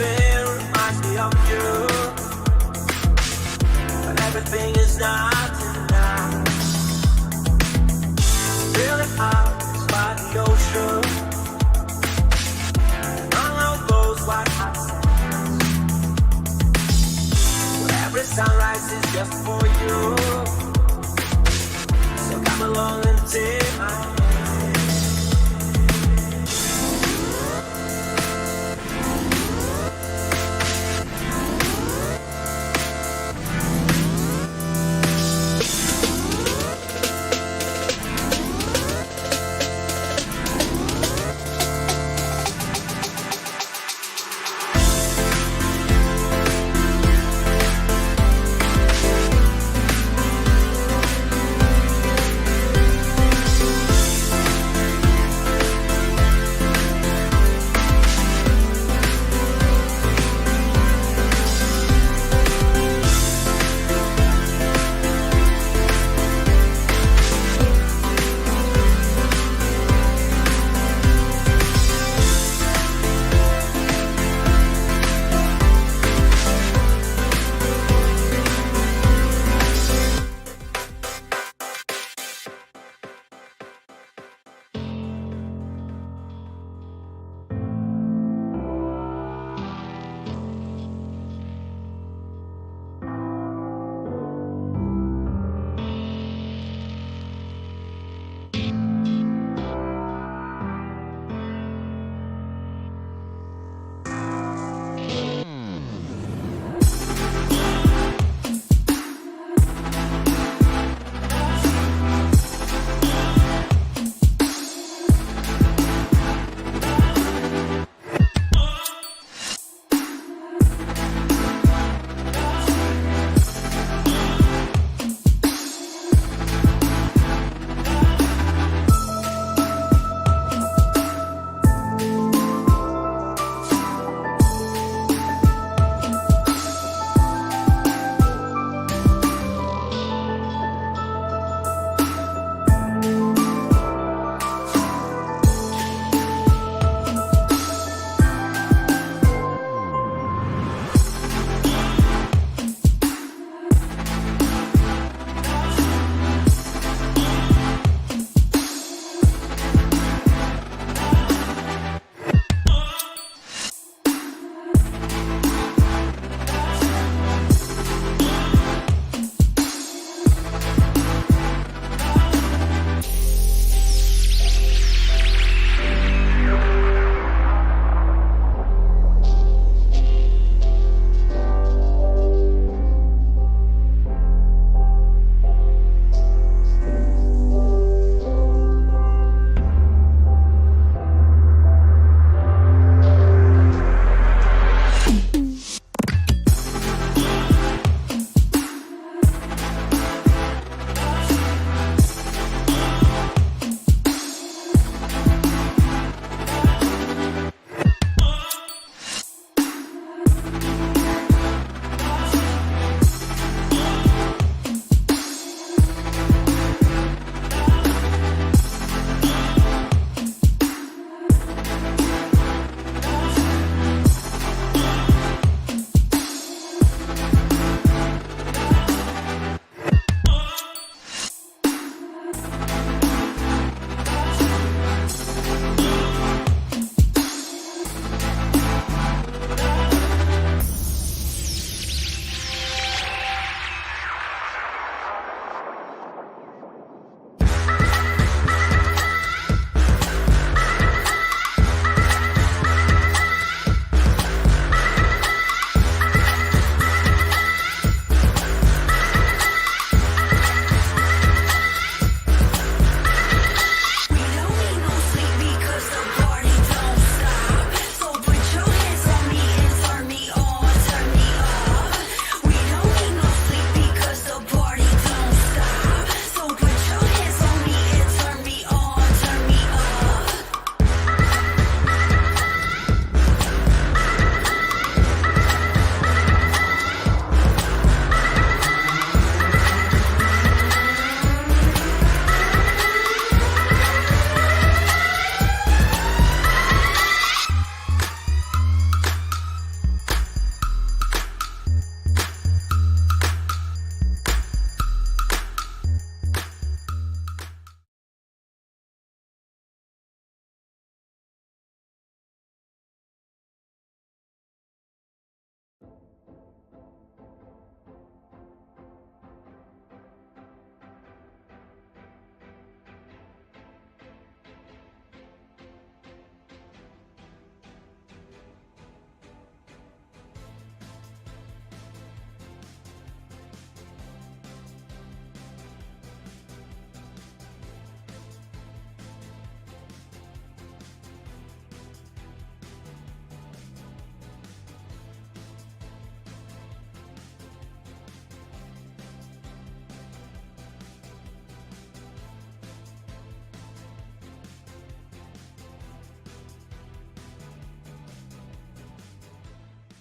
everything reminds me of you, but everything is not enough. Feeling out by the ocean, along those white hot sands, where every sunrise is just for you. So come along and take my hand.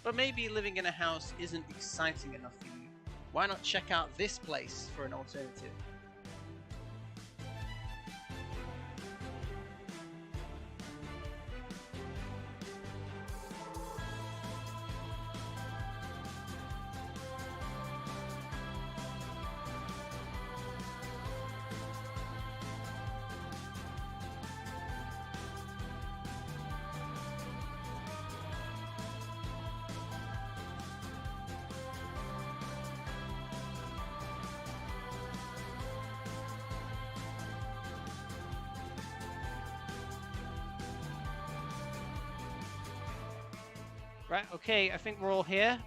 But maybe living in a house isn't exciting enough for you. Why not check out this place for an alternative? Right, okay, I think we're all here.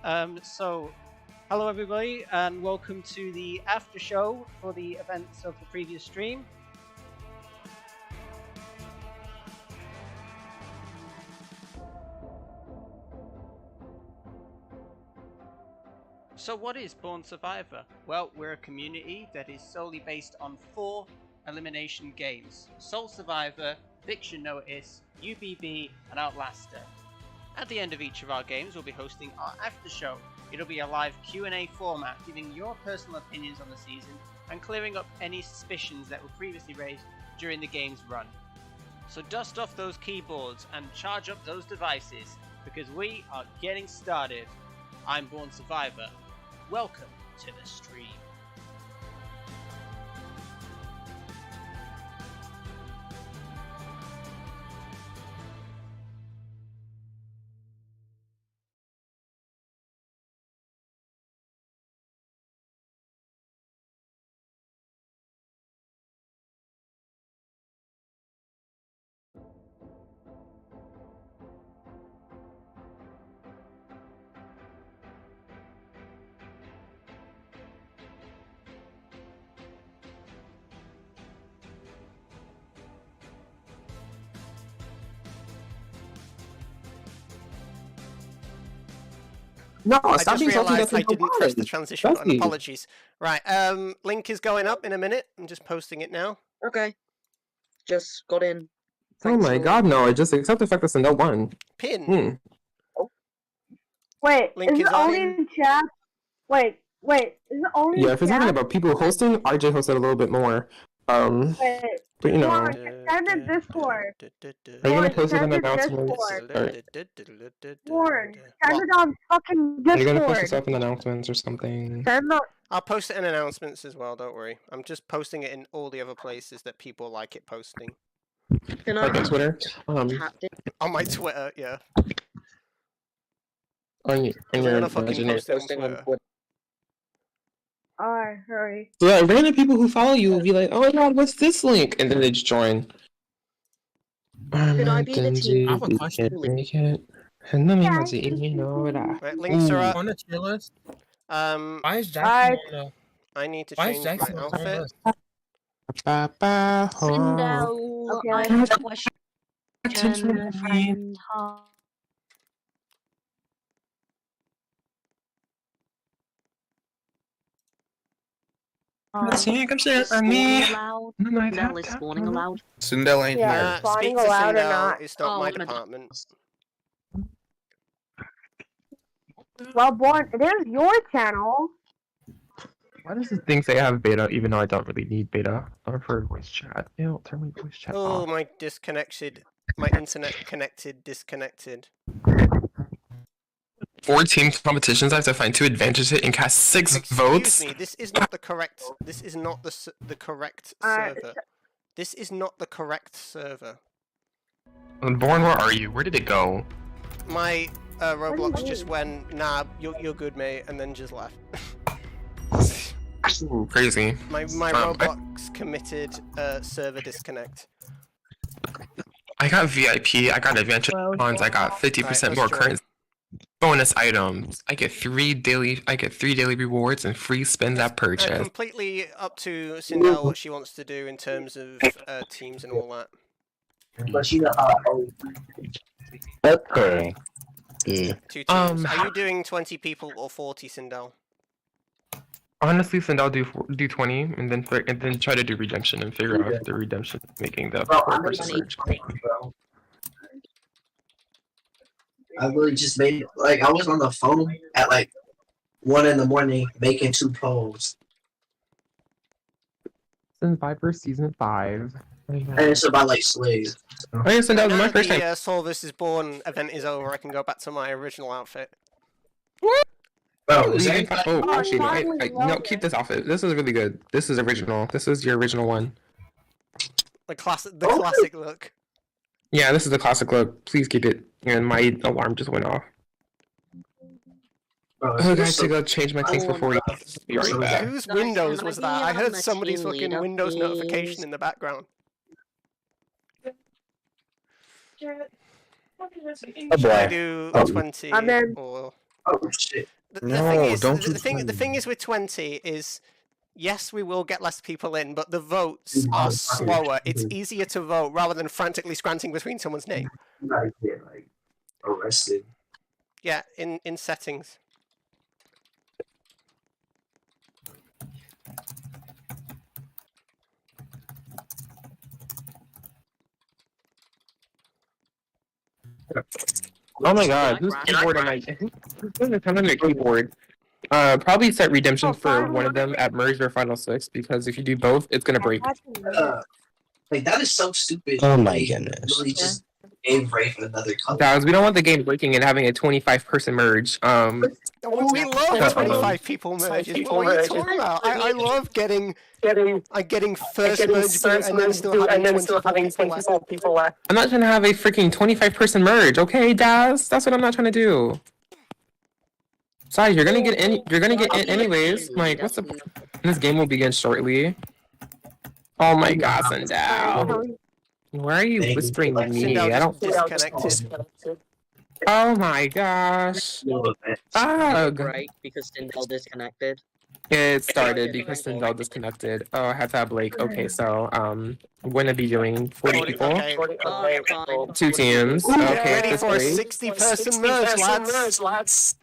So, hello everybody, and welcome to the after show for the events of the previous stream. So what is Born Survivor? Well, we're a community that is solely based on 4 elimination games: Soul Survivor, Eviction Notice, UBB, and Outlaster. At the end of each of our games, we'll be hosting our after show. It'll be a live Q&A format, giving your personal opinions on the season and clearing up any suspicions that were previously raised during the game's run. So dust off those keyboards and charge up those devices, because we are getting started. I'm Born Survivor. Welcome to the stream. No, I stop just being salty. realised I didn't press the transition button. Salty. Apologies. Right, link is going up in a minute. I'm just posting it now. Okay. Just got in. Oh Thanks my for- god, no, I just accept the fact that's a no one. Pin. Wait, Link is is it only on. in chat? Wait, is it only Yeah, in if it's talking chat? about people hosting, RJ hosted a little bit more. Wait, But you know, Warren, send it Discord. are you gonna Warren, post it in send it announcements? Discord. Alright. Warren, send What? it on fucking Are you gonna post Discord. yourself in announcements or something? Send the I'll post it in announcements as well, don't worry. I'm just posting it in all the other places that people like it posting. Can I Like on Twitter? tapped it? On my Twitter, yeah. On your I'm gonna fucking imaginary. post it on Posting on Twitter. Twitter. Alright, hurry. So that random people who follow you will be like, oh my god, what's this link? And then they just join. Could I be the team? I have a question. Right, links are up. On the tier list, Why is Jackson on the? I need to Why change is my Jackson on the outfit. list? Sindel, I have a question, friend. Spawning allowed? Sindel is spawning allowed? Sindel ain't Yeah. here. Speak Spawning for allowed or Sindel, not? it's not Oh, my I'm a- department. Well, Born, it is your channel. Why does this thing say I have beta even though I don't really need beta? I prefer voice chat. Ew, turn my voice chat Oh, off. my internet connected, disconnected. 4 team competitions, I have to find 2 advantages and cast 6 votes. Excuse me, this is not the correct. This is not the correct server. This is not the correct server. Born, where are you? Where did it go? My Roblox mean? just went, nah, you're good, mate, and then just left. Ooh, crazy. My Roblox committed server disconnect. I got VIP, I got adventure funds, I got 50% Right, more let's join. current bonus items. I get 3 daily rewards and free spins at purchase. Completely up to Sindel what she wants to do in terms of teams and all that. Okay. 2 teams. Are you doing 20 people or 40, Sindel? Honestly, Sindel do 20 and then try to do redemption and figure out if the redemption is making the 4 versus 20. surge. I really just made like I was on the phone at like 1 in the morning making 2 polls. Season 5 for season 5. And it's about like slaves. Oh yes, and that was Now my that first the time. Soul vs. Born event is over, I can go back to my original outfit. Bro, is Leaving that oh, actually, no, no, keep this off it. This is really good. This is original. This is your original one. The classic look. Yeah, this is the classic look. Please keep it. And my alarm just went off. bro, Oh, you're guys, so- to go change my things before we be right back. Whose Guys, Windows can I was be, that? I heard a somebody's team fucking leader, Windows notification please? in the background. Oh Should I boy. do Oh. 20 I'm in. or Oh shit. the No, thing is don't do the thing 20. is with 20 is yes, we will get less people in, but the votes Mhm. are slower. It's Mhm. easier to vote rather than frantically scranting between someone's name. You gotta get like arrested. Yeah, in settings. Oh my god, who's Can I keyboard am I? Who's going to come on my keyboard? Probably set redemption Oh, for fine. one of them at merge or final 6 because if you do both, it's gonna break. Like that is so stupid. Oh my They goodness. Really just gave Rafe another color. Guys, we don't want the game breaking and having a 25-person merge. We love Uh-oh. 25 people merges. What are you talking about? I love getting first merge and then still having 24 people left. I'm not trying to have a freaking 25-person merge, okay, Daz? That's what I'm not trying to do. Besides, you're gonna get in. You're gonna get in anyways. Like, what's the? This game will begin shortly. Oh my God, Sindel. Why are you whispering to me? Sindel I don't. disconnected. Oh my gosh. Ugh. Right, because Sindel disconnected. It started because Sindel disconnected. Oh, I had to have Blake. Okay, so I'm gonna be doing 40 people. Okay. Fine. 2 teams. Get Okay, ready if this for a breaks. 60-person merge, lads.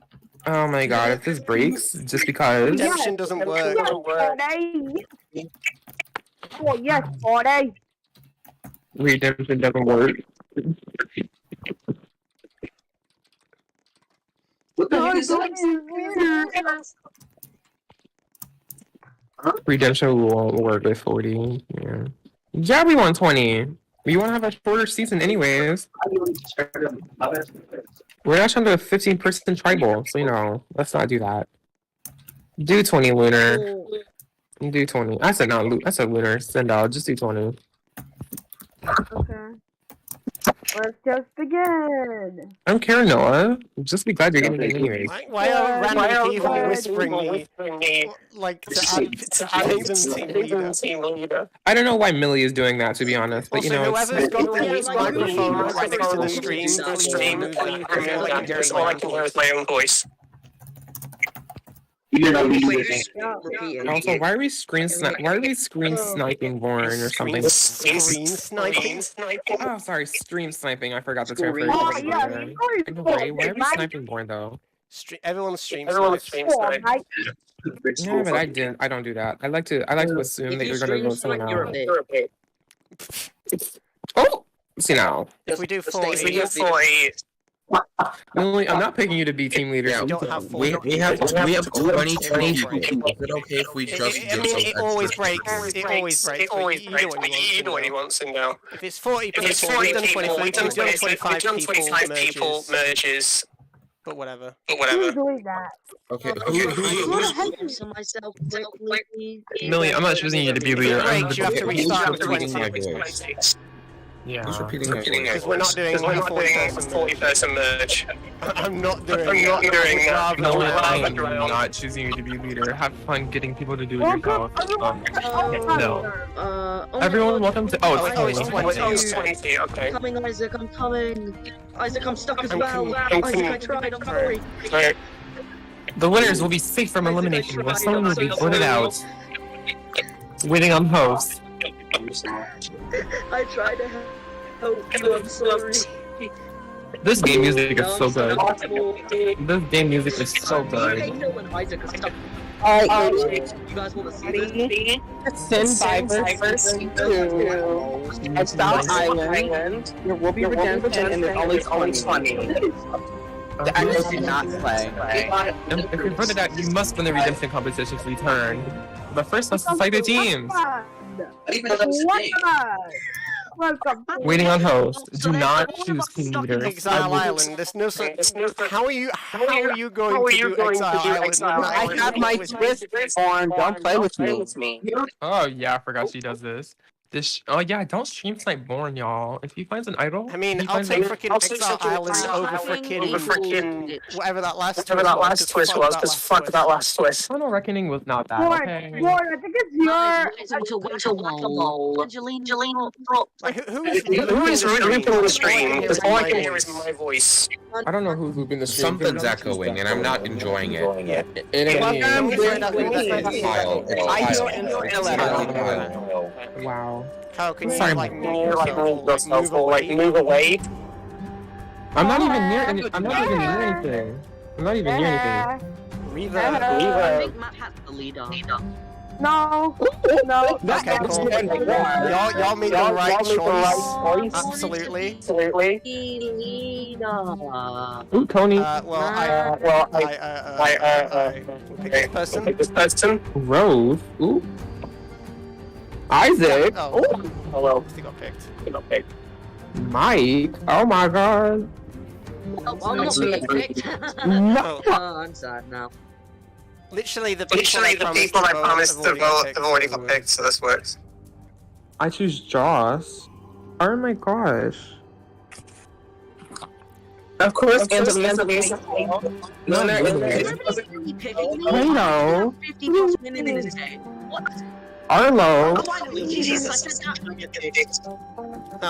Oh my God, if this breaks, just because. Redemption doesn't work. Oh yes, 40. Redemption doesn't work. What the heck is that? Redemption won't work with 40. Yeah. Yeah, we want 20. We want to have a shorter season anyways. We're not trying to do a 15-person tribal, so let's not do that. Do 20 lunar. Do 20. I said not loot. I said lunar. Send out. Just do 20. Okay. Let's just begin. I don't care, Noah. Just be glad you're getting it anyways. Why are random people whispering me? Like to make them team leader. I don't know why Millie is doing that, to be honest. But Also, it's... whoever's got the microphone right next to the stream, please all I can hear is my own voice. Also, why are we screen sniping Born or something? Screen sniping? Oh, sorry, stream sniping. I forgot the term for it. Oh, yeah, Anyway, why are we sniping Born though? Everyone's stream snipes. Yeah, but I don't do that. I like to assume that you're gonna vote someone else. Oh, see now. If we do 40, Millie, I'm not picking you to be team leader. Yeah, we don't have 40. we have 20 people. Is it okay if we just give some It always breaks. It always breaks. You know what he wants to know. If it's 40 people, we've done 25 people merges. But whatever. Who's doing that? Okay, So myself quickly. Millie, I'm not choosing you to be leader. I'm You have to restart with repeating 20. my voice? Yeah. Who's repeating my voice? Because we're not doing a 40-person merge. I'm not doing that. No, I'm not choosing you to be leader. Have fun getting people to do it yourself. No. Everyone, welcome to. Oh, it's 20. 20. Okay. I'm coming, Isaac. I'm coming. Isaac, I'm stuck as well. I'm Isaac, I tried. I'm sorry. The winners will be safe from elimination, while someone will be voted out. Waiting on host. I tried to help you. I'm sorry. This game music is No, so I'm good. sorry. This game music is so You good. hate it when Isaac is stuck. Alright, you guys want to see this? Send Vipers to Exile Island. There will be redemption, and there's only 20. The actors did not play. If you're further that, you must win the redemption competition to return. But first, let's select the teams. Waiting on host. Do not choose team leaders. Exile Island. There's no such. How are you going to do Exile Island? I have my twist on. Don't play with me. Oh yeah, I forgot she does this. Oh yeah, don't stream tonight, born y'all. If he finds an idol, I mean, I'll take freaking Exile Island over freaking whatever that last twist was. Because fuck that last twist. Final Reckoning was not that. Okay. I think it's your. Angelina. Like, who is looping the stream? Because all I can hear is my voice. I don't know who's looping the stream. Something's echoing, and I'm not enjoying it. It ain't me. Kyle. Wow. Kyle, can you Sorry, like move away? I'm not even near anything. I'm not even near anything. Reva. I think Matt had the leader. No. Okay, cool. Y'all made the right choice. Absolutely. Ooh, Tony. We pick this person. Rose. Ooh. Isaac. Oh, hello. He got picked. Mike. Oh my god. I'm not being picked. No. I'm sad now. Literally, the people I promised to vote have already got picked, so this works. I choose Joss. Oh my gosh. Of course, Angelina. No. 50 plus minutes in this game. What? Arlo. I'll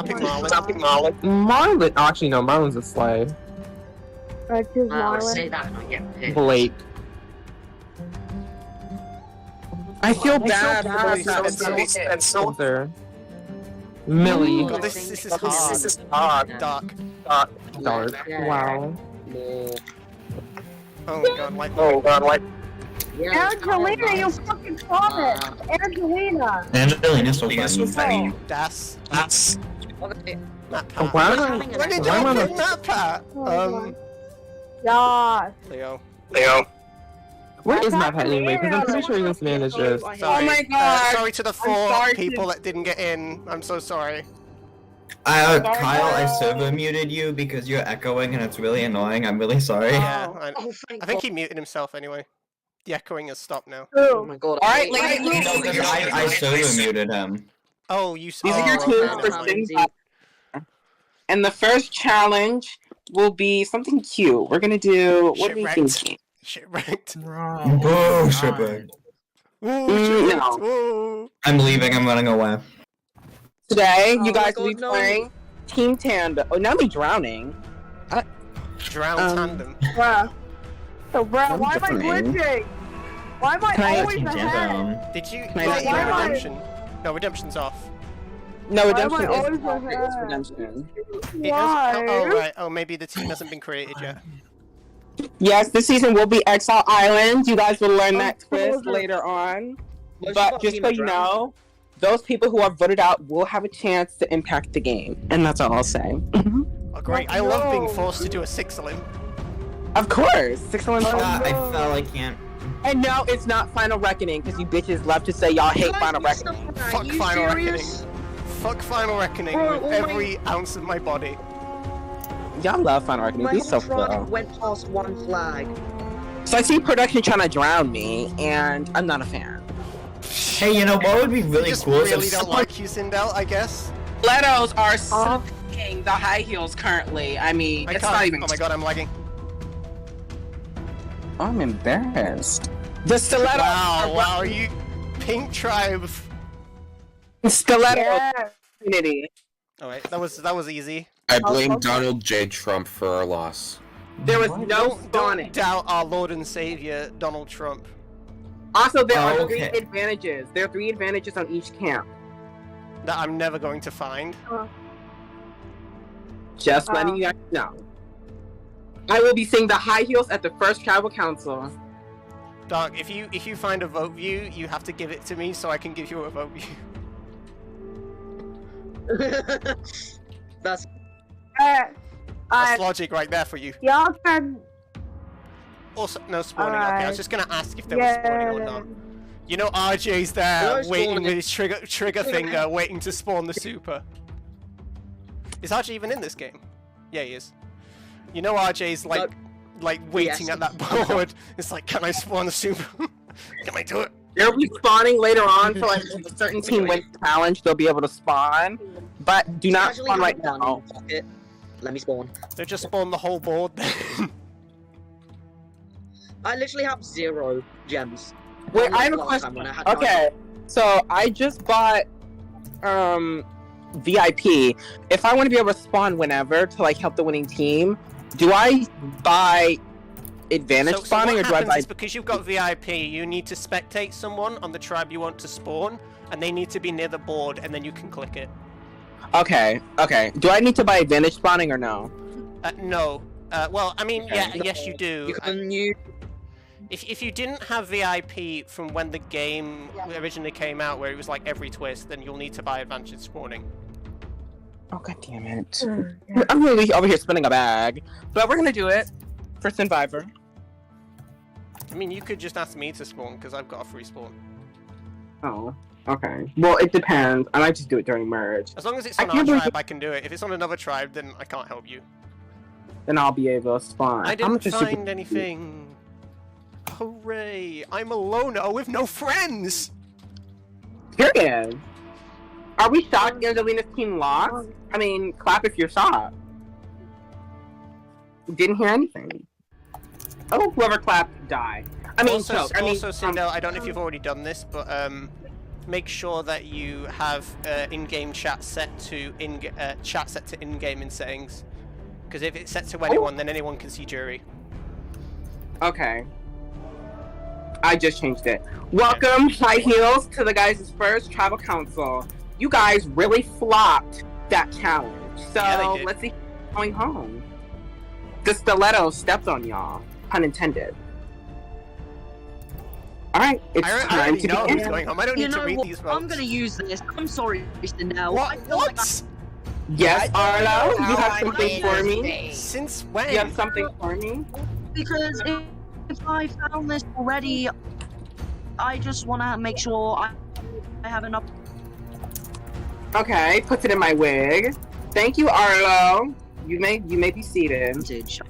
pick Marlon. Marlon. Actually, no. Marlon's a slay. I choose I'll Marlon. say that and I get picked. Blake. I feel bad. And so There. Millie. God, this is hard. Dark. Dark. Wow. Oh my god, Yeah, Angelina, you fucking promised! Angelina! Angelina's so funny. Das. okay. Matt Pat. Why am I? Why did Why am you I? pick Matt Pat? Josh! Leo. Where is Matt Pat anyway? Because I'm pretty sure this man is just. Sorry. Oh my god. Sorry to the four people that didn't get in. I'm so sorry. Kyle, I server muted you because you're echoing and it's really annoying. I'm really sorry. Yeah, Oh, thank I think he muted himself anyway. The echoing has stopped now. Oh my god. Alright, I server muted him. Oh, you. These are your teams for things. And the first challenge will be something cute. We're gonna do. What are you thinking? Shipwrecked. Boo, shipwrecked. No. I'm leaving. I'm running away. Today, you guys will be playing Team Tandem. Oh, now I'm drowning. Drown tandem. Bruh. So, bruh, why am I glitching? Why am I always ahead? Did you Can I get get redemption? No, redemption's off. No, redemption Why am I is always ahead? redemption. Why? Oh, right. Oh, maybe the team hasn't been created yet. Yes, this season will be Exile Island. You guys will learn that twist later on. But just so you know, those people who are voted out will have a chance to impact the game. And that's all I'll say. Oh, great. I love being forced to do a 6-elim. Of course. 6-1. I fell. I can't. And no, it's not Final Reckoning, because you bitches love to say y'all hate Final Reckoning. Fuck Final Reckoning. Fuck Final Reckoning with every ounce of my body. Y'all love Final Reckoning. My Be so truck cool. went past one flag. So I see production trying to drown me, and I'm not a fan. Hey, you know what would be really Just cool? really don't like you, Sindel, I guess. Stilettos are sucking the high heels currently. I mean, it's not even. Oh my god, I'm lagging. I'm embarrassed. The stilettos. Wow, you pink tribe. Stiletto community. All right, that was easy. I blame Donald J. Trump for our loss. There was no Don't doubt our Lord and Savior Donald Trump. Also, there are 3 advantages. There are 3 advantages on each camp. That I'm never going to find. Just letting you guys know. I will be seeing the high heels at the first tribal council. Dark, if you find a vote view, you have to give it to me so I can give you a vote view. That's That's logic right there for you. Y'all can. Also, no spawning. Okay, I Alright. was just gonna ask if there was spawning or not. You know, RJ's there, No waiting spawning. with his trigger finger, waiting to spawn the super. Is RJ even in this game? Yeah, he is. You know, RJ's like waiting Yes. at that board. It's like, can I spawn the super? Can I do it? They'll be spawning later on for like if a certain team wins the challenge, they'll be able to spawn. But do not Actually, spawn right have one now. in the pocket. Let me spawn. They just spawned the whole board then. I literally have 0 gems. Wait, I have a Last question. time when I had Okay, so I just bought VIP. If I want to be able to spawn whenever to like help the winning team, do I buy advantage So spawning what or do I happens buy? is because you've got VIP, you need to spectate someone on the tribe you want to spawn, and they need to be near the board, and then you can click it. Okay. Do I need to buy advantage spawning or no? No. Well, I mean, yeah, No. yes, you do. You can use. If you didn't have VIP from when the game originally came out, where it was like every twist, then you'll need to buy advantage spawning. Oh god damn it! I'm really over here spinning a bag, but we're gonna do it for Survivor. I mean, you could just ask me to spawn because I've got a free spawn. Oh, okay. Well, it depends. I might just do it during merge. As long as it's I on our can't believe tribe, I can do it. If it's on another tribe, then I can't help you. Then I'll be able to spawn. I How didn't much is super- find anything. Hooray! I'm a loner with no friends. Period. Are we shocked Angelina's team lost? I mean, clap if you're shocked. Didn't hear anything. Oh, whoever clapped, die. I mean, Also, choke. I mean, Sindel, I don't know if you've already done this, but make sure that you have in-game chat set to in-game in settings. Because if it's set to anyone, then anyone can see jury. Okay. I just changed it. Welcome, High Heels, to the guys' first tribal council. You guys really flopped that challenge. So Yeah, they did. let's see who's going home. The stiletto stepped on y'all. Pun intended. Alright, it's I time already to know who's begin. going home. I don't You need to know read what? these votes. I'm gonna use this. I'm sorry, Mr. Now. What? Yes, Arlo, you have I something made for a me? mistake. Since when? You have something for me? Because if I found this already, I just want to make sure I have enough. Okay, puts it in my wig. Thank you, Arlo. You may be seated. Advantage.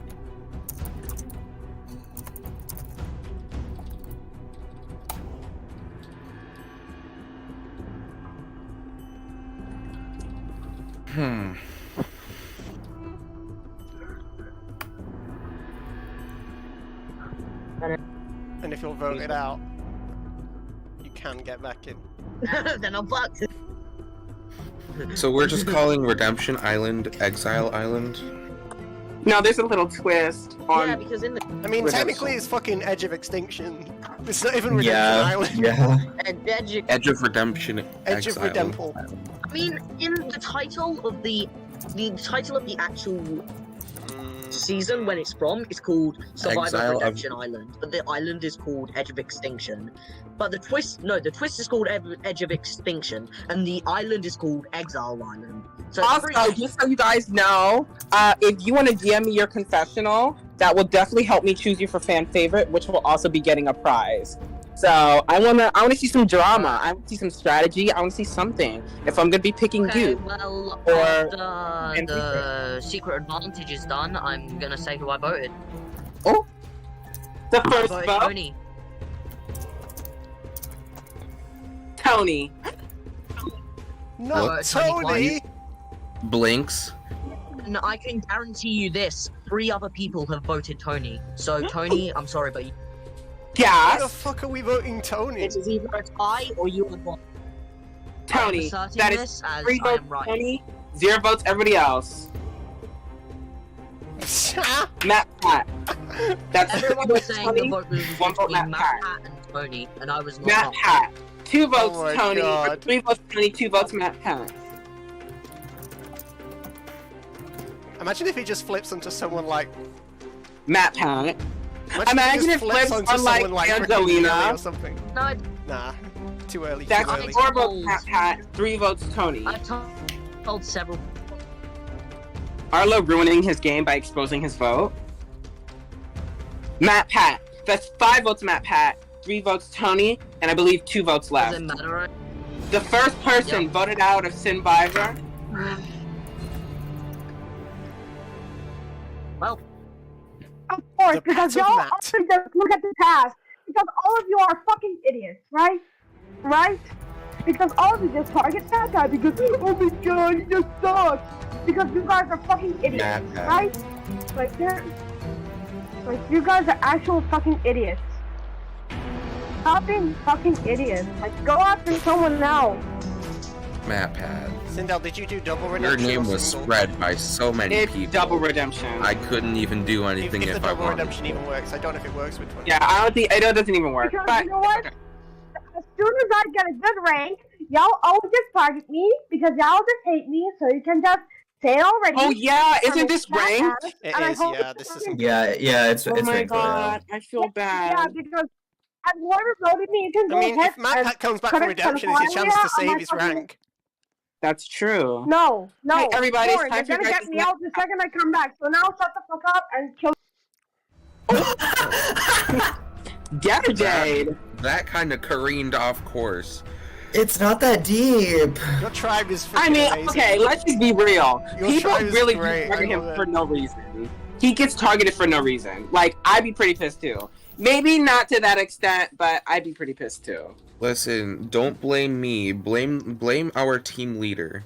And if you're voted out, you can get back in. Then I'm fucked. So we're just calling Redemption Island Exile Island? No, there's a little twist on. Yeah, because in the I mean, Redemption. technically it's fucking Edge of Extinction. It's not even Redemption Yeah, Island. yeah. Edge, Edge of Redemption Edge of Exile. Redemption. I mean, in the title of the title of the actual season when it's from is called Survivor Exile of- Redemption Island, but the island is called Edge of Extinction. But the twist is called Edge of Extinction, and the island is called Exile Island. So it's Also, pretty- just so you guys know, if you want to DM me your confessional, that will definitely help me choose you for fan favorite, which will also be getting a prize. So I wanna see some drama. I want to see some strategy. I want to see something. If I'm gonna be picking Okay, you, well, Or- after the secret advantage is done, I'm gonna say who I voted. the I first voted vote, Tony. Tony. No, What? Tony Tony! Blinks. And I can guarantee you this: 3 other people have voted Tony. So Tony, I'm sorry, but Why Yes, the fuck are we voting Tony? it is either a tie or you would want. Tony. I'm asserting That is this as 3 I votes am right. Tony, 0 votes everybody else. Matt Pat. That's Everyone was saying Tony, the vote was 1 vote between Matt Matt Pat. Pat and Tony, and I was not. Matt wrong. Pat. 2 votes Oh my Tony, or God. 3 votes Tony, 2 votes Matt Pat. Imagine if he just flips onto someone like Matt Pat. Imagine it flips flips onto on like someone like freaking Angelina. Lily or something. No, Nah, too early. That's too early. 4 votes Pat, 3 votes Tony. I've told several. Arlo ruining his game by exposing his vote. Matt Pat. That's 5 votes Matt Pat, 3 votes Tony, and I believe 2 votes left. Doesn't matter. The first person voted out of Sinvivor. Well, Of course, The because Pat of y'all Matt. always just look at the past. Because all of you are fucking idiots, right? Right? Because all of you just target that guy because, oh my god, he just sucks. Because you guys are fucking idiots, right? Like, you guys are actual fucking idiots. Stop being fucking idiots. Like, go after someone else. Matt Pad. Sindel, did you do double Your redemption? name or was single? spread by so many It's people. double redemption. I couldn't even do anything If the if I double wanted. redemption even works, I don't know if it works with 20. Yeah, I don't think, I know it doesn't even work. Because But you know what? As soon as I get a good rank, y'all always just target me because y'all just hate me, so you can just say it already. oh yeah, isn't this ranked? It And I is, hope yeah. it's This is. fucking- Yeah, it's Oh it's my ranked Royale. god, I feel Yeah, bad. because as whoever voted me, you can I go mean, ahead if Matt and Pat comes back put from it to redemption, the it's your chance to fire, save I'm his not fucking- rank. That's true. No, Hey, everybody, it's Lauren, time you're for gonna your get me out the second I come back. So now shut the fuck up and kill. Jade. That kind of careened off course. It's not that deep. Your tribe is freaking I mean, amazing. okay, let's just be real. Your People tribe is really great, target I him love for it. no reason. He gets targeted for no reason. Like, I'd be pretty pissed too. Maybe not to that extent, but I'd be pretty pissed too. Listen, don't blame me. Blame our team leader.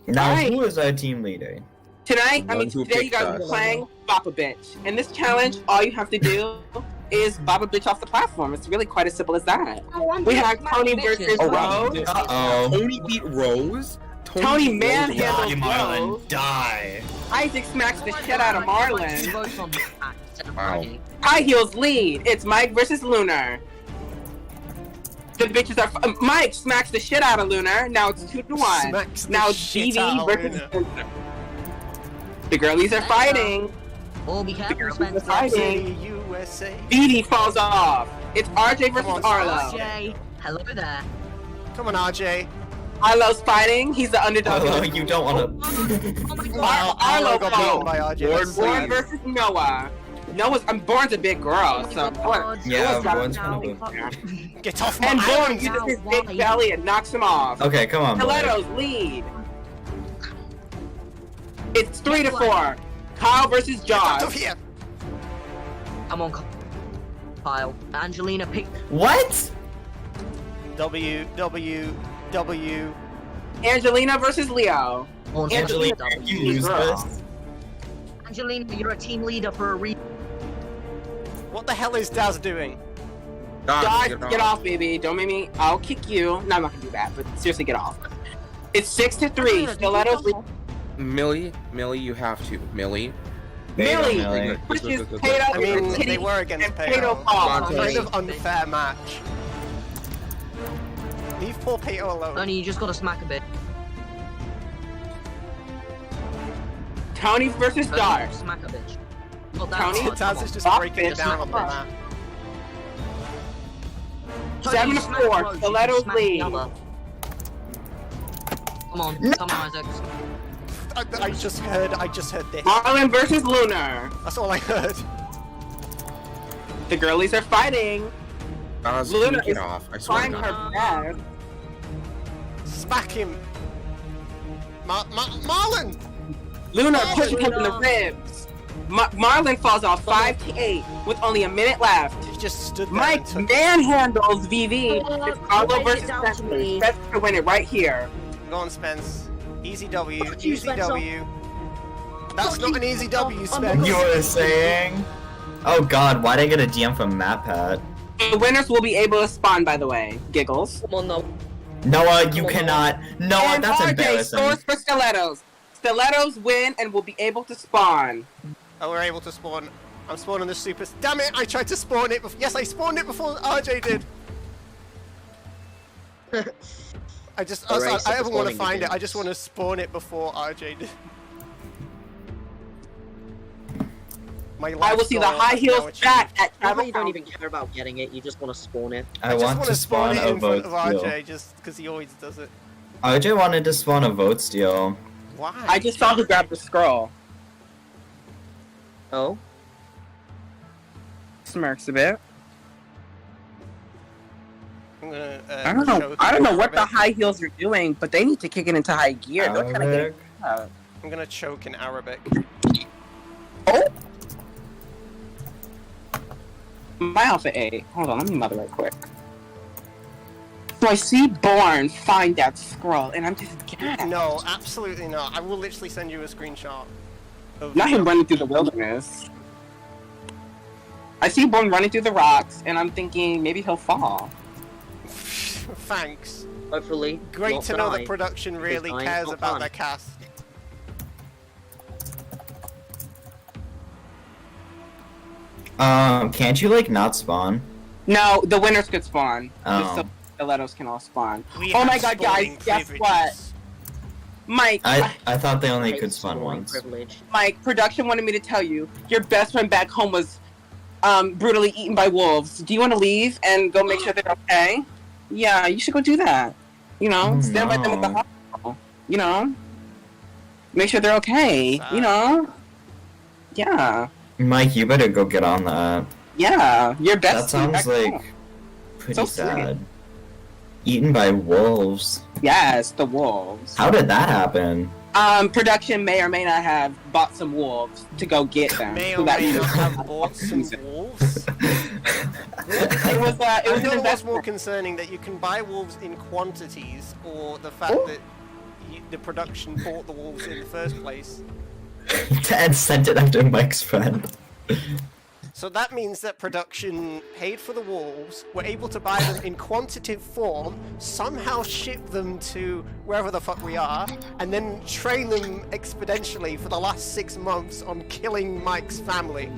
Now, Right. who is our team leader? Tonight, The I mean, one who today you picked guys are us. playing Bop a Bitch. In this challenge, all you have to do is Bop a Bitch off the platform. It's really quite as simple as that. We have Tony versus Oh, Rose. wow. Uh-oh. Tony beat Rose? Tony beat Rose? manhandled Marlon, Rose. die. Isaac smacks the shit out of Marlon. Votes on Pat instead of Wow. Friday. High Heels lead. It's Mike versus Lunar. The bitches are. Mike smacks the shit out of Lunar. Now it's 2-1. Smacks the Now shit DV out of versus Lunar. Spencer. The girlies are fighting. Oh, be careful, girls are Spencer. fighting. USA. DV falls off. It's RJ versus on, Arlo. Jay, hello there. Come on, RJ. Arlo's fighting. He's the underdog. Hello, you don't want to. Oh my god. Arlo got falls. beaten by RJ. Lord That's Born sad. versus Noah. Noah's. Born's a big girl, Oh my so. God. Yeah, Noah's got- Born's kind of a... Get off my And Born island. uses his Why? big belly and knocks him off. Okay, come on, boy. Stilettos lead. It's 3-4. Kyle versus Get out Josh. of here. Come on, Kyle. Angelina picked. What? W. Angelina versus Leo. Oh, Angelina, you lose girl. this. Angelina, you're a team leader for a reason. What the hell is Daz doing? Josh, get off, baby. Don't make me. I'll kick you. No, I'm not gonna do that, but seriously, get off. It's 6-3. Stilettos lead. Millie, you have to. Millie. Millie Millie. pushes I Kato I mean, into they were against and Kato Pato. falls. Okay. Kind of unfair match. Leave poor Pato alone. Tony, you just gotta smack a bit. Tony versus Tony, Josh. smack a bitch. Not that Tony? hard, Taz come is just Fuck breaking this. down on the map. Tony, 7-4, you smack Rose, you Stilettos smack the lead. other. Come on, come on, Isaac. I just heard this. Marlon versus Lunar. That's all I heard. The girlies are fighting. Oz, Luna get is off. I swear trying to her God. best. Smack him. Marlon! Luna Oh, pushes him in the Luna. ribs. Marlon falls off 5-8 with only a minute left. He just stood there Mike and took manhandles VV. It's Arlo break it versus down to Spencer. me. Spencer to win it right here. Go on, Spence. Easy W. Fuck you, Easy Spencer. W. That's Fuck not you. an easy W, I'm Spence. You were saying? Oh god, why'd I get a DM from MapPad? The winners will be able to spawn, by the way. Giggles. Come on, no. Noah, you cannot. Noah, And that's RJ embarrassing. scores for Stilettos. Stilettos win and will be able to spawn. Oh, we're able to spawn. I'm spawning the supers. Damn it! I tried to spawn it. Yes, I spawned it before RJ did. I Alright, I ever want to spawning find it. I begins. just want to spawn it before RJ did. My I will life's see the goal high is now heels achieved. back at How Travel you don't Council. even care about getting it, you just want to spawn it. I just want wanna to spawn it a in front vote of steal. RJ just because he always does it. RJ wanted to spawn a vote steal. Why? I just saw who grabbed the scroll. Oh? Smirks a bit. I'm gonna, I don't know. choke I don't know what the Arabic. high heels are doing, but they need to kick it into high gear. They're kind of Arabic. getting. I'm gonna choke in Arabic. Oh. My alpha 8. Hold on, let me mother right quick. So I see Born find that scroll, and I'm just gassed. No, absolutely not. I will literally send you a screenshot. Of Not him running through the wilderness. I see Born running through the rocks, and I'm thinking maybe he'll fall. Thanks. Hopefully. Great not to know that tonight. production really dying is cares not about fun. their cast. Can't you like not spawn? No, the winners could spawn. Oh. Just so the Letos can all spawn. We Oh have my god, guys, spawning guess privileges. what? Mike, I thought they only Hate could spawn spawning once. privilege. Mike, production wanted me to tell you your best friend back home was brutally eaten by wolves. Do you want to leave and go make sure they're okay? Yeah, you should go do that. You know, Oh, stand by them at the no. hospital. You know, make sure they're okay. You know, yeah, Mike, you better go get on that. yeah. Your best. That friend back sounds home. like pretty So sweet. sad. Eaten by wolves. Yes, the wolves. How did that happen? Production may or may not have bought some wolves to go get them. May so or that may we not can- have bought some wolves. It was I an don't know what's more investment. concerning, that you can buy wolves in quantities, or the fact that the production bought the wolves in the first place. and sent it after Mike's friend. So that means that production paid for the wolves, were able to buy them in quantitative form, somehow ship them to wherever the fuck we are, and then train them exponentially for the last 6 months on killing Mike's family.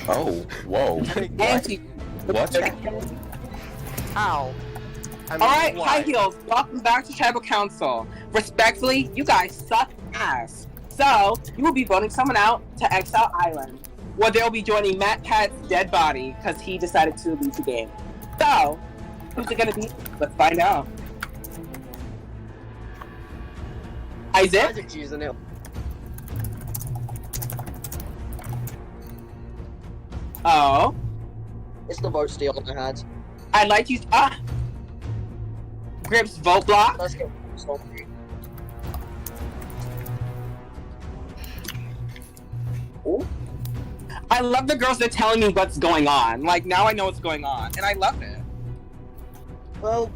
Oh, whoa. Anti- What? How? I mean, All right, why? high heels. Welcome back to Tribal Council. Respectfully, you guys suck ass. So you will be voting someone out to Exile Island, where they'll be joining Matt Cat's dead body because he decided to leave the game. So who's it gonna be? Let's find out. Isaac. Isaac's using it. Oh, It's the vote steal I had. I'd like to use Grips vote block. Let's go. Stop. Ooh. I love the girls that are telling me what's going on. Like now I know what's going on, and I love it. Well,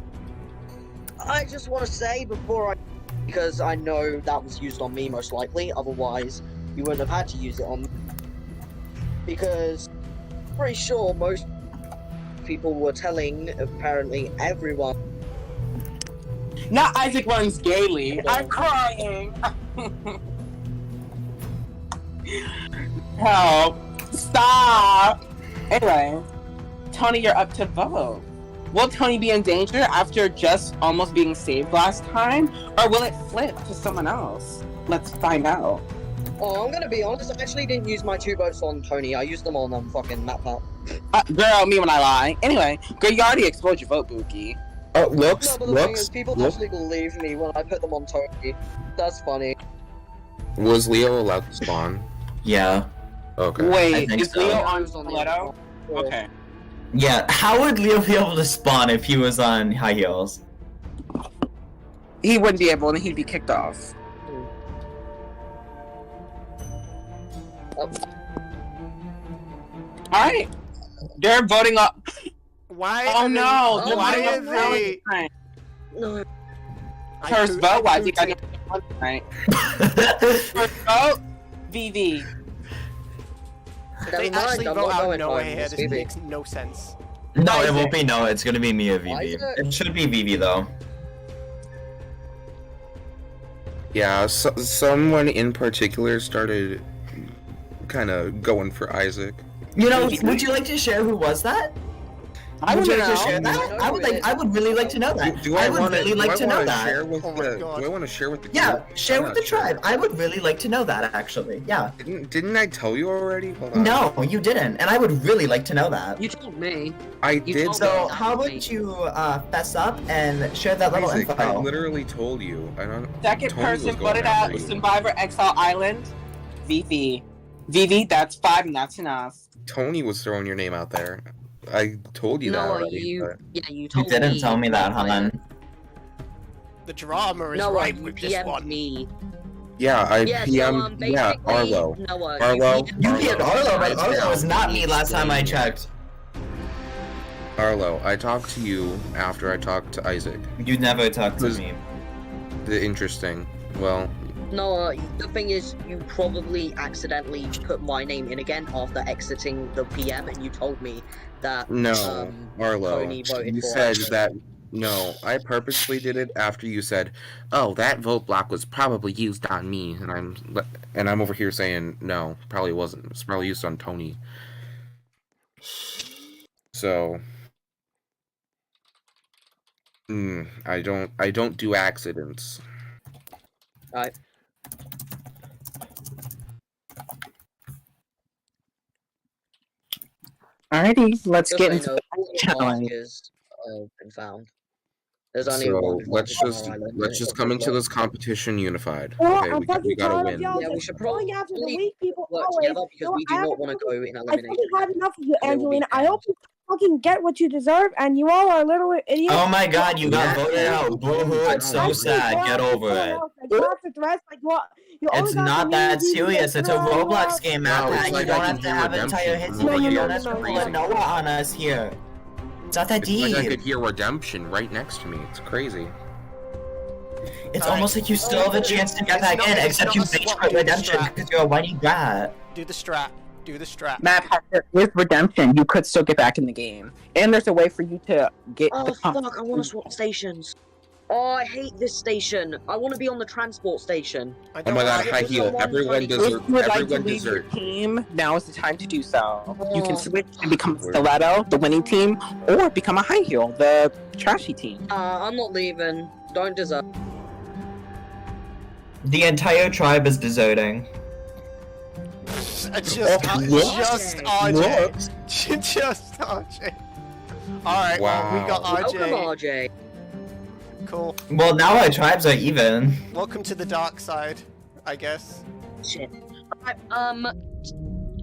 I just want to say before I, because I know that was used on me most likely. Otherwise, you wouldn't have had to use it on me. Because I'm pretty sure most people were telling apparently everyone. Not Isaac runs gaily. I'm crying. Help. Stop. Anyway, Tony, you're up to vote. Will Tony be in danger after just almost being saved last time? Or will it flip to someone else? Let's find out. Oh, I'm gonna be honest. I actually didn't use my 2 votes on Tony. I used them on fucking map up. Girl, me when I lie. Anyway, girl, you already exposed your vote, Buki. Oh, looks, No, but the thing looks. is, people Look. actually believe me when I put them on Tony. That's funny. Was Leo allowed to spawn? Yeah. Okay. I Wait, think is so. Leo I on was on the Stiletto? other Okay. Yeah. How would Leo be able to spawn if he was on high heels? He wouldn't be able, and he'd be kicked off. Alright. They're voting up. Why? Oh are they- no! They're Why voting are up they? Valentine. No. First vote, why do you I gotta get one tonight? First vote, VV. If they Never mind, actually I'm vote not out going Noah for here, it, this it's Phoebe. makes no sense. No, it Isaac. won't be no. It's gonna be me or Vivi. Isaac. It should be Vivi though. Yeah, someone in particular started kind of going for Isaac. You know, would you like to share who was that? I Would want you to like to share know. that? I would really like to know that. Do I I would want really like to know that. share with Oh my the? God. Do I want to share with the? Yeah, group? share I'm with not the sure. tribe. I would really like to know that, actually. Yeah. Didn't I tell you already? Hold on. No, you didn't, and I would really like to know that. You told me. I You did. told So me. how about you fess up and share that little Isaac, I info? literally told you. I don't. Second Tony was person going voted after out you. Survivor Exile Island. Vivi. Vivi, that's 5 and that's enough. Tony was throwing your name out there. I told you that Noah, already. you. but- Yeah, you You told me. didn't tell me that, hon. The drama is Noah, right you with this PM'd one. me. Yeah, I Yeah, PM'd. so, Yeah, basically, Arlo. Noah, Arlo. You PM'd Arlo, but I Arlo was not me last time I explained. checked. Arlo, I talked to you after I talked to Isaac. You never talked to Was- me. Interesting. Well, Noah, the thing is, you probably accidentally put my name in again after exiting the PM, and you told me that. no, Arlo. Tony voted You for said Isaac. that. No, I purposely did it after you said, "Oh, that vote block was probably used on me," and I'm over here saying, "No, probably wasn't. It's probably used on Tony." So, I don't do accidents. Right. Alrighty, let's Just get so you into know, the all the challenge. markers have been found. There's only So one. let's just come into this competition unified. Well, Okay, I'm we fucking gotta tired win. of y'all Yeah, we just should going after the probably weak people work always. together because we do not want to go in I elimination. fucking had enough of you, It will be Angelina. I bad. hope you fucking get what you deserve, and you all are little idiots. Oh my god, you got Yeah. voted out. Boo-hoo, it's so Actually, sad. go Get after over someone it. else. Like, go after the rest. Like, what? You only It's got not the that mean serious. It's a people who Roblox are- game, No, Matt. it's You like don't I have can to hear have entire redemption hits from here. over You here. don't have It's to crazy. put Noah on us here. It's not that It's like I could deep. hear redemption right next to me. It's crazy. It's Alright. almost like you still have a chance to get It's back not- in, it's except not you a bitch swap, quit do the redemption strat. because you're a whiny brat. Do the strat. Do the strat. Matt, with redemption, you could still get back in the game, and there's a way for you to get. Oh the comp- fuck! I want to swap stations. Oh, I hate this station. I want to be on the transport station. I Oh don't my god, like high it. heel. Someone Everyone funny. If deserves. you would like to Everyone leave your deserves. team, now is the time to do so. You Oh. can switch and become Stiletto, the winning team, or become a High Heel, the trashy team. I'm not leaving. Don't deserve. The entire tribe is deserting. Just What? RJ. Just RJ. Alright, well, we got Welcome, RJ. RJ. Cool. Well, now our tribes are even. Welcome to the dark side, I guess. Shit. Alright,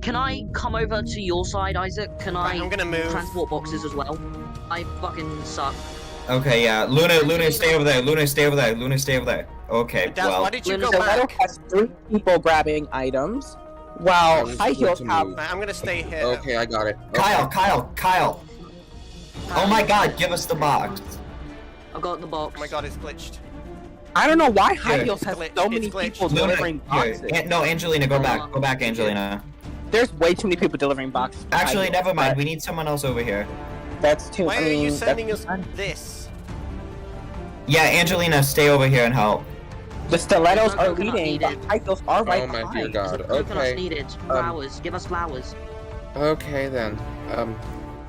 can I come over to your side, Isaac? Can Right, I I'm gonna move. transport boxes as well? I fucking suck. Okay, yeah. Luna, stay over there. Luna, stay over there. Luna, stay over there. Okay, Daz, well. why did you Luna, go Stiletto back? has 3 people grabbing items, while I'm High just Heels going to have. move. Right, I'm gonna stay here. Okay, I got it. Okay. Kyle. Oh my god, give us the box. I got the box. Oh my god, it's glitched. I don't know why High Here. Heels has It's so glitched. many It's glitched. people Luna, delivering here. boxes. No, Angelina, go back. Go back, Angelina. There's way too many people delivering boxes. for High Actually, Heels, never mind. but We need someone else over here. That's too. Why I are mean, you sending that's- us this? Yeah, Angelina, stay over here and help. The Stilettos There's no are coconut leading, needed. but High Heels are right Oh my dear behind. god. Coconuts Okay. needed. Flowers. Give us flowers. Okay then.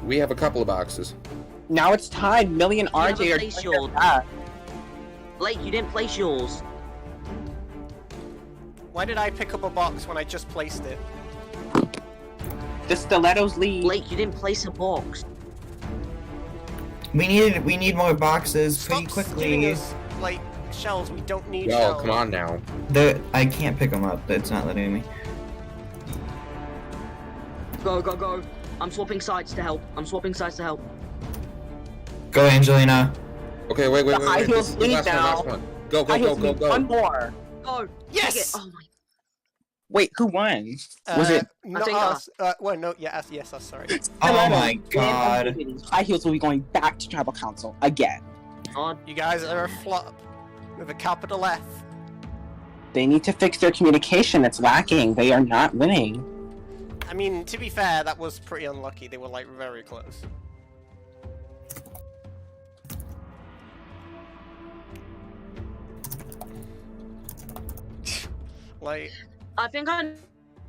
We have a couple of boxes. Now it's time. Millie and have RJ a are face doing their shield. best. Blake, you didn't place yours. Why did I pick up a box when I just placed it? The Stilettos lead. Blake, you didn't place a box. We need more boxes pretty Stop giving quickly. us, like, shells. We don't need Yo, shells. come on now. I can't pick them up. It's not letting me. Go. I'm swapping sides to help. Go, Angelina. Okay, wait. The High This Heels is the lead last one, now. last one. Go. High Heels need one more. Go. Yes! Take it. Oh my. Wait, who won? Was it Not think us. Well, no, yeah, yes, us, sorry. Oh Stilettos my and god. Unlimited? High Heels will be going back to Tribal Council again. God. You guys are a flop. With a capital F. They need to fix their communication. It's lacking. They are not winning. I mean, to be fair, that was pretty unlucky. They were, like, very close. Like, I think I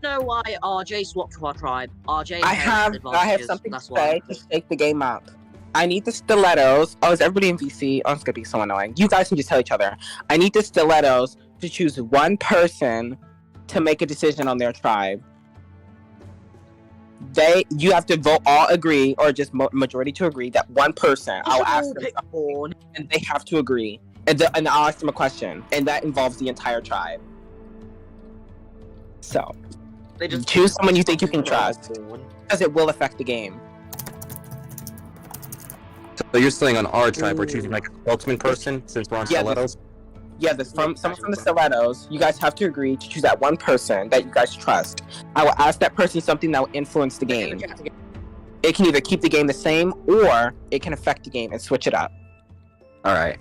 know why RJ swapped to our tribe. RJ. I has have advantages, something to that's say why. to shake the game up. I need the stilettos. Oh, is everybody in VC? Oh, it's gonna be so annoying. You guys can just tell each other. I need the stilettos to choose one person to make a decision on their tribe. You have to vote, all agree, or just majority to agree that one person. I'll ask them something, and they have to agree, and I'll ask them a question, and that involves the entire tribe. So, They just choose someone you think you can trust, because it will affect the game. So you're saying on our tribe we're choosing like a spokesman person since we're on stilettos? Yeah, someone from the stilettos. You guys have to agree to choose that one person that you guys trust. I will ask that person something that will influence the game. It can either keep the game the same, or it can affect the game and switch it up. Alright.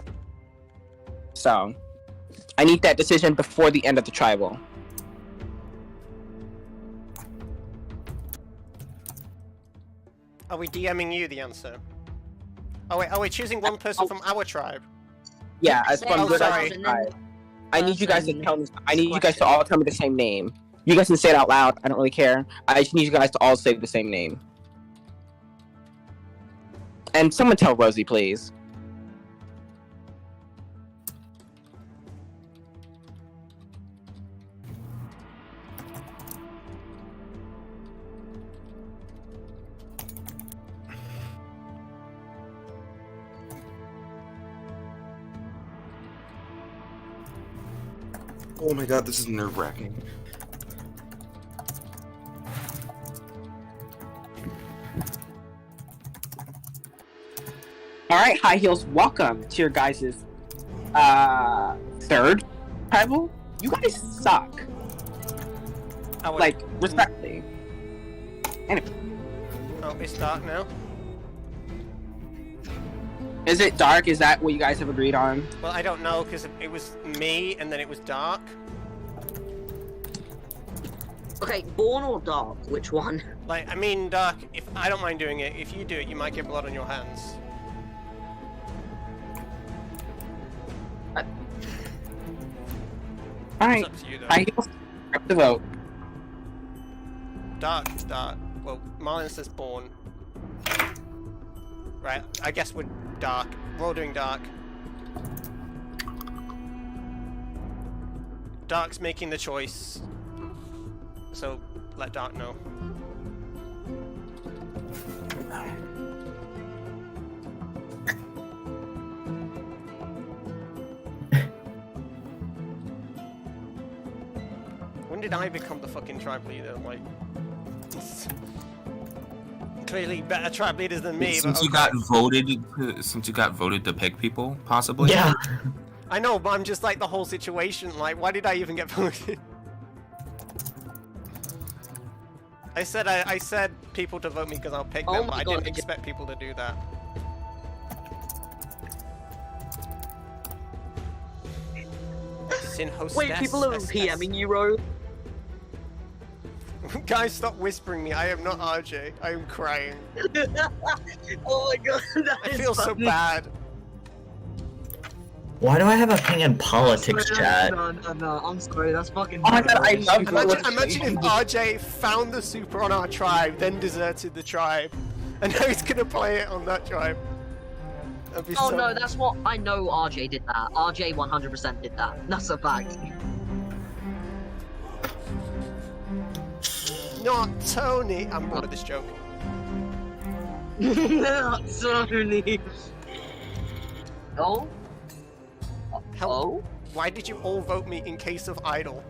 So, I need that decision before the end of the tribal. Are we DMing you the answer? Oh wait, are we choosing one person from our tribe? Yeah, as from your sorry. guys' tribe. I need you guys to tell me. I need you guys to all tell me the same name. You guys can say it out loud. I don't really care. I just need you guys to all say the same name. And someone tell Rosie, please. Oh my god, this is nerve-wracking. Alright, High Heels, welcome to your guys' third tribal. You guys suck. Like, respectfully. Anyway. Oh, it's dark now. Is it dark? Is that what you guys have agreed on? Well, I don't know, because it was me, and then it was dark. Okay, born or dark? Which one? Like, I mean, dark, if I don't mind doing it, if you do it, you might get blood on your hands. Alright, It's up to you, though. High Heels, grab the vote. Dark. Well, Marlon says born. Right, I guess we're dark. We're all doing dark. Dark's making the choice. So, let Dark know. When did I become the fucking tribe leader? Like... Clearly better tribe leaders than me. Since but you got voted to pick people, possibly. Yeah. I know, but I'm just like the whole situation. Like, why did I even get voted? I said people to vote me because I'll pick them, but I didn't expect people to do that. Sin hostess. Wait, people are PMing you, Ro. Guys, stop whispering me. I am not RJ. I am crying. Oh my god, I feel so bad. Why do I have a ping in politics chat? No, I'm sorry, that's fucking Oh my god, I love Imagine if RJ found the super on our tribe, then deserted the tribe, and now he's gonna play it on that tribe. That'd be Oh so... no, that's what I know. RJ did that. RJ 100% did that. That's a fact. Not Tony. I'm bored of this joke. Not Tony. Oh. Hello? Why did you all vote me in case of Idol?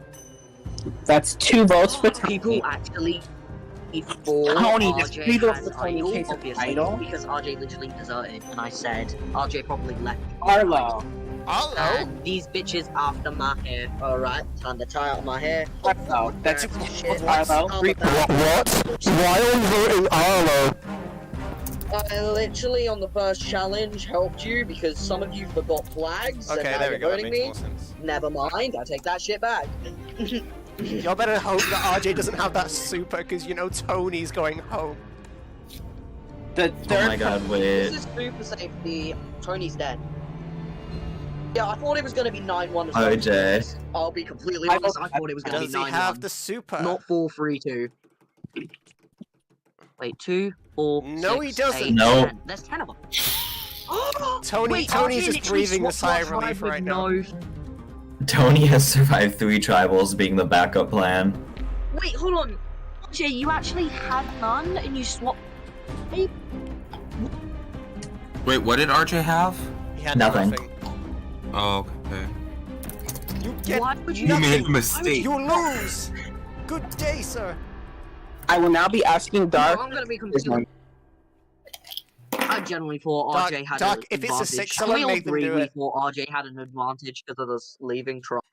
That's 2 votes for People actually for Tony, there's RJ 3 votes has for Tony in case of obviously, Idol. because RJ literally deserted, and I said RJ probably left. Arlo. And these bitches after my hair. Alright, time to tie out my hair. Arlo. That's shit. Arlo. What? Why are you voting Arlo? I literally on the first challenge helped you because some of you forgot flags. Okay, and now there we you're go. That voting makes me. more sense. Never mind, I take that shit back. Y'all better hope that RJ doesn't have that super, because you know Tony's going home. The third. Oh my god, wait. This is super safety. Tony's dead. Yeah, I thought it was going to be 9-1 as well. OJ. I'll be completely honest, I thought it was going to Does be he 9-1. have the super? Not 4-3-2. Wait, 2, 4, No, he 6, doesn't. 8, No. 10. There's 10 of them. Tony's RJ just literally breathing a swapped sigh of my relief tribe right with now. no- Tony has survived 3 tribals being the backup plan. Wait, hold on. RJ, you actually had none and you swapped. Hey, Wait, what did RJ have? He had Nothing. Oh, okay. You get why would you? You made a Why would mistake. You lose. Good day, sir. I will now be asking Dark. I'm gonna be this one. completely. I generally thought Doc- RJ had Doc, an if it's a advantage. 6-11, We all make them three do we it. thought RJ had an advantage because of us leaving trial.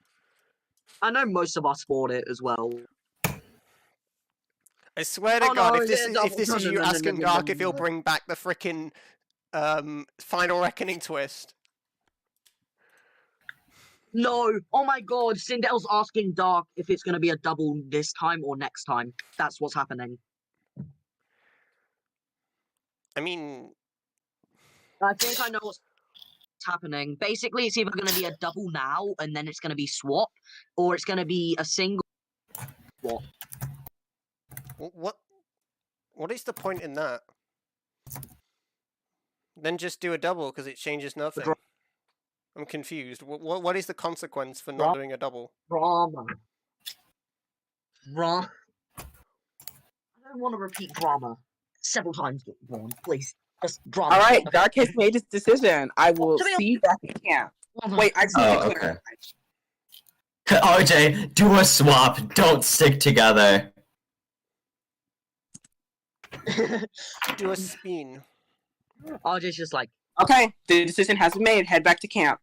I know most of us thought it as well. I swear to Oh, God, no, if this yeah, is you no, asking no, Dark no, if he'll no. bring back the frickin' Final Reckoning twist. No! Oh my god, Sindel's asking Dark if it's gonna be a double this time or next time. That's what's happening. I mean, I think I know what's happening. Basically, it's either gonna be a double now and then it's gonna be swap, or it's gonna be a single swap. what is the point in that? Then just do a double because it changes nothing. I'm confused. What is the consequence for not doing a double? Drama. I don't want to repeat drama several times, Vaughn. Please, just drama. All right, Dark has made his decision. I will To be see that he can't. honest- Wait, I just need Oh, to okay. clarify. RJ, do a swap. Don't stick together. Do a spin. RJ's just like, Okay, the decision has been made. Head back to camp.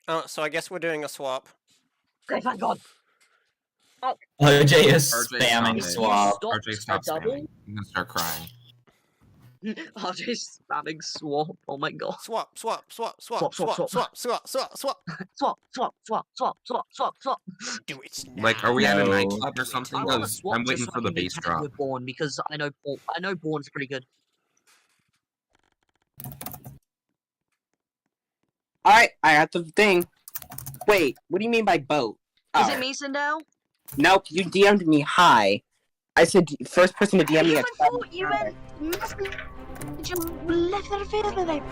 Oh, so I guess we're doing a swap. okay, thank God. RJ is RJ, spamming stop it. swap. Stop RJ, stop a double. spamming. I'm gonna start crying. RJ's spamming swap. Oh my God. Swap. Swap, swap, swap. Do it now. Like, are we at a No. nightclub or something? I want to 'Cause swap I'm just waiting so for I the can make bass tag drop. with Born because I know Born's pretty good. All right, I got the thing. Wait, what do you mean by boat? Is Oh, it me, Sindel? nope, you DM'd me hi. I said first person to DM me. I thought you meant left that field.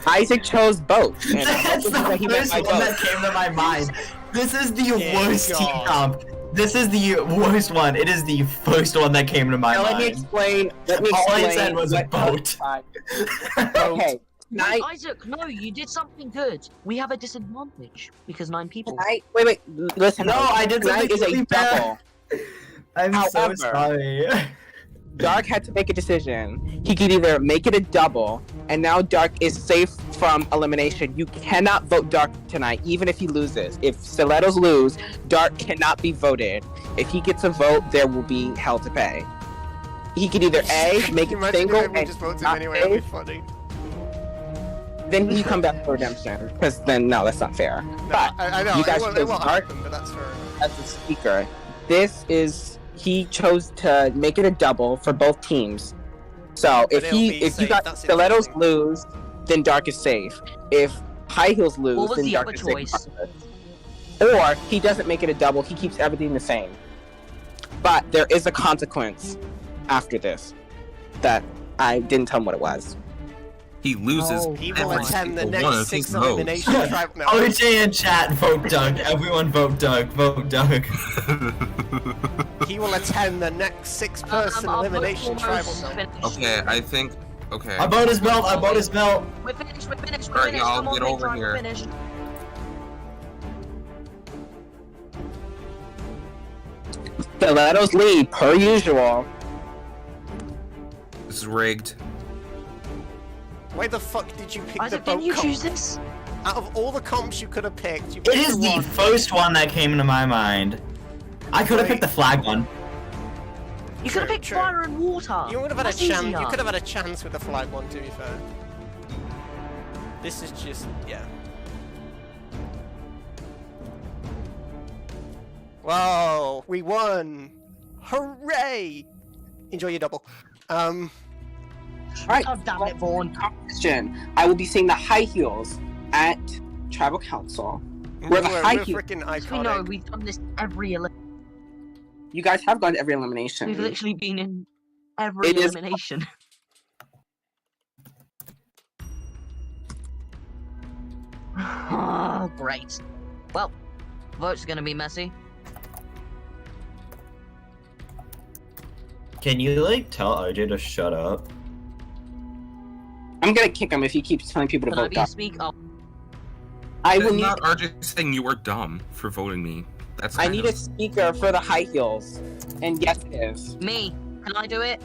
Isaac chose both. And That's the that he meant first by one that both. came to my mind. This is the Yeah, worst team God. comp. This is the worst one. It is the first one that came to my Now, let me mind. explain. Let me All I explain. said was a what- boat. Okay, tonight. Isaac, no, you did something good. We have a disadvantage because 9 people. Tonight. Wait. Listen. No, I did Tonight something is a really bad. double. I'm so However- sorry. Dark had to make a decision. He could either make it a double, and now Dark is safe from elimination. You cannot vote Dark tonight, even if he loses. If Stilettos lose, Dark cannot be voted. If he gets a vote, there will be hell to pay. He could either A, make it Imagine single, if everyone and just votes him not anyway. That'd be safe, funny. then you come back for redemption. Because then, no, that's not fair. But I know. you guys it chose won't Dark happen, but that's fair enough. as the speaker. He chose to make it a double for both teams. So But if it'll be you safe, got that's Stilettos interesting. lose, then Dark is safe. If High Heels lose, What was then the Dark other is choice? safe. Or he doesn't make it a double, he keeps everything the same. But there is a consequence after this that I didn't tell him what it was. He loses Oh, He will every attend the single one next of his 6 votes. elimination tribal. No. OJ in chat, vote Doug. Everyone vote Doug. Vote Doug. He will attend the next 6-person Our vote's elimination tribal. almost No. finished. Okay, I think. Okay. Our boat is built. Our boat is built. We're finished. Alright, y'all, Come on, get big over time, here. We're finished. Stilettos lead, per usual. This is rigged. Why the fuck did you pick Isaac, the boat didn't you comp? choose this? Out of all the comps you could have picked, you It picked is the one. first one that came into my mind. I could have picked the flag one. You could have picked True. fire and water. You would have had That's a chance. easier. You could have had a chance with the flag one, to be fair. This is just, yeah. Whoa, we won! Hooray! Enjoy your double. Alright, God damn it, Vaughn. competition. I will be seeing the High Heels at Tribal Council. Where the high we're heel- freaking We know iconic. we've done this every. You guys have gone to every elimination. We've literally been in every It is- elimination. Great. Well, vote's gonna be messy. Can you like tell RJ to shut up? I'm gonna kick him if he keeps telling people to Can I vote be dumb. a speak? Oh, I will It's need. not RJ saying you were dumb for voting me. That's I kind need of- a speaker for the high heels, and yes, it is. me. Can I do it?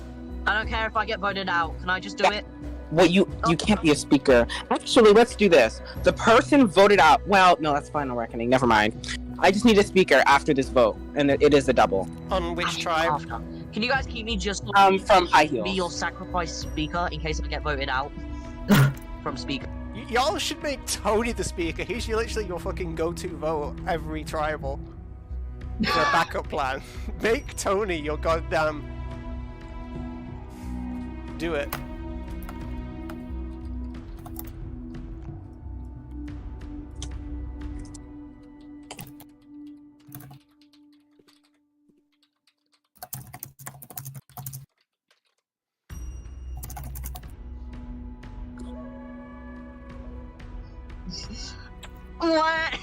I don't care if I get voted out. Can I just do it? Well, you can't be a speaker. Actually, let's do this. The person voted out. Well, no, that's final reckoning. Never mind. I just need a speaker after this vote, and it is a double. On which tribe? After. Can you guys keep me just From high be heels. your sacrifice speaker in case I get voted out from speaker? Y'all should make Tony the speaker. He's literally your fucking go-to vote every tribal. As a backup plan. Make Tony your goddamn... Do it. What?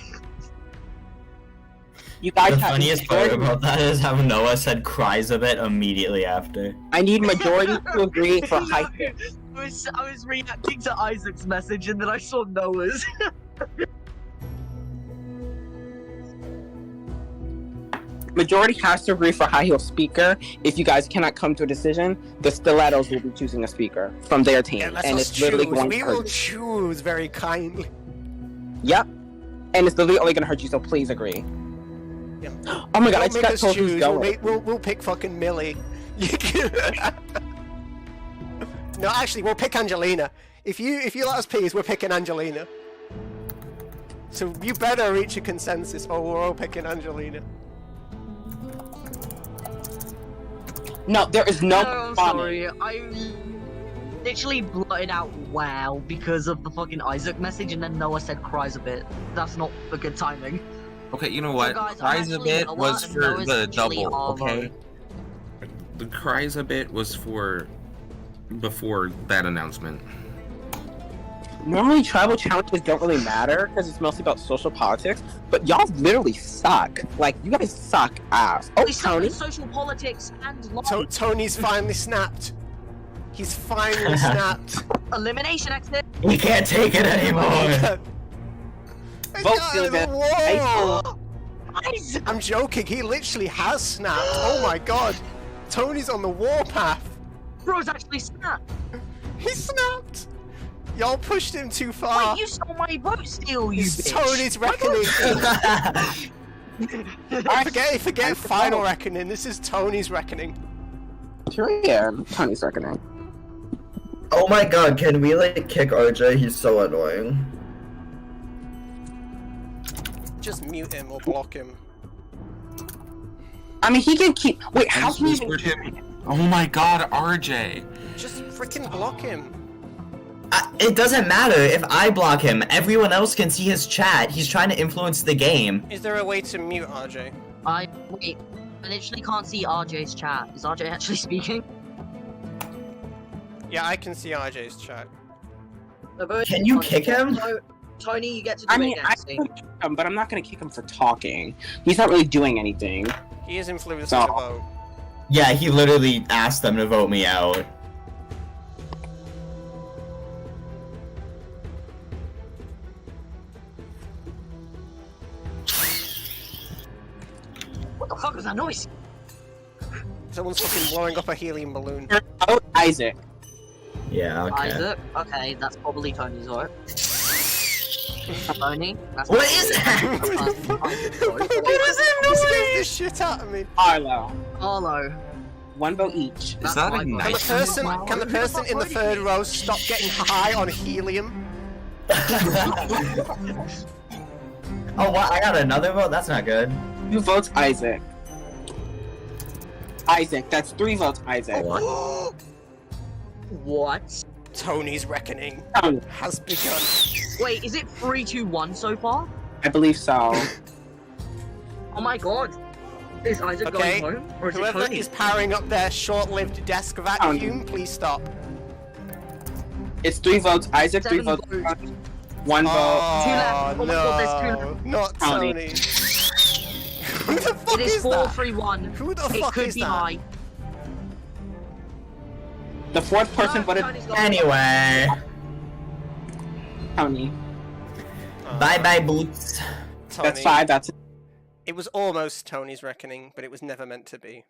You guys The have funniest part about that is how Noah said cries a bit immediately after. I need majority to agree for high heels. I was reacting to Isaac's message and then I saw Noah's. Majority has to agree for high heel speaker. If you guys cannot come to a decision, the stilettos will be choosing a speaker from their team, Yeah, let and us it's literally choose. going We to will hurt. choose very kindly. Yep, and it's literally only going to hurt you. So please agree. Yeah. Oh my god, I Don't just make got us told who's choose. going. We'll pick fucking Millie. No, actually, we'll pick Angelina. If you let us pick, we're picking Angelina. So you better reach a consensus, or we're all picking Angelina. No, there is no. I'm sorry. I literally blurted out "wow" because of the fucking Isaac message, and then Noah said "cries a bit." That's not a good timing. Okay, you know what? guys, Cries a actually, bit Noah was and for Noah's the actually double, are okay? The cries a bit was for before that announcement. Normally, tribal challenges don't really matter because it's mostly about social politics. But y'all literally suck. Like you guys suck ass. Oh, We suck Tony. at social politics and life. Tony's finally snapped. He's finally snapped. Elimination exit. We can't take it anymore. Vote Sylvan. Whoa! I'm joking. He literally has snapped. Oh my god. Tony's on the warpath. Bro's actually snapped. He snapped. Y'all pushed him too far. Wait, you stole my vote steal, you It's bitch. Tony's reckoning. Forget final reckoning. This is Tony's reckoning. Yeah, Tony's reckoning. Oh my god, can we like kick RJ? He's so annoying. Just mute him or block him. I mean, he can keep. Wait, how can he even? Whispered him. Oh my god, RJ. Just freaking block him. It doesn't matter if I block him. Everyone else can see his chat. He's trying to influence the game. Is there a way to mute RJ? Wait. I literally can't see RJ's chat. Is RJ actually speaking? Yeah, I can see RJ's chat. Can you kick him? Tony, you get to do I mean, it I next. could kick him, but I'm not gonna kick him for talking. He's not really doing anything. He is influencing So- the vote. Yeah, he literally asked them to vote me out. What the fuck was that noise? Someone's fucking blowing up a helium balloon. Oh, Isaac. Yeah, okay. Isaac? Okay, that's probably Tony's vote. Tony? That's What is that? What is that noise? Scares the shit out of me. Arlo. Arlo. One vote each. Is that a Can the nice? person in the third row stop getting high on helium? Oh, what? I got another vote? That's not good. 2 votes, Isaac. Isaac, that's 3 votes, Isaac. What? Tony's reckoning Tony. has begun. Wait, is it 3, 2, 1 so far? I believe so. Oh my god. Is Isaac Okay, going home? Or is it whoever Tony? is powering up their short-lived desk vacuum, please stop. It's 3 votes, Isaac, 3 7 votes. votes. One vote. Two left. Oh my god, there's two no, left. not Tony. Tony. Who the fuck It is is that? 4-3-1. Who the It fuck could is be that? high. The fourth person voted Tony's got- Anyway, Tony. bye bye boots. Tony. That's 5. That's It was almost Tony's reckoning, but it was never meant to be.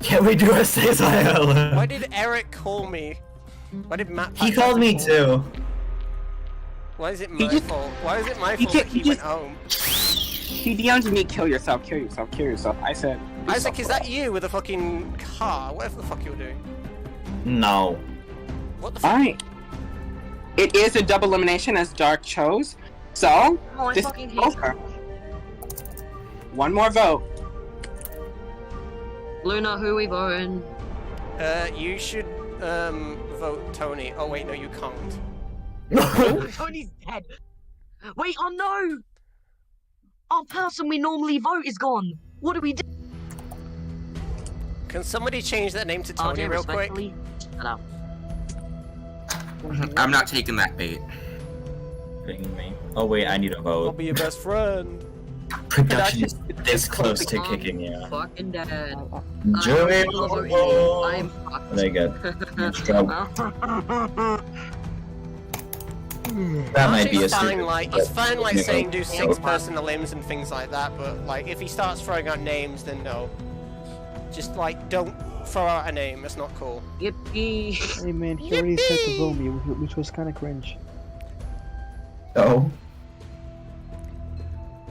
Can we do a Cesar? Why did Eric call me? Why did Matt? He Pack called me call too. Why is it He my just- fault? Why is it my he fault just- that he he went just- home? He DM'd me, kill yourself, kill yourself, kill yourself. I said, Isaac, is that you with a fucking car? Whatever the fuck you're doing. No. What the fuck? Alright. It is a double elimination as Dark chose. So, Oh, I this fucking is hate over. One more vote. Luna, who we voting? You should vote Tony. Oh wait, no, you can't. Tony's dead. Wait, oh no! Our person we normally vote is gone. What do we do? Can somebody change that name to Tony real quick? respectfully, shut up. I'm not taking that bait. Oh wait, I need a I'll vote. be your best friend. Production is this close to kicking, yeah. Fucking dead. Joey, I am fucked. Very good. That might be a It's fine, secret. like it's fine, like Yeah. saying do 6-person limbs and things like that. But like, if he starts throwing out names, then no. Just like don't throw out a name. That's not cool. Yippee. Hey man, he already said to vote me, which was kind of cringe. Oh.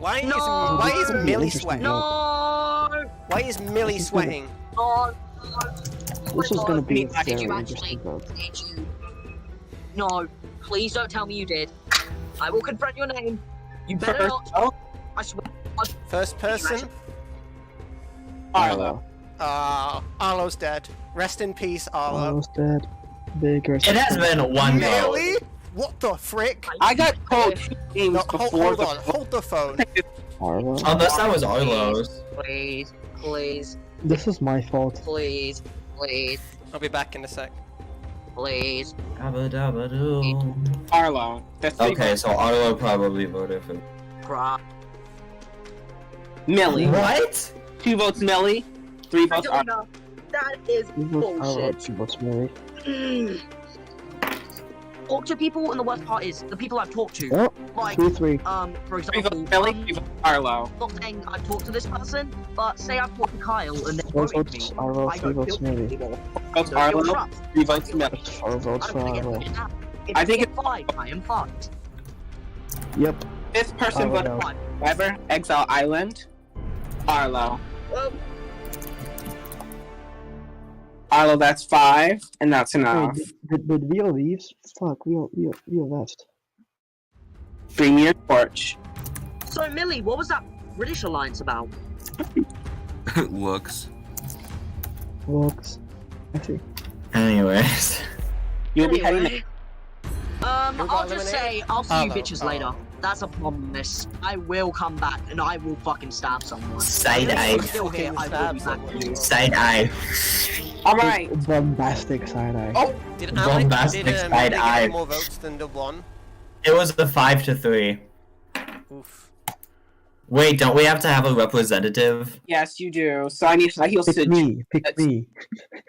Why No. why is That'd be Millie interesting. sweating? No! Why is Millie This is gonna- sweating? No! This was gonna be a Did very you interesting actually? vote. Did you? No. Please don't tell me you did. I will confront your name. You better First not. vote, I swear. First person. Arlo. Arlo's dead. Rest in peace, Arlo. Almost dead. Big It has been one vote. Millie? What the frick? I got told 2 games No, before hold the on. Hold the phone. Arlo? Unless that was Arlo's. Please, please, This is my fault. please, please, I'll be back in a sec. please. Dabba-dabba-doo. Arlo. That's 3 Okay, votes. so Arlo probably voted for. Bruh. Millie. What? 2 votes Millie, 3 I votes don't Arlo. know. That is He votes Arlo, bullshit. he votes Mary. Talk to people, and the worst part is the people I've talked to. Oh, Like, 3-3. for 3 example, votes Millie, 3 votes Arlo. not saying I've talked to this person, but say I've talked to Kyle and they 4 voted me. votes Arlo, I 3 don't votes feel Mary. anymore. Votes I don't feel Arlo, trust. 3 votes Millie. 4 votes I for don't want to get Arlo. voted out. If I think it's 5, I am fucked. Yep. This person voted Arlo. Forever, Exile Island, Arlo. Well, Arlo, that's 5, and that's enough. Wait, did Vio leaves? Fuck, Vio left. Bring me a torch. so Millie, what was that British alliance about? Looks. Looks. I see. Anyways. You'll be heading Anyway, Who got I'll just say, eliminated? I'll see you Arlo. bitches later. That's a promise. I will come back and I will fucking stab someone. Side If eye. I'm still here, I will Stab be back. someone. Side eye. Alright. Bombastic side eye. Oh, Did Bombastic Millie side get eye. any more votes than the one? It was the 5-3. Oof. Wait, don't we have to have a representative? yes, you do. So I need High Heel Pick Sid. me. Pick me.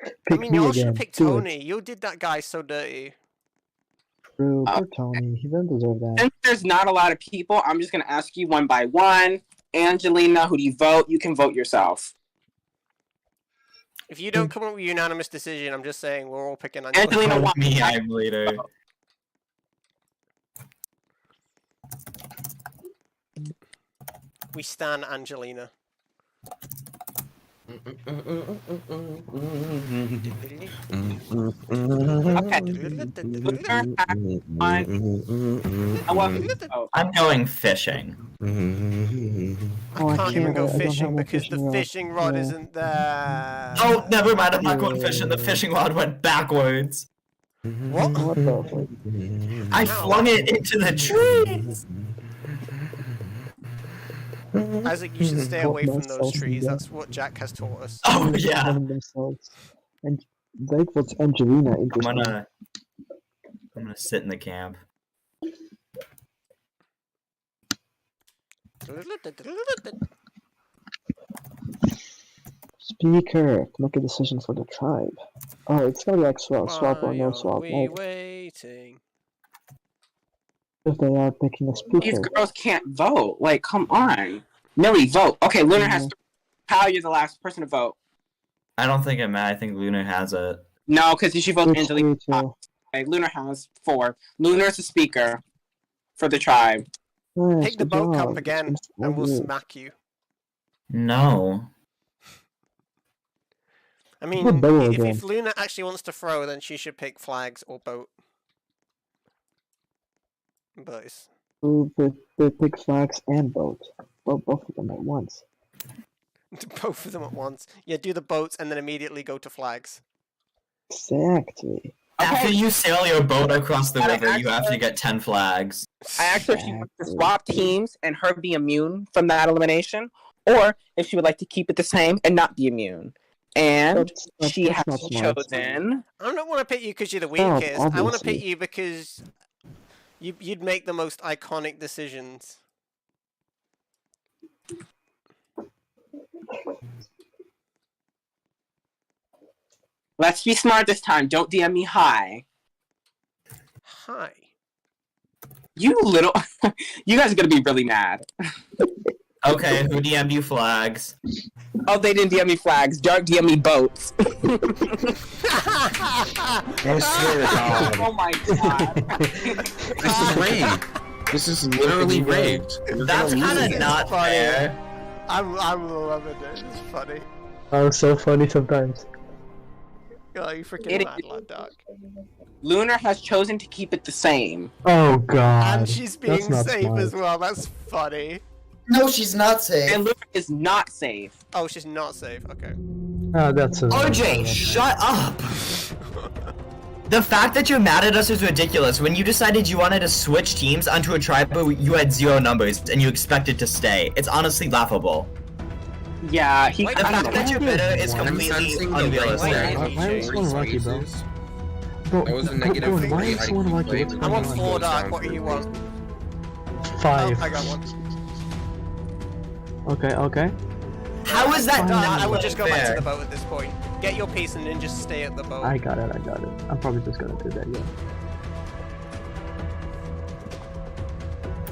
I Pick mean, me y'all should again. have picked Do it. Tony. You did that guy so dirty. True, poor Tony. He doesn't deserve that. Since there's not a lot of people, I'm just gonna ask you one by one. Angelina, who do you vote? You can vote yourself. If you don't come up with a unanimous decision, I'm just saying we're all picking on Angelina Call won. me, I'm leader. We stan Angelina. I want you to vote. I'm going fishing. I Oh, I can't even can't, go I don't fishing have a because the fishing rod. fishing rod Yeah. isn't there. Oh, never mind. I'm not going fishing. The fishing rod went backwards. What? What the fuck? I flung it into the trees. Isaac, you should stay Caught away from myself those in trees. that. That's what Jack has taught us. Oh yeah. Killing themselves. And like, what's Angelina interesting? I'm gonna sit in the camp. Speaker, make a decision for the tribe. Oh, it's gonna be like swap or no swap. Like, Waiting. if they are picking a speaker. These girls can't vote. Like, come on. Millie, vote. Okay, Lunar has to. Kyle, you're the last person to vote. I don't think it matters. I think Luna has it. No, because she votes It's Angelina. me too. Okay, Lunar has 4. Lunar's the speaker for the tribe. Nice, Pick the good boat job. cup again, and we'll smack you. No. I mean, Good boat if again. Luna actually wants to throw, then she should pick flags or boat. But it's... They pick flags and boat. Both of them at once. both of them at once. Yeah, do the boats and then immediately go to flags. Exactly. After you sail your boat across the I river, you have to get 10 flags. I asked her if she wants to swap teams and her be immune from that elimination, or if she would like to keep it the same and not be immune. And she has chosen. I don't want to pick you because you're the Oh, weakest. I want to pick obviously. you because you'd make the most iconic decisions. Let's be smart this time. Don't DM me hi. Hi. You little. You guys are gonna be really mad. Okay, who DM'd you flags? Oh, they didn't DM me flags. Dark DM me boats. I swear to God. Oh my god. This is rigged. This is literally rigged. That's kind of not fair. I'm loving it. It's funny. Oh, so funny sometimes. Oh, you freaking It mad, lad dog. Lunar has chosen to keep it the same. Oh god. And she's That's being not safe smart. as well. That's funny. No, she's not safe. And Lunar is not safe. Oh, she's not safe. Okay. Oh, that's a RJ, shut up! The fact that you're mad at us is ridiculous. When you decided you wanted to switch teams onto a tribe, but you had 0 numbers and you expected to stay, it's honestly laughable. Yeah, he The kind fact of. that you're bitter is I'm completely sensing the unrealistic. Why is one lucky, bro? Bro, That was a bro, negative bro, why 3 is someone lucky? IQ What's play. I want going on? 4 dark. Sounds What do you pretty want? 5. Oh, I got one. Okay. How is that Dark, not I would just go back to fair? the boat at this point. Get your piece and then just stay at the boat. I got it. I'm probably just gonna do that, yeah.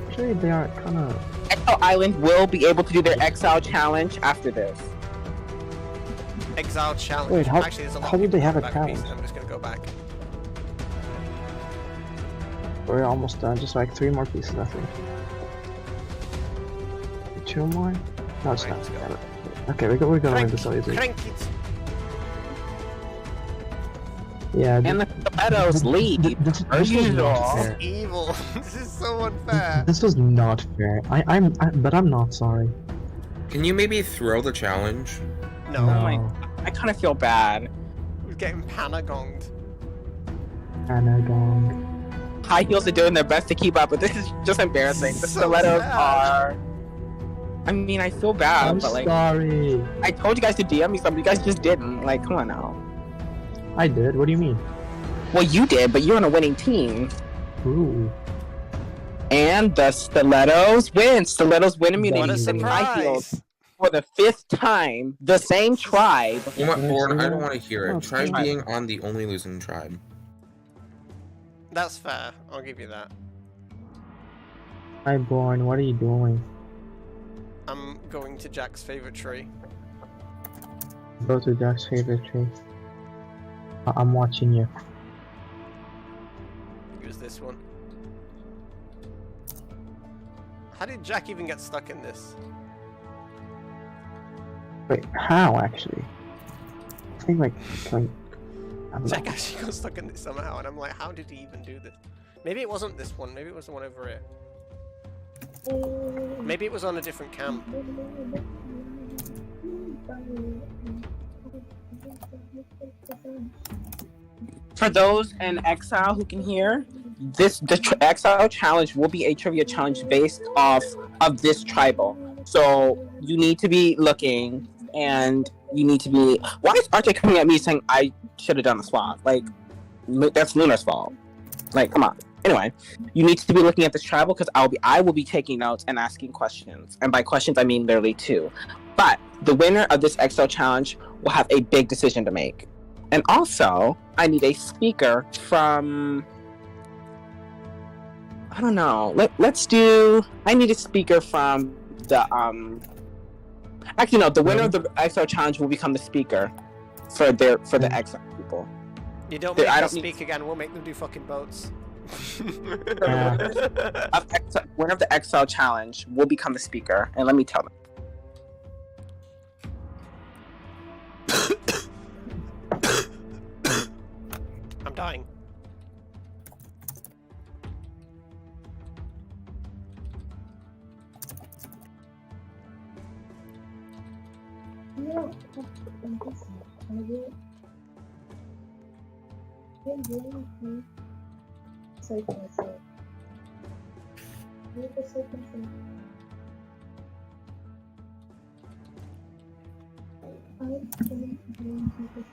Actually, they are kinda... Exile Island will be able to do their Exile challenge after this. Exile challenge. Wait, how- Actually, there's a lot how of did they people have a back piece, challenge? and I'm just gonna go back. We're almost done, just like 3 more pieces, I think. 2 more? No, it's Right, not. let's go. Damn it. Okay, we're gonna win this so easily. Crank it. Yeah, And the Meadows lead. This Are was you not all? fair. Evil. This is so unfair. This was not fair. But I'm not sorry. Can you maybe throw the challenge? No, Oh my. I kind of feel bad. we're getting panagonged. Anagong. High Heels are doing their best to keep up, but this is just embarrassing. The So stilettos sad. are. I mean, I feel bad, I'm but like, sorry. I told you guys to DM me something, you guys just didn't. Like, come on now. I did. What do you mean? Well, you did, but you're on a winning team. Ooh. And the Stilettos win. Stilettos win immunity. What a And High Heels surprise! for the 5th time, the same tribe. You know what, Lauren? I don't want to hear Oh, it. Try fine. being on the only losing tribe. That's fair. I'll give you that. Hi, Born. What are you doing? I'm going to Jack's favorite tree. Go to Jack's favorite tree. I'm watching you. It was this one. How did Jack even get stuck in this? Wait, how actually? I think like, I don't know. Jack actually got stuck in this somehow, and I'm like, how did he even do this? Maybe it wasn't this one. Maybe it was the one over here. Maybe it was on a different camp. For those in Exile who can hear, the Exile challenge will be a trivia challenge based off of this tribal. So you need to be looking, and you need to be. Why is RJ coming at me saying I should have done the swap? Like, that's Lunar's fault. Like, come on. Anyway, you need to be looking at this tribal because I will be taking notes and asking questions, and by questions I mean literally 2. But the winner of this Excel challenge will have a big decision to make, and also I need a speaker from. I don't know. Let's do. I need a speaker from the Actually, no. The winner of the Excel challenge will become the speaker for the Excel people. You don't make them speak again. We'll make them do fucking votes. Winner of the Excel challenge will become the speaker, and let me tell them. I'm dying.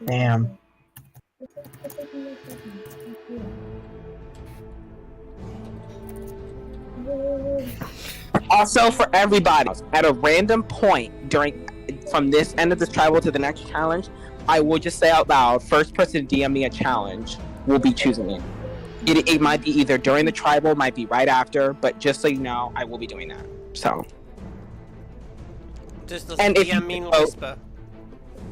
Damn. Also, for everybody, at a random point from this end of this tribal to the next challenge, I will just say out loud, first person to DM me a challenge will be choosing me. It might be either during the tribal, might be right after, but just so you know, I will be doing that. So. Does the and DM mean whisper?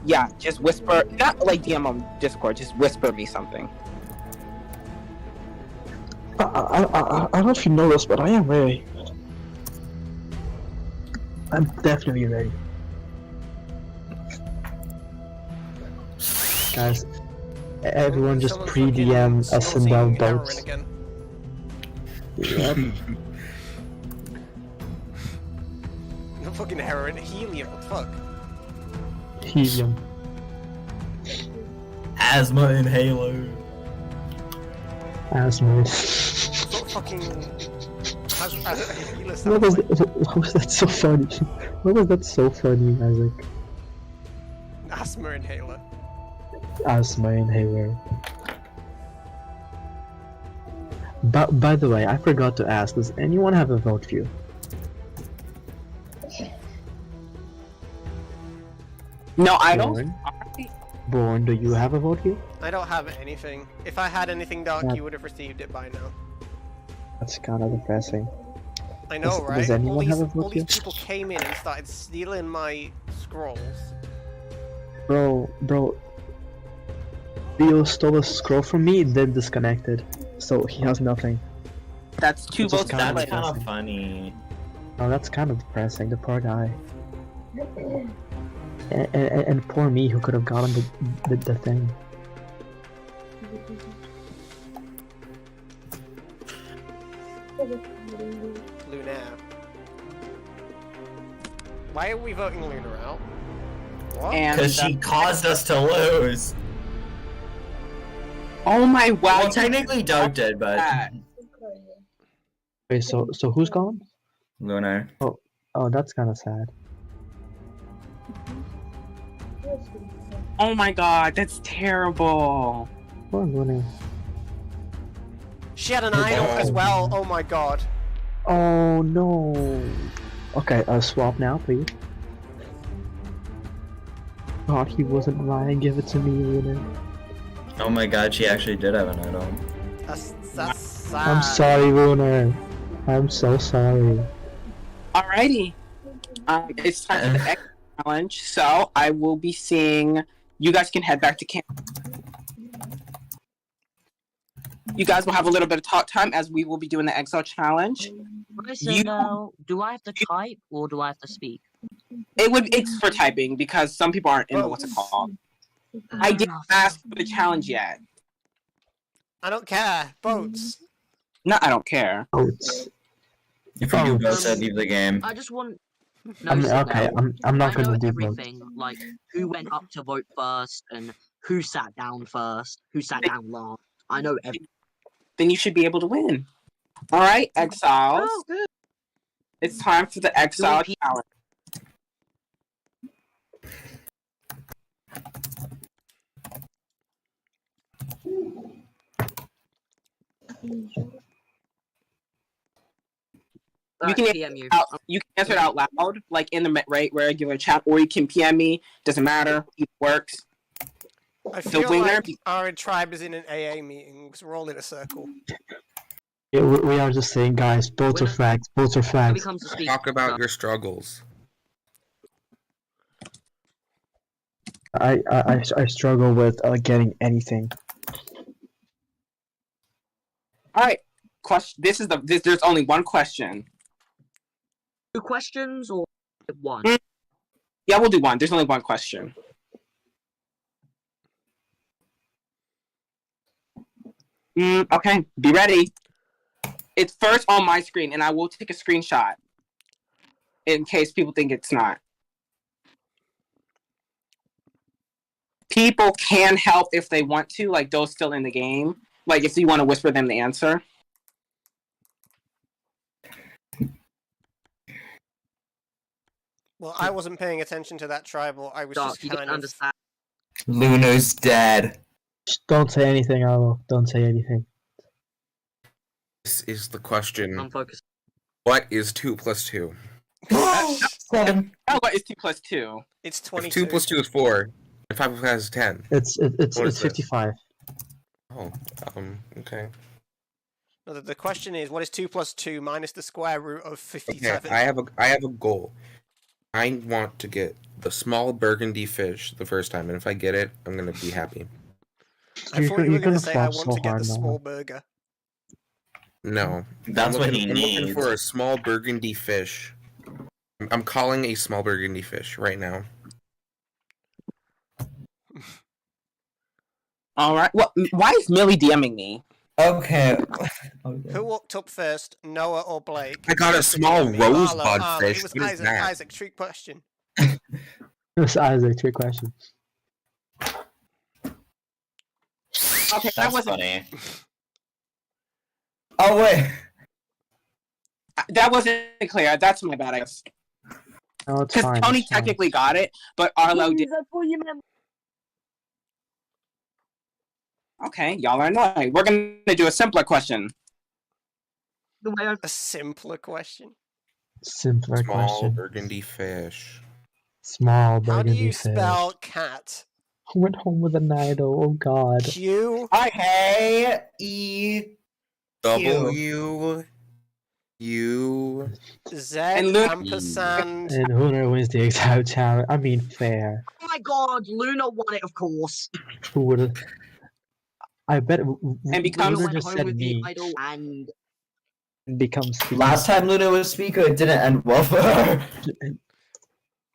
Yeah, just whisper. Not like DM on Discord, just whisper me something. I don't know if you know this, but I am ready. I'm definitely ready. Guys, everyone just pre-DM us and down boats. Yep. No fucking heroin, helium, what the fuck? Helium. Asthma inhaler. Asthma. What fucking... What was that so funny? What was that so funny, Isaac? Asthma inhaler. Asthma inhaler. But by the way, I forgot to ask, does anyone have a vote for you? No, I don't. Born, do you have a vote for you? I don't have anything. If I had anything, Doc, you would have received it by now. That's kind of depressing. I know, right? Does anyone have a all vote these for you? people came in and started stealing my scrolls. Bro, Leo stole a scroll from me, then disconnected. So he has nothing. That's 2 votes. That's kind of funny. Oh, that's kind of depressing, the poor guy. And poor me, who could have gotten the thing. Luna. Why are we voting Luna out? What? Because she caused us to lose. Oh my wow. Well, technically Doug did, but... Wait, so who's gone? Lunar. Oh, that's kind of sad. Oh my god, that's terrible. Poor Luna. She had an idol as well, oh my god. Oh no. Okay, swap now, please. God, he wasn't lying. Give it to me, Luna. Oh my god, she actually did have an idol. That's sad. I'm sorry, Luna. I'm so sorry. Alrighty. It's time for the X challenge, so I will be seeing... You guys can head back to camp. You guys will have a little bit of talk time as we will be doing the Excel challenge. Listen, now, do I have to type or do I have to speak? It's for typing because some people aren't in the what's it called. I didn't ask for the challenge yet. I don't care. Votes. No, I don't care. Votes. If you do votes, I'd leave the game. I just want... I'm not I know gonna do everything, votes. like who went up to vote first and who sat down first, who sat down last. I know everything. Then you should be able to win. Alright, Exiles. Oh, good. It's time for the Exile challenge. You can you can answer it out loud, like in the regular chat, or you can PM me. Doesn't matter. It works. I feel like our tribe is in an AA meeting because we're all in a circle. Yeah, we are just saying, guys, both are facts. Both are facts. Talk about your struggles. I struggle with getting anything. All right. Question. There's only one question. 2 questions or 1? Yeah, we'll do one. There's only one question. Okay, be ready. It's first on my screen, and I will take a screenshot in case people think it's not. People can help if they want to, like those still in the game. Like if you want to whisper them the answer. Well, I wasn't paying attention to that tribal. I was just kind of... understand. Luna's dead. Just don't say anything, Arlo. Don't say anything. This is the question. I'm focused. What is 2 plus 2? 7. What is 2 plus 2? It's 22. If 2 plus 2 is 4, and 5 plus 5 is 10. It's 55. Oh, okay. No, the question is, what is 2 plus 2 minus the square root of 57? Okay, I have a goal. I want to get the small burgundy fish the first time, and if I get it, I'm gonna be happy. I thought you were going to say I want to get the small burger. No. That's what he I'm looking needs. for a small burgundy fish. I'm calling a small burgundy fish right now. All right. Well, why is Millie DMing me? Okay. Who walked up first, Noah or Blake? I got a small rosebud fish. It was What is Isaac. that? Isaac, trick question. It was Isaac. Trick question. Okay, that wasn't funny. Oh wait. That wasn't clear. That's my bad, I guess. No, it's Because fine. Tony it's fine. technically got it, but Arlo did. Okay, y'all are annoying. We're gonna do a simpler question. A simpler question. Simpler Small question. burgundy fish. Small How burgundy do you fish. spell cat? Who went home with a Nido? Oh God. Q. K-E. W. U. Z. And Luke- Ampersand. And Hooner wins the exact challenge. I mean, fair. Oh my god, Luna won it, of course. Who would have? I bet. And becomes- Luna Went just home said with the me. idol and And becomes. Last time Luna was speaker, it didn't end well for her.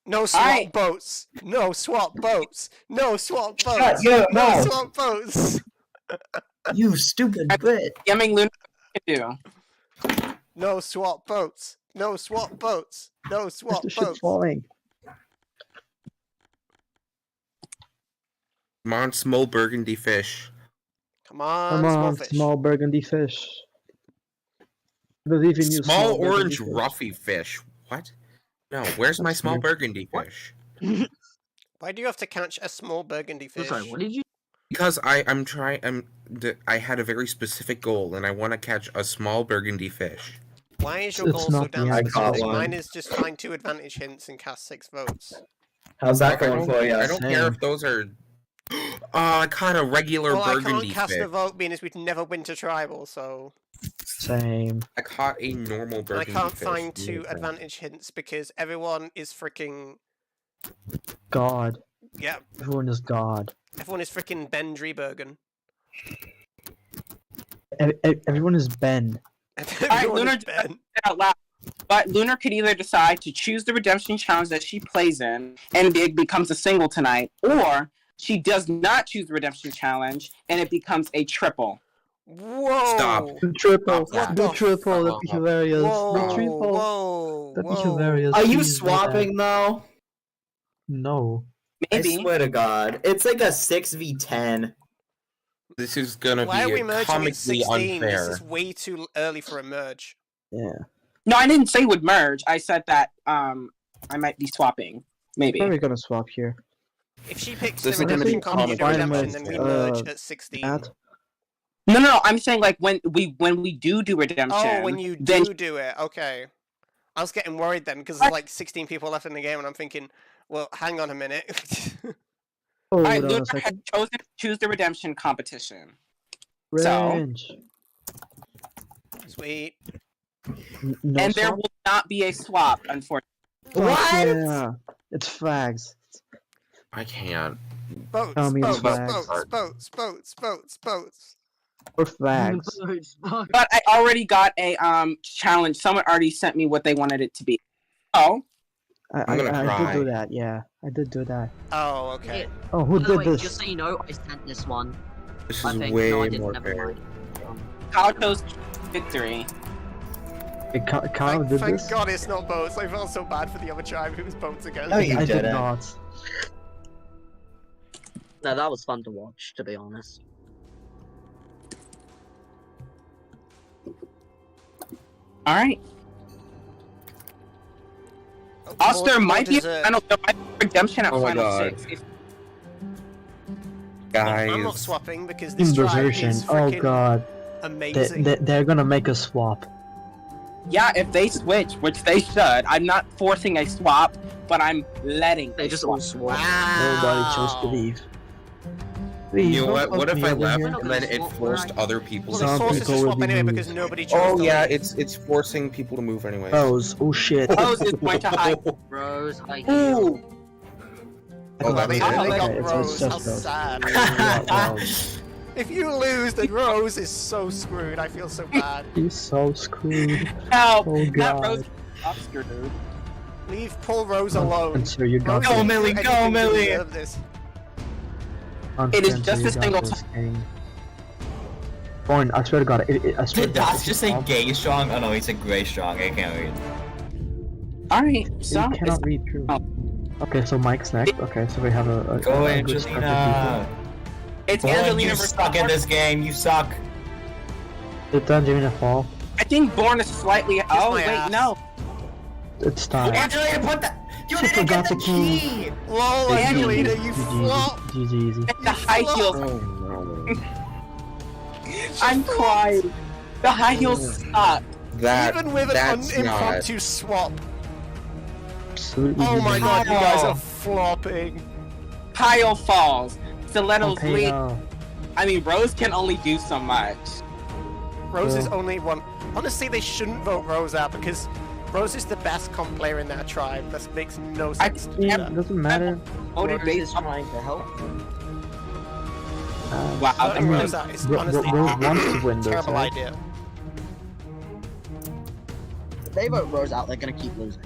No swap Alright. boats. No swap boats. No swap boats. Shut your No mouth. swap boats. You stupid bitch. DMing Luna can do. No swap boats. No swap boats. No swap The shit's boats. falling. Come on, small burgundy fish. Come on, Come small on, fish. small burgundy fish. I believe in you. Small burgundy orange fish. ruffy fish. What? No, where's my That's small weird. burgundy fish? Why do you have to catch a small burgundy fish? sorry, what did you? Because I had a very specific goal, and I want to catch a small burgundy fish. Why is your It's goal so not the damn I answer. caught specific? one. Mine is just find 2 advantage hints and cast 6 votes. How's that I going don't, for you? I don't care Same. if those are. I caught a regular Well, I burgundy can't cast fish. a vote being as we'd never win to tribal, so Same. I caught a normal and I burgundy can't fish. find 2 advantage hints because everyone is freaking God. yeah, Everyone is God. everyone is freaking Ben Drebergen. Everyone is Ben. Everyone Lunar is Ben. Out loud. But Lunar could either decide to choose the redemption challenge that she plays in, and it becomes a single tonight, or she does not choose the redemption challenge, and it becomes a triple. Whoa! Stop. The triple. What The the triple. That'd be hilarious. Whoa! The triple. Whoa! That'd be Whoa! hilarious. Are you Please do that. swapping though? No. Maybe. I swear to God, it's like a 6v10. This is gonna Why are we be merging at comically 16? unfair. This is way too early for a merge. Yeah. No, I didn't say would merge. I said that I might be swapping. Maybe. Probably gonna swap here. If she picks This the is gonna be redemption, continue the common redemption, then we merge at 16. Matt? No. I'm saying like when we do redemption. Oh, when you then do it, okay. I was getting worried then because there's like 16 people left in the game, and I'm thinking, well, hang on a minute. Oh, I hold on a literally had second. chosen to choose the redemption competition. Range. Sweet. No And there swap? will not be a swap, unfortunately. Fuck yeah. It's flags. I can't. Boats, Tell me boats, it's boats, flags. boats. Or flags. But I already got a challenge. Someone already sent me what they wanted it to be. Oh, I'm gonna I cry. did do that, yeah. I did do that. Oh, okay. Oh, who By the did way, this? just so you know, I sent this one. This I is think. way No, I didn't. more Never fair. mind. Kyle chose victory. Hey, Kyle did Thank this? God it's not boats. I felt so bad for the other tribe who was boats again. No, you I did didn't. not. No, that was fun to watch, to be honest. All right. Oh, Also, there more might be dessert. I don't know, might be redemption at Oh my final God. 6. I'm not Guys, swapping because this tribe Desertion. is Oh freaking god. amazing. They're gonna make a swap. Yeah, if they switch, which they should, I'm not forcing a swap, but I'm letting They a just swap. all swap. Nobody chose to leave. Please, you know don't what? fuck What if me I over left here. and then it forced other people Well, to they Some forced us to people will swap be anyway moved. because nobody chose Oh to yeah, leave. it's forcing people to move anyways. Rose, oh shit. Rose is going to hide. Rose, I heal. Ooh, Oh, Well, that's they it. got Okay, it's Rose. just How Rose. sad. Yeah, Rose. If you lose, then Rose is so screwed. I feel so bad. He's so screwed. help! Oh Not god. Rose. Oscar, dude. Leave poor Rose alone. Spencer, you got Rose Go, didn't this. Millie, do go, anything to Millie. deserve this. It is Spencer, just you a got single this, King. Born, I swear to god, I swear Did to god, Das just say gay strong? Oh no, he said gray strong. I can't read. Alright, so You cannot read through. Oh. Okay, so Mike's next. Okay, so we have a Go a good spread of Angelina. it's Boy, Angelina you versus suck in Born. this game. You suck. people. Did Angelina fall? I think Born is slightly. Oh, my wait, ass. no. It's time. Angelina, put that. You She didn't forgot get the the key. key. Lol, Angelina, you flop. GG, easy. The high heels. Oh no. I'm crying. The high heels suck. That Even with an that's not. impromptu swap. Absolutely. Oh my god, you guys Oh. are flopping. Kyle falls. Stiletto's Okay, lead. now. I mean, Rose can only do so much. Rose is Yeah. only one. Honestly, they shouldn't vote Rose out because Rose is the best comp player in that tribe. That makes no sense to do yeah. that. It doesn't matter. Voted Rose is based on. trying to help. Wow. Voting I Rose mean, out is Rose honestly wants to win a this, terrible right? idea. If they vote Rose out, they're gonna keep losing.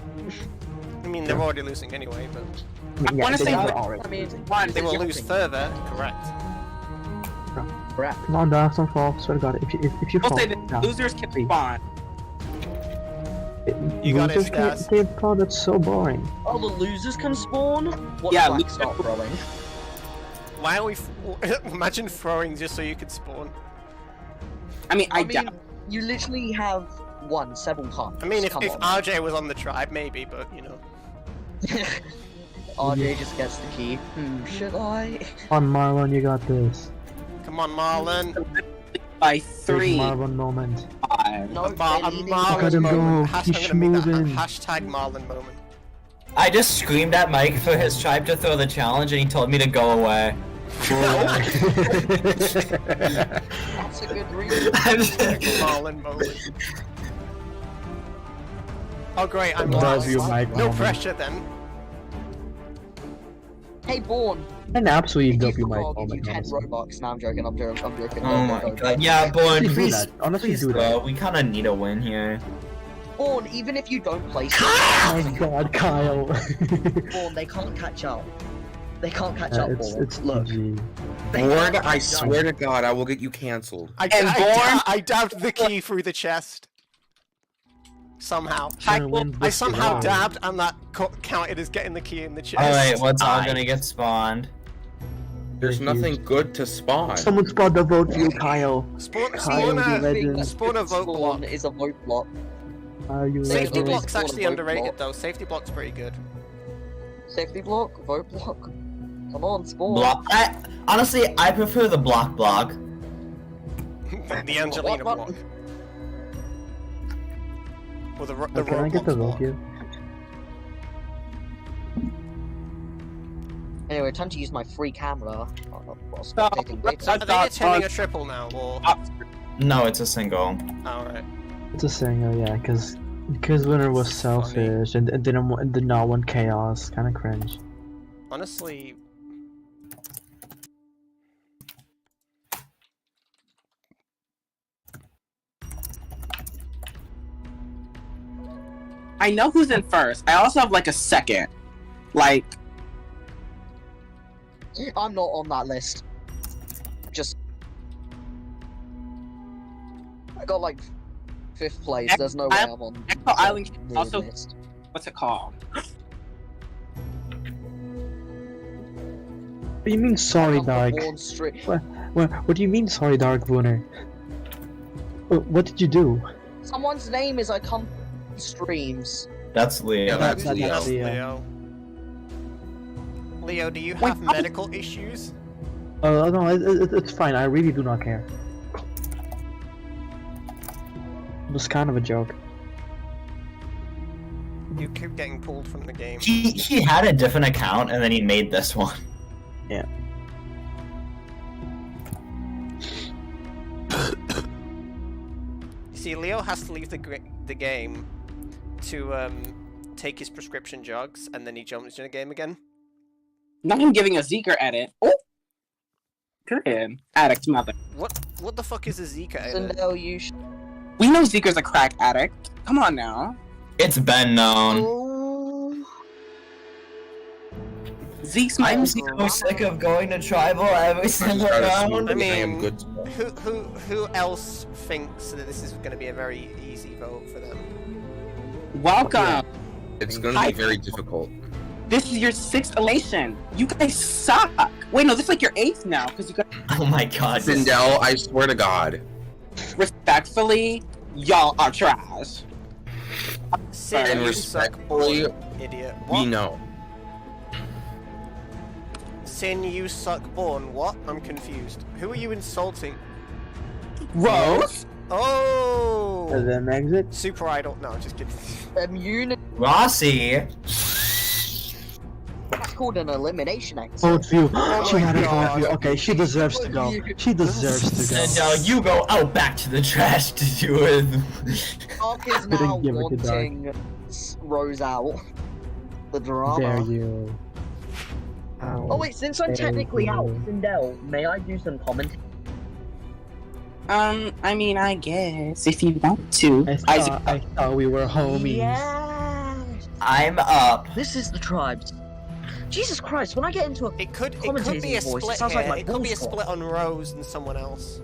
I mean, they're already losing anyway, but Yeah, wanna they say are what- already I mean, losing. one, they will lose further. Correct. crap. Come on, Dax, don't fall. Swear to God, if you we'll fall, say the down. losers can Please. spawn. You got it, Losers can't Stas. stay fall. That's so boring. Oh, the losers can spawn? What Yeah, flag losers- start throwing? Why are we? Imagine throwing just so you could spawn. I mean, I I mean, doubt. you literally have won several times. I mean, if Come on. RJ was on the tribe, maybe, but you know. RJ just gets the key. Should I? On Marlon, you got this. Come on, Marlon. By Big 3. Marlon moment. 5. No, A they're leading. Look at Marlon him moment. go. I'm He's gonna make that a schmoovin'. hashtag Marlon moment. I just screamed at Mike for his tribe to throw the challenge, and he told me to go away. That's a good reason. Marlon moment. Oh great, I'm Love lost. you, Mike. No moment. pressure then. Hey, Born. An absolutely If you W Mike forgot, give you moment. 10 honestly. Robux. No, I'm joking. I'm joking. Oh my god. Yeah, Born, Please do please, that. Honestly, please do go. that. We kind of need a win here. Born, even if you don't place it, Oh my god, Kyle. Born, they can't catch up. They can't catch Yeah, up, it's Born. it's Look. GG. They Born, can't I catch up. swear to God, I will get you canceled. I dabbed the key through the chest. Somehow. Trying to win I this somehow round. dabbed and that counted as getting the key in the chest. Alright, what's all I- gonna get spawned? There's nothing good to spawn. Someone spawned a vote for you, Kyle. Spawn, Kyle, spawn, you a, legend. spawn a vote block. Spawn is a vote block. Are you Safety Legend. legend? block's Spawn a actually vote underrated block. though. Safety block's pretty good. Safety block, vote block. Come on, spawn. Block. Honestly, I prefer the block. The Angelina What? block. Or the Can I get the Roblox vote block. here? Anyway, time to use my free camera. While So, spectating data. Are they attending a triple now, or? No, it's a single. Alright. It's a single, yeah, because winner was This is funny. selfish and did not want chaos. Kind of cringe. Honestly... I know who's in first. I also have like a second. Like, I'm not on that list. Just. I got like 5th place. There's no way I'm on. Echo the Island weird also. list. What's it called? What do you mean, sorry, I'm the Dark? Born Street. What do you mean, sorry, Dark winner? What did you do? Someone's name is I come streams. That's Leo. Yeah, that's That's Leo. Leo. Leo, do you have medical issues? No, it's fine. I really do not care. It was kind of a joke. You keep getting pulled from the game. He had a different account and then he made this one. Yeah. See, Leo has to leave the game to take his prescription drugs, and then he jumps in the game again. Not him giving a Zeker edit. Oh! Good. Addict mother. What the fuck is a Zika edit? Sindel, you We know Zeker's a crack addict. Come on now. It's been known. Oh. Zeke's I'm my so sick of going to tribal every single round. I mean, am good. who else thinks that this is going to be a very easy vote for them? welcome. It's going to be very difficult. This is your 6th elation. You guys suck. Wait, no, this is like your 8th now because you got Oh my god. Sindel, I swear to God. respectfully, y'all are trash. Sin, And you suck, respectfully, idiot. we What? know. Sin, you suck, born. What? I'm confused. Who are you insulting? Rose? Oh! And then exit. Super Idol. No, just kidding. Immunity. Rossi. That's called an elimination exit. Vote view. Oh She my had a God. vote view. Okay, she deserves to go. She deserves to go. And now you go out back to the trash to do it. Mark is now Couldn't give it to Dark. wanting Rose out. The drama. Dare you? Oh wait, since I'm Dare technically out, you. Sindel, may I do some commenting? I mean, I guess if you want to. I thought we were homies. Yes. I'm up. This is the tribes. Jesus Christ! When I get into a It could be a commentating voice, split it sounds here. like my It could be a balls split on Rose and someone else.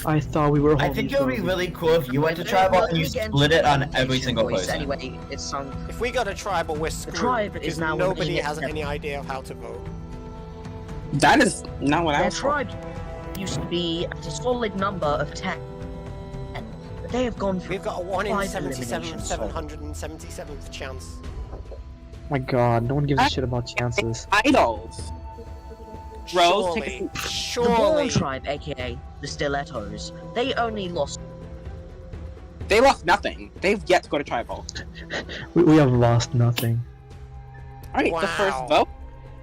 I thought we were homies. I think it would be though. really cool if you went to Let tribal me and you get into split it on commentation every single voice. person. Anyway, it's If we got a tribal, we're screwed tribe because is now nobody looking at has them. any idea of how to vote. That is not what I their was told. tribe used to be at a solid number of 10, but they have gone for We've got a 1 in 5 77, eliminations. 777th chance. My God, no one gives a shit about chances. Idols. Rose, take Surely, a The surely. Born tribe, aka the Stilettos, they only lost. They lost nothing. They've yet to go to tribal. We have lost nothing. Alright, the first Wow. vote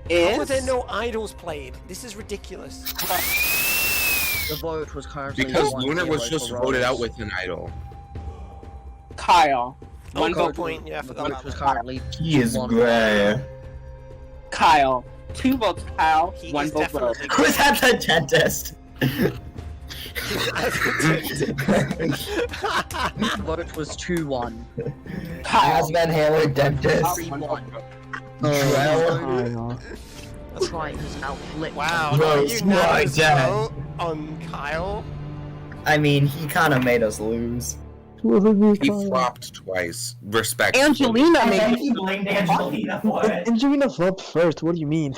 is... How are there no idols played? This is ridiculous. The vote was currently Because 1-0 Lunar was just for voted out Rose. with an idol. Kyle. Oh, One good vote. point. Yeah, I The forgot vote about was that. currently He is 1-1. gray. Kyle. 2 votes Kyle. He 1 is vote Rose. definitely Who's at the dentist? The vote was 2-1. Kyle. Has-been Halo dentist. 3-1. Kyle. The tribe is now flipped. Wow, Rose, you unanimous my dad. vote on Kyle? I mean, he kind of made us lose. He flopped twice. Respect. Angelina made he blamed Angelina for it. Angelina flopped first. What do you mean?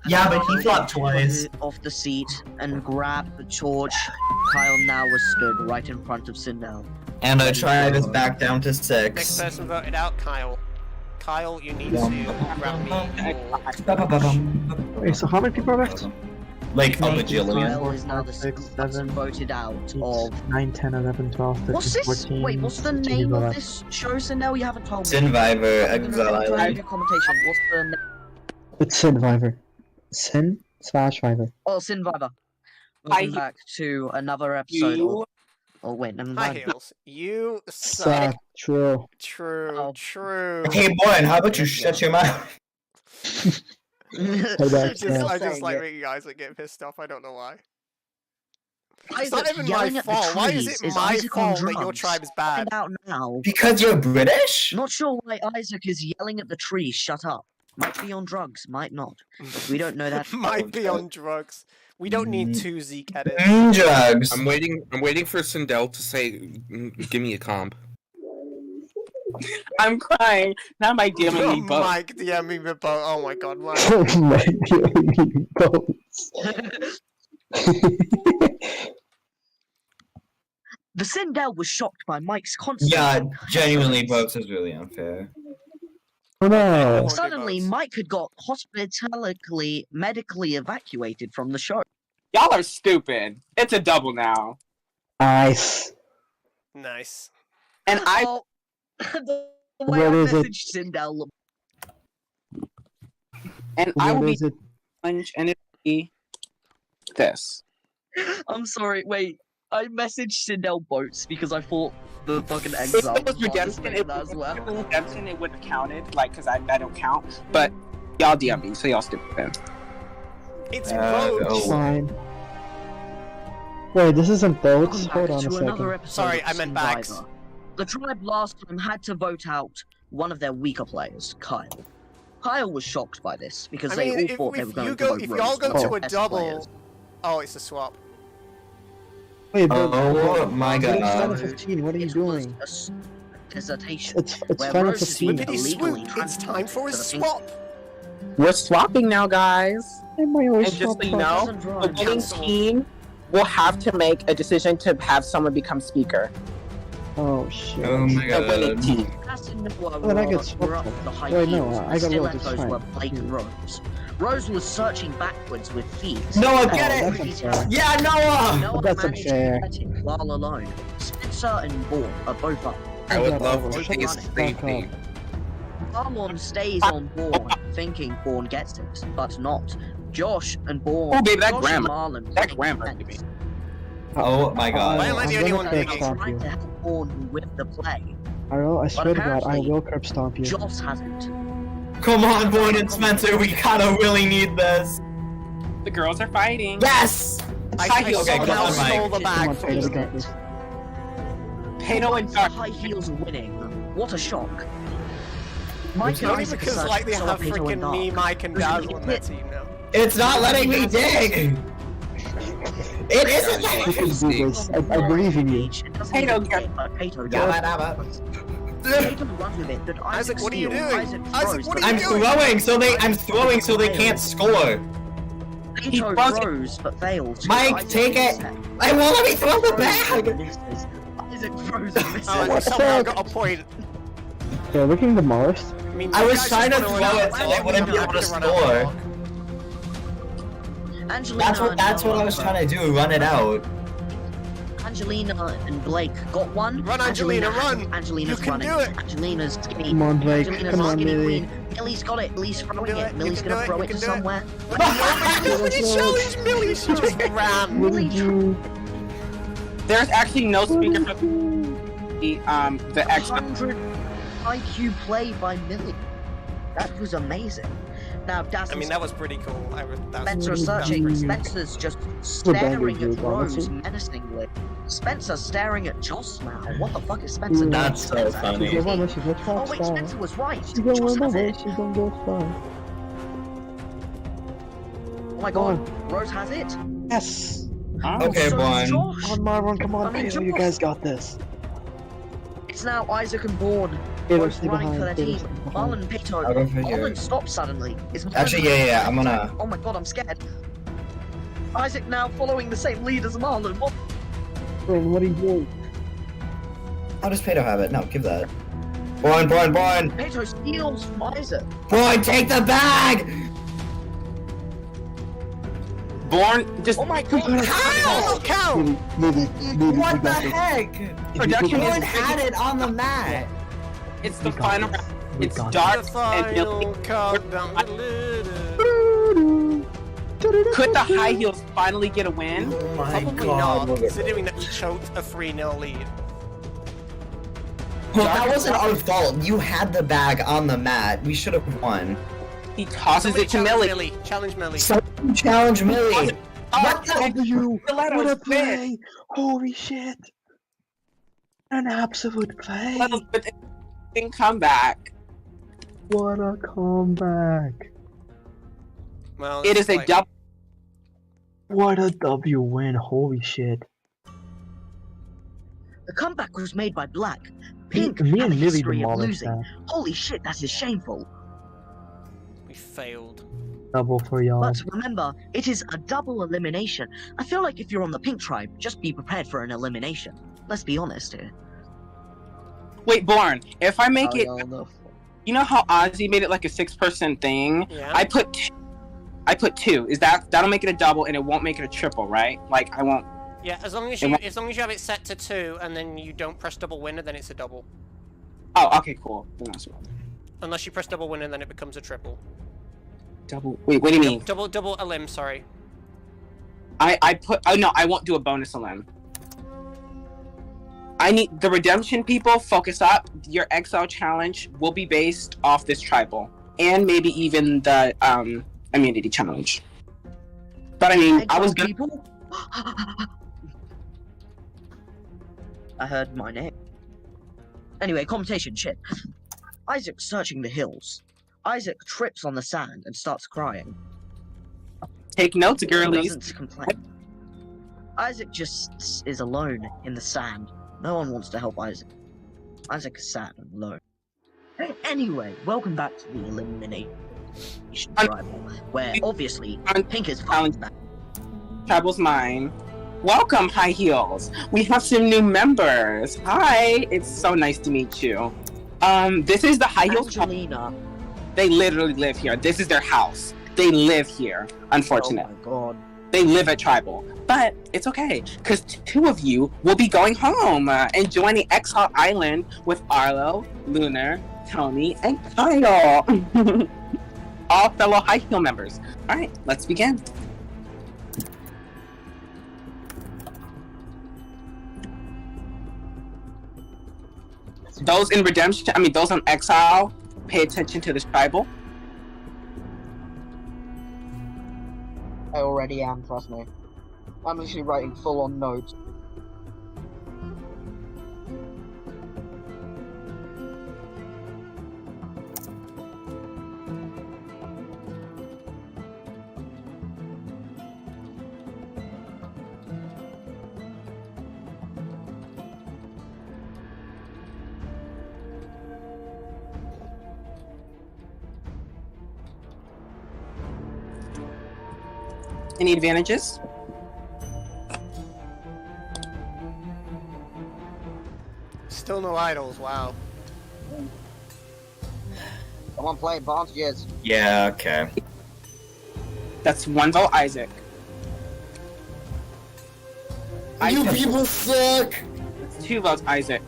Yeah, but he flopped twice. Off the seat and grabbed the torch. Kyle now was stood right in front of Sindel. And our tribe is back down to Next 6. person voted out, Kyle. Kyle, you need to grab me your Wait, so how many people are left? Like a Nine, bajillion. Kyle is now the 6, person 7, voted out 8, of. 9, 10, 11, 12, 13, What's this? 14. Wait, what's the 15 name people of left. this show, Sindel? You haven't told me. Sinvivor, I'm gonna Exile try Island. your commentation. What's the name? It's Sinvivor. Sin/Vivor. Oh, Sinvivor. Hi, Welcome back to another episode of. Oh wait, never Hi, mind. Heels. You suck. Sad. True. True. Oh. True. Okay, Boyan, how about you shut your mouth? back, yeah. I just saying like it. making Isaac get pissed off. I don't know why. It's Isaac not even my yelling at the fault. Why is trees. it my Isaac on fault that your drugs? tribe is bad? Find out now. Because you're British? Not sure why Isaac is yelling at the trees. Shut up. Might be on drugs. Might not. We don't know that. Might be on drugs. We don't need 2 Zeke edits. Drugs. I'm waiting for Sindel to say, "Give me a comp." I'm crying. Now my DMing me both. Mike DMing me both. Oh my god, Mike. The Sindel was shocked by Mike's constant. Yeah, genuinely, Boats is really unfair. Oh no. Suddenly, Mike had got hospitality medically evacuated from the show. Y'all are stupid. It's a double now. Nice. Nice. And I Oh, the way What I is it? messaged Sindel. will What be is it? challenged and it'll be this. I'm sorry, wait. I messaged Sindel Boats because I thought the fucking exile If it was redemption, that as well. if it was redemption, it wouldn't have counted, like, because I don't count. But y'all DM me, so y'all stupid. It's oh. Roach. Fine. Wait, this isn't boats? Welcome back Hold on a to another second. episode Sorry, of I meant bags. Survivor. The tribe last time had to vote out one of their weaker players, Kyle. Kyle was shocked by this because I they mean, all thought they were going to vote if Rose, y'all go one of to the a best double, players. oh, it's a swap. Wait, but Oh my it's god. 10 to 15. What are you It doing? was a dissertation. It's where 10 to Rose is 15. Swippity illegally swoop. It's time for a to the swap. We're swapping now, guys. Am I always And just so you swap know, Doesn't the rhyme. winning Cancel. team will have to make a decision to have someone become speaker. Oh shit. Oh my The winning god. team. As in the world, Then I get we're swapped up then. the high Wait, no, heels. I got The Rose, it's stilettos fine. were Blake and Rose. Rose was searching backwards with feet. Noah, Oh, get that's it! unfair. Yeah, Noah! Noah That's managed unfair. to get it while alone. Spencer and Bourne are both up. I would got love over. to Shut face the safety. fuck up. Armon stays on Bourne, thinking Bourne gets it, but not. Josh and Bourne. Oh, baby, that Josh grammar. And Marlon That take grammar, defense. baby. Oh my god. Why am I the I'm only gonna one curb digging? stomp Trying you. to help Bourne with the play. I swear to God, I apparently, will curb stomp you. Josh hasn't. Come on, Boyd and Spencer, we kinda really need this. The girls are fighting. Yes! High heels. Okay, come somehow on, Mike. stole the Come bag on, from Taylor, we me. got this. Pano and The Chuck. high heels winning. What a shock. Mike It's and not Only Isaac because are like they searching have for Peter and freaking me, Dark. Mike, and Dazzle on their team now. It's not letting me dig! It isn't You letting can me do this. I believe in you. Pato, Pato Yabba dabba. runs with it, but Isaac, what are you steals. doing? Isaac Isaac, throws, what are but you I'm doing? throwing so they can't score. Pato throws it. throws but fails. Mike, Isaac take it. misses. I won't let me throw the Throws bag! but misses. Isaac throws and misses. Oh, I somehow got a point. Yeah, looking the Mars. I mean, I you was guys trying to just throw wanna it run so out. they wouldn't be able to Run out score. the clock. Angelina That's what I was trying to do, run it out. Angelina and Blake got one. Run, Angelina, run! Angelina's You can running. do it. Angelina's skinny. Come on, Blake. Angelina's Come on, skinny Millie. queen. Millie's got it. Millie's throwing do it. it. Millie's You can gonna do it. throw You it to can do it. somewhere. Nobody challenged Millie, she just ran. What did you? There's actually no speaker for the X. 100 IQ play by Millie. That was amazing. Now, Dazzle's I mean, that was pretty cool. Spencer searching. Spencer's just staring at Rose menacingly. Spencer's staring at Joss now. What the fuck is Spencer doing? That's so Spencer funny. She's gonna she's gonna Oh try wait, to Spencer was right. She's gonna Joss run has away. it. She's gonna go far. Oh my god, Rose has it. Yes. Okay, So Brian. Josh. Come on, Marlon. Come on, I mean, Taylor. You Josh. guys got this. It's now Isaac and Bourne. Taylor, Both stay running for their behind. Taylor, team. stay Marlon behind. and Peto. I'll go for you. Marlon stops suddenly. Is Marlon Actually, yeah, I'm gonna. Oh my god, I'm scared. Isaac now following the same lead as Marlon. What? Brian, what are you doing? How does Pato have it? No, give that. Brian, Peto steals from Isaac. take the bag! Born just. Oh my god! How? What the heck? Production No one is had it on the mat. It's the final round. It's got dark The and final Millie. countdown. Could the high heels finally get a win? Oh my Probably god. not, considering that you choked a 3-0 lead. Well, that wasn't our fault. You had the bag on the mat. We should have won. He tosses Somebody it to challenge Millie. Challenge Millie. Someone challenge Millie. What W! Stiletto What a is big. play! Holy shit! An absolute play! Well, but then come back. What a comeback! Well, It it's is a like- double. What a W win! Holy shit! The comeback was made by Black. Pink Me had a and Millie history of demolished losing. that. Holy shit, that is shameful. We failed. Double for y'all. But remember, it is a double elimination. I feel like if you're on the Pink Tribe, just be prepared for an elimination. Let's be honest here. Wait, Born. If I make Oh, it, y'all know. you know how Ozzy made it like a 6-person thing? Yeah. I put 2. Is that'll make it a double and it won't make it a triple, right? Like I won't. Yeah, as long as you have it set to 2 and then you don't press double winner, then it's a double. Oh, okay, cool. Then that's well. Unless you press double winner, then it becomes a triple. Double. Wait, what do you mean? Double a limb. Sorry. I put. Oh no, I won't do a bonus elim. I need the redemption people. Focus up. Your XL challenge will be based off this tribal, and maybe even the immunity challenge. But I mean, I was gonna. People? I heard my name. Anyway, commentation, shit. Isaac's searching the hills. Isaac trips on the sand and starts crying. Take notes, He girlies. doesn't complain. Isaac just is alone in the sand. No one wants to help Isaac. Isaac is sad and alone. Anyway, welcome back to the elimination tribal, where obviously Pink is fighting back. Tribal's mine. Welcome, High Heels. We have some new members. Hi, it's so nice to meet you. This is the High Heels. Angelina. They literally live here. This is their house. They live here. Unfortunately. Oh my god. They live at Tribal. But it's okay, because 2 of you will be going home and joining Exile Island with Arlo, Lunar, Tony, and Kyle. All fellow High Heel members. Alright, let's begin. Those in Redemption, those on Exile, pay attention to this Tribal. I already am, trust me. I'm literally writing full-on notes. Any advantages? Still no idols. Wow. Come on, play advantages. Yeah, okay. That's 1 vote, Isaac. You Isaac. people suck! That's 2 votes, Isaac.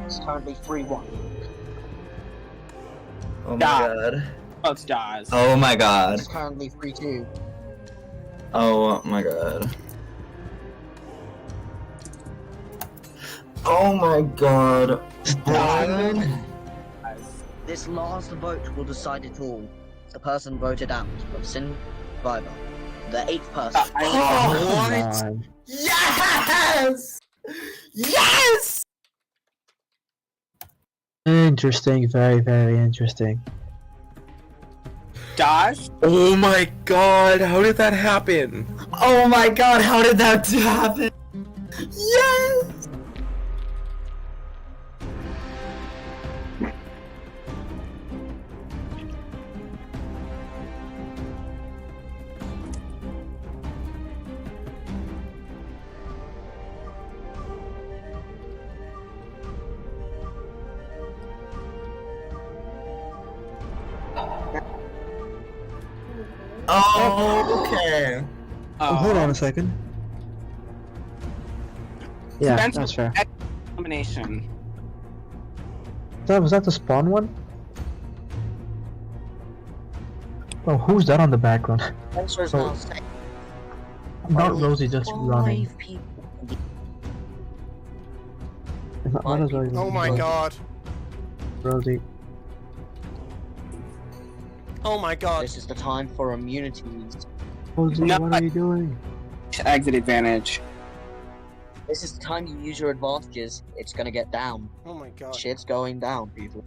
It's currently 3-1. Oh my Stop. god. Votes Dawes. Oh my god. It's currently 3-2. Oh my god. Oh my god. This last vote will decide it all. The person voted out of Survivor. The 8th person. Oh, Come on. yes! Yes! Interesting, very, very interesting. Dawes? Oh my god, how did that happen? Oh my god, how did that happen? Yes! Oh, okay. Oh, hold on a second. Yeah, Spencer that's fair. Elimination. Was that the spawn one? Oh, who's that on the background? Spencer's So- now safe. Not Only Rosie, just running. 5 people. What is Rosie? Oh my god. Rosie. Oh my god. This is the time for immunities. Rosie, No, what are you doing? Exit advantage. This is the time you use your advantages. It's gonna get down. Oh my god. Shit's going down, people.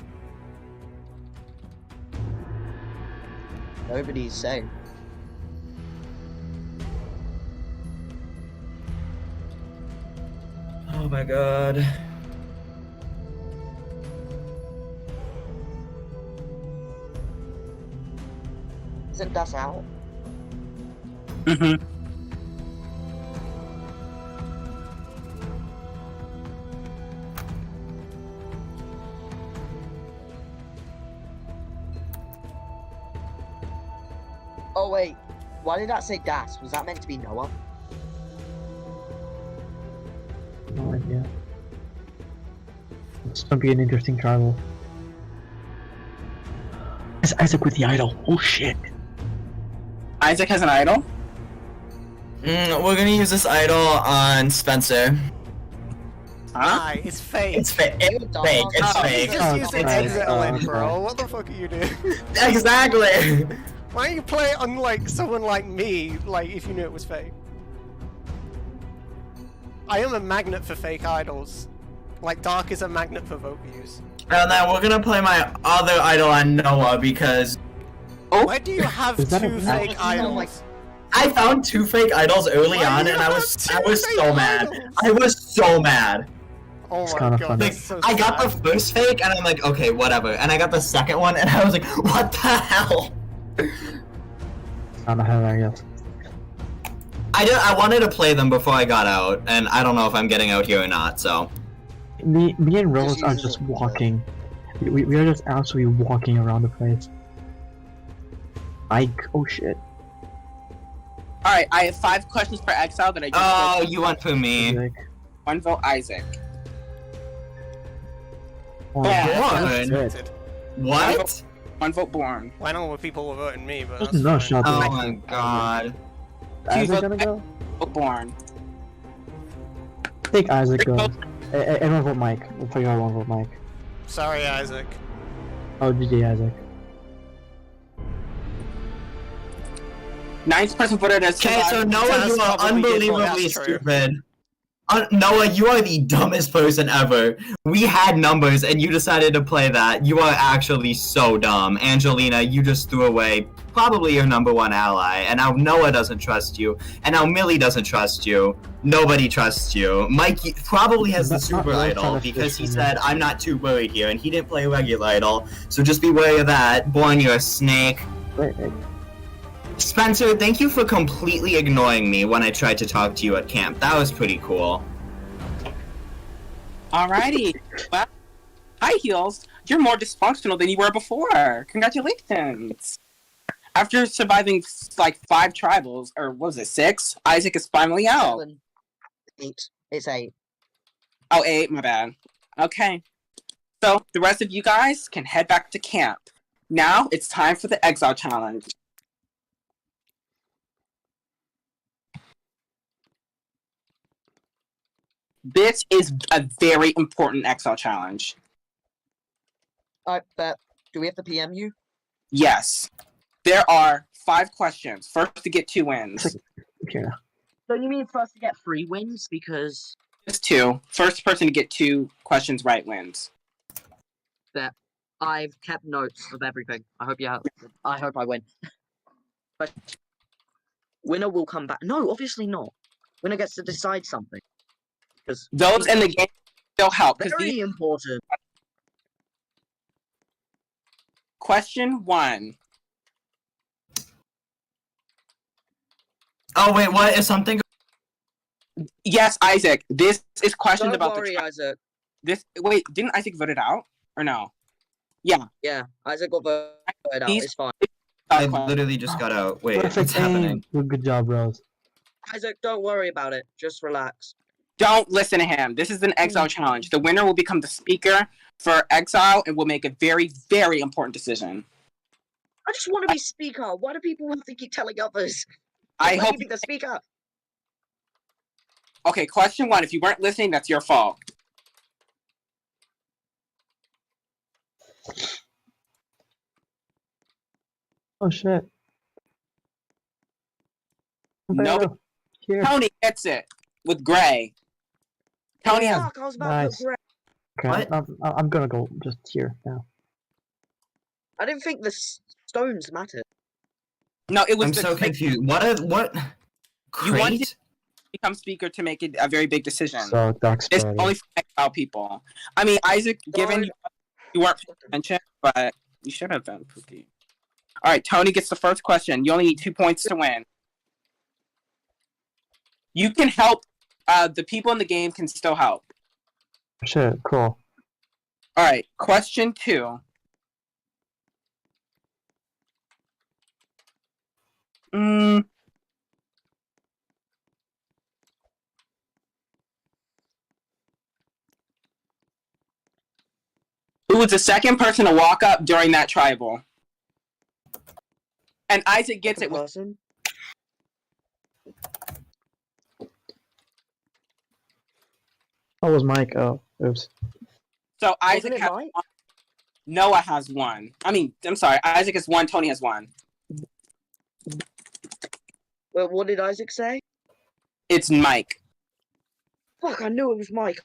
Nobody's safe. Oh my god. Isn't that out? Mm-hmm. Oh wait, why did that say Das? Was that meant to be Noah? No idea. It's gonna be an interesting travel. It's Isaac with the idol. Oh shit. Isaac has an idol? We're gonna use this idol on Spencer. Huh? Hi, it's fake. It's fake. It's fake. It's You fake. just use the exit oh, link, bro. What the fuck are you doing? Exactly. Why don't you play it on like someone like me, like if you knew it was fake? I am a magnet for fake idols. Like Dark is a magnet for vote views. And then we're gonna play my other idol on Noah because Why do you have Is that two a- fake Oh, no, idols? like- I found 2 fake idols early Why on do and you I have was two so fake mad. idols? I was so mad. Oh It's my kinda god, funny. Like, that's so I got the sad. first fake and I'm like, okay, whatever. And I got the second one and I was like, what the hell? Kinda hilarious. I wanted to play them before I got out, and I don't know if I'm getting out here or not, so. Me and Rose Just are use just it. walking. We are just absolutely walking around the place. Oh shit. Alright, I have 5 questions for Exile that I just Oh, voted. you went for me. Like, 1 vote Isaac. oh, Yeah. shit. What? 1 vote Born. Well, I know what people were voting me, but that's No fine. shot. Oh my god. Isaac gonna go? Vote Born. I think Isaac goes. Everyone vote Mike. We'll figure out one vote Mike. Sorry, Isaac. Oh, GG Isaac. 9th person voted as Okay, so Noah, Taz you are probably did, but unbelievably that's true. stupid. Noah, you are the dumbest person ever. We had numbers and you decided to play that. You are actually so dumb. Angelina, you just threw away probably your #1 ally. And now Noah doesn't trust you. And now Millie doesn't trust you. Nobody trusts you. Mike probably has the Not super really idol trying to because he switch said, I'm not too worried here. And he didn't play a regular idol. So just be wary of that. Born, you're a snake. Wait. Spencer, thank you for completely ignoring me when I tried to talk to you at camp. That was pretty cool. Alrighty. Well, high heels, you're more dysfunctional than you were before. Congratulations. After surviving like 5 tribals, or what was it, 6? Isaac is finally out. 7, 8. It's 8. Oh, 8, my bad. Okay. So the rest of you guys can head back to camp. Now it's time for the Exile Challenge. This is a very important Exile Challenge. I bet. Do we have to PM you? Yes. There are 5 questions. First to get 2 wins. Okay. So you mean for us to get 3 wins? Because Just 2. First person to get 2 questions right wins. that I've kept notes of everything. I hope you have. I hope I win. But winner will come back. No, obviously not. Winner gets to decide something. Because Those in the game still help. Because very important. Question 1. Oh, wait, what? Is something... Yes, Isaac. This is questions Don't about worry, the Isaac. This wait, didn't Isaac vote it out? Or no? Yeah. Yeah, Isaac got voted out. These- It's fine. I question. literally just got out. Wait, Perfect what's happening? aim. Good job, Rose. Isaac, don't worry about it. Just relax. Don't listen to him. This is an exile challenge. The winner will become the speaker for exile and will make a very, very important decision. I just want to be speaker. Why do people want to keep telling others? I Let hope. me be the speaker. Okay, question 1. If you weren't listening, that's your fault. Oh shit. Nobody. Here. Tony gets it with Gray. Tony has. Fuck, I was about Nice. to put Gray. Okay, I'm gonna go just here now. I didn't think the stones mattered. No, it was I'm the so crate. confused. What? You wanted Crate? to become speaker to make it a very big decision. So dark It's spirit. only for exile people. I mean, Isaac, given Sorry. you weren't paying attention, but you should have done, Pookie. All right, Tony gets the first question. You only need 2 points to win. You can help. The people in the game can still help. Shit, cool. All right, question 2. Who was the second person to walk up during that tribal? And Isaac gets it with. Person? Oh, was Mike? Oh, oops. So Isaac Wasn't it has Mike? one. Noah has 1. I mean, I'm sorry. Isaac has 1. Tony has 1. Well, what did Isaac say? It's Mike. Fuck, I knew it was Mike.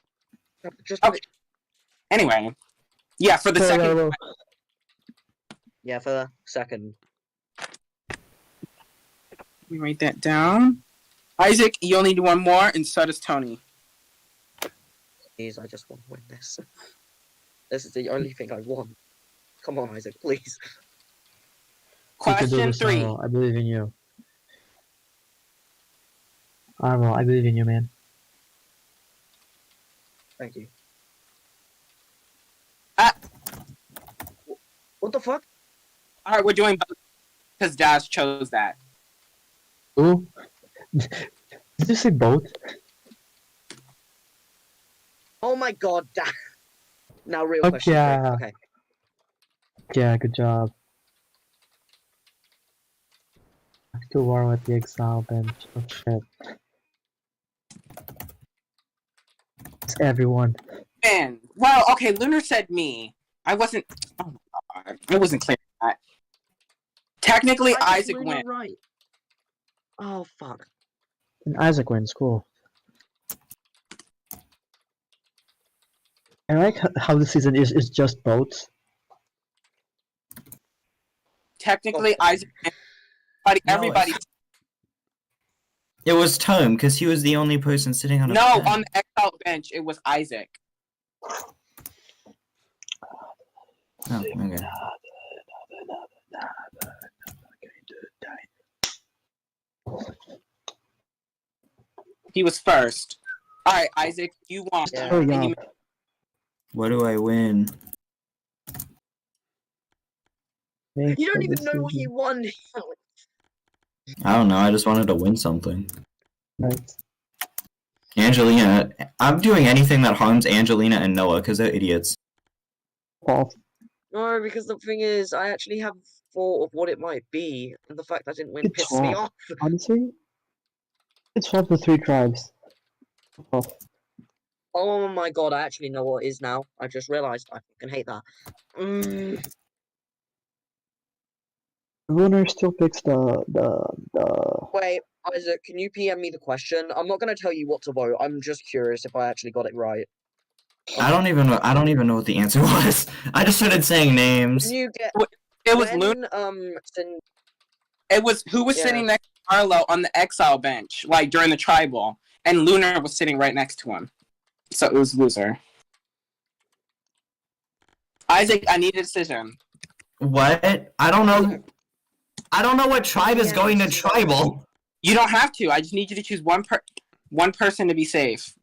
Just Okay. Anyway, yeah, for the Sorry, second. Lalo. yeah, for the second. Let me write that down. Isaac, you only need 1 more, and so does Tony. Please, I just want to win this. This is the only thing I want. Come on, Isaac, please. You can do Question this, 3. Arlo. I believe in you. Arlo, I believe in you, man. Thank you. Ah. What the fuck? All right, we're doing both because Daz chose that. Who? Did you say both? Oh my god, now real Fuck question. yeah. Okay. Yeah, good job. To war with the exile bench. Oh shit. It's everyone. Man, well, okay, Lunar said me. I wasn't. Oh my god, I wasn't clear on that. Technically, I Isaac just wins. right. Oh fuck. And Isaac wins, cool. I like how the season is just boats. Technically, Isaac wins. Everybody. It was Tom, because he was the only person sitting on a No, bed. on the exile bench, it was Isaac. Oh, okay. He was first. All right, Isaac, you won. Yeah. Hurry And you- up. What do I win? Make You don't the even know what decision. you won. I don't know. I just wanted to win something. Right. Angelina. I'm doing anything that harms Angelina and Noah because they're idiots. False. No, because the thing is, I actually have thought of what it might be, and the fact I didn't win Good pissed me swap. off. Honestly, it's swap the 3 tribes. Oh, Oh my god, I actually know what it is now. I just realized I fucking hate that. the winner still picks the. Wait, Isaac, can you PM me the question? I'm not gonna tell you what to vote. I'm just curious if I actually got it right. I don't even know what the answer was. I just started saying names. Can you get? It was when, Lunar. Sin- It was who was Yeah. sitting next to Arlo on the exile bench, like during the tribal, and Lunar was sitting right next to him. So it was loser. Isaac, I need a decision. What? I don't know. I don't know what tribe is going to tribal. You don't have to. I just need you to choose one person to be safe.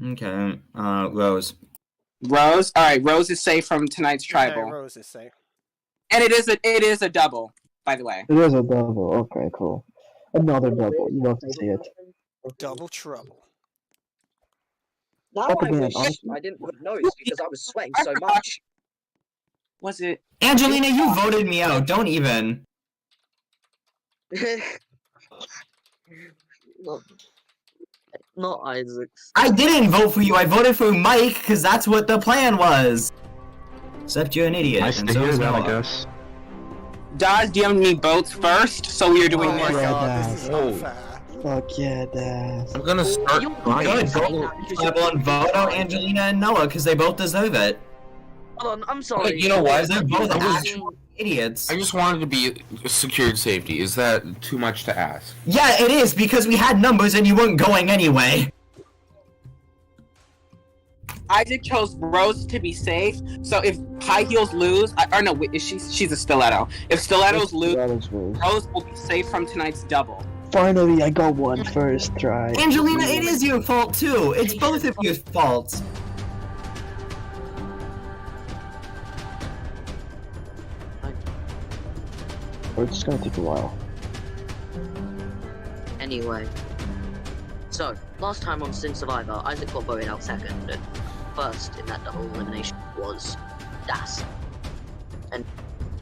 Okay. Rose. Rose. All right, Rose is safe from tonight's Okay, tribal, Rose is safe. and it is a double. by the way. It is a double. Okay, cool. Another double. You love to see it. Double trouble. Now At the I band, wish honestly. I didn't put notes because I was sweating so much. Was it? Angelina, you voted me out. Don't even. Not Isaac's. I didn't vote for you. I voted for Mike because that's what the plan was. Except you're an idiot. Nice and to so hear is that, I Noah. guess. Daz DM'd me votes first, so we are doing Oh my this. god, this is Oh. unfair. Fuck yeah, Daz. I'm gonna start You're crying. Good. Everyone vote out Angelina and Noah because they both deserve it. Hold on, I'm sorry. You know what? They're both I was- actual idiots. I just wanted to be secured safety. Is that too much to ask? Yeah, it is because we had numbers and you weren't going anyway. Isaac chose Rose to be safe, so if High Heels lose, or no, wait, she's a Stiletto. If Stilettos lose, Rose will be safe from tonight's double. Finally, I got one first try. Angelina, it is your fault too. It's both of your faults. It's just gonna take a while. Anyway. So, last time on Sim Survivor, Isaac got voted out second, and first in that double elimination was Das. And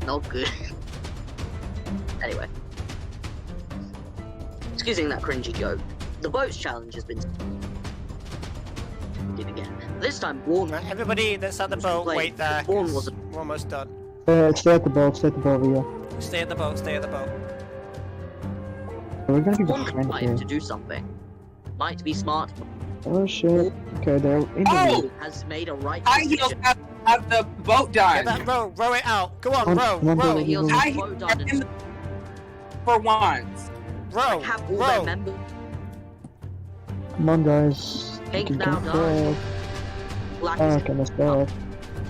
not good. Anyway. Excusing that cringy joke, the votes challenge has been did again. This time, Warren. Right, everybody that's at the boat, wait there. Warren was We're almost done. Stay at the boat, yeah. Stay at the boat, stay at the boat. We're gonna be Warren behind tried here. to do something. Might be smart. Oh shit. Okay, they're in the lead. Has made a right High Heels decision. have the boat Get done. that row it out. Go on, Come row, on, row, baby. Heels High have Heels vote done and in for once. row, have all their row. members. Come on, guys. You Pink can now do done. it. Black Ah, is okay, let's go.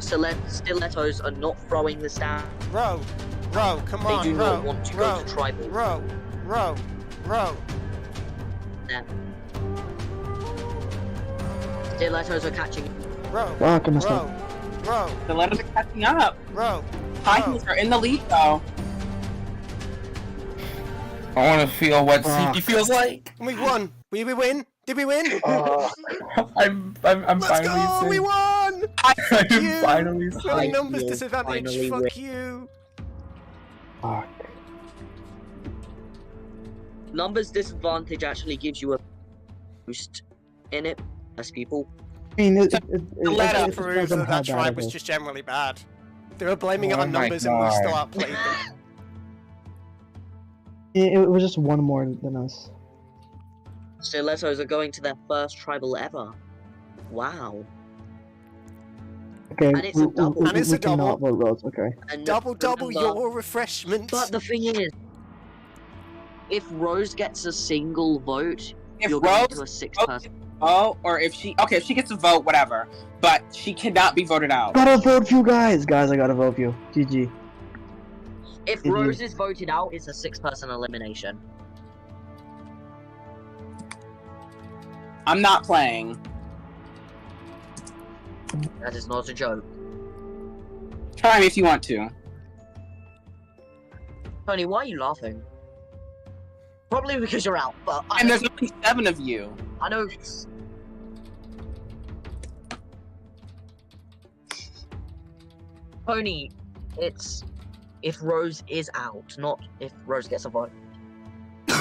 Stilettos are not throwing this down. Row, come They do on, not row, want to row, go to tribal. row. Stilettos are catching. Row, Fuck, I messed row, up. row, The letters are catching up. row. High Heels are in the lead though. I want to feel what safety feels like. We won. Did we win? Did we win? I'm Let's finally go! safe. We won! I'm you. finally We're safe. in numbers You'll disadvantage. finally Fuck win. you. Fuck. Numbers disadvantage actually gives you a boost in it, as people. I mean, it Let up depends proves on that how that bad tribe it was is. just generally bad. They were blaming it Oh on my numbers and we God. still outplayed them. It was just one more than us. Stilettos are going to their first tribal ever. Wow. Okay, And it's a double. And it's a we cannot double. vote Rose, okay. And Double remember- your refreshments. But the thing is, if Rose gets a single vote, If you're going Rose to a six votes person. Oh, or if she gets a vote, whatever. But she cannot be voted out. Gotta vote for you guys! Guys, I gotta vote for you. GG. If Mhm. Rose is voted out, it's a 6-person elimination. I'm not playing. That is not a joke. Try me if you want to. Tony, why are you laughing? Probably because you're out, but And there's only 7 of you. I know. Tony, it's if Rose is out, not if Rose gets a vote.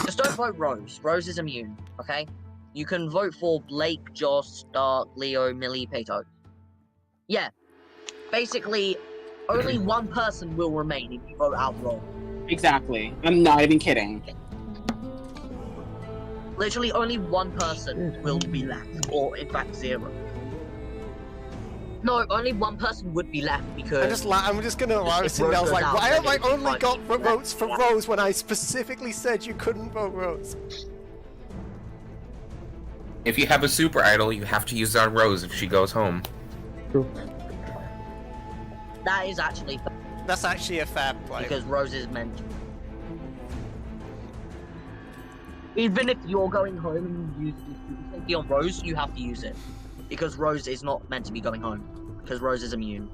Just don't vote Rose. Rose is immune, okay? You can vote for Blake, Josh, Stark, Leo, Millie, Pato. Yeah. Basically, only one person will remain if you vote out Rose. Exactly. I'm not even kidding. Literally only one person will be left, or in fact 0. No, only one person would be left because I'm just gonna lie. I was If Rose like, goes out, why then have I it'll be only fine. got votes for Rose when I specifically said you couldn't vote Rose? If you have a super idol, you have to use it on Rose if she goes home. that is actually fair, That's actually a fair play. because Rose is meant to. Even if you're going home and you use the safety on Rose, you have to use it. Because Rose is not meant to be going home. Because Rose is immune.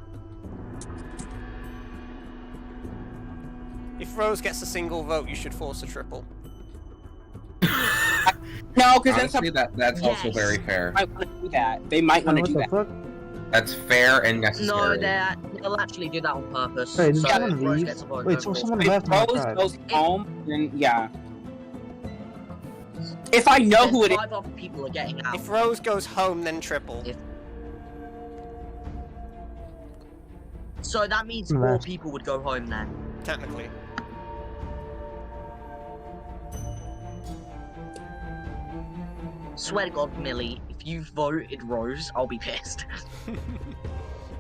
If Rose gets a single vote, you should force a triple. No, because then Honestly, that's also Yes. very fair. might want to do that. They might want to What do the that. fuck? That's fair and No, necessary. they'll actually do that on purpose. Wait, did so someone if Rose leave? gets a vote, Wait, no so force someone triple. If left my Rose tribe. goes home, then yeah. If I know Then who it is, 5 other people are getting out. If Rose goes home, then triple. So that means Right. 4 people would go home then. Technically. Swear to God, Millie, if you voted Rose, I'll be pissed.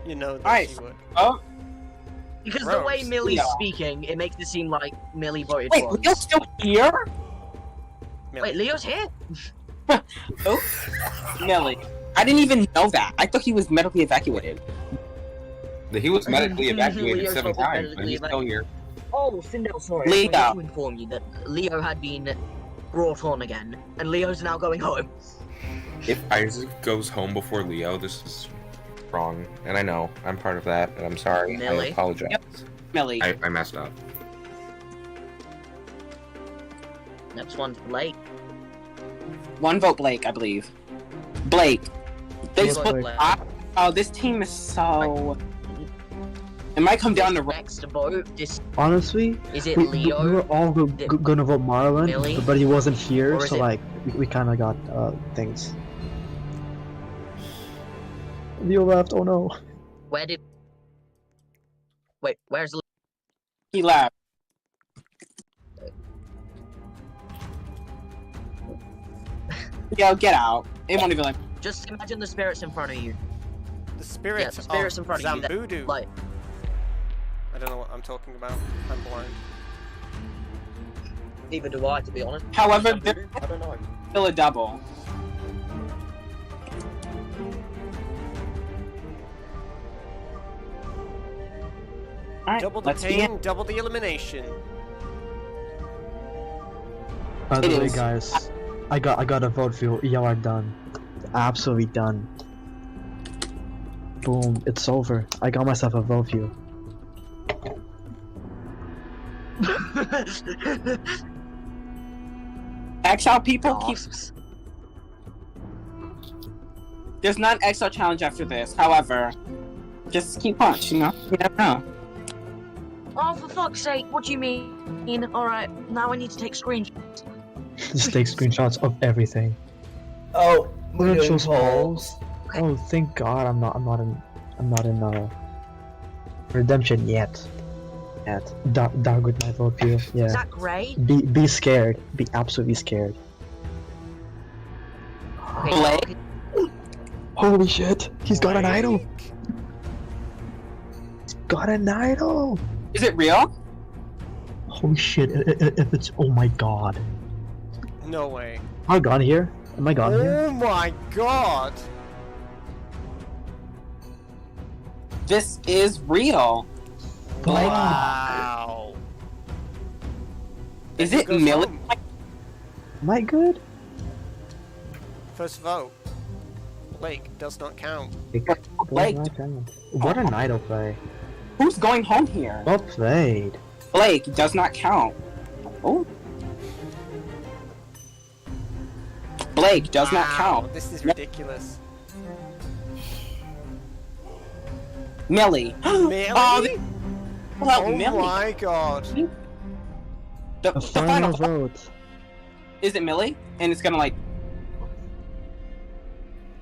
You know that Alright. she would. oh Because the way Rose. Millie's Yeah. speaking, it makes it seem like Millie voted wait, Rose. Leo's still here? Millie. Wait, Leo's here? Oh, Millie. I didn't even know that. I thought he was medically evacuated. He was medically evacuated Leo's 7 not times, but medically he's still here. Oh, Sindel, sorry. I Leo. forgot to inform you that Leo had been brought on again, and Leo's now going home. If Isaac goes home before Leo, this is wrong. And I know, I'm part of that, and I'm sorry. I Millie? apologize. Yep. Millie. I messed up. Next one's Blake. One vote Blake, I believe. Blake. They One vote spoke. Blake. Oh, this team is so. It might come down to. Next vote, this Honestly, is it we Leo? were all gonna vote Marlon, Millie? but he wasn't here, Or is so it- like we kind of got things. Leo left. Oh no. Where did? Wait, where's Leo? He left. Yo, get out. It won't even like. Just imagine the spirits in front of you. The spirit Yeah, the spirits of in front of you that- Zambudu. Like, I don't know what I'm talking about. I'm blind. neither do I, to be honest. However, there's I don't know. still a double. Alright, Double the let's begin. pain, double the elimination. By the It way, is. guys, I got a vote for you. Y'all are done. Absolutely done. Boom, it's over. I got myself a vote for you. XL people keep. Gasps. There's not an XL challenge after this. However, just keep punch. You know. You never know. Oh, for fuck's sake! What do you mean? Alright, now I need to take screenshots. Just take screenshots of everything. Oh, we're doing Choose polls. Oh, thank God, I'm not in redemption yet. Dog with my vote for you. Is Yeah. that grey? Be scared. Be absolutely scared. Okay, Blake? Holy shit! He's got an idol. Blake. Got an idol. Is it real? Holy shit! If it's oh my God. No way. Am I gone here? Am I gone here? Oh my god! This is real. Blake? Wow. Is Who it goes Millie? home? Am I good? First vote. Blake does not count. Blake? What an idol play. Who's going home here? Well played. Blake does not count. Oh. Blake does not Wow, count. This is ridiculous. Millie. Millie? Oh, pull out Oh Millie. my god. The The final final vote. is it Millie? And it's gonna like.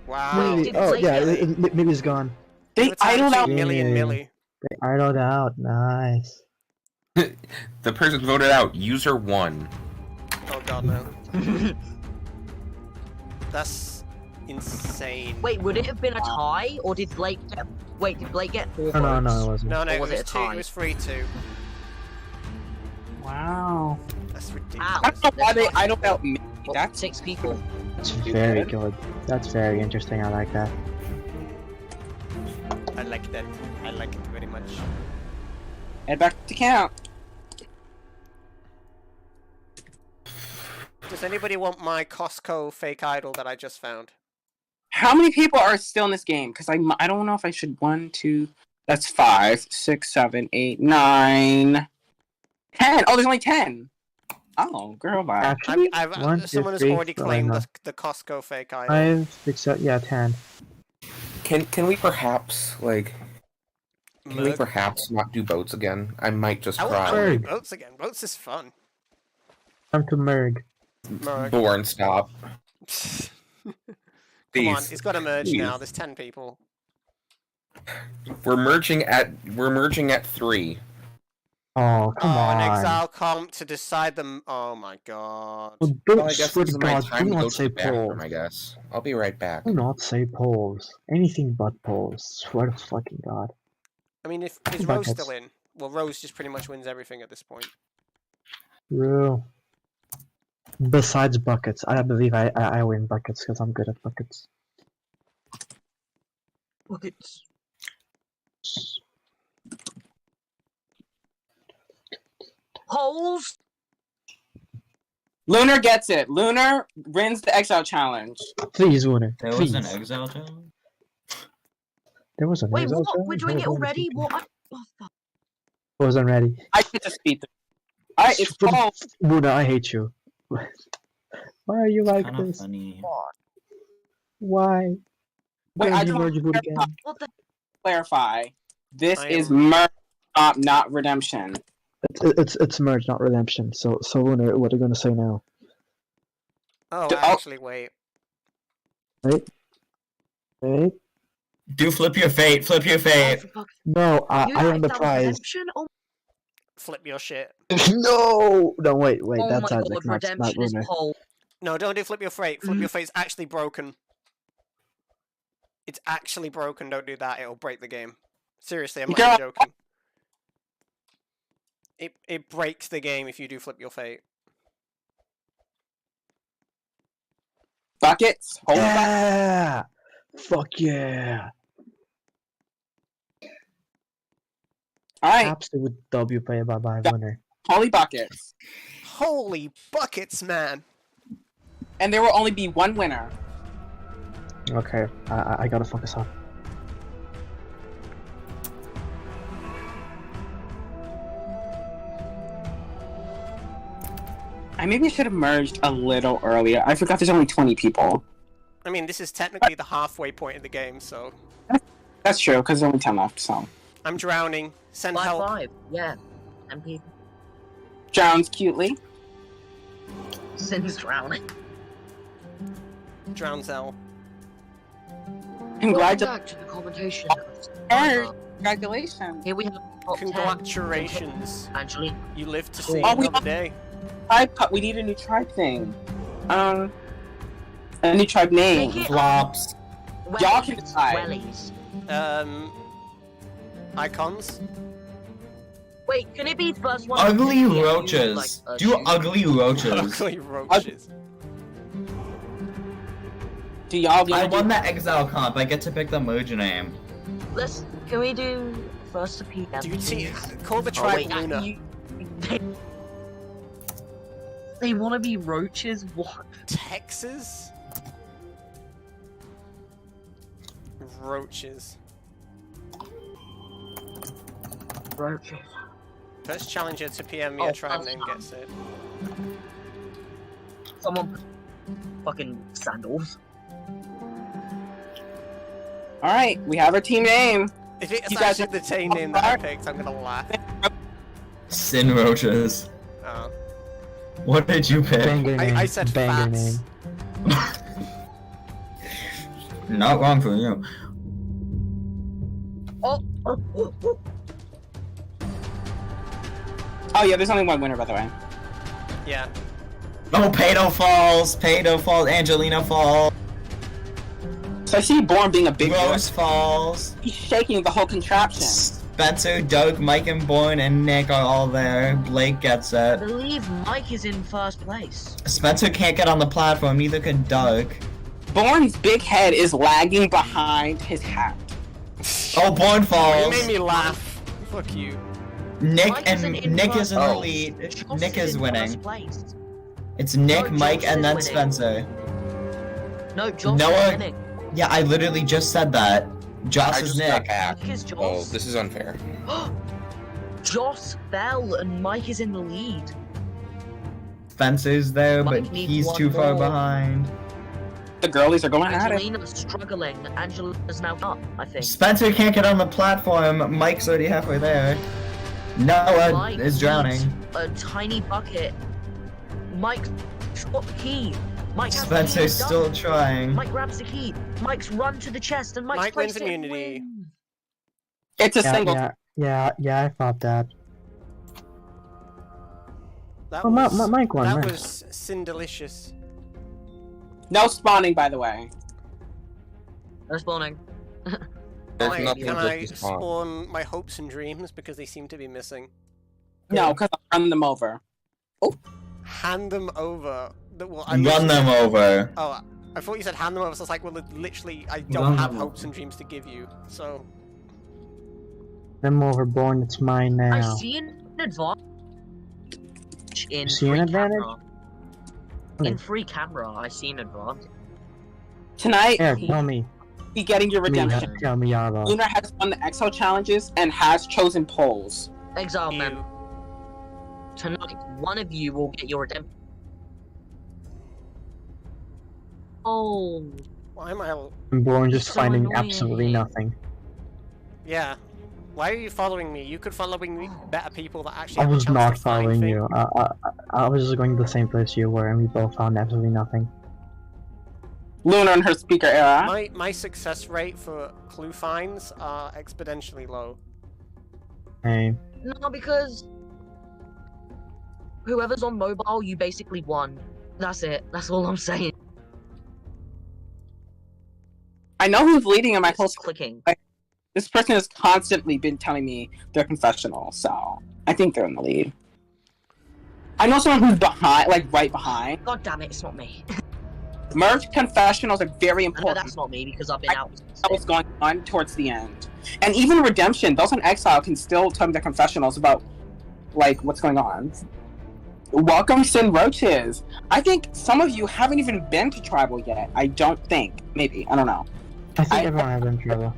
Wow. Maybe. did Oh Blake yeah, get maybe it's gone. They It's time idled out. between Millie and Yeah. Millie. They idled out. Nice. The person voted out, user 1. Oh god, no. That's insane. Wait, would it have been a tie, or did Blake get... Wait, did Blake get 4 Oh, no, votes? no, it wasn't. No, no, Or it was was, it a 2. tie? It was 3-2. Wow. That's ridiculous. Ow, I don't know why they that's not- idled out Millie. Well, That's 6 people. That's very good. That's very interesting. I like that. I like that. I like it very much. head back to camp. Does anybody want my Costco fake idol that I just found? How many people are still in this game? Because I don't know if I should. 1, 2. That's 5, 6, 7, 8, 9, 10. Oh, there's only 10. Oh, girl, bye. Actually, Someone has already claimed the Costco fake idol. 5, 6, 7, yeah, 10. Can we perhaps like? Can we Merg. perhaps not do boats again? I might just I want to cry. do boats again. Boats is fun. Time to merg. Merg. Born, stop. Come on, Please. it's got to merge Please. now. There's 10 people. We're merging at 3. Oh, come on. An exile comp to decide them. Oh my god. Well, Well, don't I guess swear this to is my God, time do to go not to say the bathroom, polls. I guess. I'll be right back. Do not say polls. Anything but polls. Swear to fucking God. I mean, is Rose Buckets. still in? Well, Rose just pretty much wins everything at this point. Real. Besides buckets, I believe I win buckets because I'm good at buckets. Buckets. Holes. Lunar gets it. Lunar wins the exile challenge. Please, winner. There Please. was an exile challenge? There was an Wait, exile what? We're challenge? doing it Hold on a already? second. What? Oh, fuck. Wasn't ready. I get to speed through. Alright, it's called. Buddha, I hate you. Why are you like Kind of this? funny. Why? Wait, I just merge want Buddha to again. What the? clarify. This I is am- merge, not redemption. It's merge, not redemption. So winner, what are you gonna say now? Oh, Oh. actually, wait. Hey? Do flip your fate, flip your Oh, fate. for fuck's No, I You am the that was prize. redemption? Oh, Flip your shit. No, wait, oh that's my Isaac, god, not redemption is winner. pole. No, don't do flip your fate. Flip your fate's actually broken. It's actually broken. Don't do that. It'll break the game. Seriously, I'm not even joking. It breaks the game if you do flip your fate. Buckets. Hold back. Yeah! Fuck yeah! Alright, Absolute W play bye bye Yeah. winner. holy buckets. Holy buckets, man! And there will only be one winner. Okay, I gotta focus on. I maybe should have merged a little earlier. I forgot there's only 20 people. I mean, this is technically the halfway point of the game, so... That's true, because there's only 10 left, so. I'm drowning. Send help. 5-5. Yeah. 10 people. Drowns cutely. Sin's drowning. Drown Zell. Welcome Congratulations. back to the commentation. Merge. Congratulations. Here we have top 10. Congratulations. Actually, You lived to see Oh, we- another day. We need a new tribe thing. A new tribe name. Make it- Flops. Y'all can wellies, decide. wellies. Icons? Wait, can it be first one? Ugly Yeah, you, roaches. like, Do shoot. ugly roaches. Ugly roaches. Do y'all I want won the exile comp. I get to pick the merge name. Can we do first the PM? Do you see? please? Call the Oh, tribe wait, Luna. They want to be roaches? What? Texas? Roaches. Roaches. First challenger to PM me Oh, a tribe that's name fine. gets it. Someone fucking sandals. Alright, we have our team name. If it's You guys actually the team name that I picked, I'm gonna laugh. Sin roaches. Oh. What did you pick? Banger name. I said banger fats. name. Not wrong for you. Oh. Oh yeah, there's only one winner, by the way. Yeah. Oh, Pato Falls, Angelina Falls, So I see Born being a big Rose Falls, He's shaking the whole contraption. Spencer, Doug, Mike, and Bourne, and Nick are all there. Blake gets I it. believe Mike is in first place. Spencer can't get on the platform, neither can Doug. Born's big head is lagging behind his hat. Oh, Bourne You Falls. made me laugh. Fuck you. Nick Mike isn't in Nick first is in the place. lead. Joss Nick is is in winning. first place. It's Nick, No, Mike, Joss and is then winning. Spencer. No, Josh Noah- is winning. Yeah, I literally just said that. Joss I is just got Nick. hacked. Nick is Joss. Oh, this is unfair. Joss fell and Mike is in the lead. Spencer's there, Mike but needs he's one too far more. behind. The girlies are going at it. Angelina's struggling. Angelina's now up, I think. Spencer can't get on the platform. Mike's already halfway there. Noah Mike is drowning. needs a tiny bucket. Mike got the key. Mike has Spencer's the key. still trying. Mike grabs the key. Mike's run to the chest and Mike's Mike wins placed it. immunity. It's a Yeah, single. yeah, I thought that. That Oh, was, Mike won. that nice. was Cindelicious. No spawning, by the way. No spawning. There's Wait, nothing can just I to spawn. spawn my hopes and dreams because they seem to be missing? No, because I'll run them over. Hand them over. Well, Run them over. Oh, I thought you said hand them over, so I was like, well, literally, I Run don't have them hopes and dreams to give you, so... I'm overborn. It's mine I now. see an advantage in See an free advantage? camera. In free camera, I see an advantage. Tonight, Here, tell me. be getting your redemption. Tell me, Yara. Luna has won the Exile challenges and has chosen polls. Exile Ew. man. Tonight, one of you will get your redemption. Oh, Why am I... I'm born just So finding annoying. absolutely nothing. Yeah. Why are you following me? You could follow me better people that actually I have a was chance not to find following things. you. I was just going to the same place you were, and we both found absolutely nothing. Luna in her speaker era. My success rate for clue finds are exponentially low. Hey, no, because whoever's on mobile, you basically won. That's it. That's all I'm saying. I know who's leading in my It's whole. clicking. This person has constantly been telling me their confessional, so I think they're in the lead. I know someone who's behind, like right behind. God damn it, it's not me. Merge confessionals are very I know important. that's not me because I've been out. That's what's going on towards the end. And even redemption, those on exile can still tell me their confessionals about like what's going on. Welcome, Sin Roaches. I think some of you haven't even been to tribal yet. I don't think. Maybe. I don't know. I think everyone has been trouble.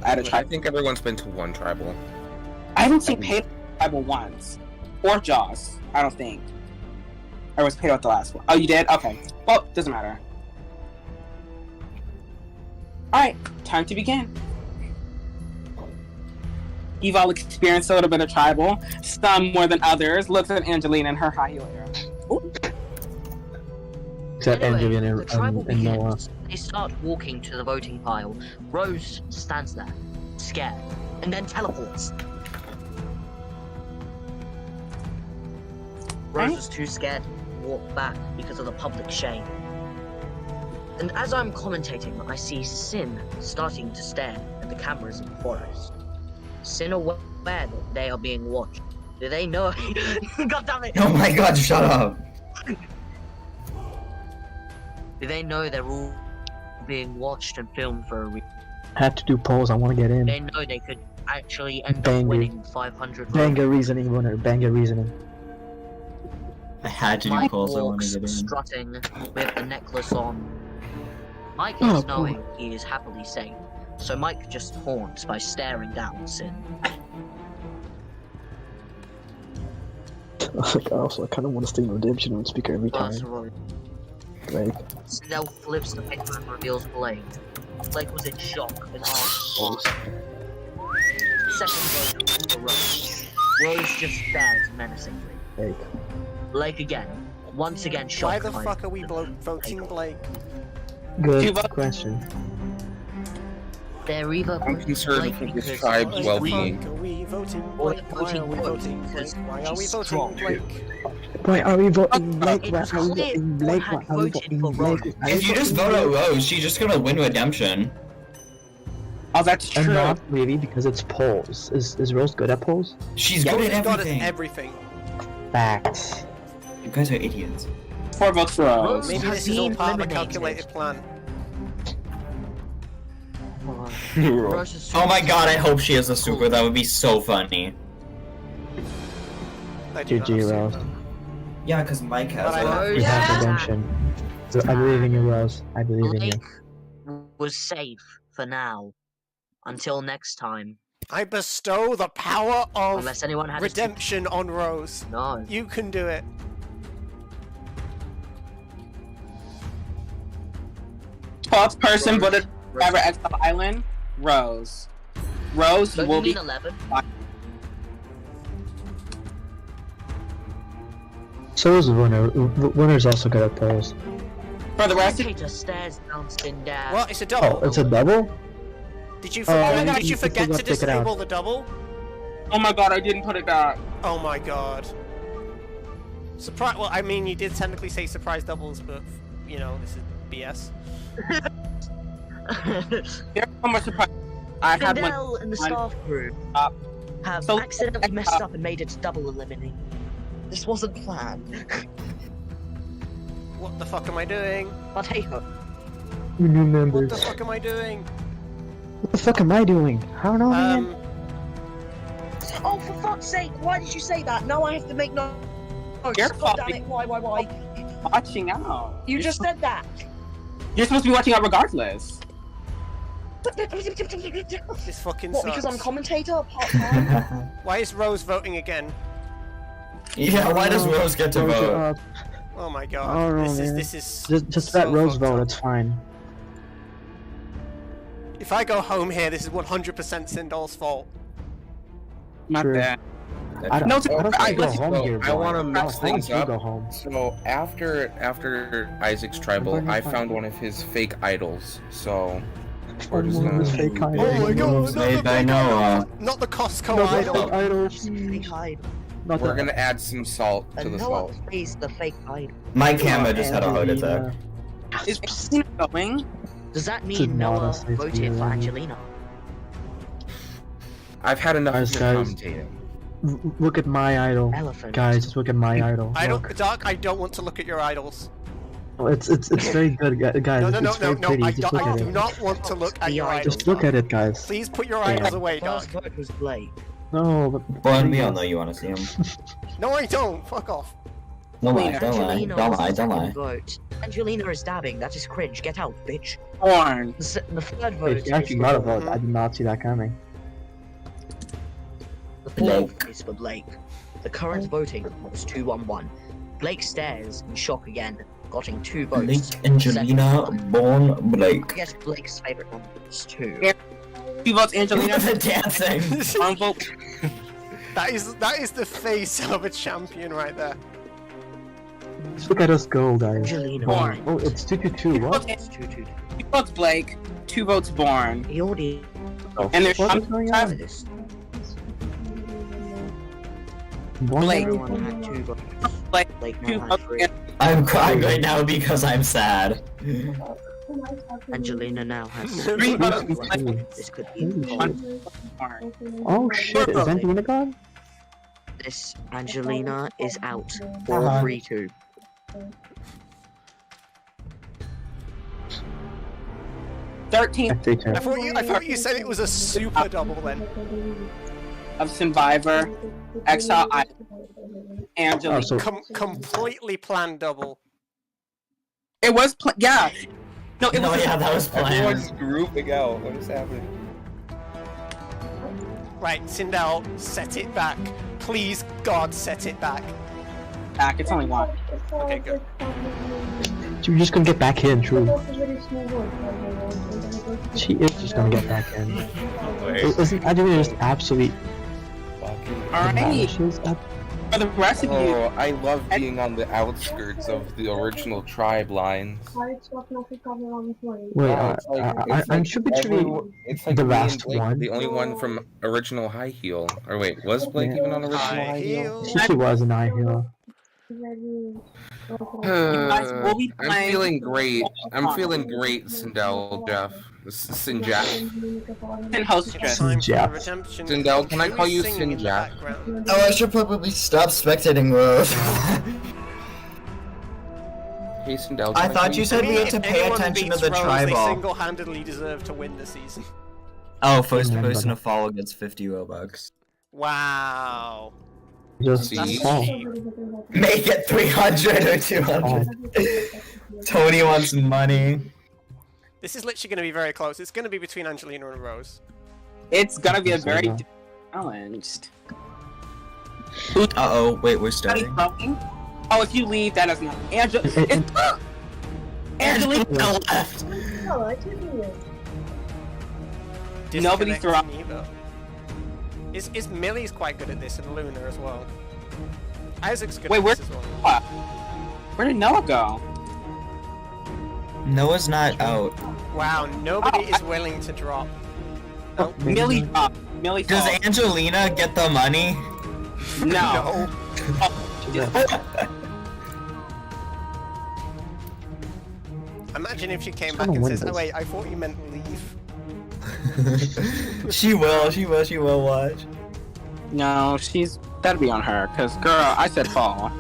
At a I tribal. think everyone's been to one tribal. I haven't seen Paid tribal once. Or Jaws. I don't think. I was paid out the last one. Oh, you did? Okay. Well, doesn't matter. Alright, time to begin. You've all experienced a little bit of tribal, some more than others. Looks at Angelina in her high heel era. Ooh. Except Anyway, Angelina the tribal and Noah. begins. They start walking to the voting pile. Rose stands there, scared, and then teleports. Rose was too scared to walk back because of the public shame. And as I'm commentating, I see Sin starting to stare at the cameras in the forest. Sin aware that they are being watched. Do they know? God damn it! Oh my god, shut up. Do they know they're all being watched and filmed for a reason? I had to do polls. I want to get in. They know they could actually end Banger. up winning 500 Banger reasoning winner. Banger reasoning. I had to do Mike polls. I want walks to get in. strutting with the necklace on. Mike Oh, is knowing he is happily safe, so Mike just haunts by staring down Sin. I kind of want to stay in redemption on speaker every time. First roll. Like, Sindel flips the paper and reveals Blake. Blake was in shock and asked why. Second vote for Rose. Rose just stares menacingly. like, Blake again. Once again Why shocked the by fuck are we voting Blake? good question. They're either I'm voting concerned Blake for this because tribe's Why the well-being. fuck are we voting Or Blake? they're Why voting are we Rose voting because Blake? Why are we she's voting strong. Blake? Why are we voting Blake? It Why was are we clear voting one Blake? had Why are we voted voting for Blake? Rose. Why are we If you just voting vote out Blake? Rose, she's just gonna win redemption. Oh, that's true. And not really because it's polls. Is Rose good at polls? She's Yeah, good at God is everything. everything. Facts. You guys are idiots. 4 votes for Rose. Rose Maybe has this is all been part of a eliminated. calculated plan. Rose is Oh my super god, I hope she has a super. That would be so funny. I do not have GG, to. Rose. Yeah, because Mike has But I it. love Rose You have has- redemption. So I believe in you, Rose. I believe in you. Blake was safe for now. Until next time. I bestow the power of Unless anyone had redemption on Rose. No. You can do it. Twelfth person Rose. voted Survivor Exile Island. Rose. Rose Don't will you be. mean 11? So is the winner. Winner's also good at those. For the rest of Spectator stares down Stindad. What? It's a double. Oh, it's a double? Did you Oh, forget, you forget forgot to to take it out. disable the double? Oh my god, I didn't put it back. Oh my god. Surprise. Well, I mean, you did technically say surprise doubles, but you know this is BS. There's so much surprise. I had one. Stindal and the staff group have so- accidentally messed up and made it double eliminate. This wasn't planned. What the fuck am I doing? But hey ho. You new What members. the fuck am I doing? What the fuck am I doing? I don't know, man. Oh, for fuck's sake! Why did you say that? Now I have to make no. You're God damn fucking- it! Why? Watching out. You just said that. You're supposed to be watching out regardless. This fucking What? sucks. Because I'm commentator part time. Why is Rose voting again? Yeah, why does Rose get to vote? Oh my I god. don't know, man. This is Just so let Rose fucked vote. up. It's fine. If I go home here, this is 100% Sindal's fault. Not True. that. I don't, No, I don't think you go let's- home here, I boy. want to How mix things do you up. go home? So after Isaac's tribal, I found one of his fake idols. So we're just One of his gonna. fake Oh my god, Made by Noah. not the Costco No, the idol. fake idol. Fake hide. Not We're the- gonna add some salt to And the Noah salt. plays the fake hide. My camera just had a heart Angelina. attack. Is Christina going? Does that It's mean not Noah a safe voted deal. for Angelina? I've had enough Guys, of guys. commentating. Look at my idol. Elephant. Guys, just look at my idol. I Look. don't, Doc. I don't want to look at your idols. Oh, it's very good, guys. No, no, no, it's no, very no. pretty. I, Just do, look I at do it. not want to look at your idols. Just look at it, guys. Please put your Yeah. idols away, Doc. First vote was Blake. No, but Born, we all know you want to see him. No, I don't. Fuck off. Don't lie, don't lie, Angelina don't was lie, the don't second lie. vote. Angelina is dabbing. That is cringe. Get out, bitch. Born. The third vote wait, you actually is got a for vote. I did not see that coming. The fourth is for Blake. The current voting was 2-1-1. Blake stares in shock again, getting 2 votes. Blake, Angelina, born Blake. I guess Blake's favorite number is 2. Yeah. 2 votes Angelina. The dancing. One vote. That is the face of a champion right there. Just look at us go, guys. Angelina. Born. Oh, it's 2-2-2. What? It's 2-2. 2 votes Blake. 2 votes Born. He already And there's What is going on? this. Blake. Everyone had 2 votes. Blake. Blake 2 now votes. had 3. I'm crying right now because I'm sad. Angelina now has 3 votes. This could be Born. Oh shit, is Angelina gone? This Angelina is out for Uh-huh. 3-2. I 13th think so. I thought you said it was a super double then. of Survivor Exile Island. Angelina. Oh, so Completely planned double. It was yeah. No, it No, was yeah, that was Everyone's planned. grouping out. What is happening? Right, Sindel, set it back. Please, God, set it back. back. It's only one. Okay, good. you're just gonna get back in, true. She is just gonna get back in. Isn't Angelina just absolutely Alright. demolishes that? For the rest of you, Oh, I love being on the outskirts of the original tribe lines. Wait, It's like I'm sure it's like the me last and Blake, one. the only one from original High Heel. Or wait, was Blake Yeah. even on original High High Heel? heel. She was an eye heel. guys will be I'm playing- feeling great. I'm feeling great, Sindel, Jeff. Sinjaf. and hostess. Time for Jeff. redemption. Sindel, can I Who is call you singing in the Sinjaf? background? Oh, I should probably stop spectating Rose. Hey, Sindel. I can thought call you said we had If to pay anyone attention to beats the Rose, They tribal. single-handedly deserve to win the season. Oh, first person to follow gets 50 Robux. Wow. Just See? fall. Make it 300 or 200. Tony wants money. This is literally going to be very close. It's going to be between Angelina and Rose. It's gonna be a very challenged. Uh-oh, wait, we're starting. Oh, if you leave, that doesn't happen. Angelina left. Nobody's throwing. Either. Is Millie's quite good at this, and Luna as well. Isaac's good at this as well. Where did Noah go? Noah's not out. Wow, nobody is willing to drop. Oh, Millie dropped. Millie Does falls. Angelina get the money? No. Imagine if she came back and says, "Oh wait, I thought you meant leave." She will watch. No, that'd be on her, cause girl, I said fall.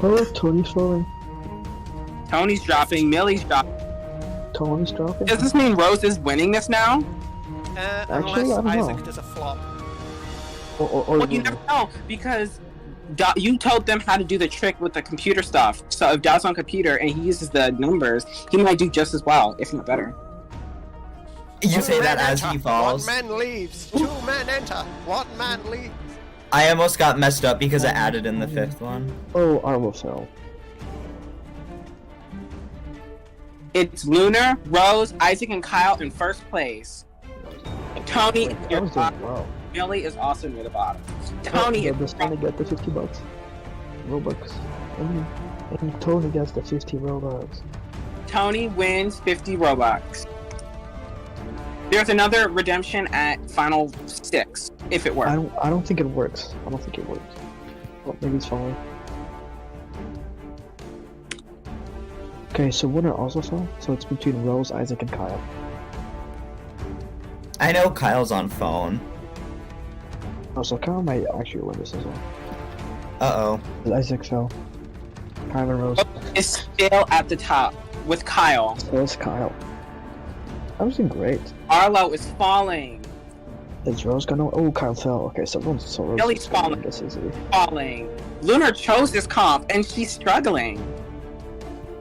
Oh, Tony's falling. Tony's dropping, Millie's dropping. Tony's dropping. Does this mean Rose is winning this now? Actually, I Unless don't know. Isaac does a flop. Well, you never know, because you told them how to do the trick with the computer stuff. So if Dot's on computer and he uses the numbers, he might do just as well, if not better. You say that as he falls. One man leaves. 2 men enter. 1 man leaves. I almost got messed up because I added in the 5th one. Oh, Arlo fell. It's Lunar, Rose, Isaac, and Kyle in first place. Tony, That was doing well. Millie is also near the bottom. Tony They're is just gonna get the 50 bucks. Robux. And Tony gets the 50 Robux. Tony wins 50 Robux. There's another redemption at Final 6, if it works. I don't think it works. I don't think it works. Oh, maybe it's falling. Okay, so winner also fell. So it's between Rose, Isaac, and Kyle. I know Kyle's on phone. Oh, so Kyle might actually win this as well. Uh-oh. Isaac fell. Kyle and Rose. Is still at the top with Kyle. So it's Kyle. I was doing great. Arlo is falling. Is Rose gonna? Oh, Kyle fell. Okay, so Rose Millie's is gonna falling. win this easily. Falling. Lunar chose this comp and she's struggling.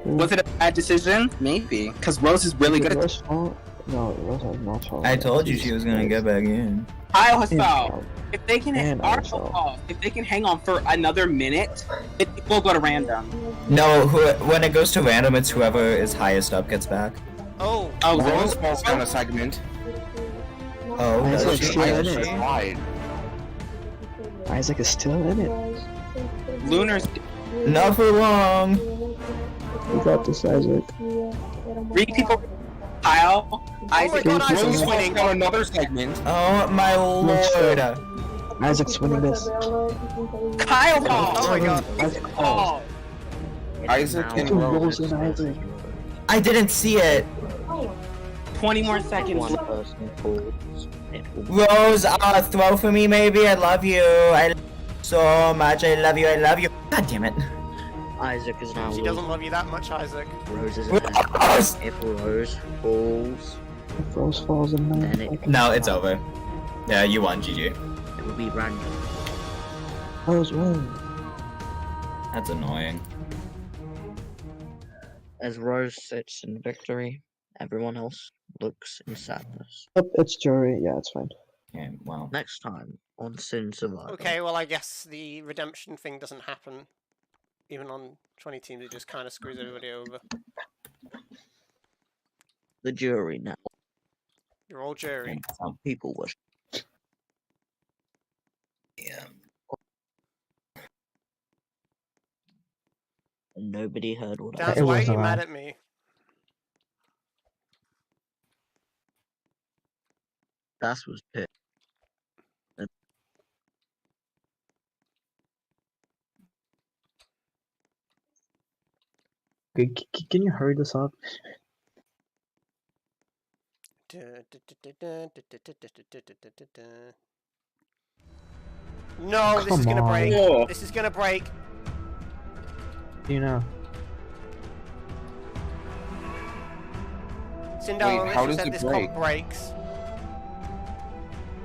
Was it a bad decision? Maybe, because Rose is really good at Rose fall? No, Rose has not fallen. I told you she was gonna get back in. Kyle has And fell. Kyle. If they can And Arlo also- falls. If they can hang on for another minute, it will go to random. No, when it goes to random, it's whoever is highest up gets back. Oh. Oh, Rose falls down a segment. Oh, Isaac's does she? still in Isaac it. lied. Isaac is still in it. Lunar's Not for long. We got this, Isaac. 3 people. Kyle, Isaac, God, Rose Isaac's falls winning. On another segment. Oh my lord. Isaac's winning this. Kyle falls. Oh my god. Isaac falls. Isaac and Two Rose. Rose and Isaac. I didn't see it. 20 more seconds. One person falls, it will Rose, throw for me maybe. I love you. I love you so much. I love you. I love you. God damn it. Isaac is now She doesn't love you that much, Isaac. Rose is Rose. If Rose falls, If Rose falls in then there. it, No, it's over. Yeah, you won, GG. it will be random. Rose win. That's annoying. As Rose sits in victory, everyone else looks in sadness. Oh, it's jury. Yeah, it's fine. Okay, well. Next time on Sin Survivor. Okay, well I guess the redemption thing doesn't happen. Even on 20 teams, it just kind of screws everybody over. The jury now. You're all jury. People wish. Yeah. And nobody heard what I Daz, It why are was you a mad lie. at me? That was pissed. Can you hurry this up? No, this is Come gonna break. on. This is gonna break. You know. Cinderella Wait, how literally does said it this break? comp breaks.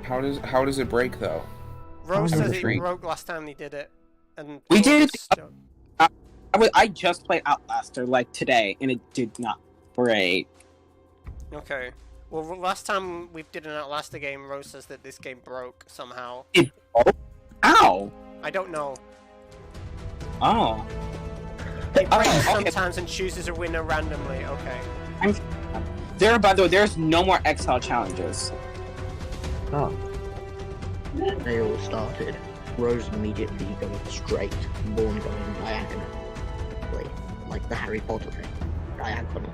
How does it break though? Rose Oh, says that's it right. broke last time they did it. And We people did it- just don't- I just played Outlaster like today, and it did not break. Okay. Well, last time we did an Outlaster game, Rose says that this game broke somehow. It broke? Ow! I don't know. Oh. It breaks okay. sometimes and chooses a winner randomly. Okay. By the way, there's no more Exile challenges. Oh. They all started. Rose immediately going straight, Born going diagonal. Like the Harry Potter thing. Diagonal.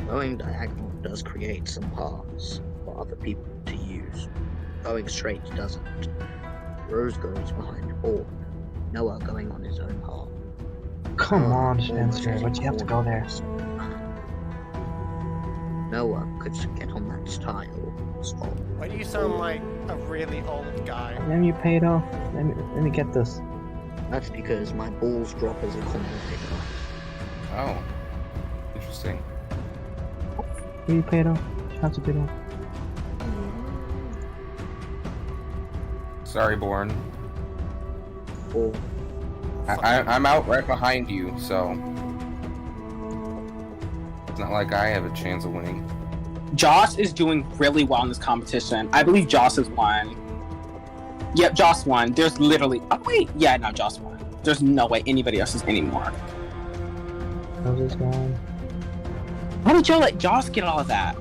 Going diagonal does create some paths for other people to use. Going straight doesn't. Rose goes behind Born. Noah going on his own path. Come on, Spencer, but you have to go there. Noah could get on that tile spot. Why do you sound like a really old guy? Let me pay it off. Let me get this. That's because my balls drop as a commentator. Oh, interesting. Let me pay it off. Have to pay it off. Sorry, Born. Oh. I'm out right behind you, so it's not like I have a chance of winning. Josh is doing really well in this competition. I believe Josh has won. Yep, Josh won. There's literally... Oh, wait. Yeah, no, Josh won. There's no way anybody else is anymore. How's this going? Why did y'all let Josh get all of that?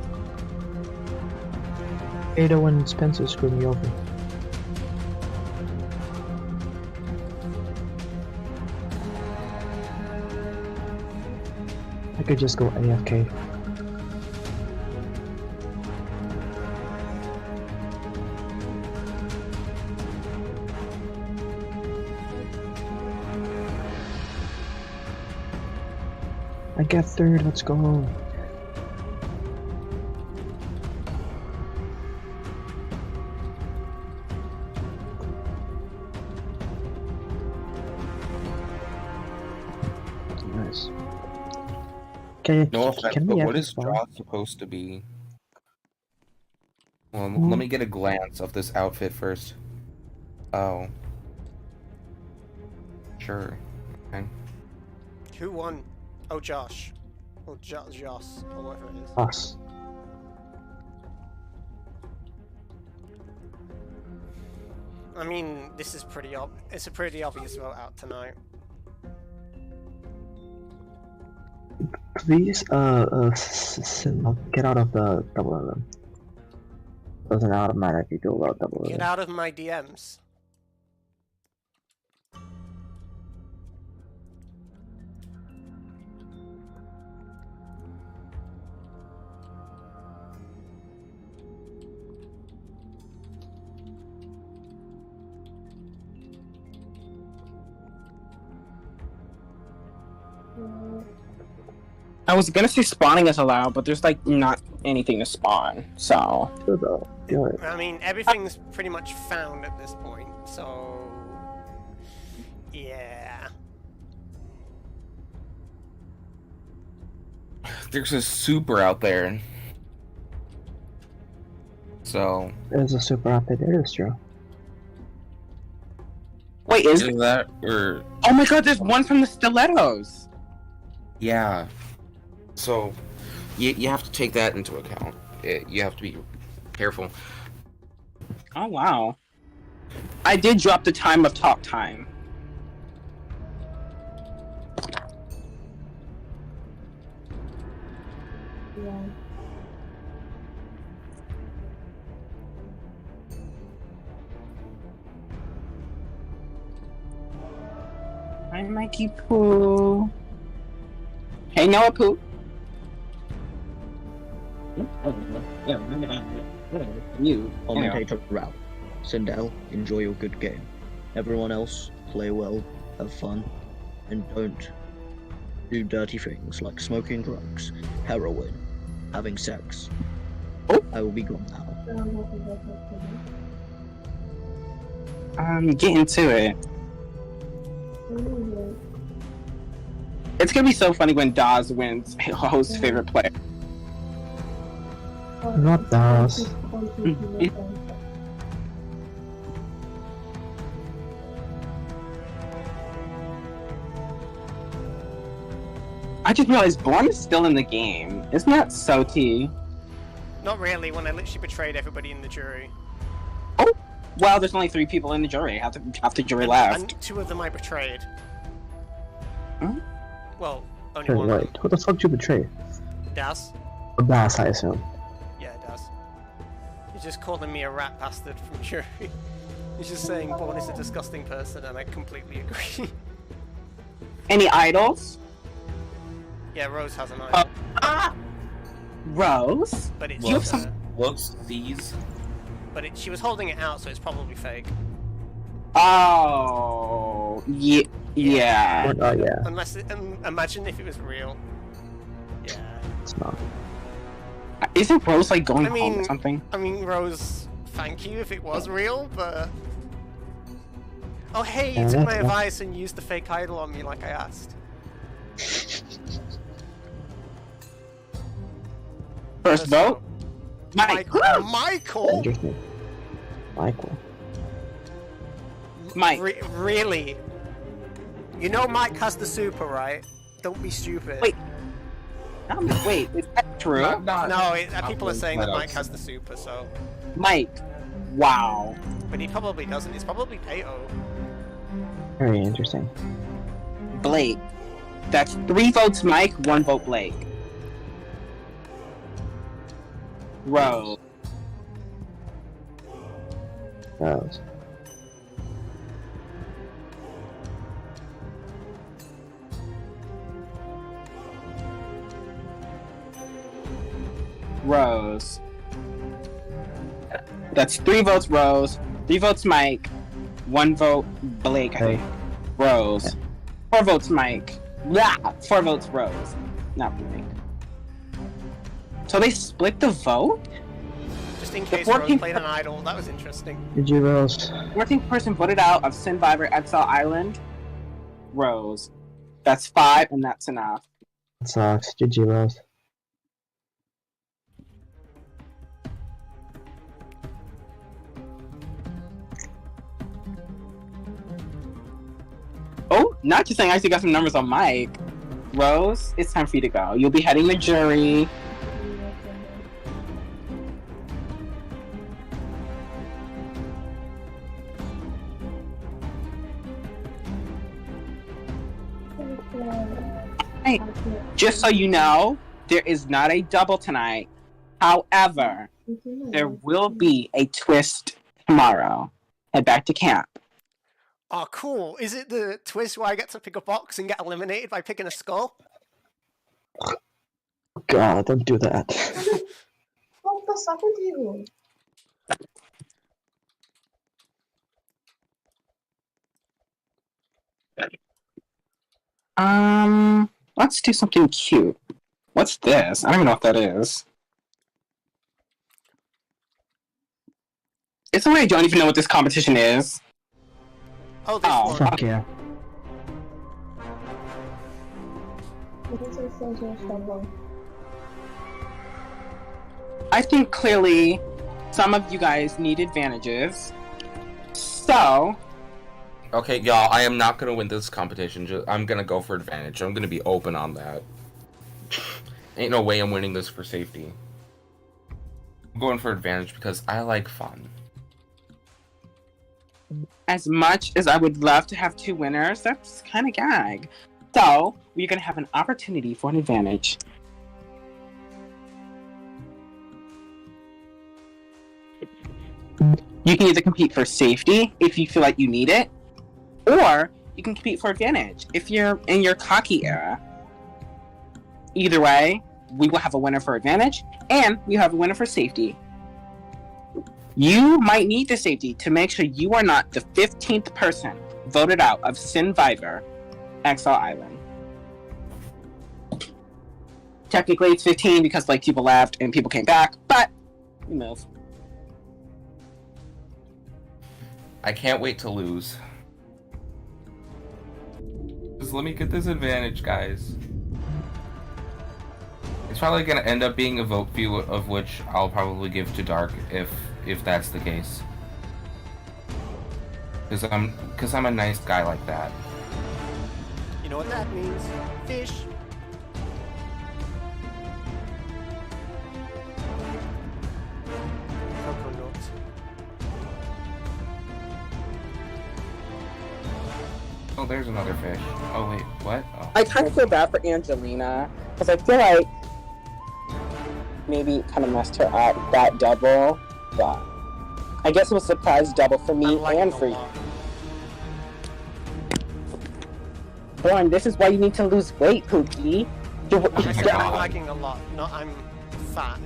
Ada and Spencer screwed me over. I could just go AFK. I get third, let's go. Nice. No offense, can but we what have is fun? Josh supposed to be? Well, let me get a glance of this outfit first. Oh. Sure. Okay. Who won? Oh, Josh. Or Joss, or whatever it is. Us. I mean, this is it's a pretty obvious vote out tonight. Please, get out of the double. Doesn't automatically do about double. Get out of my DMs. I was gonna say spawning is allowed, but there's like not anything to spawn, so... Do it. I mean, everything's pretty much found at this point, so... Yeah... There's a super out there. So... There's a super out there, that is true. Wait, is Either that, or... Oh my god, there's one from the stilettos! Yeah. So, you have to take that into account. You have to be careful. Oh wow. I did drop the time of talk time. Hi, Mikey Pooh. Hey, Noah Pooh. You. Commentator route. Sindel, enjoy your good game. Everyone else, play well, have fun, and don't do dirty things like smoking drugs, heroin, having sex. Oh. I will be gone now. Get into it. It's gonna be so funny when Dawes wins host's favorite player. Not Dawes. I just realized Born is still in the game. Isn't that so tea? Not really, when I literally betrayed everybody in the jury. Oh, well, there's only 3 people in the jury. Half the jury left. And 2 of them I betrayed. Hmm? Well, only Wait, one. wait, who the fuck did you betray? Das? Das, I assume. Yeah, Das. He's just calling me a rat bastard from jury. He's just saying Born is a disgusting person, and I completely agree. Any idols? Yeah, Rose has an idol. Rose? But it's You have some- Looks, these. But she was holding it out, so it's probably fake. Oh, yeah. Oh, yeah. Unless, imagine if it was real. Yeah. It's not. Isn't Rose like going I mean, home or something? I mean, Rose, thank you if it was real, but... Oh hey, you took my advice and used the fake idol on me like I asked. First vote? Michael! Interesting. Michael. Mike. Really? You know Mike has the super, right? Don't be stupid. Wait. Wait, is that true? People are saying that Mike has the super, so... Mike. Wow. But he probably doesn't. It's probably Pato. Very interesting. Blake. That's 3 votes Mike, 1 vote Blake. Rose. Rose. Rose. That's 3 votes Rose, 3 votes Mike, 1 vote Blake, I think. Rose. 4 votes Mike. Blah! 4 votes Rose. Not Blake. So they split the vote? Just in case Rose played an idol. That was interesting. Did you, Rose? 14th person voted out of Survivor Exile Island. Rose. That's 5, and that's enough. That sucks. GG, Rose. Oh, not just saying, I actually got some numbers on Mike. Rose, it's time for you to go. You'll be heading the jury. Hey, just so you know, there is not a double tonight. However, there will be a twist tomorrow. Head back to camp. Oh, cool. Is it the twist where I get to pick a box and get eliminated by picking a skull? God, don't do that. Vamos passar contigo. Let's do something cute. What's this? I don't even know what that is. It's the way I don't even know what this competition is. Oh, this one. Fuck yeah. I think clearly some of you guys need advantages. So... Okay, y'all, I am not gonna win this competition. I'm gonna go for advantage. I'm gonna be open on that. Ain't no way I'm winning this for safety. I'm going for advantage because I like fun. As much as I would love to have 2 winners, that's kind of gag. So, we're gonna have an opportunity for an advantage. You can either compete for safety if you feel like you need it, or you can compete for advantage if you're in your cocky era. Either way, we will have a winner for advantage, and we have a winner for safety. You might need the safety to make sure you are not the 15th person voted out of Survivor Exile Island. Technically, it's 15 because like people left and people came back, but we move. I can't wait to lose. Just let me get this advantage, guys. It's probably gonna end up being a vote view of which I'll probably give to Dark if that's the case. Cause I'm a nice guy like that. You know what that means? Fish. Oh, there's another fish. Oh wait, what? Oh. I kind of feel bad for Angelina because I feel like maybe kind of messed her up that double, but I guess it was a surprise double for me and for you. Born, this is why you need to lose weight, Pookie. I said I'm lagging a lot, not I'm fat.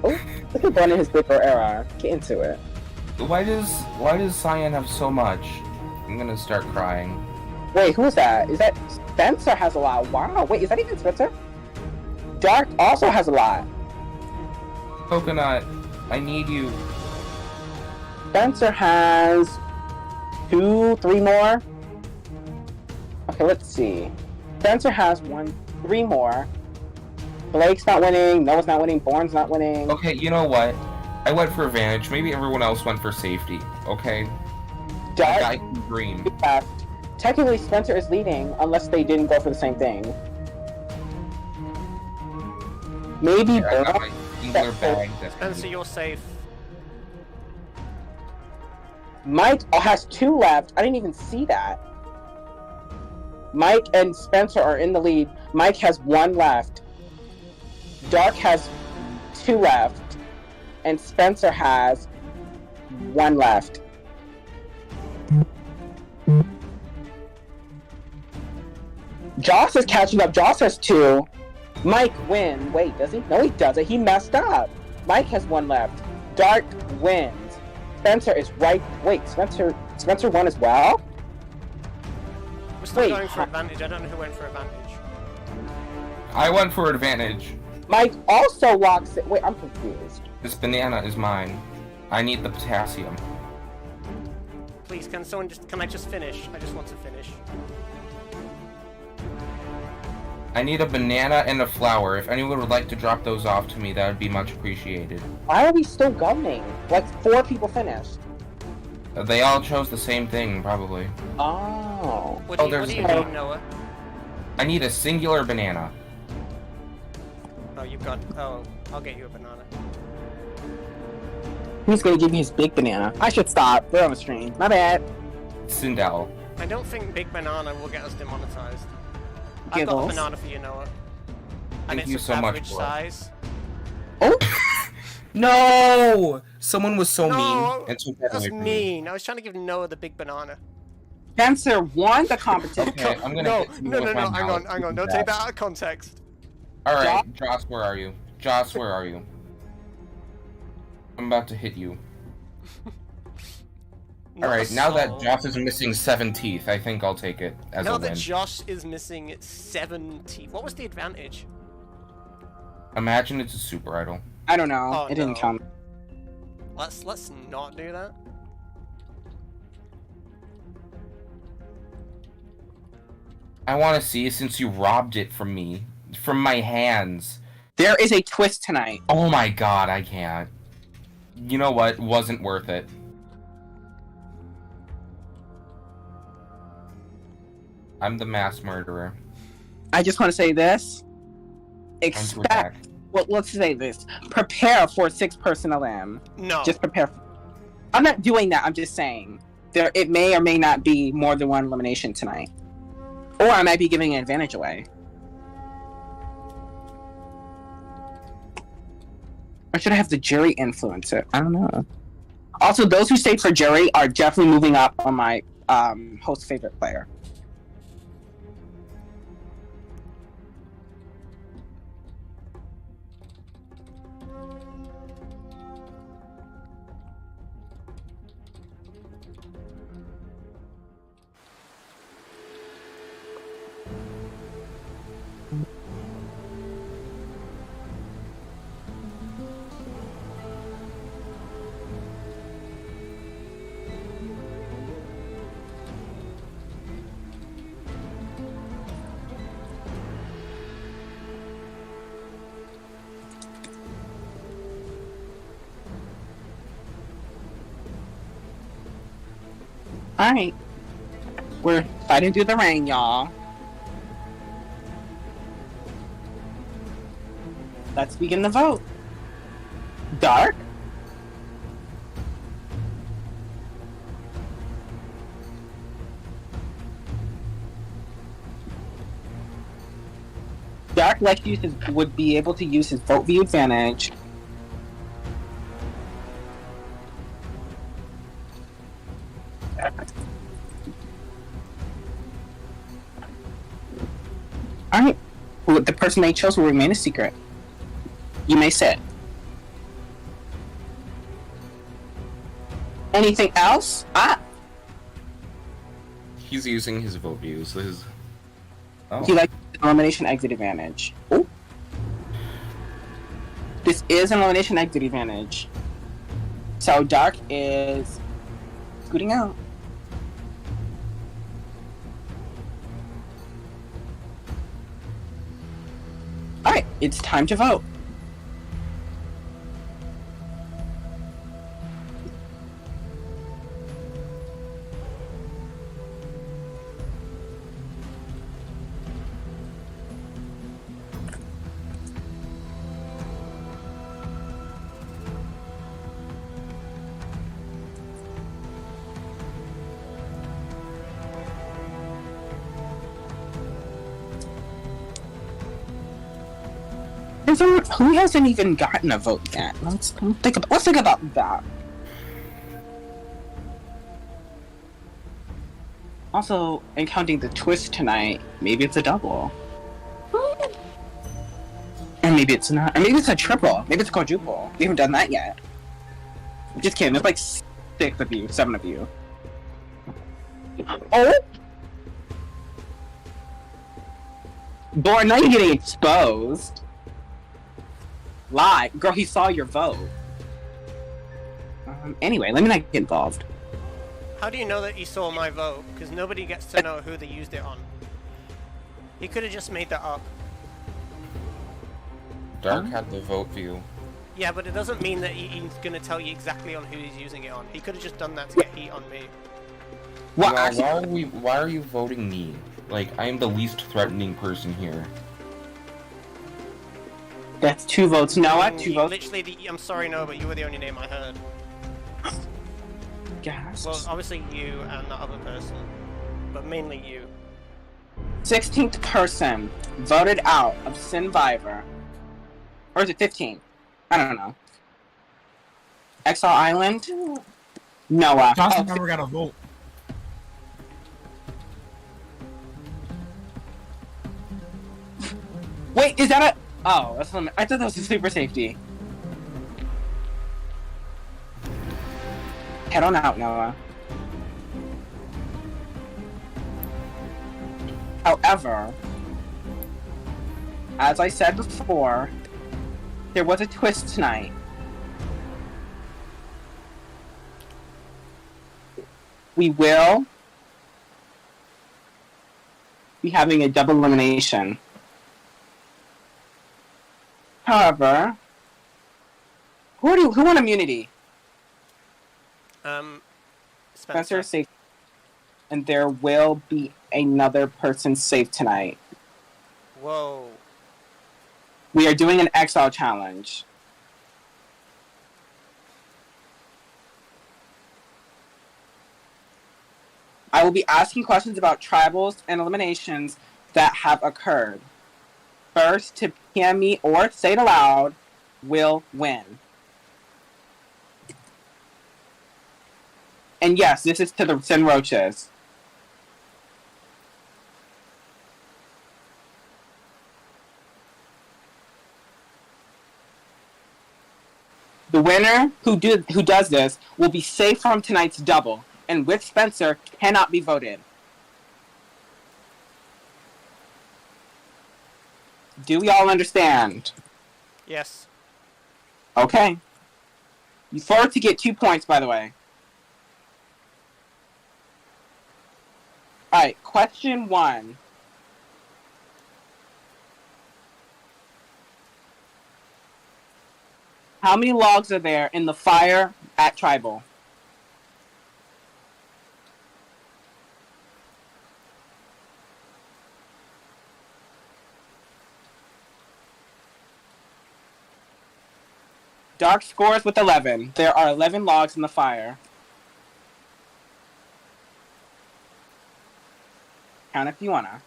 Oh, look at Born in his bigger era. Get into it. Why does Cyan have so much? I'm gonna start crying. Wait, who is that? Is that Spencer has a lot? Wow. Wait, is that even Spencer? Dark also has a lot. Coconut, I need you. Spencer has 2, 3 more. Okay, let's see. Spencer has 3 more. Blake's not winning. Noah's not winning. Bourne's not winning. Okay, you know what? I went for advantage. Maybe everyone else went for safety. Okay. Dark, I can dream. left. Technically, Spencer is leading unless they didn't go for the same thing. Maybe Here, I got Bourne. my singular bag. Spencer, you're safe. Mike has 2 left. I didn't even see that. Mike and Spencer are in the lead. Mike has 1 left. Dark has 2 left. And Spencer has 1 left. Joss is catching up. Joss has 2. Mike wins. Wait, does he? No, he doesn't. He messed up. Mike has 1 left. Dark wins. Spencer is right. Wait, Spencer won as well? We're still going for advantage. I don't know who went for advantage. I went for advantage. Mike also locks it. Wait, I'm confused. This banana is mine. I need the potassium. Please, can I just finish? I just want to finish. I need a banana and a flower. If anyone would like to drop those off to me, that would be much appreciated. Why are we still going? Like 4 people finished. They all chose the same thing, probably. Oh. What do you need, Noah? I need a singular banana. Oh, you've got... Oh, I'll get you a banana. Who's gonna give me his big banana? I should stop. We're on a stream. My bad. Sindel. I don't think Big Banana will get us demonetized. I've got a banana for you, Noah. And Thank you it's so much, average bro. size. Oh! No! Someone was so No, mean and took that that's away from me. mean. I was trying to give Noah the big banana. Spencer won the competition. Okay, I'm gonna No, hit you no, with no, my no, hang on, mouth. hang on. Don't take that out of context. Alright, Joss, where are you? Joss, where are you? I'm about to hit you. Alright, now that Joss is missing 7 teeth, I think I'll take it as Now a win. that Josh is missing 7 teeth, what was the advantage? Imagine it's a super idol. I don't know. Oh, It didn't no. come. Let's not do that. I want to see since you robbed it from me. From my hands. There is a twist tonight. Oh my god, I can't. You know what? Wasn't worth it. I'm the mass murderer. I just want to say this. Expect. Well, let's say this. Prepare for 6-person LM. No. Just prepare. I'm not doing that. I'm just saying. It may or may not be more than 1 elimination tonight. Or I might be giving an advantage away. Or should I have the jury influence it? I don't know. Also, those who stayed for jury are definitely moving up on my host favorite player. Alright. We're fighting through the rain, y'all. Let's begin the vote. Dark? Dark would be able to use his vote view advantage. Alright. The person they chose will remain a secret. You may sit. Anything else? He's using his vote views. He likes elimination exit advantage. Oh. This is an elimination exit advantage. So Dark is scooting out. Alright, it's time to vote. Who hasn't even gotten a vote yet? Let's think about that. Also, in counting the twist tonight, maybe it's a double. And maybe it's not. Or maybe it's a triple. Maybe it's a quadruple. We haven't done that yet. Just kidding, there's like 6 of you, 7 of you. Oh! Boy, now you're getting exposed. Lie. Girl, he saw your vote. Anyway, let me not get involved. How do you know that he saw my vote? Because nobody gets to know who they used it on. He could have just made that up. Dark had the vote view. Yeah, but it doesn't mean that he's going to tell you exactly on who he's using it on. He could have just done that to get heat on me. Well, why are you voting me? Like, I am the least threatening person here. That's 2 votes. Noah, 2 votes. Literally, I'm sorry, no, but you were the only name I heard. Gasps. Well, obviously you and that other person, but mainly you. 16th person voted out of Sinvivor. Or is it 15th? I don't know. Exile Island? Noah. Johnson never got a vote. Wait, is that a... Oh, that's I thought that was a super safety. Head on out, Noah. However, as I said before, there was a twist tonight. We will be having a double elimination. However, who won immunity? Spencer is safe, and there will be another person safe tonight. Whoa. We are doing an exile challenge. I will be asking questions about tribals and eliminations that have occurred. First to PM me or say it aloud will win. And yes, this is to the Sin Roaches. The winner who does this will be safe from tonight's double, and with Spencer cannot be voted. Do we all understand? Yes. Okay. You forward to get 2 points, by the way. Alright, question 1. How many logs are there in the fire at Tribal? Dark scores with 11. There are 11 logs in the fire. Count if you wanna.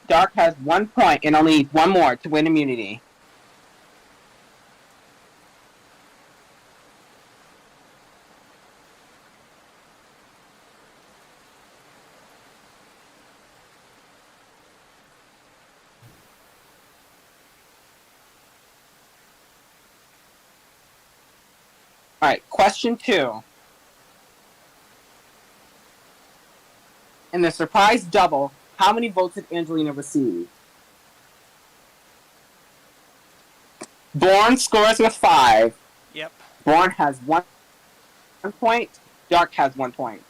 Dark has 1 point and only needs one more to win immunity. Alright, question 2. In the surprise double, how many votes did Angelina receive? Born scores with 5. Yep. Born has 1 point. Dark has 1 point.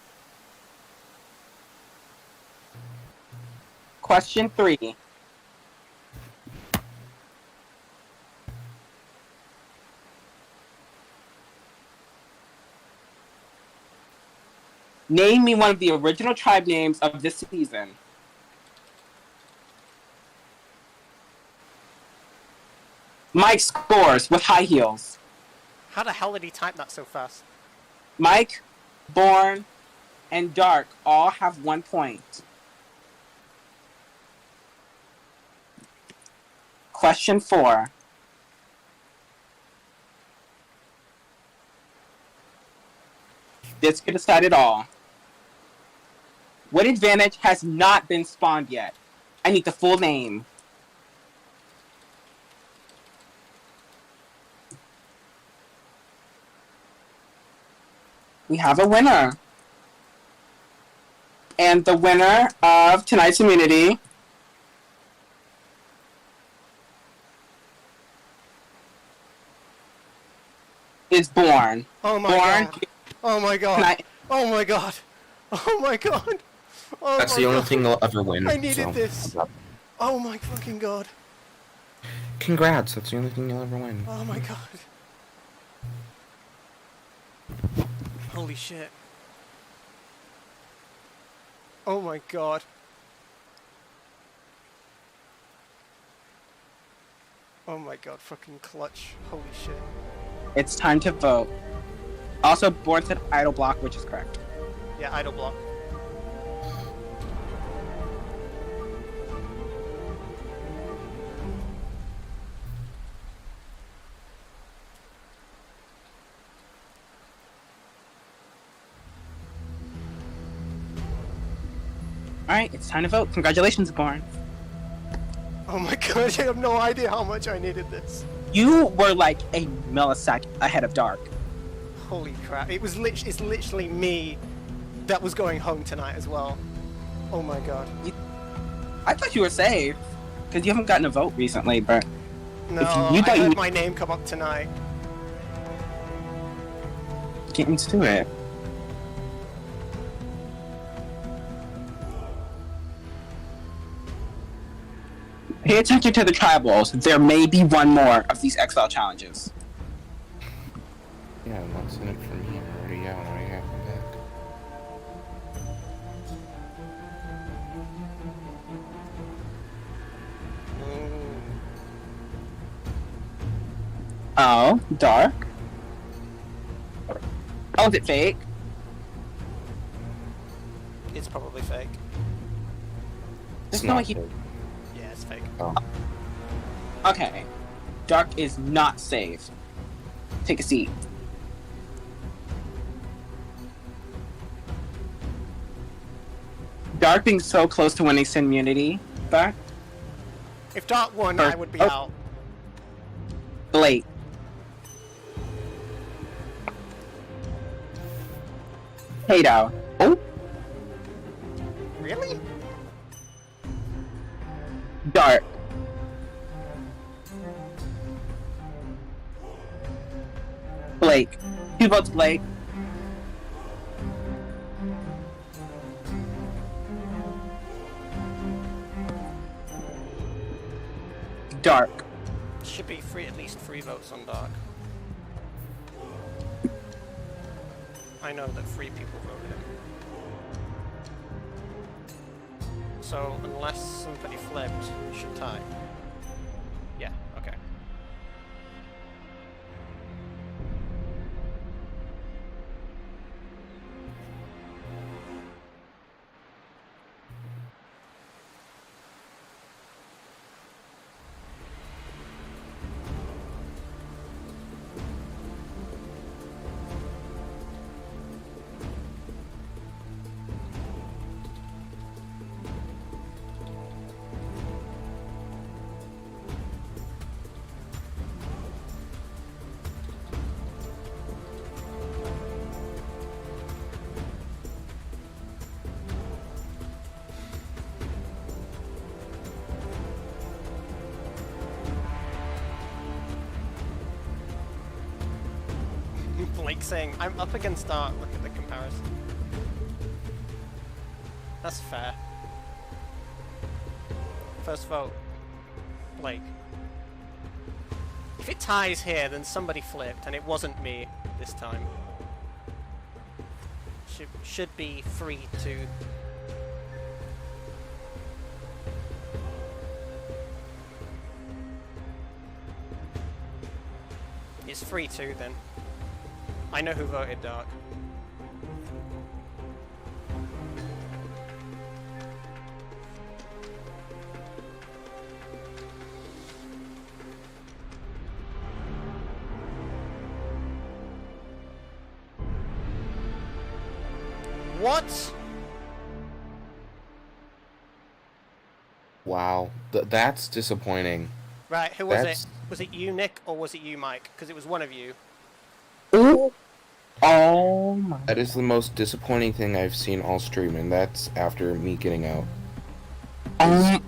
Question 3. Name me one of the original tribe names of this season. Mike scores with high heels. How the hell did he type that so fast? Mike, Born, and Dark all have 1 point. Question 4. This could decide it all. What advantage has not been spawned yet? I need the full name. We have a winner. And the winner of tonight's immunity is Born. Oh my Born, god. Oh my god. Oh my god. Oh my god. Oh That's my the only god. thing you'll ever win. I needed so. this. Oh my fucking god. Congrats, that's the only thing you'll ever win. Oh my god. Holy shit. Oh my god. Oh my god, fucking clutch. Holy shit. it's time to vote. Also, Born said idle block, which is correct. Yeah, idle block. Alright, it's time to vote. Congratulations, Born. Oh my god, I have no idea how much I needed this. You were like a millisecond ahead of Dark. Holy crap. It's literally me that was going home tonight as well. Oh my god. I thought you were safe, because you haven't gotten a vote recently, but... No, you I thought heard you my name come up tonight. get into it. Pay attention to the tribals. There may be one more of these XL challenges. Yeah, what's in it for me? I'm already out. I have to back. Oh, Dark. Oh, is it fake? It's probably fake. There's It's no way not he... fake. Yeah, it's fake. Oh. Okay. Dark is not safe. Take a seat. Dark being so close to winning Sin Immunity back. If Dark won, I would be out. Blake. Hato. Oh, Really? Dark. Blake. 2 votes Blake. Dark. Should be at least 3 votes on Dark. I know that 3 people voted him. So, unless somebody flipped, it should tie. Yeah, okay. Mike saying, I'm up against Dark, look at the comparison. That's fair. First vote. Blake. If it ties here, then somebody flipped, and it wasn't me this time. Should be 3-2. It's 3-2 then. I know who voted Dark. What? Wow, that's disappointing. Right, who was it? Was it you, Nick, or was it you, Mike? Because it was one of you. Ooh. Oh my. That is the most disappointing thing I've seen all stream, and that's after me getting out.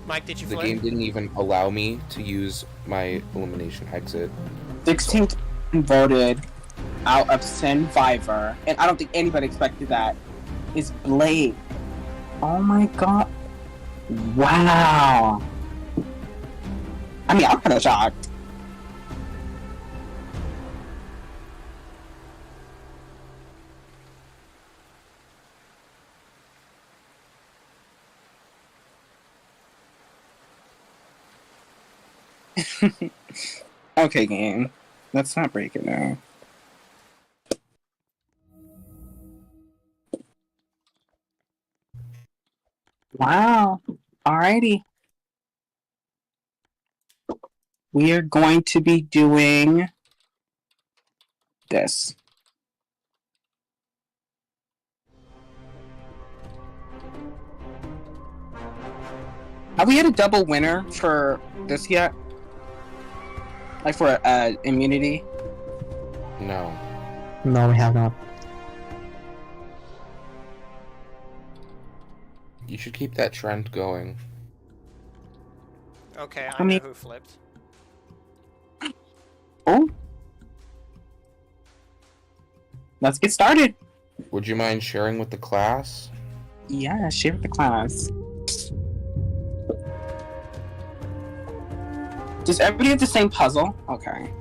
Mike, did you The flip? game didn't even allow me to use my elimination exit. 16th voted out of Survivor, and I don't think anybody expected that, is Blake. Oh my god. Wow. I mean, I'm kind of shocked. Okay, game. Let's not break it now. Wow. Alrighty. We are going to be doing this. Have we had a double winner for this yet? Like for immunity? No. No, we have not. You should keep that trend going. Okay, I mean- know who flipped. Oh. Let's get started. Would you mind sharing with the class? Yeah, share with the class. Does everybody have the same puzzle? Okay.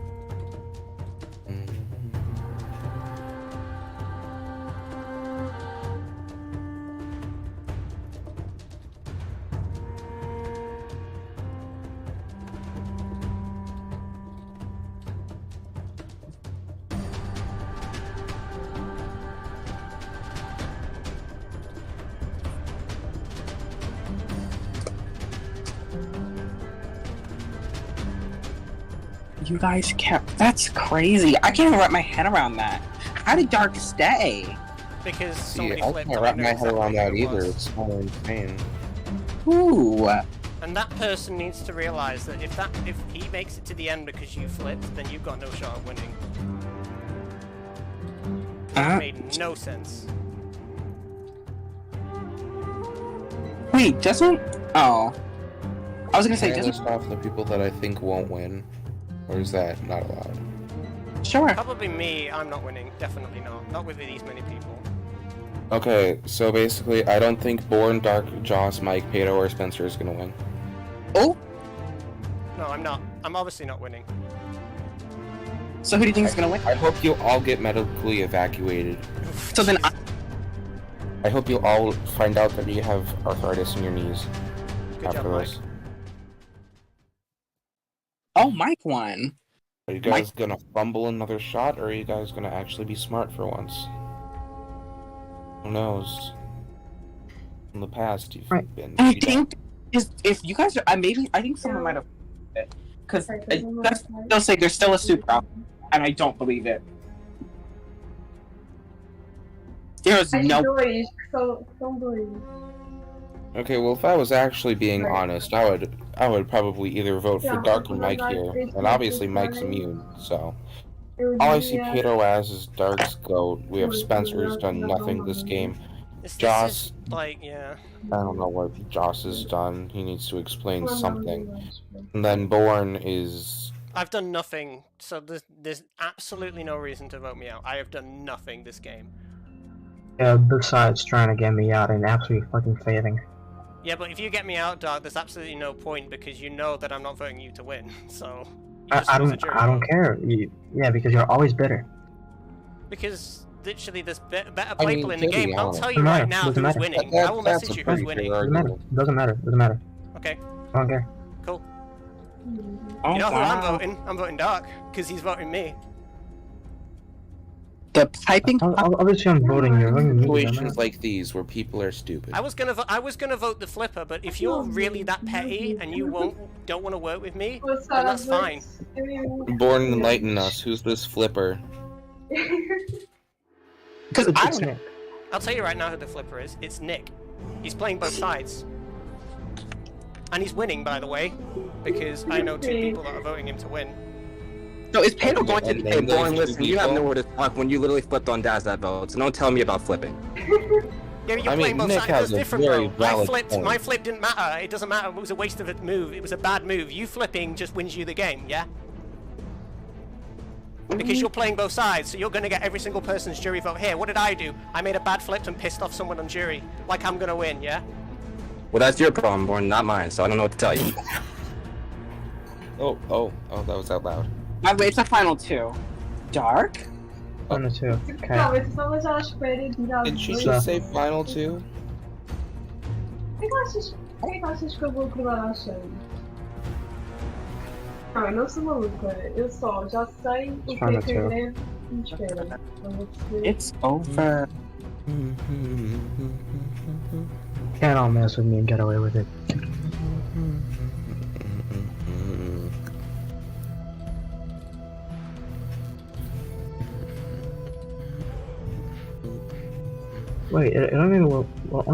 You guys kept. That's crazy. I can't even wrap my head around that. How did Dark stay? Because See, somebody I flipped. can't and wrap know my head around exactly that who it either. was. It's so insane. Ooh. And that person needs to realize that if he makes it to the end because you flipped, then you've got no shot at winning. That made no sense. Wait, doesn't? Oh. I was gonna say, Can I doesn't. list off the people that I think won't win? Or is that not allowed? Sure. Probably me. I'm not winning. Definitely not. Not with these many people. Okay, so basically, I don't think Born, Dark, Joss, Mike, Pato, or Spencer is gonna win. Oh. No, I'm not. I'm obviously not winning. So who do you think is gonna win? I hope you all get medically evacuated. So then, I hope you all find out that you have arthritis in your knees Good after job, Mike. this. oh, Mike won. Are you guys gonna fumble another shot, or are you guys gonna actually be smart for once? Who knows? In the past, you've been. I beat think if you guys are, I think someone might have it because they'll say there's still a super out, and I don't believe it. There is no. Okay, well, if I was actually being honest, I would probably either vote for Dark or Mike here, and obviously Mike's immune, so. All I see Pato as is Dark's GOAT. We have Spencer who's done nothing this game. This Joss, is like, yeah. I don't know what Joss has done. He needs to explain something. And then Born is I've done nothing, so there's absolutely no reason to vote me out. I have done nothing this game. Yeah, besides trying to get me out and absolutely fucking failing. Yeah, but if you get me out, Dark, there's absolutely no point because you know that I'm not voting you to win. So you just lose a jury I don't vote. care. Yeah, because you're always bitter. Because literally there's better people in the to be game. I'll honest- tell you right now Doesn't who's matter. winning. I will message you who's winning. Doesn't matter. Doesn't matter. Doesn't matter. Okay, I don't care. cool. Oh, You know who wow. I'm voting? I'm voting Dark because he's voting me. The piping. Obviously, I'm voting you. Situations like these where people are stupid. I was gonna vote the flipper, but if you're really that petty and you don't want to work with me, then that's fine. Born enlighten us. Who's this flipper? Because I don't know. I'll tell you right now who the flipper is. It's Nick. He's playing both sides. And he's winning, by the way, because I know 2 people that are voting him to win. So is Pedro going to And hey, then those Born, two listen, you have people- nowhere to talk when you literally flipped on Daz that vote, so don't tell me about flipping. Yeah, you're I mean, playing both Nick sides. has That's a different, very bro. valid point. My flip didn't matter. It doesn't matter. It was a waste of a move. It was a bad move. You flipping just wins you the game, yeah? Because you're playing both sides, so you're going to get every single person's jury vote here. What did I do? I made a bad flip and pissed off someone on jury. Like I'm going to win, yeah? Well, that's your problem, Born, not mine, so I don't know what to tell you. Oh, that was out loud. By the way, it's a final 2. Dark? Final 2. Okay. Calma, só já espere virar Did she dois. just say final 2? O que achas que eu vou acordar achando? Não, eu não sou maluca. Eu só já sei o que é que a greve me espera. It's over. Can't all mess with me and get away with it. Wait, it only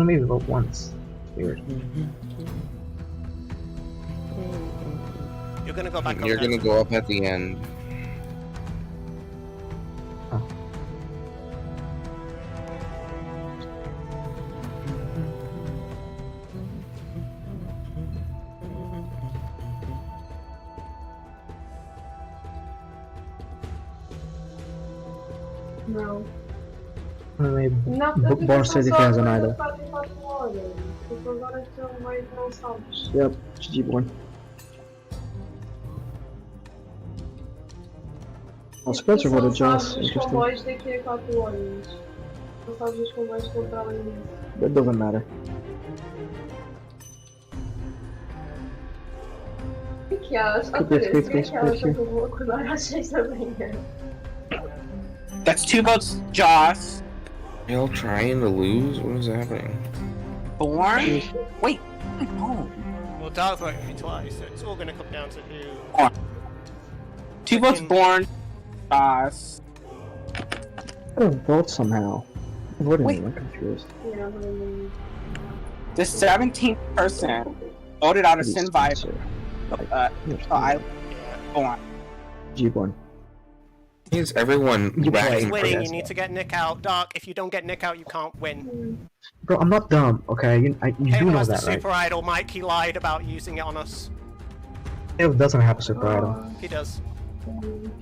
made me vote once. Weird. You're going to go back up You're there. gonna go up at the end. Não. Não, Born said it has an either. 4 horas. Porque agora estão mais não sabes. Yep, GG Born. Oh, Spencer voted Joss. Os Interesting. comboios daqui a 4 horas. Não sabes os comboios que estão além disso. That doesn't matter. O que achas? Split, O que split, é que achas split. que eu vou acordar às 6 da manhã? That's 2 votes, Joss. Y'all trying to lose? What is happening? Born? Wait. Oh. Well, Dark voted me twice, so it's all going to come down to who... 2 votes Born, Joss. I don't vote somehow. What am I? Wait. I'm confused. Yeah, The 17th person voted out of Sin Viper. I Born. G Born. Is everyone You ratting Nick's for winning, this? you need to get Nick out. Dark, if you don't get Nick out, you can't win. Bro, I'm not dumb, okay? You do Halo know has the that, right? super idol, Mike. He lied about using it on us. Halo doesn't have a super idol. He does.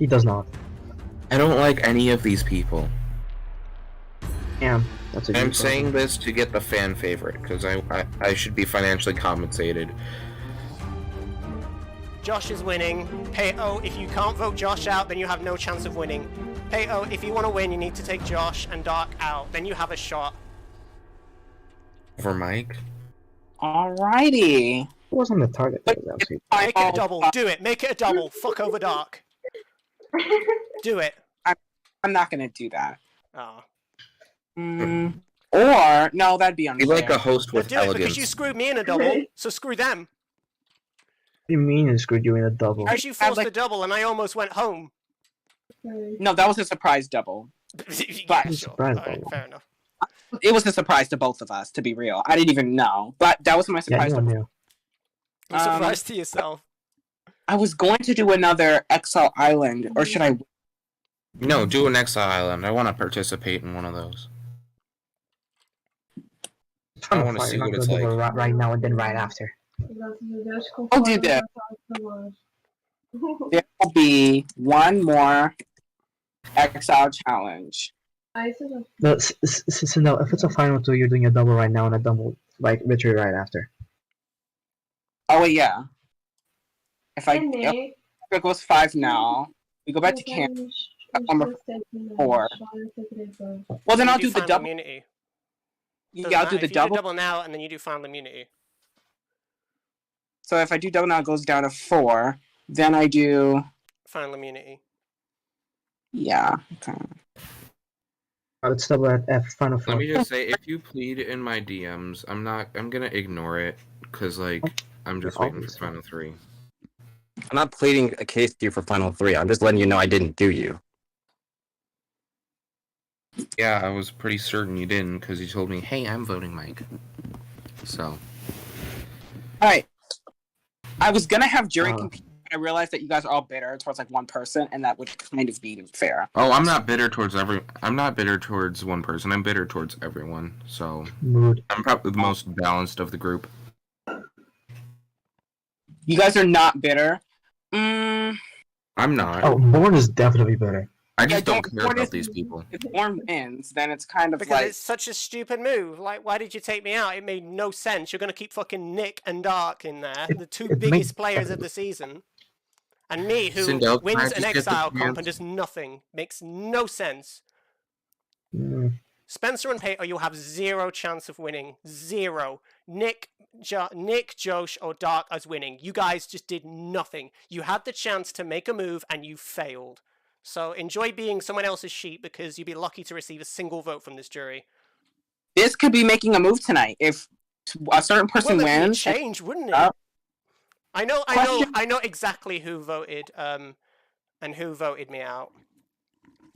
He does not. I don't like any of these people. Damn, that's a I'm good saying this to get the fan favorite, because I should be financially compensated. Josh is winning. Pato, if you can't vote Josh out, then you have no chance of winning. Pato, if you want to win, you need to take Josh and Dark out. Then you have a shot. For Mike? Alrighty. Who was on the target? Make it a double. Do it. Make it a double. Fuck over Dark. Do it. I'm not gonna do that. Oh. Or no, that'd be Be unfair. like a host No, with do it because elegance. you screwed me in a double, so screw them. What do you mean it screwed you in a double? Because you forced a double and I almost went home. No, that was a surprise double. Yeah, sure. Surprise Alright, double. fair enough. It was a surprise to both of us, to be real. I didn't even know, but that was my Yeah, surprise. you double. knew. I'm surprised to yourself. I was going to do another Exile Island, or should I? No, do an Exile Island. I want to participate in one of those. I want to see what it's like. Right now and then right after. Graças a Deus, I'll do that. there will be one more exile challenge. No, so no, if it's a final two, you're doing a double right now and a double like victory right after. Oh wait, yeah. If it goes 5 now, we go back to camp. Number 4. Well, then I'll do the final double. immunity. Yeah, I'll do the if you double. do double now and then you do final immunity. So if I do double now, it goes down to 4. Then I do final immunity. Yeah. Okay. Let's double at final four. Let me just say, if you plead in my DMs, I'm gonna ignore it, cause like I'm just waiting for final 3. I'm not pleading a case to you for final 3. I'm just letting you know I didn't do you. Yeah, I was pretty certain you didn't, cause you told me, "Hey, I'm voting Mike." So. Alright. I was gonna have jury compete. I realized that you guys are all bitter towards like one person, and that would kind of be fair. Oh, I'm not bitter towards I'm not bitter towards one person. I'm bitter towards everyone. So Mood. I'm probably the most balanced of the group. You guys are not bitter. I'm not. Oh, Born is definitely better. I just don't care about these people. If Born wins, then it's kind of because like... it's such a stupid move. Like, why did you take me out? It made no sense. You're going to keep fucking Nick and Dark in there, the two biggest players of the season. And me, who Sindel, wins an exile comp and does nothing. Makes no sense. Spencer and Pato, you'll have 0 chance of winning. 0. Nick, Josh, or Dark as winning. You guys just did nothing. You had the chance to make a move and you failed. So enjoy being someone else's sheep because you'd be lucky to receive a single vote from this jury. This could be making a move tonight. If a certain person wins... change, wouldn't it? I know exactly who voted, and who voted me out.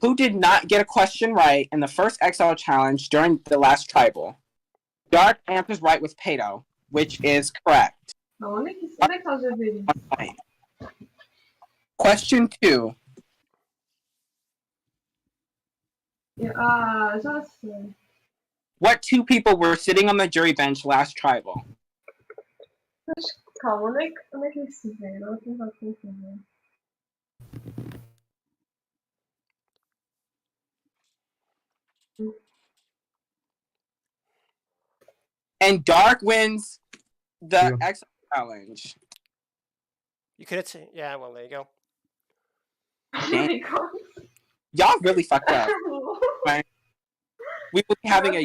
Who did not get a question right in the first Exile Challenge during the last Tribal? Dark answers right with Pato, which is correct. Question 2. What 2 people were sitting on the jury bench last Tribal? And Dark wins the Exile Challenge. You could have yeah, well, there you go. Y'all really fucked up. Right? We will be having a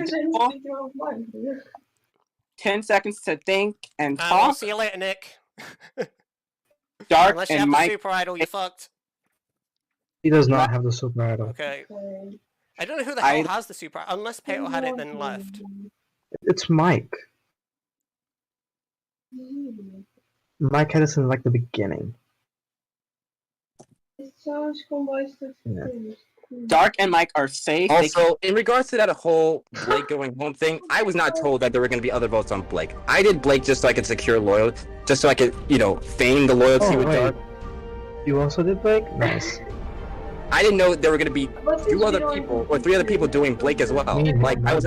10 seconds to think and talk. I'll see you later, Nick. Dark Unless you and have Mike. the super idol, you're fucked. He does not have the super idol. Okay. I don't know who the hell has the super idol. Unless Pato had it, then left. It's Mike. Mike had it in like the beginning. Yeah. Dark and Mike are safe. Also, in regards to that whole Blake going home thing, I was not told that there were going to be other votes on Blake. I did Blake just so I could secure loyalty, just so I could, feign the loyalty with Dark. You also did Blake? Nice. I didn't know there were going to be 2 other people or 3 other people doing Blake as well. Like, I was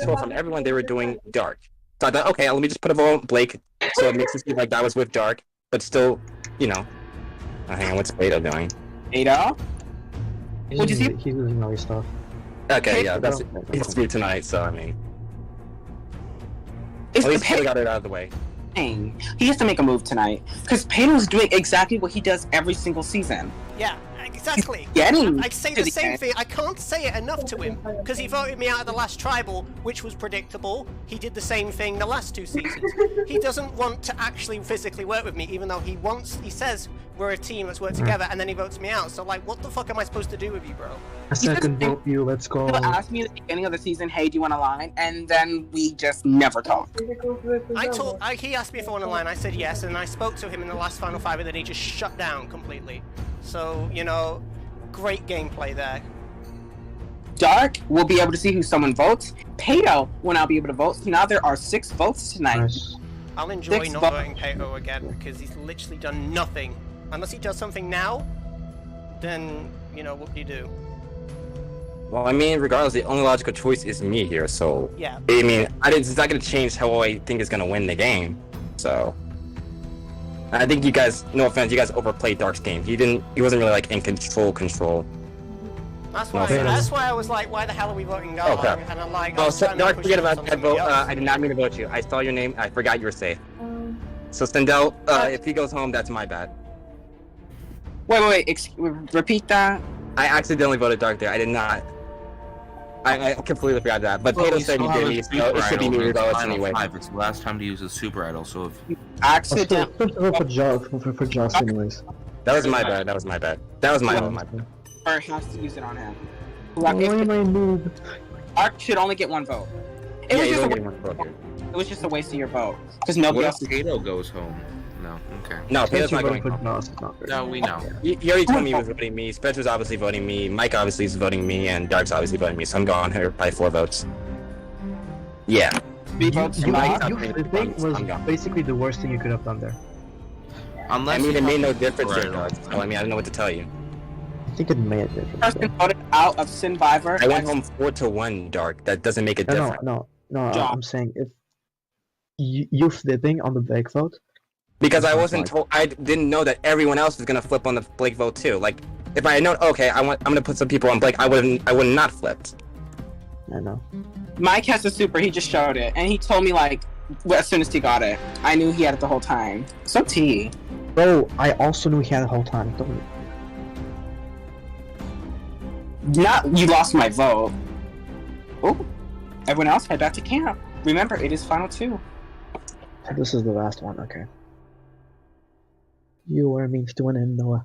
told from everyone they were doing Dark. So I thought, okay, let me just put a vote on Blake so it makes it seem like that was with Dark, but still, hang on, what's Pato doing? Pato? What'd you see? He's losing all his stuff. Okay, yeah, it's me tonight, so I mean. At least Pato got it out of the way. He has to make a move tonight. Because Pato's doing exactly what he does every single season. Yeah, exactly. I say the same thing. I can't say it enough to him because he voted me out of the last Tribal, which was predictable. He did the same thing the last 2 seasons. He doesn't want to actually physically work with me, even though he says we're a team, let's work together, and then he votes me out. So like, what the fuck am I supposed to do with you, bro? I second vote you, let's go. He'll ask me at the beginning of the season, hey, do you want a line? And then we just never talk. He asked me if I want a line, I said yes, and I spoke to him in the last Final 5, and then he just shut down completely. So, great gameplay there. Dark will be able to see who someone votes. Pato will now be able to vote. So now there are 6 votes tonight. Nice. I'll enjoy not voting Pato again because he's literally done nothing. Unless he does something now, then, what do you do? Well, I mean, regardless, the only logical choice is me here, so... Yeah. I mean, it's not going to change how I think is going to win the game, so... I think you guys, no offense, you guys overplayed Dark's game. He wasn't really like in control. That's No why. offense. That's why I was like, why the hell are we voting Dark? Oh, crap. And I'm like, Oh, I'm so, trying to Dark, push forget it on about that somebody vote. else. I did not mean to vote you. I saw your name. I forgot you were safe. So Stendel, if he goes home, that's my bad. Wait, repeat that. I accidentally voted Dark there. I did not. I completely forgot that. But Pato said you did. So it should be me regardless anyway. It's the last time to use a super idol, so if Accident. For Josh, anyways. That was my bad. That was my bad. Or has to use it on him. Why am I noob? Dark should only get one vote. It was just a waste of your vote because nobody what else. if Kato goes home? No, okay. No, Pato's not going for home. Josh, it's not fair. No, we know. He already told me he was voting me. Spencer's obviously voting me. Mike obviously is voting me, and Dark's obviously voting me. So I'm going here by 4 votes. Yeah. 3 votes for Mike. The thing was basically the worst thing you could have done there. Unless I mean, you it made no have difference super here, idol. Dark. So I mean, I don't know what to tell you. I think it made a difference. Person voted out of Survivor. I went home 4-1, Dark. That doesn't make a difference. No. Josh. I'm saying if you flipping on the Blake vote. Because I wasn't told. I didn't know that everyone else was gonna flip on the Blake vote too. Like, if I had known, okay, I'm gonna put some people on Blake, I would not flipped. I know. Mike has the super. He just showed it, and he told me like as soon as he got it. I knew he had it the whole time. So T. Bro, I also knew he had it the whole time. Don't. Not you lost my vote. Oh, everyone else head back to camp. Remember, it is final 2. This is the last one. Okay. You are means to win in Noah.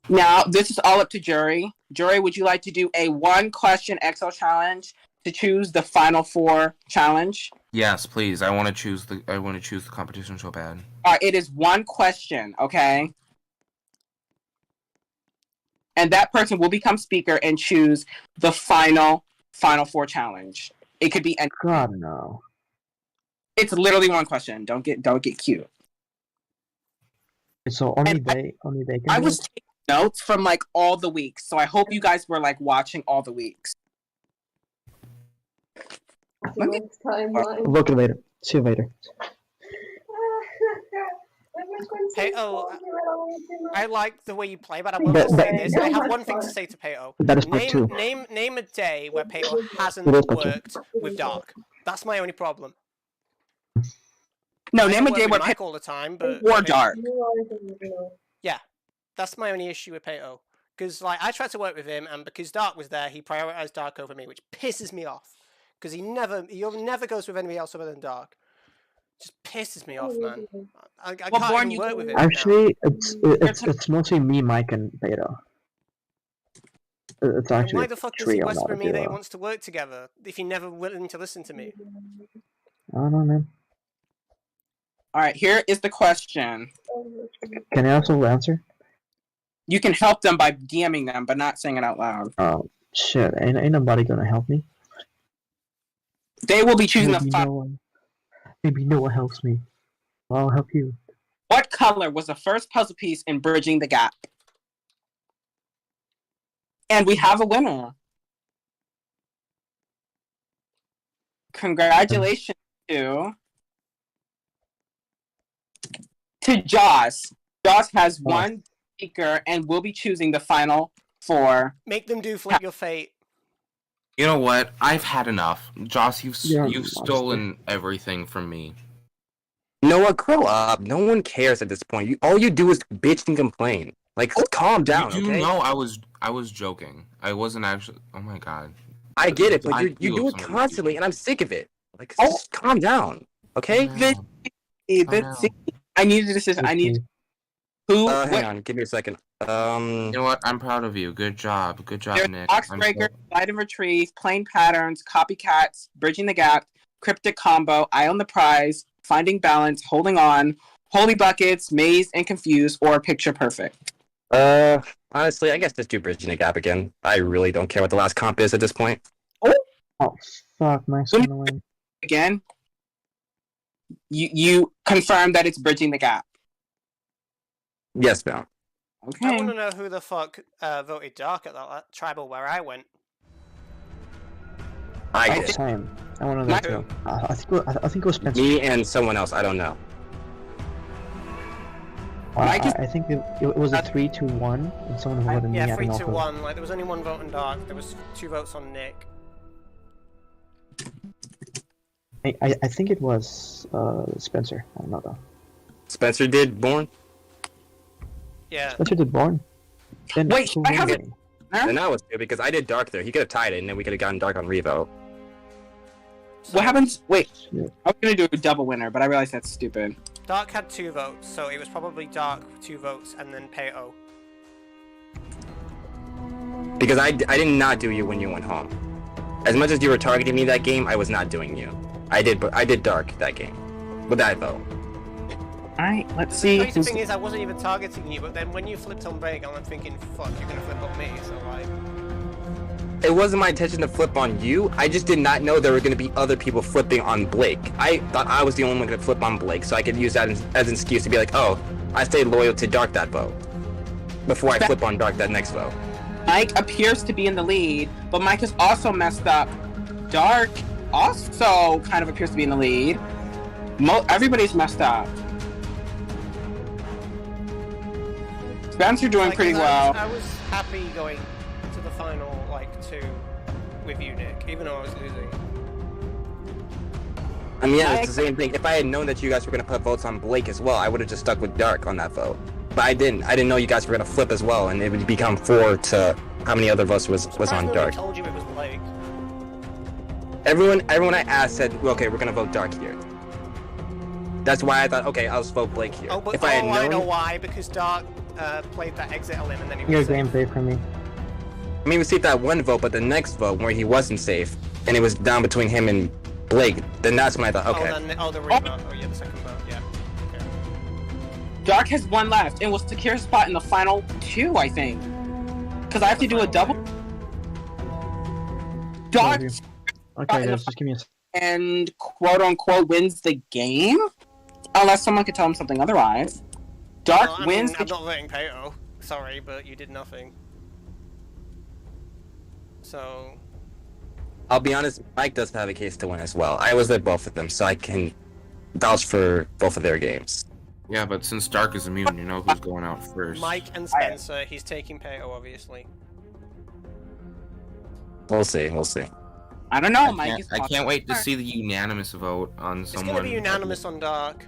Now, this is all up to jury. Jury, would you like to do a 1-question Excel challenge to choose the final 4 challenge? Yes, please. I want to choose the competition so bad. All right, it is 1 question, okay? And that person will become speaker and choose the final 4 challenge. It could be any. God no. It's literally 1 question. Don't get cute. So only they can I do was it? taking notes from like all the weeks, so I hope you guys were like watching all the weeks. Look at it later. See you later. Pato, I like the way you play, but I want to say this. I have one thing to say to Pato. That is part 2. Name a day where Pato hasn't It is part 2. worked with Dark. That's my only problem. No, I name a work day with where Mike all the time, but or Dark. Yeah, that's my only issue with Pato. Because like I tried to work with him, and because Dark was there, he prioritized Dark over me, which pisses me off. Because he never goes with anybody else other than Dark. Just pisses me off, man. I can't even work with him. Actually, it's mostly me, Mike, and Beta. It's And actually why the fuck does he trio, whisper not a me that he duo. wants to work together if he's never willing to listen to me? I don't know, man. All right, here is the question. Can I also answer? You can help them by DMing them, but not saying it out loud. Oh shit! Ain't nobody gonna help me. They will be choosing Maybe the final. Maybe no one helps me. I'll help you. What color was the first puzzle piece in Bridging the Gap? And we have a winner. Congratulations to Joss. Joss has 1 speaker and will be choosing the final 4. Make them do Flip Your Fate. You know what? I've had enough. Joss, you've monster. stolen everything from me. Noah, grow up. No one cares at this point. All you do is bitch and complain. Like, calm down, You okay? know I was joking. I wasn't actually. Oh my god. I get it, but I you feel do it something constantly, and I'm sick of it. Like, just calm down, okay? I need a decision. I need who. Hang on, give me a second. You know what? I'm proud of you. Good job. Good job, There's Nick. Boxbreaker, Slide and Retrieve, Plain Patterns, Copycats, Bridging the Gap, Cryptic Combo, Eye on the Prize, Finding Balance, Holding On, Holy Buckets, Maze and Confused, or Picture Perfect. Honestly, I guess just do Bridging the Gap again. I really don't care what the last comp is at this point. Oh fuck! Nice one away. Again, you confirm that it's Bridging the Gap. Yes, ma'am. Okay. I want to know who the fuck voted Dark at that tribal where I went. I did. Same. I want to know that too. I think it was Spencer. Me and someone else. I don't know. I think it was a 3-2-1, and someone voted me. Yeah, I don't know 3-2-1. Like there was only one vote on Dark. There was 2 votes on Nick. I think it was Spencer. I don't know though. Spencer did Born? Yeah. Spencer did Born. Then Wait, who I won have the it. game? Then I was too, because I did Dark there. He could have tied it, and then we could have gotten Dark on Revo. What happens? Wait, Yeah. I was gonna do a double winner, but I realized that's stupid. Dark had 2 votes, so it was probably Dark 2 votes and then Pato. Because I did not do you when you went home. As much as you were targeting me that game, I was not doing you. I did Dark that game. With that vote. Alright, let's The see. crazy thing is, I wasn't even targeting you, but then when you flipped on Break, I'm thinking, fuck, you're gonna flip on me, so like... It wasn't my intention to flip on you. I just did not know there were going to be other people flipping on Blake. I thought I was the only one going to flip on Blake, so I could use that as an excuse to be like, oh, I stayed loyal to Dark that vote. Before I flip on Dark that next vote. Mike appears to be in the lead, but Mike is also messed up. Dark also kind of appears to be in the lead. Everybody's messed up. Spencer doing Like, pretty 'cause well. I was happy going to the final, like, 2 with you, Nick, even though I was losing. I mean, yeah, it's the same thing. If I had known that you guys were going to put votes on Blake as well, I would have just stuck with Dark on that vote. But I didn't. I didn't know you guys were going to flip as well, and it would become 4 to how many other votes was on Dark. I told you it was Blake. Everyone I asked said, okay, we're going to vote Dark here. That's why I thought, okay, I'll just vote Blake here. Oh, but if I had known, I know why, because Dark played that exit element and then he Your was safe. gameplay for me. I mean, we see that one vote, but the next vote where he wasn't safe, and it was down between him and Blake, then that's when I thought, okay. The revote. Oh, yeah, the second vote, yeah. Okay. Dark has 1 left and will secure a spot in the final 2, I think. Because I have to do a double. Dark Okay, guys, just give me a and quote unquote wins the game, unless someone could tell him something otherwise. Dark Well, wins. I'm not voting Pato. Sorry, but you did nothing. So. I'll be honest, Mike does have a case to win as well. I was at both of them, so I can vouch for both of their games. Yeah, but since Dark is immune, you know who's going out first. Mike and Spencer, he's taking Pato, obviously. We'll see, we'll see. I don't know, Mike. I can't wait to see the unanimous vote on someone. It's gonna be unanimous on Dark.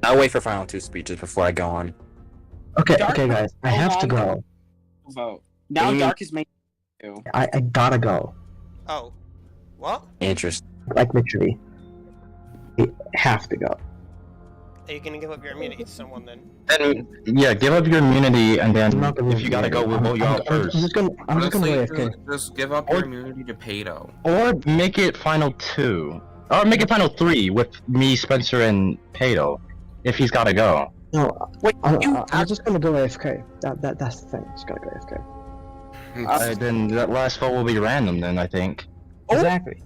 I'll wait for final 2 speeches before I go on. Okay, Dark okay, guys, I have to go. Vote. Now Dark is making 2. I gotta go. Oh. What? Interesting. Like literally. I have to go. Are you gonna give up your immunity to someone then? Then yeah, give up your immunity, and then if you gotta go, we'll vote you out first. I'm just gonna Honestly, just give up your immunity to Pato. Or make it final 2, or make it final 3 with me, Spencer, and Pato, if he's gotta go. No, wait, I'm just gonna go AFK. That's the thing. Just gotta go AFK. Then that last vote will be random. Then I think. Exactly.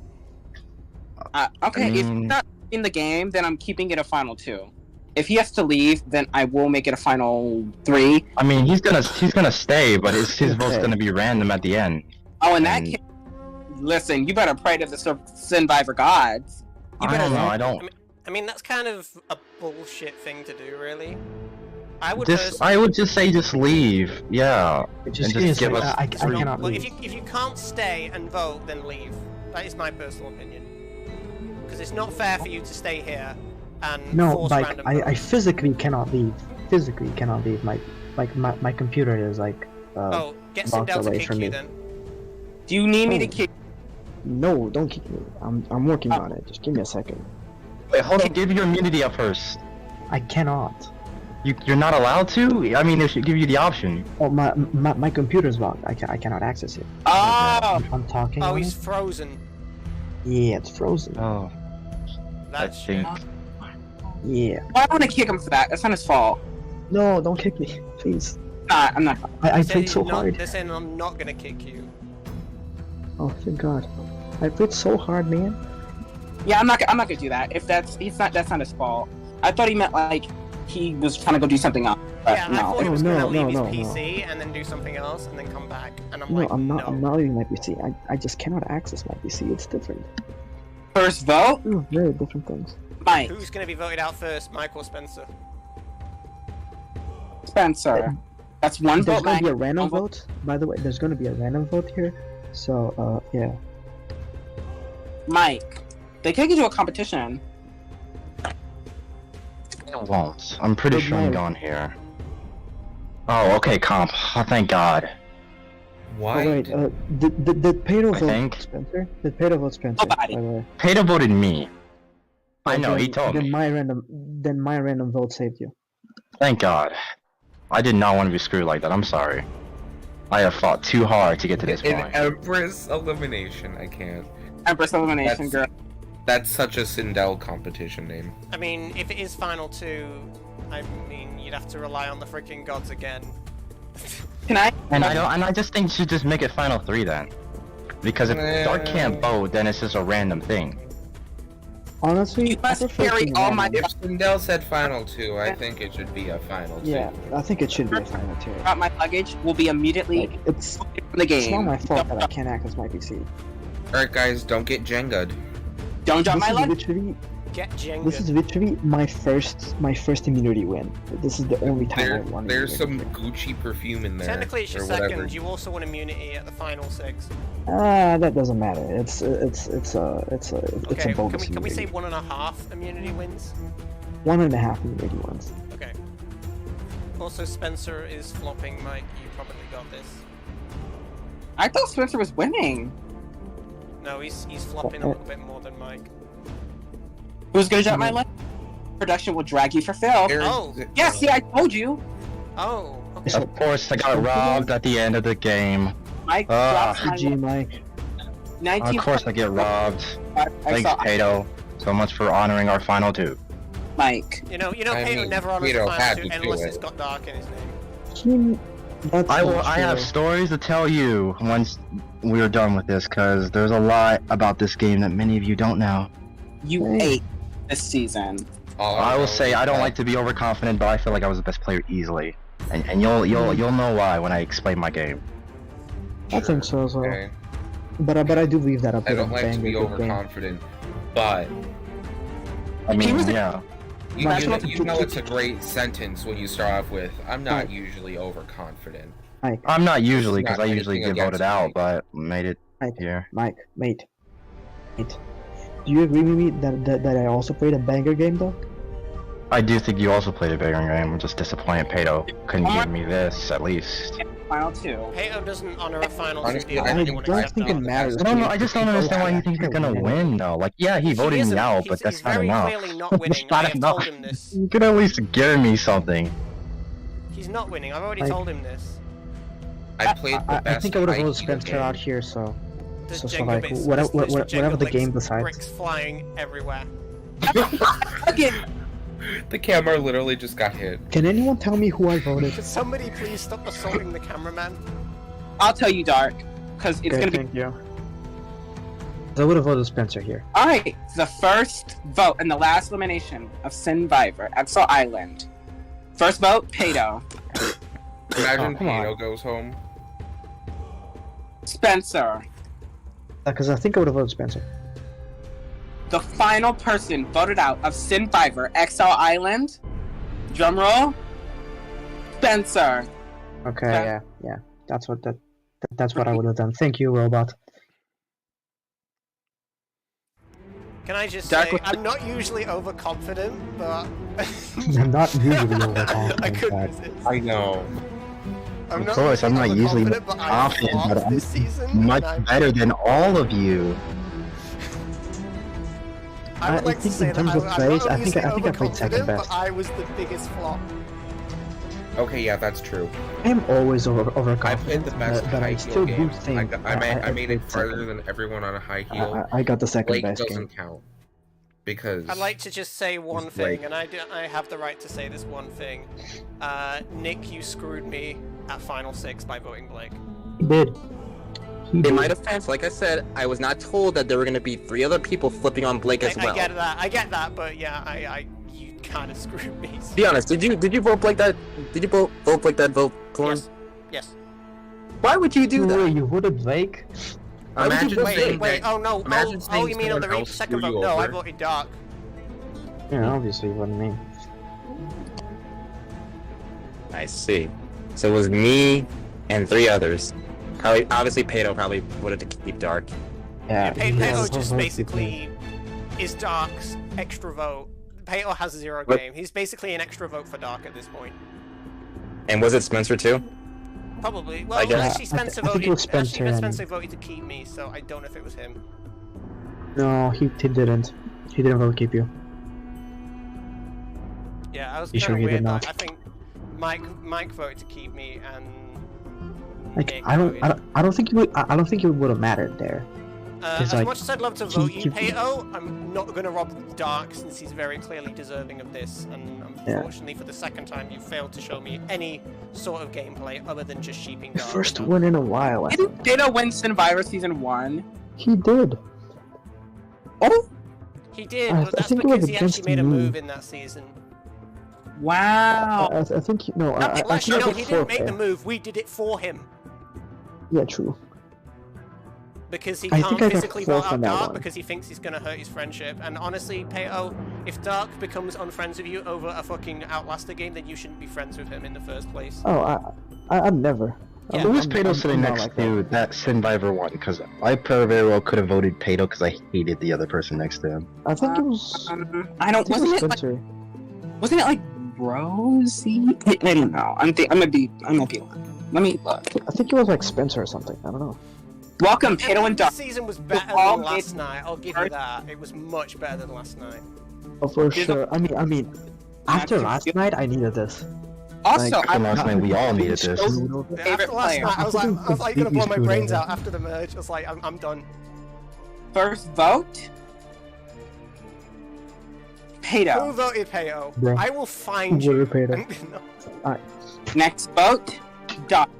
Okay, if he's not in the game, then I'm keeping it a final 2. If he has to leave, then I will make it a final 3. I mean, he's gonna stay, but his vote's gonna be random at the end. Oh, in that case, listen, you better pray to the survivor gods. You better. I don't. I mean, that's kind of a bullshit thing to do, really. I would just say just leave. Yeah. Just give us. I cannot well, leave. if you can't stay and vote, then leave. That is my personal opinion. Because it's not fair for you to stay here and force like random I votes. physically cannot leave. Physically cannot leave. My computer is like Get blocks Sindel to away kick from you me. then. Do you need me to kick? No, don't kick me. I'm working on it. Just give me a second. Wait, hold on. Give your immunity up first. I cannot. You're not allowed to? I mean, they should give you the option. Oh, my computer's locked. I cannot access it. Oh! I'm talking. Oh, on he's it. frozen. Yeah, it's frozen. Oh. That's shit. Yeah. Well, I want to kick him for that. That's not his fault. No, don't kick me, please. Nah, I'm not. I played so hard. They're saying I'm not gonna kick you. Oh, thank God. I played so hard, man. Yeah, I'm not gonna do that. If that's not his fault. I thought he meant like he was trying to go do something else. But Yeah, no. I thought he was gonna leave his no. PC and then do something else and then come back. And I'm No, like, I'm not. no. I'm not leaving my PC. I just cannot access my PC. It's different. First vote? Very different things. Mike. Who's going to be voted out first, Mike or Spencer? Spencer. That's one There's vote. gonna be a Mike. random One vote. By the way, there's gonna be a random vote here. So, yeah. Mike. They could do a competition. It won't. I'm pretty Good sure I'm night. gone here. Oh, okay, comp. Oh, thank God. Why? Oh, wait, did Pedro I vote think. Spencer? Did Pedro vote Spencer? Nobody. By the way. Pedo voted me. I know, then, he told then me. My random vote saved you. Thank God. I did not want to be screwed like that. I'm sorry. I have fought too hard to get to this An point. Empress elimination. I can't. Empress elimination, girl. That's such a Sindel competition name. I mean, if it is final 2, I mean, you'd have to rely on the freaking gods again. Can I? And I just think you should just make it final 3 then. Because if Dark can't vote, then it's just a random thing. Honestly, You must I prefer carry team all my. random. If Sindel said final 2, I think it should be a final 2. Yeah, I think it should be a final 2. About my luggage will be immediately Like, it's from the game. it's not my fault that I can't access my PC. Alright guys, don't get Jenga'd. Don't drop my luggage. Get This is Jenga. literally my first immunity win. This is the only time I won. There's some immunity. Gucci perfume in there. Technically, it's your or whatever. second. You also won immunity at the final 6. That doesn't matter. It's a Okay, bonus can we say immunity. 1.5 immunity wins? 1.5 immunity ones. Okay. Also, Spencer is flopping, Mike. You probably got this. I thought Spencer was winning. No, he's flopping a little bit more than Mike. Who's gonna drop my luggage? Production will drag you for Phil. Oh. Yeah, see, I told you. Oh. Okay. Of course, I got robbed at the end of the game. Mike Ah. drops my GG, Mike. 19. Of course, I get robbed. I Thanks, saw Pedo, so much for honoring our final 2. Mike. You know, I Peyton mean, never honors Peter the had final 2 to do unless it. it's got dark in his name. That's I not have true. stories to tell you once we're done with this, because there's a lot about this game that many of you don't know. You ate this season. I will say I don't like to be overconfident, but I feel like I was the best player easily, and you'll know why when I explain my game. I think so as well. Okay. But I do believe that I I played a don't like to banger be good game. overconfident, but I mean, yeah. you Mike, know it's a great sentence when you start off with, I'm not Mike. usually overconfident. Mike, I'm not usually, This is because I not usually anything get voted against out, me. but made it Mike, here. Mike, mate. Do you agree with me that I also played a banger game though? I do think you also played a bigger game. I'm just disappointed Pedo couldn't give me this, at least. Final 2. Peyton doesn't honor a final 2 Honestly, deal. I I think Anyone don't except think it Dark. matters. I don't know, I just don't understand why he thinks he's gonna win, though. Like, yeah, he voted isn't. me out, He's- but that's he's not very enough. clearly not winning. That's not I have enough. told him this. You could at least give me something. He's not winning. I've already Like- told him this. I played the I best think I would have high voted heel Spencer game. out here, so There's so Jenga like bits. whatever there's whatever Jenga the game bricks decides. flying everywhere. Okay. The camera literally just got hit. Can anyone tell me who I voted? Could somebody please stop assaulting the cameraman? I'll tell you, Dark, because it's Okay, gonna be. thank you. I would have voted Spencer here. Alright, the first vote in the last elimination of Sinvivor, Exile Island. First vote, Pedo. Imagine Oh, come on. Pino goes home. Spencer. Because I think I would have voted Spencer. The final person voted out of Sinvivor, Exile Island. Drumroll. Spencer. Okay, Okay. yeah. That's what I would have done. Thank you, robot. Can I just Dark say, was- I'm not usually overconfident, but I'm not usually I overconfident, couldn't but resist. I know. I'm Of not course, I'm not usually overconfident, but I confident, flopped but I'm this season. much and better than all of you. I would I like to think say in that terms of I'm plays, not I think usually I played second overconfident, best. but I was the biggest flop. Okay, yeah, that's true. I am always I overconfident. played the best but high I heel still game. do think I made it played further second. than everyone on a high heel. I got the second Blake best doesn't game. count. Because I'd like to just say one It's thing, Blake. and I have the right to say this one thing. Nick, you screwed me at Final 6 by voting Blake. He did. In my defense, like I said, I was not told that there were going to be 3 other people flipping on Blake as well. I get that, but yeah, you kind of screwed me. Be honest, did you vote Blake that? Did you vote Blake that vote, Corn? Yes. Why would you do that? Wait, you voted Blake? imagine Wait, saying wait, that. oh no, Imagine oh, saying you mean on the someone else second screw vote? you No, I over. voted Dark. Yeah, obviously, what I mean. I see. So it was me and 3 others. Probably, obviously, Pato probably wanted to keep Dark. Yeah, Pato just basically is Dark's extra vote. Pato has 0 game. He's basically an extra vote for Dark at this point. And was it Spencer too? Probably. Well, I guess. actually, Spencer I think it was voted. Spencer Actually, and- Spencer voted to keep me, so I don't know if it was him. No, he didn't. He didn't vote keep you. Yeah, I was You kind sure of he weird. did not? I think Mike voted to keep me, and Like Nick I voted. don't think you would. I don't think it would have mattered there. As like, much as I'd love to vote you, Pato, I'm not going to rob Dark since he's very clearly deserving of this, and unfortunately for the second time you failed to show me any sort of gameplay other than just sheeping Dark. First win in a while. Didn't Pato win Survivor Season 1? He did. Oh! He did, I but that's think it was because he actually against made a me. move in that season. Wow! I think no. I Actually, think no, it he was didn't make the forfeit. move. We did it for him. Yeah, true. Because he I can't think I got physically vote fourth out on that Dark one. because he thinks he's going to hurt his friendship. And honestly, Pato, if Dark becomes unfriends with you over a fucking Outlaster game, then you shouldn't be friends with him in the first place. Oh, I'm never. Yeah. Who was I'm- Pato I'm- sitting I'm not next like to that Survivor one? Because I very well could have voted Pato because I hated the other person next to him. I think it was. I don't. think it was Wasn't it like? Spencer. Wasn't it like Rosie? I don't know. I'm gonna be lying. Let me look. I think it was like Spencer or something. I don't know. Welcome, Pato and This Dark. season was better all than last made- night. I'll give you that. It was much better than last night. Oh, for sure. I mean, after last night, I needed this. Also, Like, After last night, we all needed this. After last player. night, I was like gonna blow my brains out after the merge. I was like, I'm done. First vote. Who Pato. voted Pato? Bro. I will find Who you. voted No. Next vote. Dark.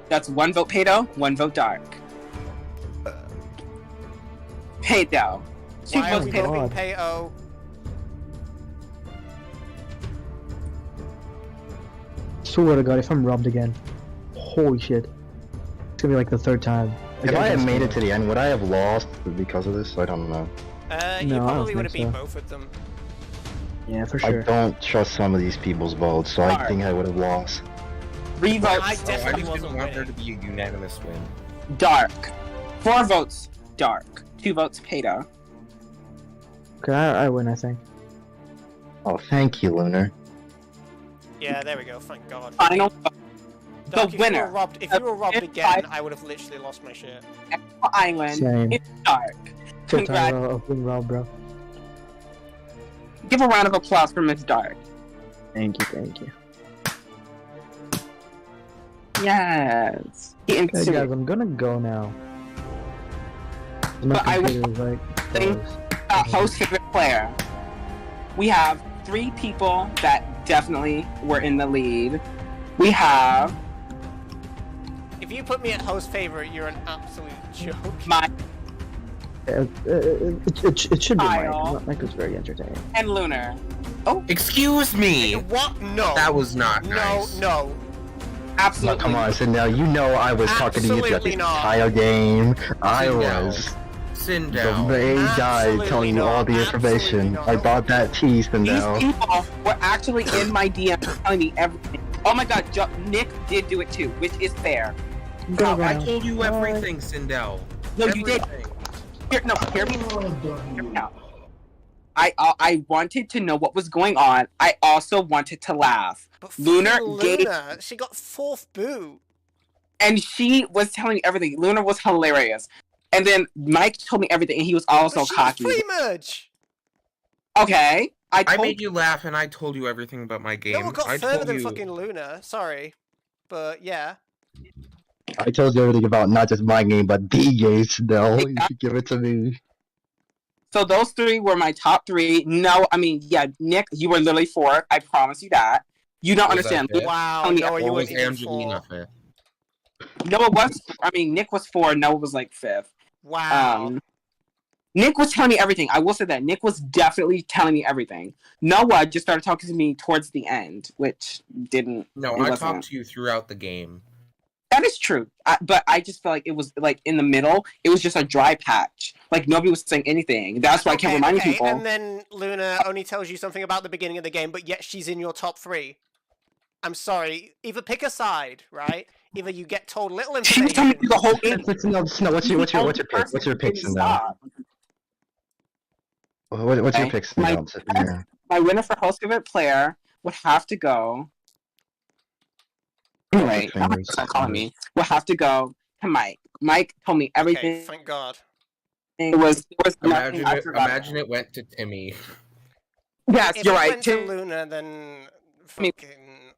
That's 1 vote Pato, 1 vote Dark. Pato. 2 Why are votes we Pato. voting Pato? Swear to God, if I'm robbed again, holy shit, it's gonna be like the 3rd time. If I had made it to the end, would I have lost because of this? I don't know. You No, I don't probably would have think beat so. both of them. Yeah, for I sure. don't trust some of these people's votes, so I Alright. think I would have lost. 3 votes I definitely just wasn't didn't want there winning. to be a unanimous win. Dark. 4 votes Dark. 2 votes Pato. Okay, I win, I think. Oh, thank you, Lunar. Yeah, there we go. Thank God. Final vote. Dark, The winner If you were robbed of again, 5 I would have literally lost my shit. Island. Same. It's Dark. So Congrats. tired of being robbed, bro. Give a round of applause for Miss Dark. Thank you, thank you. Yes. Hey guys, I'm gonna go now. My But I will- computer is like froze. Host favorite player. We have 3 people that definitely were in the lead. We have If you put me at host favorite, you're an absolute joke. my It should be Kyle. Mike. Mike was very entertaining. and Lunar. Excuse me! What? No. That was not No, nice. no. Absolutely. Come on, Sindel. You know I was talking to you throughout the Absolutely not. entire game. I Sindel. was Sit the down. main guy Absolutely telling you all not. the Absolutely information. not. I bought that tea, These Sindel. people were actually in my DM telling me everything. Oh my god, Nick did do it too, which is fair. Go I around. told you everything, Sindel. No, you did. Everything. Hear me. Hear me out. I wanted to know what was going on. I also wanted to laugh. But Lunar fucking gave, Luna, she got 4th boot. and she was telling me everything. Lunar was hilarious. And then Mike told me everything, and he was also But she cocky. was pre-merge. Okay, I told made you laugh and I told you everything about my game. No one got I further told than you. fucking Luna. Sorry. But yeah. I told you everything about not just my game, but the game, Sindel. You should give it to me. So those 3 were my top 3. No, I mean, yeah, Nick, you were literally 4th. I promise you that. You don't Was I understand. fifth? Wow. Tony, No, you Or was weren't even Angelina 4. fifth? Noah was. I mean, Nick was 4. Noah was like 5th. Wow. Nick was telling me everything. I will say that Nick was definitely telling me everything. Noah just started talking to me towards the end, which didn't. No, it I wasn't- talked to you throughout the game. That is true, but I just felt like it was like in the middle. It was just a dry patch. Like nobody was saying anything. That's why I kept reminding people. And then Luna only tells you something about the beginning of the game, but yet she's in your top 3. I'm sorry. Either pick a side, right? Either you get told little information. She was telling me the whole game. No, what's your pick? What's your pick, Sindel? What's your pick, Sindel? My winner for host favorite player would have to go. Anyway, stop calling me. Would have to go to Mike. Mike told me everything. Okay, thank God. It was imagine it went to Timmy. Yes, if you're it right. Went to Luna, then fucking.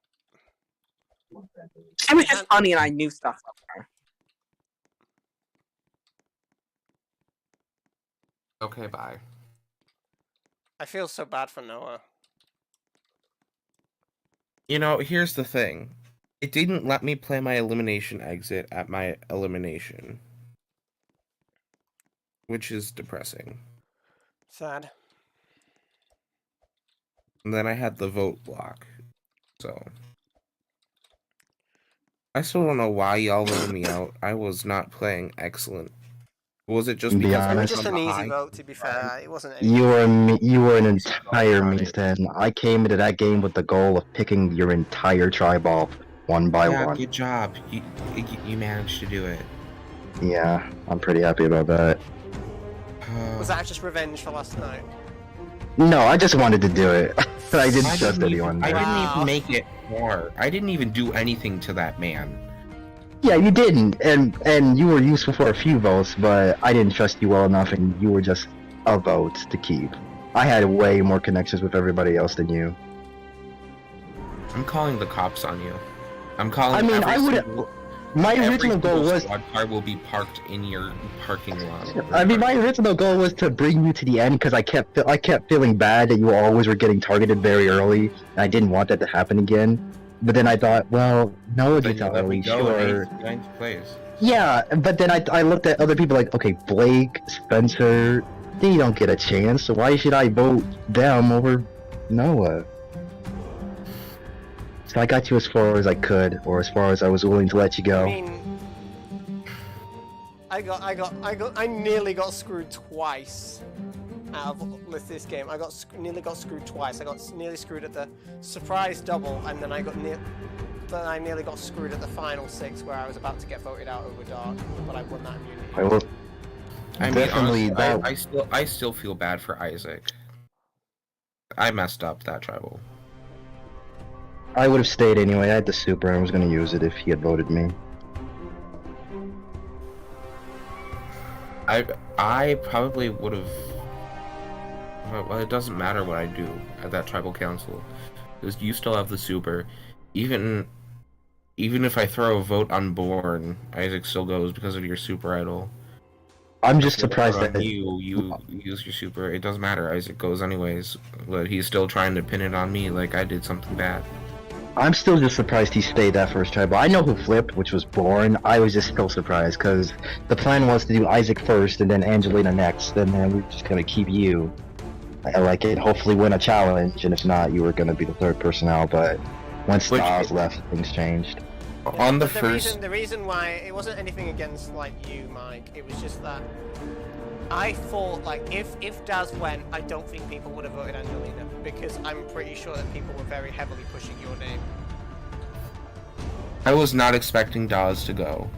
I was just funny, and I knew stuff about her. Okay, bye. I feel so bad for Noah. You know, here's the thing. It didn't let me play my elimination exit at my elimination. Which is depressing. Sad. And then I had the vote block. So. I still don't know why y'all voted me out. I was not playing excellent. Was it just because it was just an easy vote, to be fair. It wasn't You were an entire means to end. I came into that game with the goal of picking your entire tribe off one by one. Good job. You managed to do it. Yeah, I'm pretty happy about that. Was that just revenge for last night? No, I just wanted to do it. I didn't trust anyone. I didn't even make it far. I didn't even do anything to that man. Yeah, you didn't, and you were useful for a few votes, but I didn't trust you well enough, and you were just a vote to keep. I had way more connections with everybody else than you. I'm calling the cops on you. I'm calling. I mean, I would. My original goal was. Squad car will be parked in your parking lot. I mean, my original goal was to bring you to the end because I kept feeling bad that you always were getting targeted very early, and I didn't want that to happen again. But then I thought, well, Noah gets out early, sure. Ninth place. Yeah, but then I looked at other people like, okay, Blake, Spencer, they don't get a chance, so why should I vote them over Noah? So I got you as far as I could, or as far as I was willing to let you go. I mean, I nearly got screwed twice out of this game. Nearly got screwed twice. I got nearly screwed at the surprise double, and then I nearly got screwed at the final 6 where I was about to get voted out over Dark, but I won that immunity. I will definitely. Honestly, I still feel bad for Isaac. I messed up that tribal. I would have stayed anyway. I had the super and I was going to use it if he had voted me. I probably would have. Well, it doesn't matter what I do at that tribal council, because you still have the super. Even if I throw a vote on Born, Isaac still goes because of your super idol. I'm just surprised that you use your super. It doesn't matter. Isaac goes anyways, but he's still trying to pin it on me like I did something bad. I'm still just surprised he stayed that first tribal. I know who flipped, which was Born. I was just still surprised because the plan was to do Isaac first and then Angelina next, and then we're just gonna keep you. Like it, hopefully win a challenge, and if not, you were gonna be the third person out. But once Oz left, things changed. On the the reason why it wasn't anything against like you, Mike. It was just that I thought like if Daz went, I don't think people would have voted Angelina because I'm pretty sure that people were very heavily pushing your name. I was not expecting Daz to go.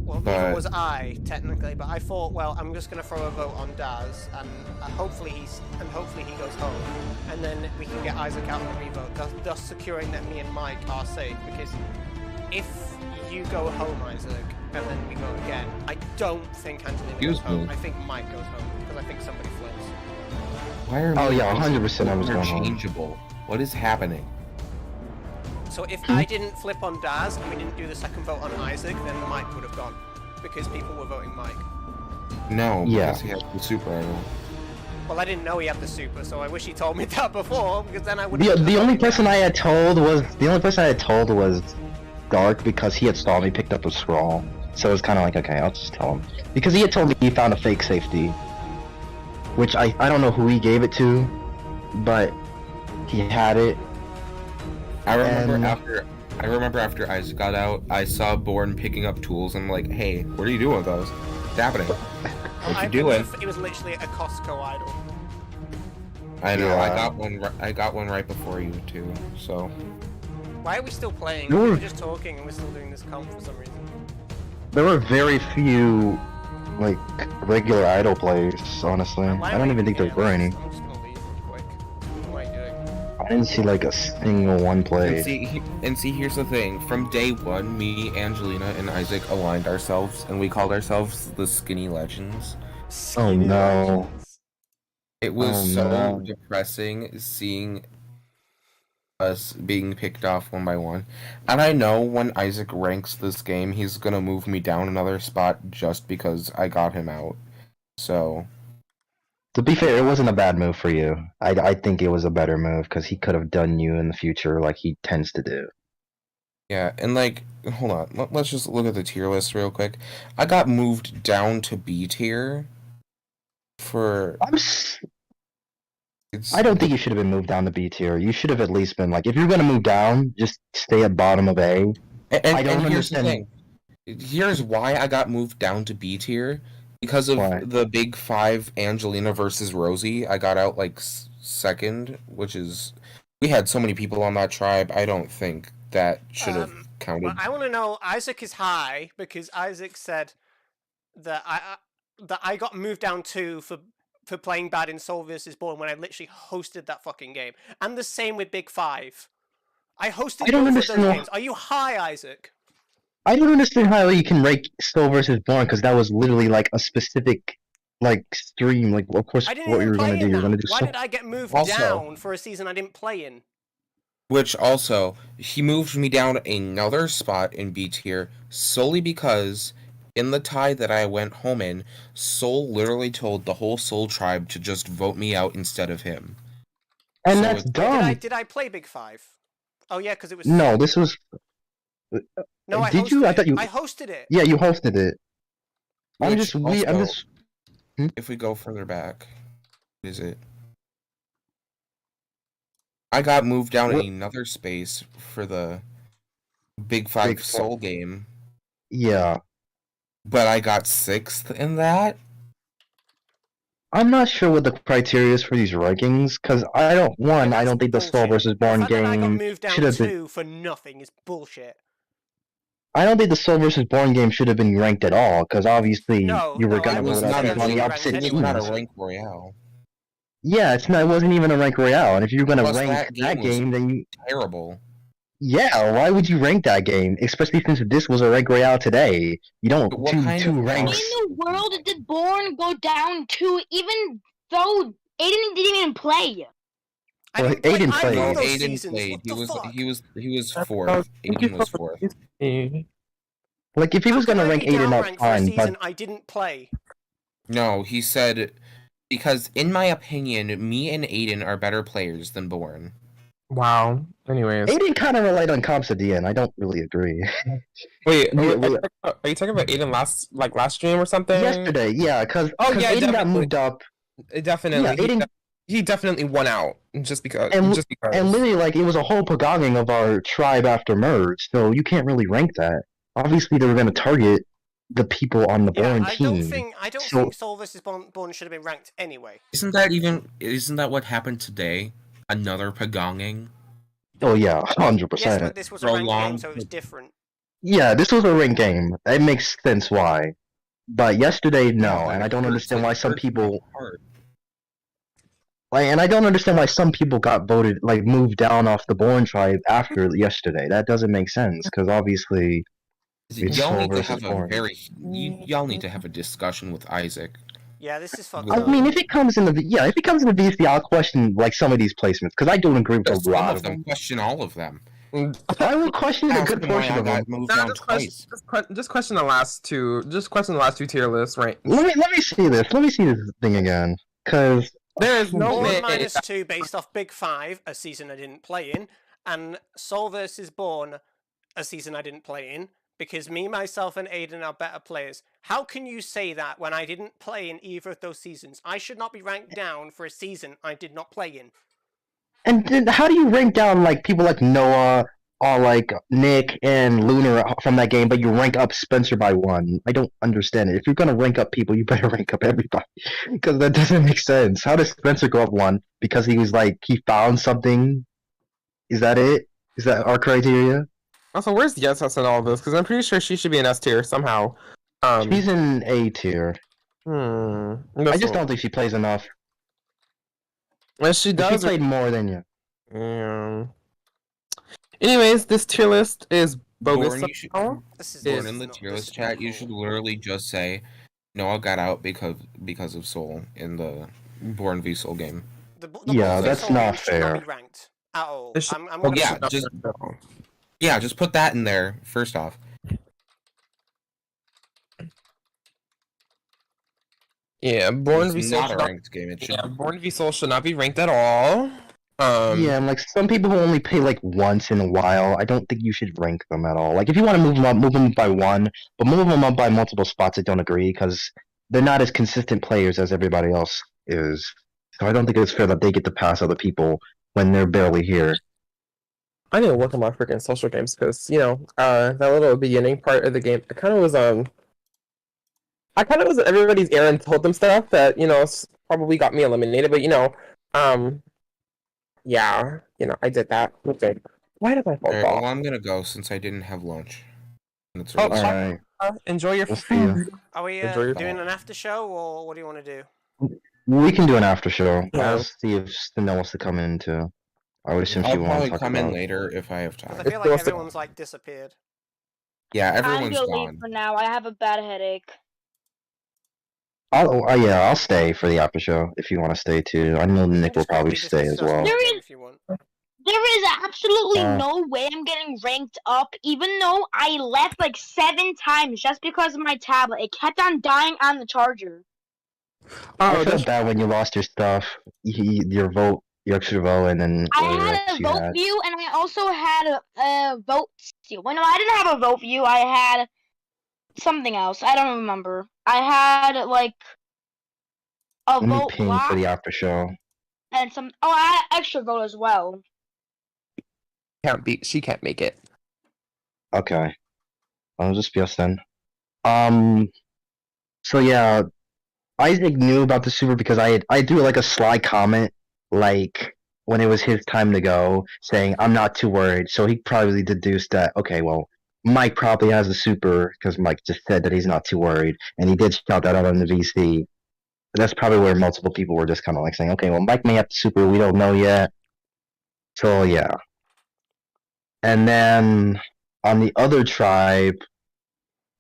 Well, neither was I technically, but I thought, well, I'm just gonna throw a vote on Daz, and hopefully he goes home, and then we can get Isaac out of the revote, thus securing that me and Mike are safe. Because if you go home, Isaac, and then we vote again, I don't think Angelina goes home. I think Mike goes home because I think somebody flips. Why are 100% I was going home. Interchangeable. What is happening? So if I didn't flip on Daz and we didn't do the second vote on Isaac, then Mike would have gone. Because people were voting Mike. No, because he has the super idol. Well, I didn't know he had the super, so I wish he told me that before, because then I would. The only person I had told was Dark because he had saw me picked up a scroll. So it was kind of like, okay, I'll just tell him because he had told me he found a fake safety, which I don't know who he gave it to, but he had it. I remember after Isaac got out, I saw Born picking up tools. And I'm like, hey, what are you doing with those? What's happening? What I you think doing? it was literally a Costco idol. I know. I Yeah. got one. I got one right before you too. So. Why are we still playing? No. We were just talking and we're still doing this comp for some reason. There were very few, like, regular idol players, honestly. Why I am don't even think there here? were any. I'm just gonna leave real quick. What am I doing? I didn't see, like, a single one And played. see, here's the thing. From day one, me, Angelina, and Isaac aligned ourselves, and we called ourselves the Skinny Legends. Oh no. It was Oh, so no. depressing seeing us being picked off one by one. And I know when Isaac ranks this game, he's gonna move me down another spot just because I got him out. So. To be fair, it wasn't a bad move for you. I think it was a better move because he could have done you in the future like he tends to do. Yeah, and like, hold on, let's just look at the tier list real quick. I got moved down to B tier for. I don't think you should have been moved down to B tier. You should have at least been like, if you're gonna move down, just stay at bottom of A. I don't Here's the understand. thing. Here's why I got moved down to B tier. Because of the Big Five, Angelina versus Rosie, I got out like second, which is. We had so many people on that tribe, I don't think that should have counted. Well, I want to know, Isaac is high because Isaac said that I got moved down too for playing bad in Soul vs. Born when I literally hosted that fucking game. And the same with Big Five. I hosted both of those games. Are you high, Isaac? I don't understand how you can rank Soul versus Born because that was literally like a specific like stream. Like, of course, I didn't what even you were play gonna do, in you're that. gonna do. Why did I get moved down for a season I didn't play in? Which also, he moved me down another spot in B tier solely because in the tie that I went home in, Soul literally told the whole Soul tribe to just vote me out instead of him. And so that's dumb. Did I play Big Five? Oh yeah, because it was. No, this was. No, did you? I thought you. I hosted it. Yeah, you hosted it. I'm Which just. I'm also, just. If we go further back, what is it? I got moved down another space for the Big Five Soul game. Yeah. But I got 6th in that? I'm not sure what the criteria is for these rankings, because I don't. One, I don't think the Soul versus Born I got game moved down should have been. two for nothing is bullshit. I don't think the Soul versus Born game should have been ranked at all, because obviously you were gonna vote out people on the opposite It's teams. not a rank royale. Yeah, it's not. It wasn't even a rank royale, and if you're gonna Plus, rank that game, then you. Terrible. Yeah, why would you rank that game? Especially since this was a rank royale today. You don't two ranks. In the world did Born go down to, even though Aiden didn't even play? Well, Aiden played. No, Aiden played. He was 4th. Aiden was 4th. Like if he was gonna rank Aiden up, fine, but I didn't play. No, he said because in my opinion, me and Aiden are better players than Born. Wow. Anyways, Aiden kind of relied on comps at the end. I don't really agree. Wait, are you talking about Aiden last stream or something? Yesterday, yeah, because Aiden got moved up. Definitely, Yeah, Aiden, he definitely won out just because. and literally, like it was a whole pagonging of our tribe after merge, so you can't really rank that. Obviously, they were going to target the people on the Born team. I don't think Soul vs. Born should have been ranked anyway. Isn't that what happened today? Another pagonging? Oh yeah, 100%. Yes, but this was a ranked game, so it was different. Yeah, this was a ranked game. It makes sense why. But yesterday, no, and I don't understand why some people. And I don't understand why some people got voted, like moved down off the Born tribe after yesterday. That doesn't make sense because obviously. Y'all need to have y'all need to have a discussion with Isaac. Yeah, this is fucking. I mean, if it comes in the VC, I'll question like some of these placements because I don't agree with a lot of them. Question all of them. I will question a good portion of them. Just question the last two. Just question the last two tier lists, right? Let me see this. Let me see this thing again, because there is no Born -2 based off Big Five, a season I didn't play in, and Soul vs. Born, a season I didn't play in. Because me, myself, and Aiden are better players. How can you say that when I didn't play in either of those seasons? I should not be ranked down for a season I did not play in. And then how do you rank down like people like Noah, all like Nick and Lunar from that game, but you rank up Spencer by 1. I don't understand it. If you're gonna rank up people, you better rank up everybody, because that doesn't make sense. How does Spencer go up 1? Because he was like he found something. Is that it? Is that our criteria? Also, where's Yes in all this? Because I'm pretty sure she should be in S tier somehow. She's in A tier. I just don't think she plays enough. Well, she If does. She played more than you. Yeah. Anyways, this tier list is bogus. Born, you should, somehow. Born in the tier list chat, you should literally just say, Noah got out because of Soul in the Born v Soul game. The Yeah, Born v that's Soul not game should not fair. be ranked at all. I'm Well, gonna yeah, just put that in there first off. Yeah, Born It's v Soul not a should not. ranked game. It should. Yeah, Born v Soul should not be ranked at all. Yeah, and like some people who only play like once in a while, I don't think you should rank them at all. Like if you want to move them up, move them by 1, but move them up by multiple spots. I don't agree because they're not as consistent players as everybody else is. So I don't think it's fair that they get to pass other people when they're barely here. I need to work on my freaking social games because that little beginning part of the game, I kind of was in everybody's ear and told them stuff that probably got me eliminated, but yeah, I did that. Okay. Why did my phone Alright, fall? well, I'm gonna go since I didn't have lunch. And it's Oh, early. Alright. Enjoy your We'll see you. Are we Enjoy your doing an after show, or what do you want to do? We can do an after show. Yeah. I'll see if Stella wants to come in too. I would assume she I'll wants to probably talk come about in later if I have time. I feel like everyone's like disappeared. Yeah, I'm everyone's gonna leave gone. for now. I have a bad headache. I'll stay for the after show if you want to stay too. I know Nick will probably stay as well. There is absolutely Uh. no way I'm getting ranked up, even though I left like 7 times just because of my tablet. It kept on dying on the charger. I felt bad when you lost your stuff, your vote, your extra vote, and then I whatever had else a you vote had. view, and I also had a vote steal. Well, no, I didn't have a vote view. I had something else. I don't remember. I had like a Let me vote ping block for the after show. and some. Oh, I had extra vote as well. She can't make it. Okay, I'll just guess then. So yeah, Isaac knew about the super because I threw like a sly comment like when it was his time to go, saying I'm not too worried. So he probably deduced that okay, well, Mike probably has a super because Mike just said that he's not too worried, and he did shout that out on the VC. But that's probably where multiple people were just kind of like saying, okay, well, Mike may have the super, we don't know yet. So yeah. And then on the other tribe,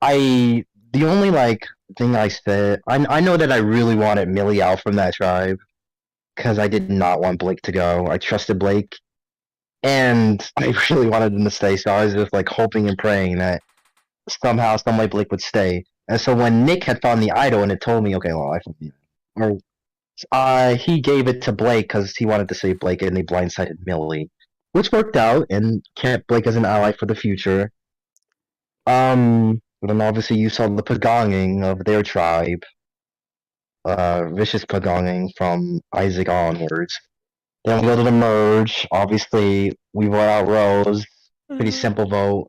the only like thing I said, I know that I really wanted Millie out from that tribe because I did not want Blake to go. I trusted Blake, and I really wanted him to stay. So I was just like hoping and praying that somehow, some way, Blake would stay. And so when Nick had found the idol and it told me, okay, well, he gave it to Blake because he wanted to save Blake, and they blindsided Millie, which worked out and kept Blake as an ally for the future. But then obviously you saw the pagonging of their tribe. Vicious pagonging from Isaac onwards. Then we go to the merge. Obviously, we vote out Rose. Pretty simple vote.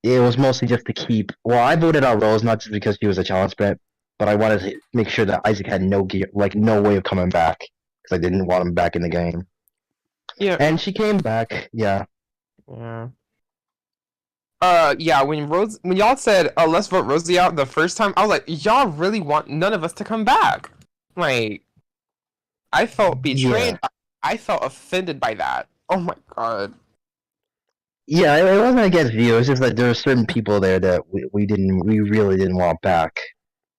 It was mostly just to keep. Well, I voted out Rose not just because she was a challenge bet, but I wanted to make sure that Isaac had no gear, like no way of coming back, because I didn't want him back in the game. Yeah. And she came back. Yeah. Yeah. Yeah, when y'all said, let's vote Rosie out the first time, I was like, y'all really want none of us to come back. Like, I felt betrayed. Yeah. I felt offended by that. Oh my god. Yeah, it wasn't against you. It was just that there were certain people there that we really didn't want back.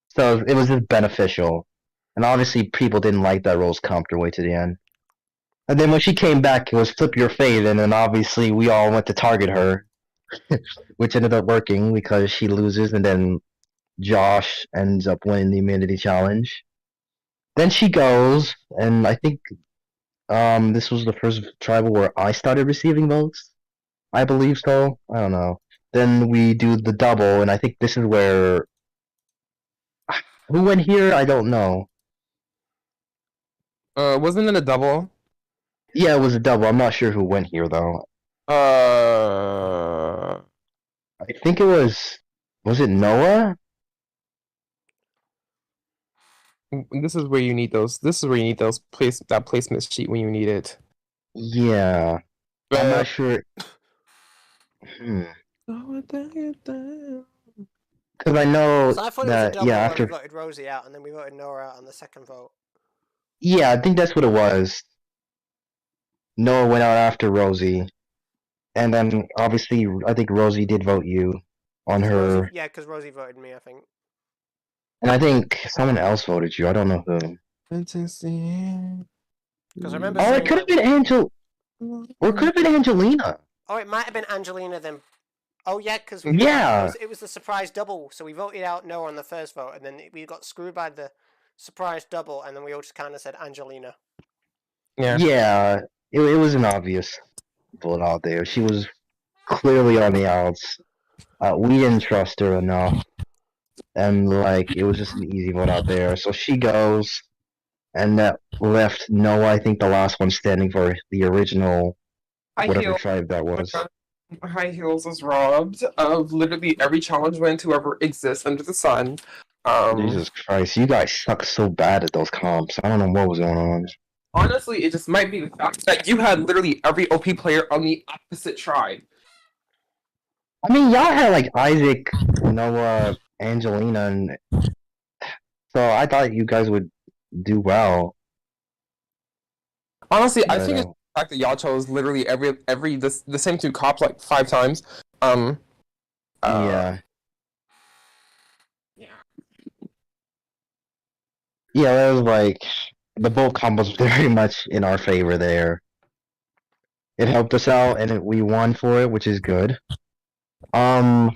So it was just beneficial. And obviously people didn't like that Rose comped her way to the end. And then when she came back, it was flip your fate, and then obviously we all went to target her. Which ended up working because she loses, and then Josh ends up winning the immunity challenge. Then she goes, and I think this was the first tribal where I started receiving votes. I believe so. I don't know. Then we do the double, and I think this is where who went here. I don't know. Wasn't it a double? Yeah, it was a double. I'm not sure who went here though. I think it was it Noah? This is where you need those. This is where you need those that placement sheet when you need it. Yeah. I'm not sure. Because I know So I thought it was a that, double yeah, where after. we voted Rosie out and then we voted Noah out on the second vote. Yeah, I think that's what it was. Noah went out after Rosie. And then, obviously, I think Rosie did vote you on Rosie, her. yeah, because Rosie voted me, I think. And I think someone else voted you. I don't know who. Because I remember Oh, saying it could like, have been Or it could have been Angelina. oh, it might have been Angelina then. Oh yeah, because Yeah. it was the surprise double. So we voted out Noah on the first vote, and then we got screwed by the surprise double, and then we all just kind of said Angelina. Yeah. It was an obvious vote out there. She was clearly on the outs. We didn't trust her enough. And, like, it was just an easy vote out there. So she goes, and that left Noah, I think, the last one standing for the original, whatever tribe that was. High Heels was robbed of literally every challenge win to ever exist under the sun. Jesus Christ, you guys suck so bad at those comps. I don't know what was going on. Honestly, it just might be the fact that you had literally every OP player on the opposite tribe. I mean, y'all had like Isaac, Noah, Angelina, and so I thought you guys would do well. Honestly, I think it's the fact that y'all chose literally every the same two cops like 5 times. Yeah. Yeah, that was like the both combos very much in our favor there. It helped us out, and we won for it, which is good. After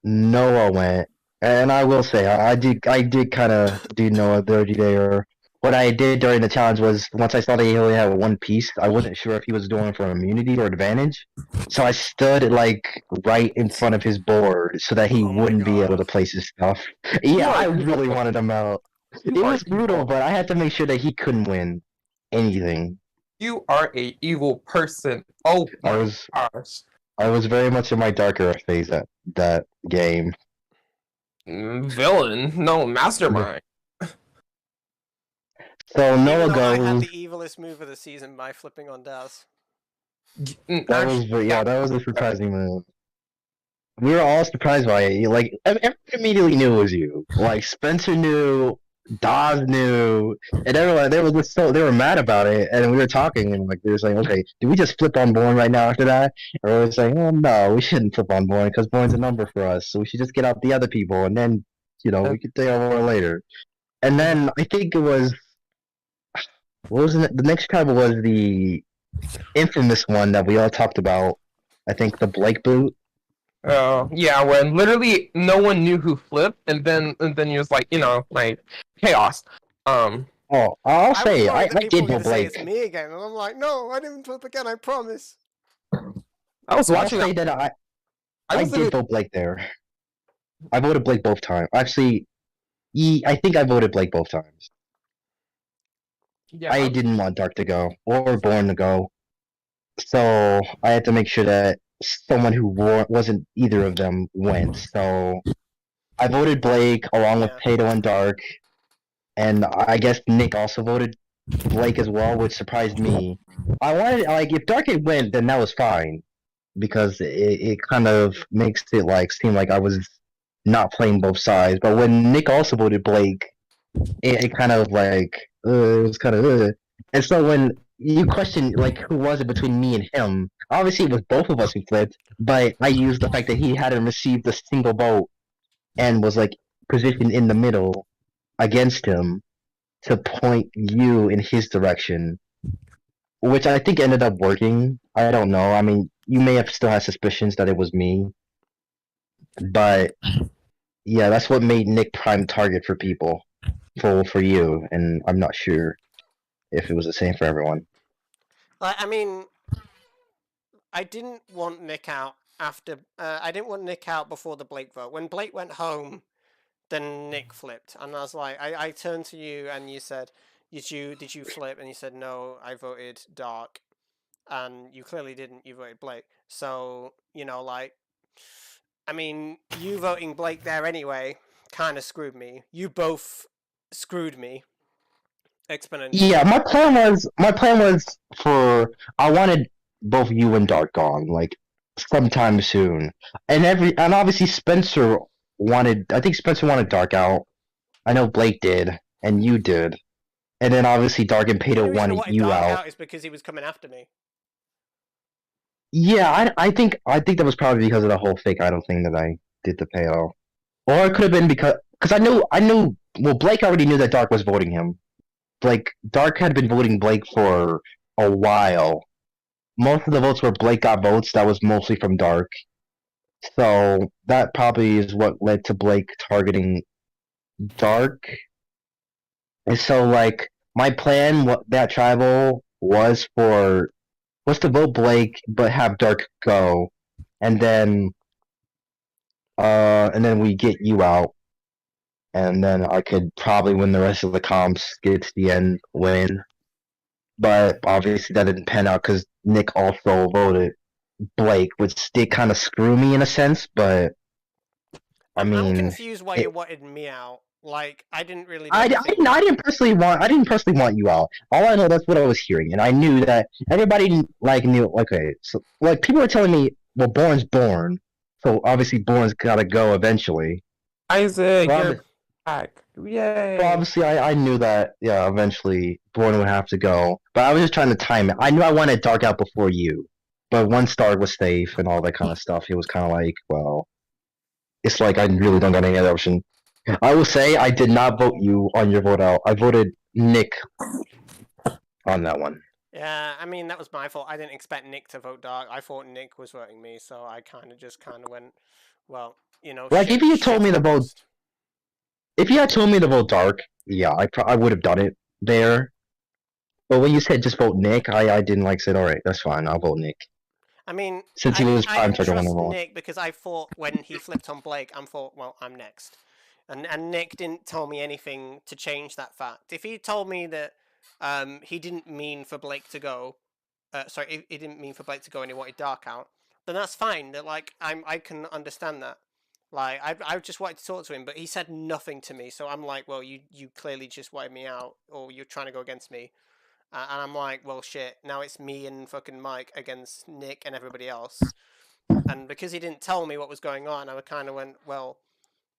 Noah went, and I will say I did kind of do Noah dirty there. What I did during the challenge was once I saw that he only had one piece, I wasn't sure if he was doing it for immunity or advantage. So I stood like right in front of his board so that he wouldn't be able to place his stuff. Yeah, I really wanted him out. It was brutal, but I had to make sure that he couldn't win anything. You are a evil person. Oh my gosh. I was very much in my darker phase that game. Villain? No, mastermind. So Noah Even though I goes. had the evilest move of the season by flipping on Daz. That was a surprising move. We were all surprised by it. Like everyone immediately knew it was you. Like Spencer knew, Dawes knew, and everyone they were just they were mad about it. And we were talking and like they were saying, okay, do we just flip on Bourne right now after that? Or we were saying, oh no, we shouldn't flip on Bourne because Bourne's a number for us. So we should just get out the other people and then we could think over later. And then I think it was what was it? The next tribal was the infamous one that we all talked about. I think the Blake boot. Oh yeah, when literally no one knew who flipped, and then he was like, like chaos. Oh, I'll say I did vote Blake. It's me again, and I'm like, no, I didn't flip again. I promise. I was watching. I'll say that I did vote Blake there. I voted Blake both times. Actually, I think I voted Blake both times. Yeah, I didn't want Dark to go or Born to go, so I had to make sure that someone who wasn't either of them went. So I voted Blake along with Tato and Dark, and I guess Nick also voted Blake as well, which surprised me. I wanted if Dark had went, then that was fine because it kind of makes it seem like I was not playing both sides. But when Nick also voted Blake, it kind of it was kind of and so when you question who was it between me and him, obviously it was both of us who flipped, but I used the fact that he hadn't received a single vote and was positioned in the middle against him to point you in his direction, which I think ended up working. I don't know. I mean, you may have still had suspicions that it was me, but yeah, that's what made Nick prime target for people, for you, and I'm not sure if it was the same for everyone. I mean, I didn't want Nick out after. I didn't want Nick out before the Blake vote. When Blake went home, then Nick flipped, and I was like, I turned to you and you said, did you flip? And you said, no, I voted Dark. and you clearly didn't. You voted Blake. So, you know, like, I mean, you voting Blake there anyway kind of screwed me. You both screwed me exponentially. Yeah, my plan was for I wanted both you and Dark gone like sometime soon, and obviously Spencer wanted. I think Spencer wanted Dark out. I know Blake did, and you did, and then obviously Dark and The Peter only reason I wanted wanted you Dark out. out is because he was coming after me. Yeah, I think that was probably because of the whole fake idol thing that I did the payoff, or it could have been because I knew well Blake already knew that Dark was voting him. Like Dark had been voting Blake for a while. Most of the votes where Blake got votes, that was mostly from Dark. So that probably is what led to Blake targeting Dark. And so like my plan that tribal was to vote Blake but have Dark go and then we get you out and then I could probably win the rest of the comps, get to the end, win. But obviously that didn't pan out because Nick also voted Blake, which did kind of screw me in a sense. But I mean, I'm confused why you wanted me out. Like, I didn't really. I didn't personally want you out. All I know, that's what I was hearing, and I knew that everybody like knew. Okay, so like people were telling me, well, Born's born, so obviously Born's gotta go eventually. Isaac, So you're back. Yay. So obviously, I knew that, yeah, eventually Born would have to go. But I was just trying to time it. I knew I wanted Dark out before you. But once Dark was safe and all that kind of stuff, it was kind of like, well, it's like I really don't got any other option. I will say I did not vote you on your vote out. I voted Nick on that one. Yeah, I mean, that was my fault. I didn't expect Nick to vote Dark. I thought Nick was voting me, so I kind of went, well, you know, Like, if you had told me to vote... almost. If you had told me to vote Dark, yeah, I would have done it there. But when you said just vote Nick, I didn't like said, alright, that's fine, I'll vote Nick. I mean, Since he was I prime didn't trigger trust one Nick because I thought when he flipped on Blake, I thought, well, I'm next. And Nick didn't tell me anything to change that fact. If he told me that he didn't mean for Blake to go, he didn't mean for Blake to go and he wanted Dark out, then that's fine. That like I can understand that. Like I just wanted to talk to him, but he said nothing to me. So I'm like, well, you clearly just wanted me out, or you're trying to go against me. And I'm like, well, shit. Now it's me and fucking Mike against Nick and everybody else. And because he didn't tell me what was going on, I kind of went, well,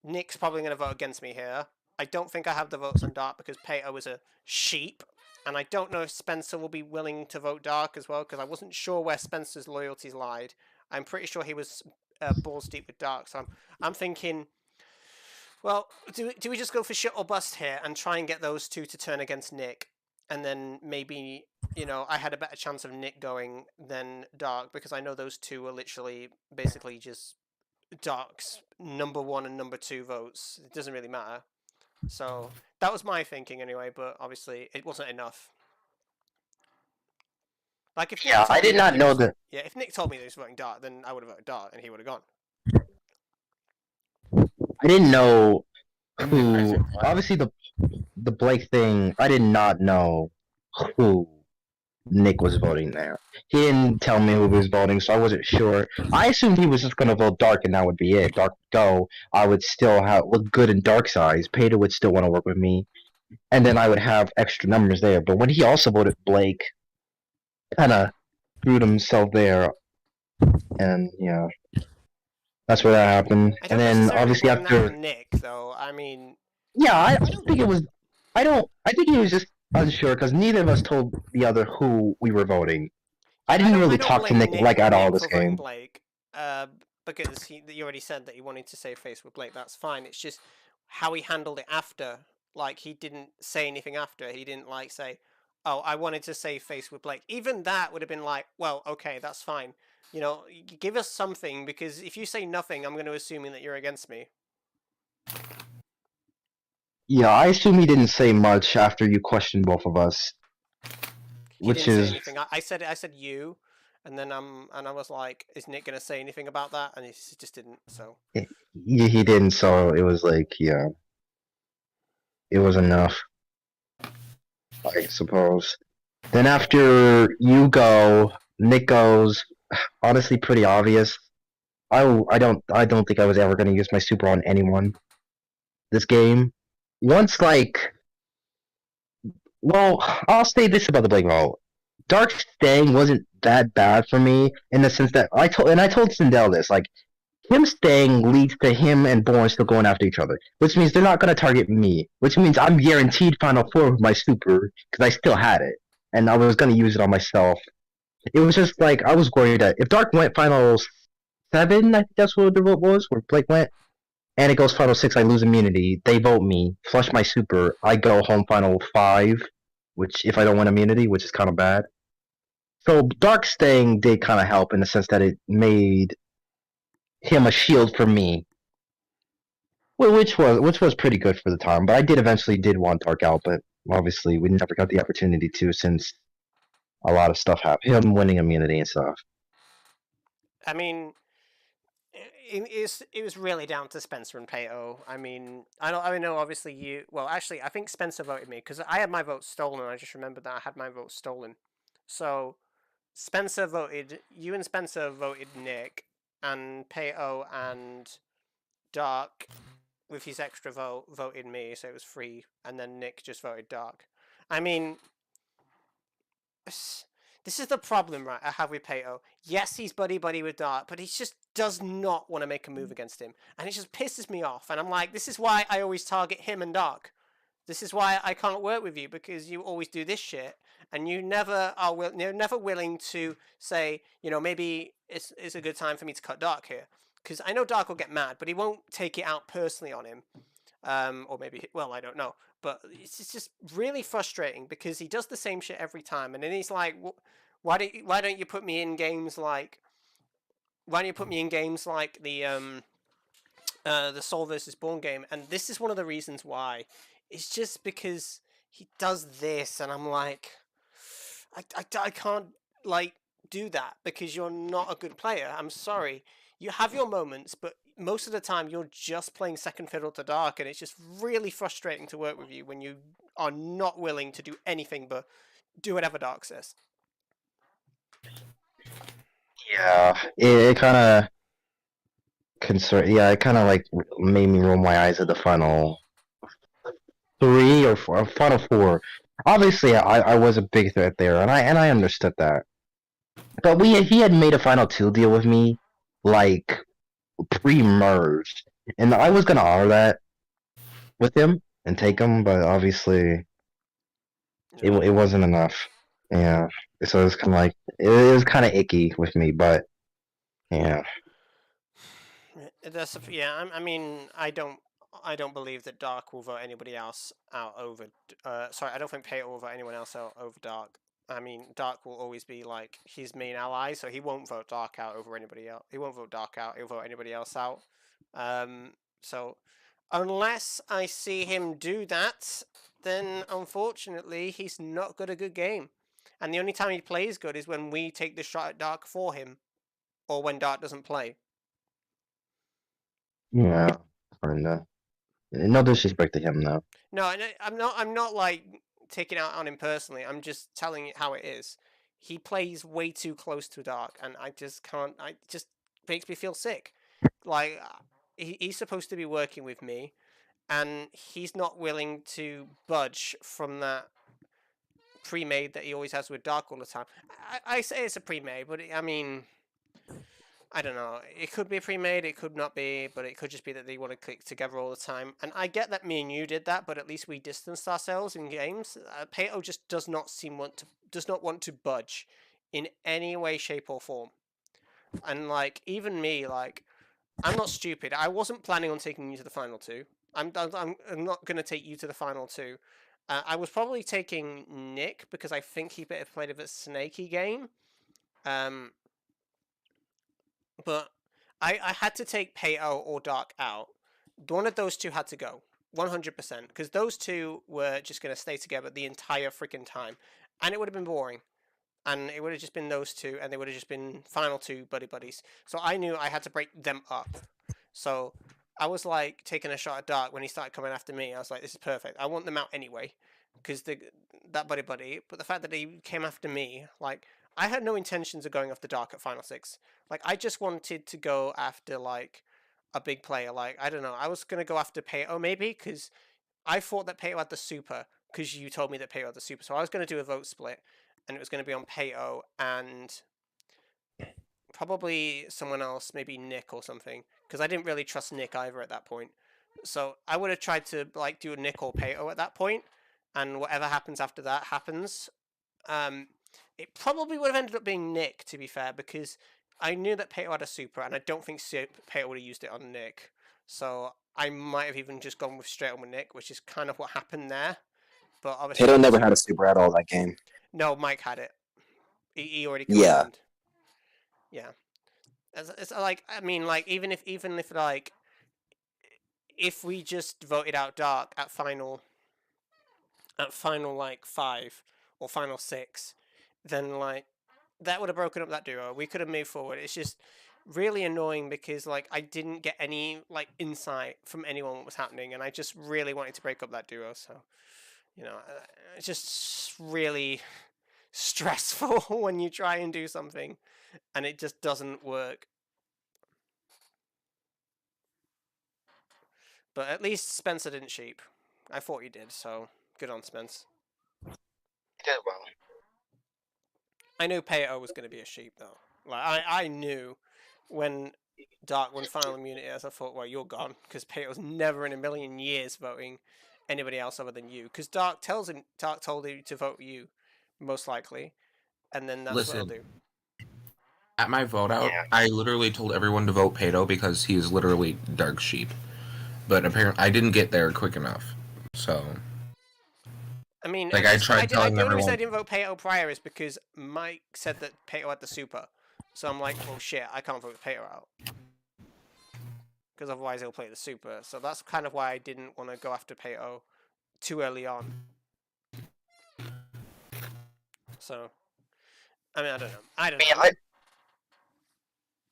Nick's probably going to vote against me here. I don't think I have the votes on Dark because Peter was a sheep. And I don't know if Spencer will be willing to vote Dark as well, because I wasn't sure where Spencer's loyalties lied. I'm pretty sure he was balls deep with Dark. So I'm thinking, well, do we just go for shit or bust here and try and get those two to turn against Nick? And then maybe, you know, I had a better chance of Nick going than Dark, because I know those two are literally basically just Dark's number 1 and number 2 votes. It doesn't really matter. So that was my thinking anyway, but obviously it wasn't enough. Like if yeah, I did not know that. Yeah, if Nick told me that he was voting Dark, then I would have voted Dark and he would have gone. I didn't know who. Obviously, the Blake thing, I did not know who Nick was voting there. He didn't tell me who he was voting, so I wasn't sure. I assumed he was just going to vote Dark and that would be it. Dark would go. I would still look good in Dark's eyes. Peter would still want to work with me. And then I would have extra numbers there. But when he also voted Blake, kind of screwed himself there. And, yeah. That's where that happened. And then, obviously, after... Nick, though, I mean... Yeah, I don't think it was... I think he was just unsure, because neither of us told the other who we were voting. I didn't really talk to Nick like at all this game. Blake, because you already said that he wanted to save face with Blake. That's fine. It's just how he handled it after. Like, he didn't say anything after. He didn't, like, say, oh, I wanted to save face with Blake. Even that would have been like, well, okay, that's fine. You know, give us something, because if you say nothing, I'm going to assume that you're against me. Yeah, I assume he didn't say much after you questioned both of us. He didn't say anything. I said you, and then and I was like, is Nick going to say anything about that? And he just didn't. So he didn't. So it was like, yeah, it was enough, I suppose. Then after you go, Nick goes, honestly, pretty obvious. I don't think I was ever gonna use my super on anyone this game. Once well, I'll say this about the Blake vote. Dark staying wasn't that bad for me in the sense that I told Sindel this, like, him staying leads to him and Bourne still going after each other, which means they're not gonna target me, which means I'm guaranteed Final Four with my super because I still had it and I was gonna use it on myself. It was just like I was worried that if Dark went Final 7, I think that's what the vote was, where Blake went, and it goes Final 6, I lose immunity. They vote me, flush my super, I go home Final 5, which if I don't win immunity, which is kind of bad. So Dark staying did kind of help in the sense that it made him a shield for me, which was pretty good for the time. But I eventually want Dark out, but obviously we never got the opportunity to since a lot of stuff happened. Him winning immunity and stuff. I mean, it was really down to Spencer and Pato. I mean, I know obviously you. Well, actually, I think Spencer voted me because I had my vote stolen. I just remembered that I had my vote stolen. So Spencer voted. You and Spencer voted Nick, and Pato and Dark, with his extra vote, voted me. So it was 3, and then Nick just voted Dark. I mean, this is the problem, right, I have with Pato. Yes, he's buddy-buddy with Dark, but he just does not want to make a move against him. And it just pisses me off. And I'm like, this is why I always target him and Dark. This is why I can't work with you, because you always do this shit. And you never are you're never willing to say, you know, maybe it's a good time for me to cut Dark here. Because I know Dark will get mad, but he won't take it out personally on him. Or maybe, well, I don't know. But it's just really frustrating because he does the same shit every time. And then he's like, why don't you put me in games like... Why don't you put me in games like the Soul vs. Born game? And this is one of the reasons why. It's just because he does this, and I'm like... I can't, like, do that because you're not a good player. I'm sorry. You have your moments, but most of the time you're just playing second fiddle to Dark, and it's just really frustrating to work with you when you are not willing to do anything but do whatever Dark says. Yeah, it kind of it kind of like made me roll my eyes at the final 3 or final 4. Obviously, I was a big threat there, and I understood that. But he had made a final 2 deal with me, like, pre-merged, and I was gonna honor that with him and take him, but obviously it wasn't enough. Yeah, so it was kind of like it was kind of icky with me, but yeah. I mean, I don't believe that Dark will vote anybody else out over. Sorry, I don't think Pato will vote anyone else out over Dark. I mean, Dark will always be like his main ally, so he won't vote Dark out over anybody else. He won't vote Dark out. He'll vote anybody else out. So unless I see him do that, then unfortunately he's not got a good game. And the only time he plays good is when we take the shot at Dark for him, or when Dark doesn't play. Yeah, no disrespect to him, though. No, I'm not like taking out on him personally. I'm just telling it how it is. He plays way too close to Dark, and I just can't. It just makes me feel sick. Like he's supposed to be working with me, and he's not willing to budge from that pre-made that he always has with Dark all the time. I say it's a pre-made, but I mean, I don't know. It could be pre-made, it could not be, but it could just be that they want to click together all the time. And I get that me and you did that, but at least we distanced ourselves in games. Pato just does not want to budge in any way, shape, or form. And like even me, like I'm not stupid. I wasn't planning on taking you to the final 2. I'm not gonna take you to the final 2. I was probably taking Nick because I think he better played a bit snaky game. But I had to take Pato or Dark out. One of those two had to go. 100%. Because those two were just going to stay together the entire freaking time. And it would have been boring. And it would have just been those two. And they would have just been final 2 buddies. So I knew I had to break them up. So I was like taking a shot at Dark when he started coming after me. I was like, this is perfect. I want them out anyway. Because that buddy. But the fact that he came after me, like... I had no intentions of going after Dark at Final 6. Like, I just wanted to go after, like, a big player. Like, I don't know, I was going to go after Pato maybe, because I thought that Pato had the super, because you told me that Pato had the super. So I was going to do a vote split, and it was going to be on Pato and probably someone else, maybe Nick or something, because I didn't really trust Nick either at that point. So I would have tried to, like, do a Nick or Pato at that point, and whatever happens after that happens. It probably would have ended up being Nick, to be fair, because I knew that Pato had a super, and I don't think Pato would have used it on Nick. So I might have even just gone with straight on with Nick, which is kind of what happened there. But obviously, Pato never had a super at all that game. No, Mike had it. He already Yeah. confirmed. Yeah. It's like, I mean, like, even if like, if we just voted out Dark at final like 5 or final 6, then like that would have broken up that duo. We could have moved forward. It's just really annoying because like I didn't get any like insight from anyone what was happening, and I just really wanted to break up that duo. So, you know, it's just really stressful when you try and do something and it just doesn't work. But at least Spencer didn't sheep. I thought he did, so good on Spence. He did well. I knew Pato was going to be a sheep, though. Like I knew when Dark won final immunity, as I thought, well, you're gone, because Pato's never in a million years voting anybody else other than you. Because Dark told you to vote you, most likely, and then that's what he'll do. At my vote out, I literally told everyone to vote Pato because he is literally Dark Sheep. But apparently, I didn't get there quick enough. So, I mean, like, I tried telling the only reason everyone. I didn't vote Pato prior is because Mike said that Pato had the super. So I'm like, well, shit, I can't vote Pato out. Because otherwise he'll play the super. So that's kind of why I didn't want to go after Pato too early on. So, I mean, I don't know. I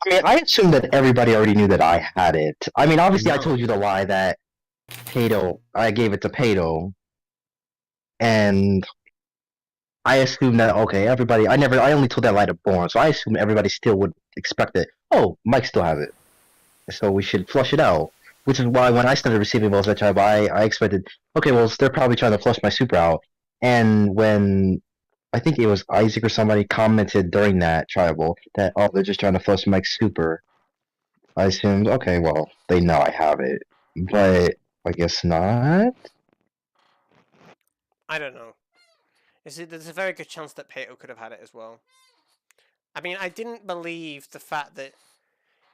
mean, I assumed that everybody already knew that I had it. I mean, obviously, I told you the lie that I gave it to Pato, and I assumed that, okay, everybody, I only told that lie to Born, so I assumed everybody still would expect it. Oh, Mike still has it, so we should flush it out. Which is why when I started receiving votes at Tribe, I expected, okay, well, they're probably trying to flush my super out. And when I think it was Isaac or somebody commented during that tribal that, oh, they're just trying to flush Mike's super, I assumed, okay, well, they know I have it. But I guess not? I don't know. There's a very good chance that Pato could have had it as well. I mean, I didn't believe the fact that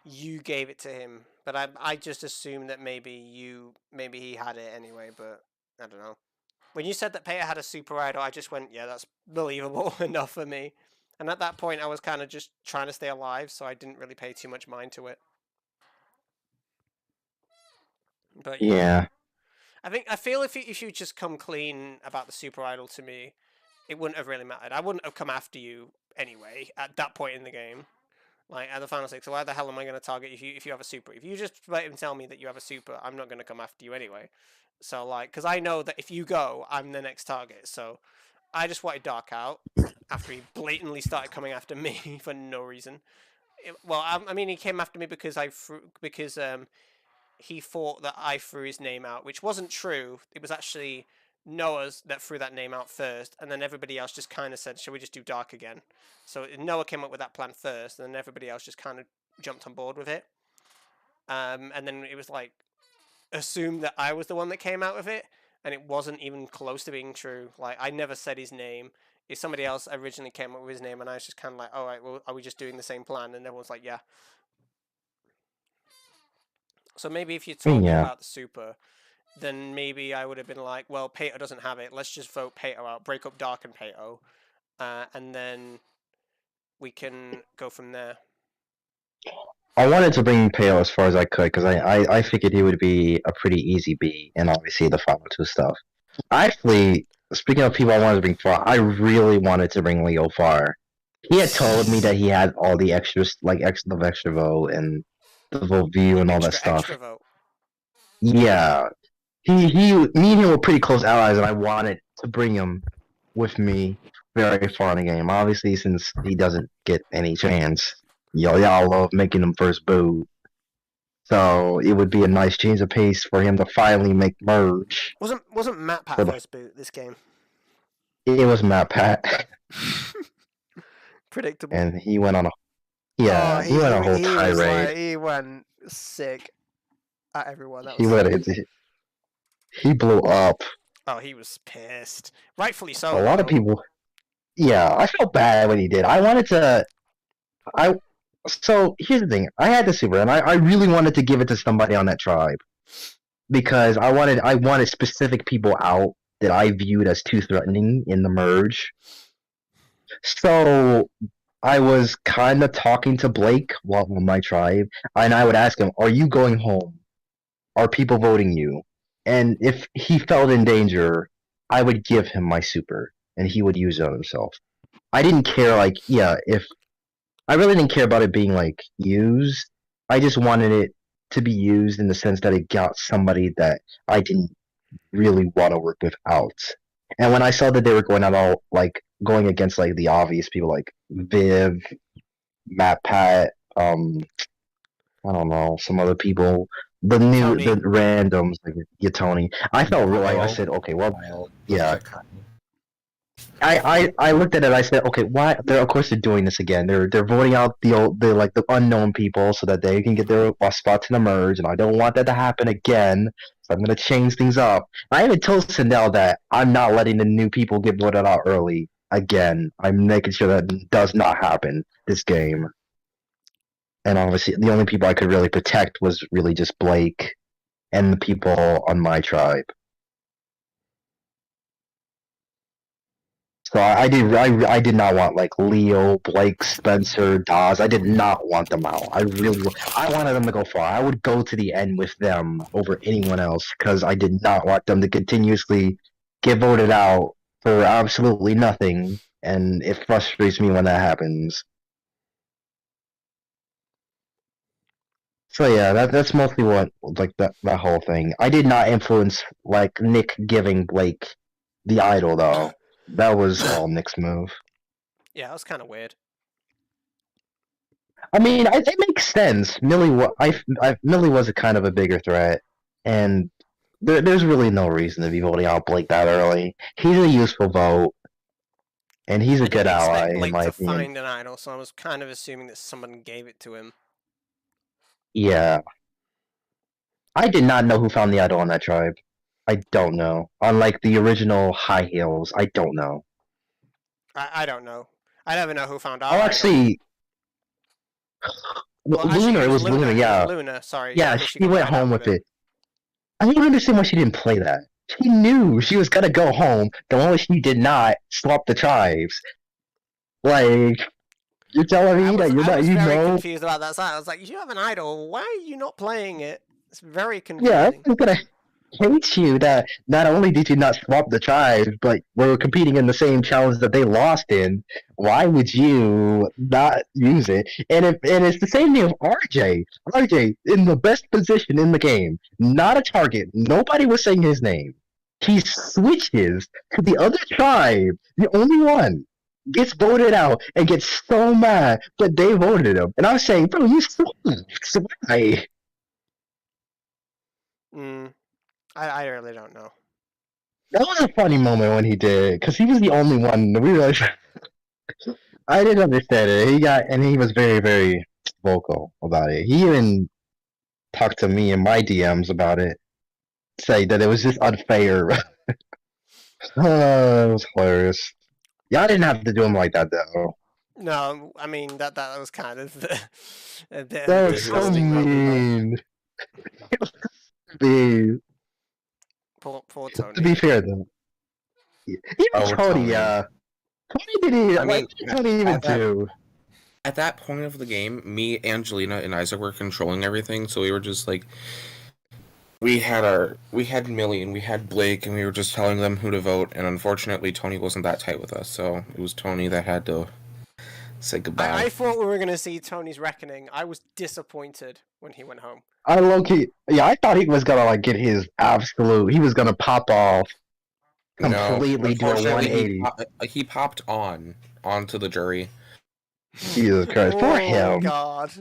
you gave it to him, but I just assumed that maybe he had it anyway, but I don't know. When you said that Pato had a super idol, I just went, yeah, that's believable enough for me. And at that point, I was kind of just trying to stay alive, so I didn't really pay too much mind to it. But yeah. I feel if you just come clean about the super idol to me, it wouldn't have really mattered. I wouldn't have come after you anyway at that point in the game. Like, at the final 6, so why the hell am I going to target if you have a super? If you just let him tell me that you have a super, I'm not going to come after you anyway. So, like, because I know that if you go, I'm the next target. So, I just wanted Dark out after he blatantly started coming after me for no reason. I mean, he came after me because he thought that I threw his name out, which wasn't true. It was actually Noah's that threw that name out first, and then everybody else just kind of said, shall we just do Dark again? So Noah came up with that plan first, and then everybody else just kind of jumped on board with it. And then it was like assumed that I was the one that came out with it, and it wasn't even close to being true. Like, I never said his name. If somebody else originally came up with his name, and I was just kind of like, all right, well, are we just doing the same plan? And everyone's like, yeah. So maybe if you told me about the super, then maybe I would have been like, well, Pato doesn't have it. Let's just vote Pato out, break up Dark and Pato, and then we can go from there. I wanted to bring Pato as far as I could, because I figured he would be a pretty easy beat, and obviously the final 2 stuff. Actually, speaking of people I wanted to bring far, I really wanted to bring Leo far. He had told me that he had all the extras, like extra vote, and the vote view and all that stuff. Extra vote. Yeah. Me and him were pretty close allies, and I wanted to bring him with me very far in the game. Obviously, since he doesn't get any chance, y'all love making him first boot. So it would be a nice change of pace for him to finally make merge. Wasn't Matt Pat For the- first boot this game? It was Matt Pat, Predictable. and he went on a Oh, he went a whole he was tirade. like, he went sick at everyone. That He was went he blew up. Oh, he was pissed. Rightfully so. A lot of though. people. Yeah, I felt bad when he did. I wanted to. So here's the thing. I had the super, and I really wanted to give it to somebody on that tribe because I wanted specific people out that I viewed as too threatening in the merge. So I was kind of talking to Blake while on my tribe, and I would ask him, "Are you going home? Are people voting you?" And if he felt in danger, I would give him my super, and he would use it on himself. I didn't care, like, if I really didn't care about it being like used. I just wanted it to be used in the sense that it got somebody that I didn't really want to work with out. And when I saw that they were going out all like going against like the obvious people like Viv, Matt Pat, I don't know, some other people, the randoms like Tony. I felt really I said, okay, well, yeah. I looked at it. I said, okay, why? Of course they're doing this again. They're voting out the unknown people so that they can get their spots in the merge, and I don't want that to happen again. So I'm gonna change things up. I even told Sindel that I'm not letting the new people get voted out early again. I'm making sure that does not happen this game. And obviously, the only people I could really protect was really just Blake and the people on my tribe. So I did not want like Leo, Blake, Spencer, Dawes. I did not want them out. I wanted them to go far. I would go to the end with them over anyone else because I did not want them to continuously get voted out for absolutely nothing, and it frustrates me when that happens. So yeah, that's mostly what like that whole thing. I did not influence like Nick giving Blake the idol though. That was all Nick's move. Yeah, that was kind of weird. I mean, it makes sense. Millie was a kind of a bigger threat, and there's really no reason to be voting out Blake that early. He's a useful vote, and he's a good ally in my opinion. Find an idol, so I was kind of assuming that someone gave it to him. Yeah, I did not know who found the idol on that tribe. I don't know. Unlike the original High Heels, I don't know. I don't know. I never know who found out. Oh, actually, Luna. It was Luna. Yeah, Luna. Sorry. Yeah, she went home with it. I don't understand why she didn't play that. She knew she was gonna go home. The moment she did not swap the tribes. Like, you're telling me that you're not. You very know. Confused about that side. I was like, you have an idol. Why are you not playing it? It's very confusing. Yeah, I'm gonna hate you that not only did you not swap the tribes, but we're competing in the same challenge that they lost in. Why would you not use it? And it's the same thing with RJ. RJ in the best position in the game, not a target. Nobody was saying his name. He switches to the other tribe, the only one. Gets voted out and gets so mad that they voted him. And I was saying, bro, you switched. Why? I really don't know. That was a funny moment when he did, because he was the only one. We realized I didn't understand it. He was very, very vocal about it. He even talked to me in my DMs about it, say that it was just unfair. It was hilarious. Y'all didn't have to do him like that though. No, I mean that was kind of a bit. That was so mean. Poor Tony. To be fair though, even Tony, Tony didn't. I mean, what did Tony even do? At that point of the game, me, Angelina, and Isaac were controlling everything, so we were just like, we had Millie and we had Blake, and we were just telling them who to vote. And unfortunately, Tony wasn't that tight with us, so it was Tony that had to say goodbye. I thought we were gonna see Tony's reckoning. I was disappointed when he went home. I thought he was gonna like get his absolute. He was gonna pop off Completely do a unfortunately, 180. he popped onto the jury. Jesus Christ, poor Oh him. god.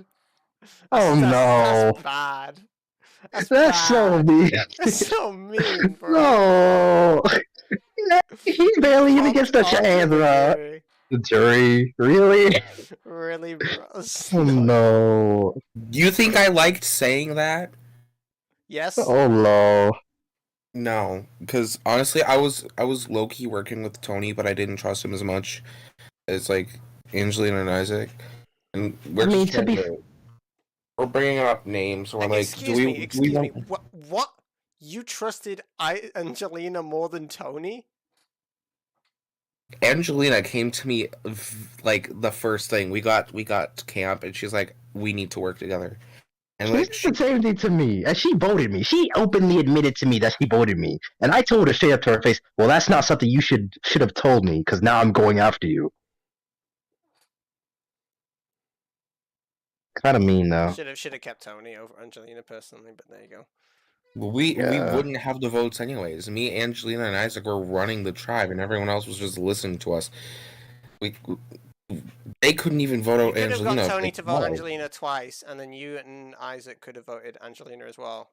Oh no. That's bad. That's so bad. mean. That's so mean, bro. No. He barely even gets Popped the onto chance, the bro. jury. The jury, really? Really, bro? Oh no. You think I liked saying that? Yes. Oh no. No, because honestly, I was low key working with Tony, but I didn't trust him as much as like Angelina and Isaac, and we're I mean, just trying to. We're bringing up names. We're like, Excuse me. do Excuse we me. want... What? You trusted Angelina more than Tony? Angelina came to me like the first thing we got camp, and she's like, we need to work together. And She like did the same thing to me, and she voted me. She openly admitted to me that she voted me, and I told her straight up to her face, "Well, that's not something you should have told me, because now I'm going after you." Kind of mean though. Should have kept Tony over Angelina personally, but there you go. we Yeah. wouldn't have the votes anyways. Me, Angelina, and Isaac were running the tribe, and everyone else was just listening to us. They couldn't even vote You out could have Angelina. got if Tony they to vote tried. Angelina twice, and then you and Isaac could have voted Angelina as well.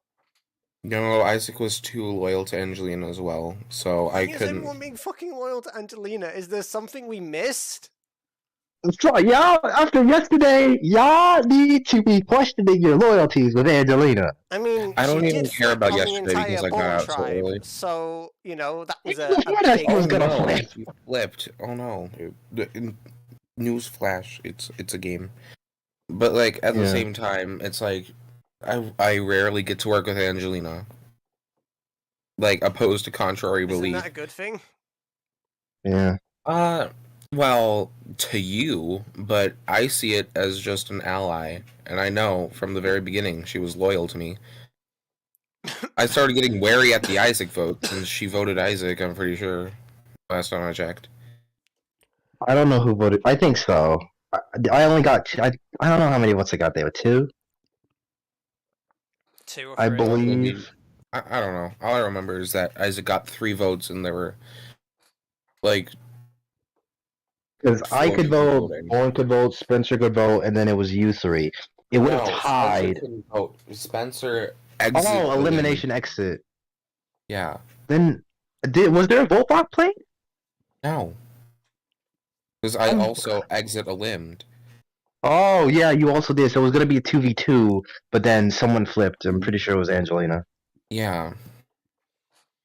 No, Isaac was too loyal to Angelina as well, so I Why is couldn't. everyone being fucking loyal to Angelina? Is there something we missed? So, y'all, after yesterday, y'all need to be questioning your loyalties with Angelina. I mean, I don't she even did care flip about on the yesterday entire because I got Born out so tribe, early. so you know that was a that big. she was gonna no, flip. she flipped. Oh no! Newsflash! It's a game, but like at the Yeah. same time, it's like I rarely get to work with Angelina. Like opposed to contrary Isn't belief. that a good thing? Yeah. Well, to you, but I see it as just an ally, and I know from the very beginning she was loyal to me. I started getting wary at the Isaac vote since she voted Isaac, I'm pretty sure. Last time I checked. I don't know who voted. I think so. I only got. I don't know how many votes I got there. 2? 2 or I 3. believe. I don't know. All I remember is that Isaac got 3 votes, and there were like. Because I 4 could people vote, voting. Bourne could vote, Spencer could vote, and then it was you 3. It would have No, Spencer tied. couldn't vote. Spencer Oh, elimination exit. Yeah. Then, was there a vote block played? No. Because I also exit elimed. Oh yeah, you also did. So it was gonna be a 2v2, but then someone flipped. I'm pretty sure it was Angelina. Yeah.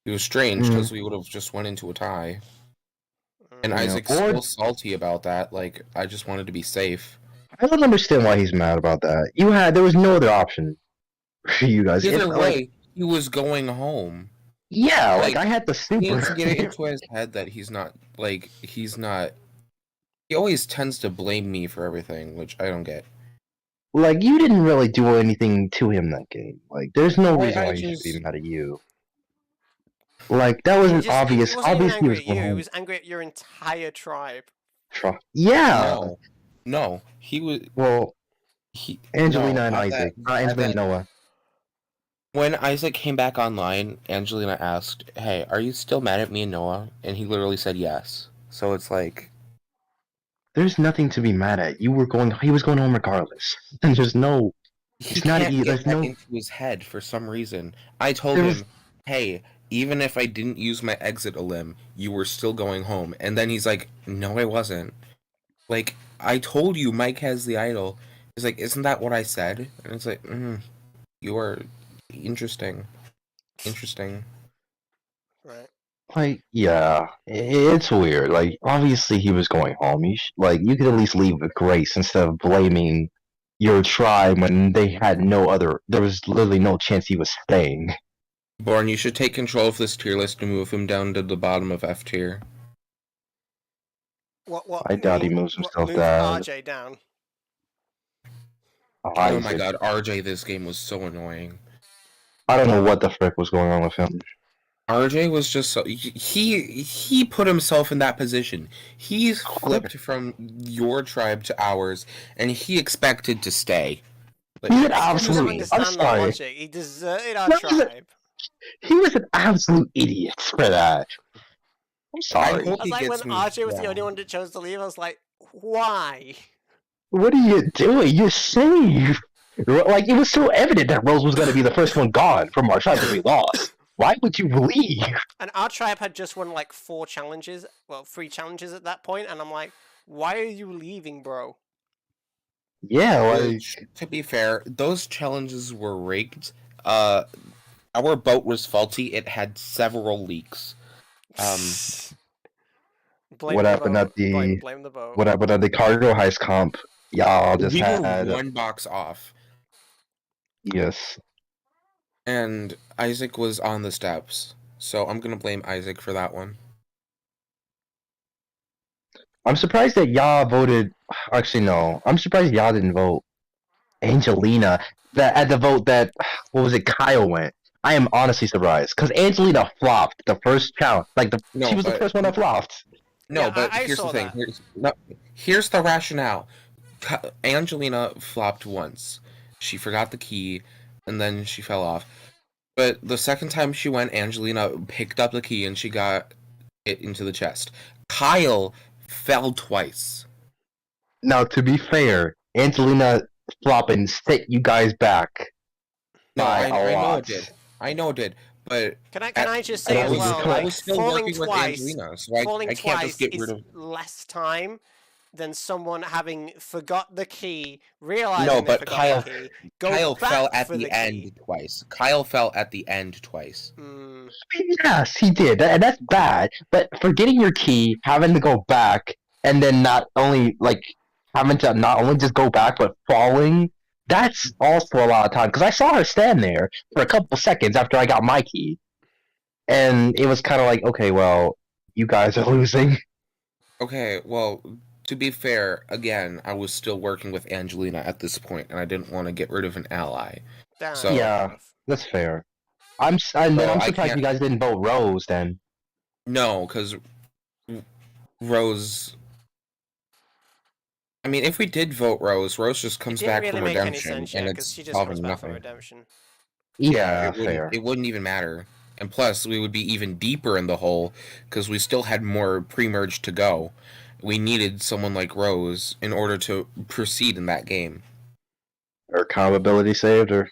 It was strange because we would have just went into a tie. And Yeah, Isaac's still salty about that. Like, I just wanted to be safe. I don't understand why he's mad about that. There was no other option for you guys. Either If, way, he was going home. Yeah, like I had the He needs to super. get it into his head that he's not. He always tends to blame me for everything, which I don't get. Like you didn't really do anything to him that game. Like there's no reason I why he should be mad at you. Like that was an obvious. He wasn't even Obviously, he angry was at going you. He home. was angry at your entire tribe. Yeah. No, he was. Well, Angelina no, and at Isaac. that- Angelina at that- and Noah. When Isaac came back online, Angelina asked, "Hey, are you still mad at me and Noah?" And he literally said yes. So it's like, There's nothing to be mad at. He was going home regardless. And there's no. he It's not. can't get There's that no. into his head for some reason. I told There was- him, "Hey, even if I didn't use my exit elim, you were still going home." And then he's like, "No, I wasn't." Like, I told you Mike has the idol. He's like, "Isn't that what I said?" And it's like, you are interesting. Interesting. Right. Like, yeah, it's weird. Like, obviously he was going home. You could at least leave with grace instead of blaming your tribe when they had no other. There was literally no chance he was staying. Born, you should take control of this tier list and move him down to the bottom of F tier. What? I doubt he moves himself Move down. RJ down. Oh my god, RJ this game was so annoying. I don't know what the frick was going on with him. RJ was just so he put himself in that position. He's flipped from your tribe to ours, and he expected to stay. Like, He's an I don't absolute. I'm understand the sorry. logic. He deserted our That was a- tribe. He was an absolute idiot for that. I'm sorry. I hope I was he like, when gets me. RJ was the Yeah. only one that chose to leave, I was like, why? What are you doing? You're safe. Like, it was so evident that Rose was going to be the first one gone from our tribe if we lost. Why would you leave? And our tribe had just won like 3 challenges at that point, and I'm like, why are you leaving, bro? Yeah, like... Which, to be fair, those challenges were rigged. Our boat was faulty. It had several leaks. Blame What the happened boat. at the... Blame the boat. What happened at the cargo heist comp? Y'all just We had... were 1 box off. Yes. And Isaac was on the steps. So I'm gonna blame Isaac for that one. I'm surprised that y'all voted... Actually, no. I'm surprised y'all didn't vote Angelina. That at the vote that... What was it? Kyle went. I am honestly surprised. Because Angelina flopped the first challenge. Like, she was the first one that flopped. No, Yeah, but I here's saw the thing. that. Here's the rationale. Angelina flopped once. She forgot the key, and then she fell off. But the second time she went, Angelina picked up the key and she got it into the chest. Kyle fell twice. Now, to be fair, Angelina flopping set you guys back. No, by I a know lot. it did. I know it did. But Can I just say as well, I like, was still falling working with twice, Angelina, so I can't just get rid of. less time than someone having forgot the key, realizing No, they but forgot the key, go Kyle back fell at for the key. end twice. Kyle fell at the end twice. Yes, he did, and that's bad. But forgetting your key, having to go back, and then not only having to not only just go back, but falling. That's also a lot of time. Because I saw her stand there for a couple seconds after I got my key, and it was kind of like, okay, well, you guys are losing. Okay, well, to be fair, again, I was still working with Angelina at this point, and I didn't want to get rid of an ally. So yeah, that's fair. I'm surprised you guys didn't vote Rose then. No, because Rose. I mean, if we did vote Rose, Rose just comes It didn't back really from make any redemption, sense, and yeah, it's because she just solving comes back nothing. from redemption. Yeah, fair. It wouldn't even matter, and plus, we would be even deeper in the hole because we still had more pre-merge to go. We needed someone like Rose in order to proceed in that game. Her combo ability saved her.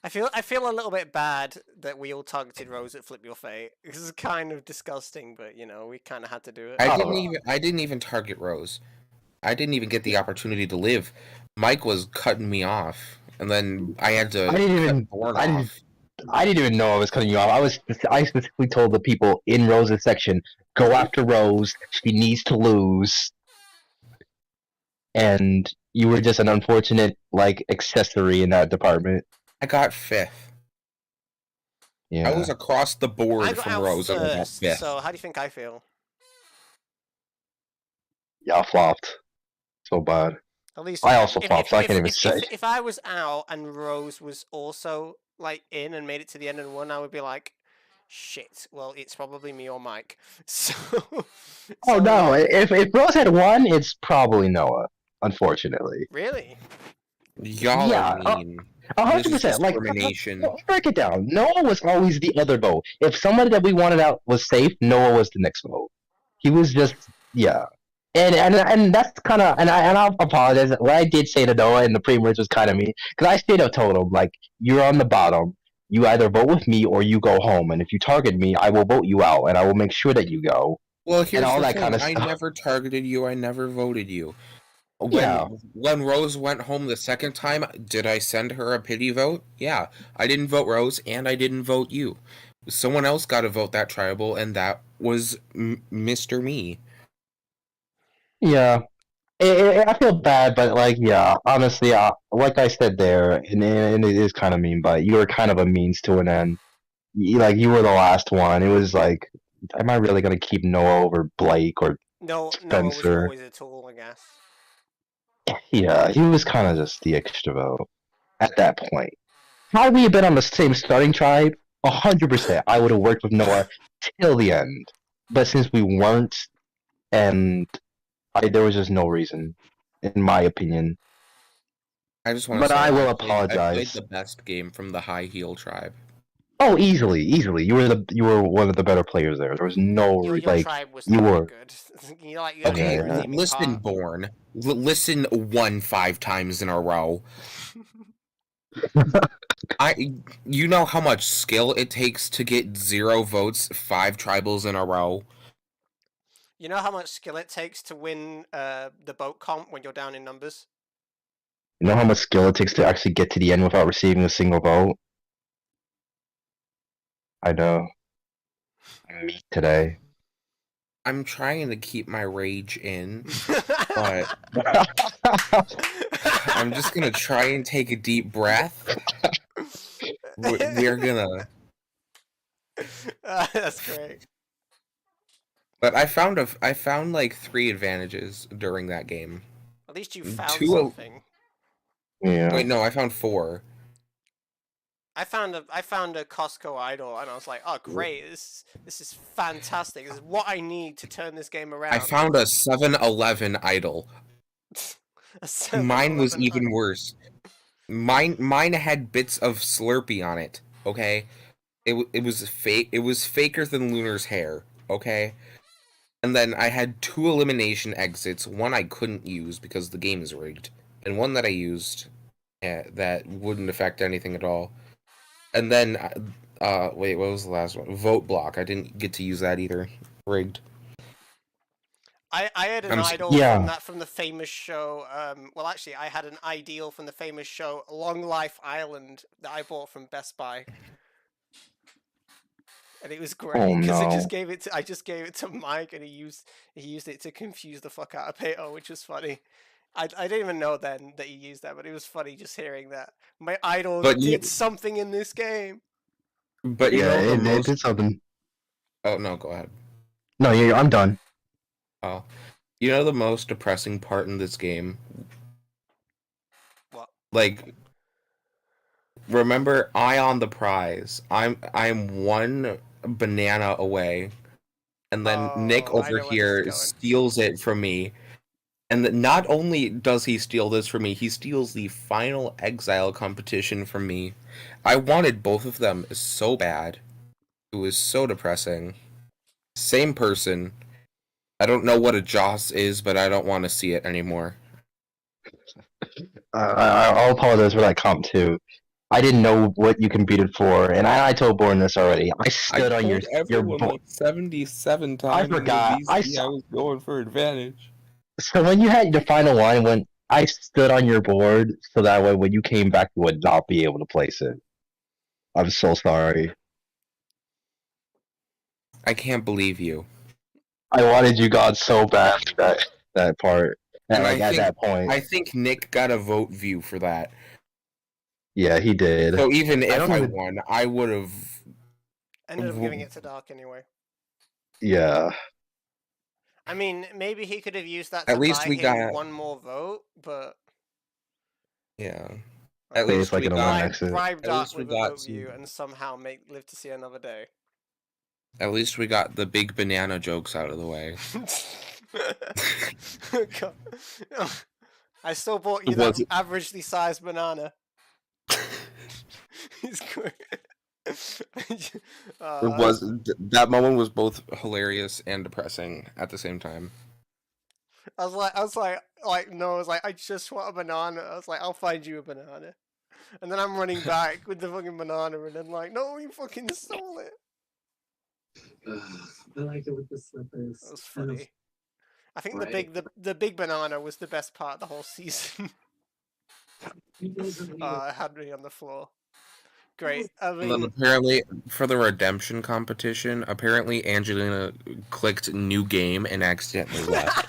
I feel a little bit bad that we all targeted Rose at Flip Your Fate. This is kind of disgusting, but you know, we kind of had to do it. I didn't even target Rose. I didn't even get the opportunity to live. Mike was cutting me off, and then I had to cut Born off. I didn't even know I was cutting you off. I specifically told the people in Rose's section, go after Rose. She needs to lose. And you were just an unfortunate accessory in that department. I got 5th. Yeah. I was across the board I got from out Rose and I got first, 5th. so how do you think I feel? Y'all flopped. So bad. At least I also flopped, so I can't even say. If I was out and Rose was also in and made it to the end and won, I would be like, shit. Well, it's probably me or Mike. So. Oh no! If Rose had won, it's probably Noah. Unfortunately. Really? Y'all are mean. 100%. Like, discrimination. break it down. Noah was always the other vote. If somebody that we wanted out was safe, Noah was the next vote. He was just and that's kind of and I'll apologize. What I did say to Noah in the pre-merge was kind of me because I straight up told him like, you're on the bottom. You either vote with me or you go home. And if you target me, I will vote you out and I will make sure that you go. Well, here's and all the that thing. kind of I stuff. never targeted you. I never voted you. Yeah. When Rose went home the second time, did I send her a pity vote? Yeah. I didn't vote Rose, and I didn't vote you. Someone else got to vote that tribal, and that was Mr. Me. Yeah. I feel bad, but honestly, like I said there, and it is kind of mean, but you were kind of a means to an end. You were the last one. It was like, am I really gonna keep Noah over Blake or No, Spencer? Noah was always a tool, I guess. Yeah, he was kind of just the extra vote at that point. Had we been on the same starting tribe, 100%, I would have worked with Noah till the end. But since we weren't, and there was just no reason, in my opinion. I just want to say, I will apologize. I played the best game from the High Heel tribe. Oh, easily. You were one of the better players there. There was no Your like tribe was you not were. good. You're like the Okay, only redeeming Listen, part. Born. Listen 5 times in a row. You know how much skill it takes to get 0 votes 5 tribals in a row? You know how much skill it takes to win the boat comp when you're down in numbers? You know how much skill it takes to actually get to the end without receiving a single vote? I know. Me today. I'm trying to keep my rage in, but I'm just gonna try and take a deep breath. We're gonna. That's great. But I found like 3 advantages during that game. At least you found 2 something. Yeah. Wait, no, I found 4. I found a Costco idol, and I was like, "Oh, great! This is fantastic. This is what I need to turn this game around." I found a 7-Eleven idol. Mine was even worse. Mine had bits of Slurpee on it. Okay, it was fake. It was faker than Lunar's hair. Okay, and then I had 2 elimination exits. One I couldn't use because the game is rigged, and one that I used that wouldn't affect anything at all. And then, wait, what was the last one? Vote block. I didn't get to use that either. Rigged. I had an idol from the famous show. Well, actually, I had an ideal from the famous show Long Life Island that I bought from Best Buy, and it was great because I just gave it to Mike, and he used it to confuse the fuck out of Pato, which was funny. I didn't even know then that he used that, but it was funny just hearing that my idol did something in this game. But yeah, it did something. Oh no, go ahead. No, yeah, I'm done. Oh, you know the most depressing part in this game? What? Like, remember, I on the prize. I'm 1 banana away, and then Nick over here steals it from me. And not only does he steal this from me, he steals the final exile competition from me. I wanted both of them so bad. It was so depressing. Same person. I don't know what a Joss is, but I don't want to see it anymore. I'll apologize for that comp too. I didn't know what you competed for, and I told Born this already. I stood on your like 77 times. I forgot. I was going for advantage. So when you had your final line, when I stood on your board, so that way when you came back, you would not be able to place it. I'm so sorry. I can't believe you. I wanted you gone so bad that part. And like at that point. I think Nick got a vote view for that. Yeah, he did. So even if I won, I would have ended up giving it to Dark anyway. Yeah. I mean, maybe he could have used that to at least buy we him got 1 more vote, but yeah. At least like we got bribe Dark with a vote view and somehow live to see another day. At least we got the big banana jokes out of the way. I still bought you that averagely sized banana. It's great. That moment was both hilarious and depressing at the same time. I was like, I just want a banana. I was like, I'll find you a banana. And then I'm running back with the fucking banana, and then like, no, you fucking stole it. I like it with the slippers. That was funny. I think the big banana was the best part of the whole season. It had me on the floor. Great. I mean, And then apparently, for the redemption competition, apparently Angelina clicked new game and accidentally left.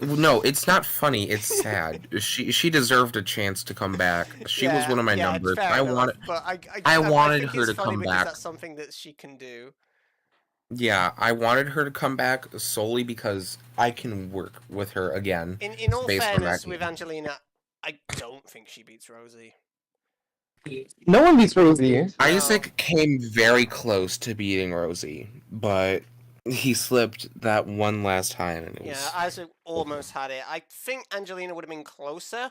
No, it's not funny. It's sad. She deserved a chance to come back. She was one of my numbers. I wanted her to come back. That's something that she can do. Yeah, I wanted her to come back solely because I can work with her again. In all fairness, with Angelina, I don't think she beats Rosie. No one beats Rosie. Isaac came very close to beating Rosie, but he slipped that one last time. And it was... Yeah, Isaac almost had it. I think Angelina would have been closer,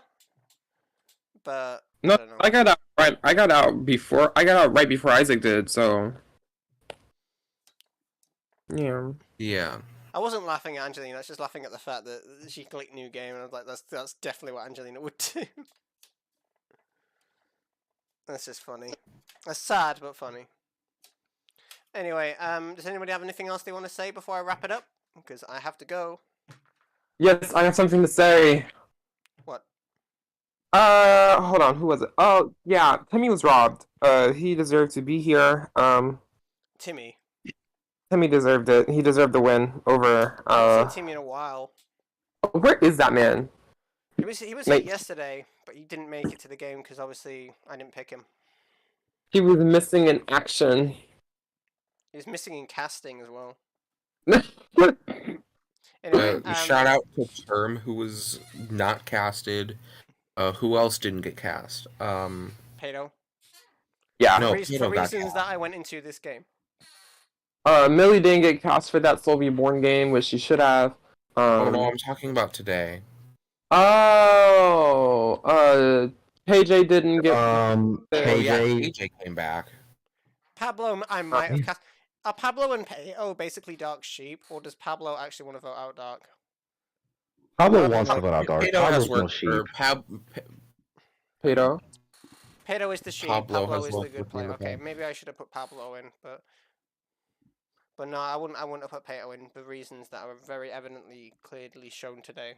but No, I don't know. I got out right. I got out before. I got out right before Isaac did. So. Yeah. Yeah. I wasn't laughing at Angelina. I was just laughing at the fact that she clicked new game, and I was like, that's definitely what Angelina would do. That's just funny. That's sad, but funny. Anyway, does anybody have anything else they want to say before I wrap it up? Because I have to go. Yes, I have something to say. What? Hold on. Who was it? Oh, yeah. Timmy was robbed. He deserved to be here. Timmy. Timmy deserved it. He deserved the win over. I haven't seen Timmy in a while. Where is that man? He was here yesterday, but he didn't make it to the game because obviously I didn't pick him. He was missing in action. He was missing in casting as well. Anyway, shout out to Term, who was not casted. Who else didn't get cast? Pato. Yeah. No, For Pato got reasons cast. that I went into this game. Millie didn't get cast for that Sylvia Bourne game, which she should have. Oh no, I'm talking about today. Oh, KJ didn't get. KJ came back. Pablo, I might have cast. Are Pablo and Pato basically Dark Sheep, or does Pablo actually want to vote out Dark? Pablo wants to vote out Dark. Pato has Pablo's no worked sheep. for Pato. Pato is the sheep. Pablo is the good player. Okay, maybe I should have put Pablo in, but no, I wouldn't have put Pato in for reasons that are very evidently, clearly shown today.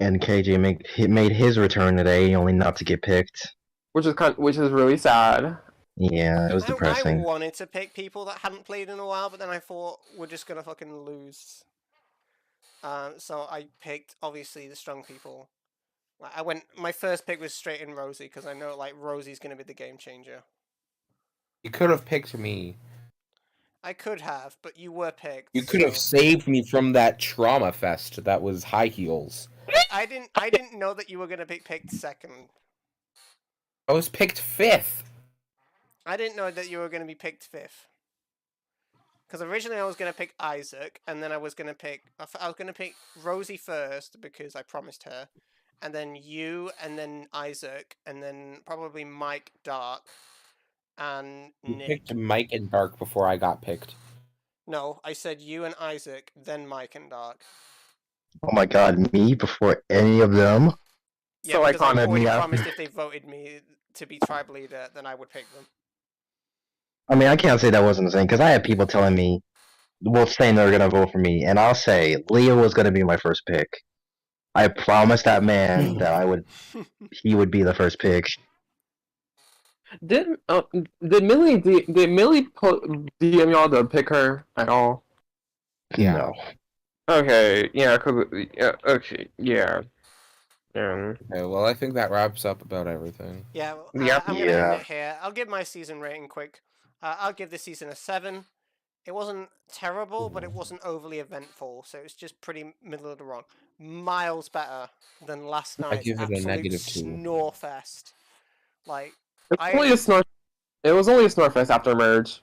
And KJ made his return today, only not to get picked. Which is really sad. Yeah, it was depressing. I wanted to pick people that hadn't played in a while, but then I thought we're just gonna fucking lose. So I picked obviously the strong people. My first pick was straight in Rosie because I know like Rosie's gonna be the game changer. You could have picked me. I could have, but you were picked. You could have saved me from that trauma fest that was high heels. I didn't know that you were gonna be picked second. I was picked 5th. I didn't know that you were gonna be picked 5th. Because originally I was gonna pick Isaac, and then I was gonna pick Rosie first because I promised her, and then you, and then Isaac, and then probably Mike, Dark, and You Nick. picked Mike and Dark before I got picked. No, I said you and Isaac, then Mike and Dark. Oh my god, me before any of them? Yeah, So because I already iconic. promised if they voted me to be tribe leader, then I would pick them. I mean, I can't say that wasn't the same, because I had people telling me, well, saying they're gonna vote for me, and I'll say, Leo was gonna be my first pick. I promised that man that he would be the first pick. Did Millie DM y'all to pick her at all? Yeah. No. Okay, yeah, okay, yeah. Okay, well, I think that wraps up about everything. Yeah, well, Yep. I'm going to end it here. I'll give my season rating quick. I'll give this season a 7. It wasn't terrible, but it wasn't overly eventful, so it's just pretty middle of the road. Miles better than last night's give it a absolute -2. Snorefest. Like, It was only a Snorefest after merge.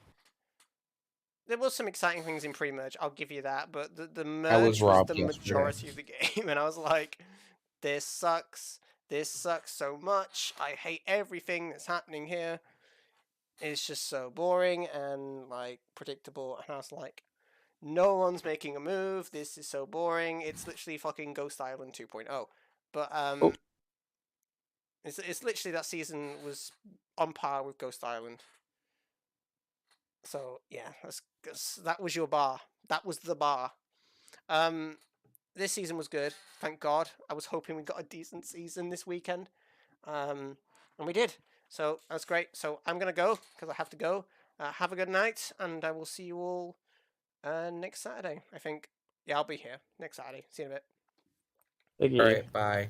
There was some exciting things in pre-merge, I'll give you that, but the I merge was was robbed the yesterday. majority of the game, and I was like, this sucks so much, I hate everything that's happening here, it's just so boring and, like, predictable, and I was like, no one's making a move, this is so boring, it's literally fucking Ghost Island 2.0, but, It's literally that season was on par with Ghost Island. So yeah, that was your bar. That was the bar. This season was good. Thank God. I was hoping we got a decent season this weekend, and we did. So that's great. So I'm gonna go because I have to go. Have a good night, and I will see you all next Saturday. I think. Yeah, I'll be here next Saturday. See you in a bit. Thank you. All right, bye.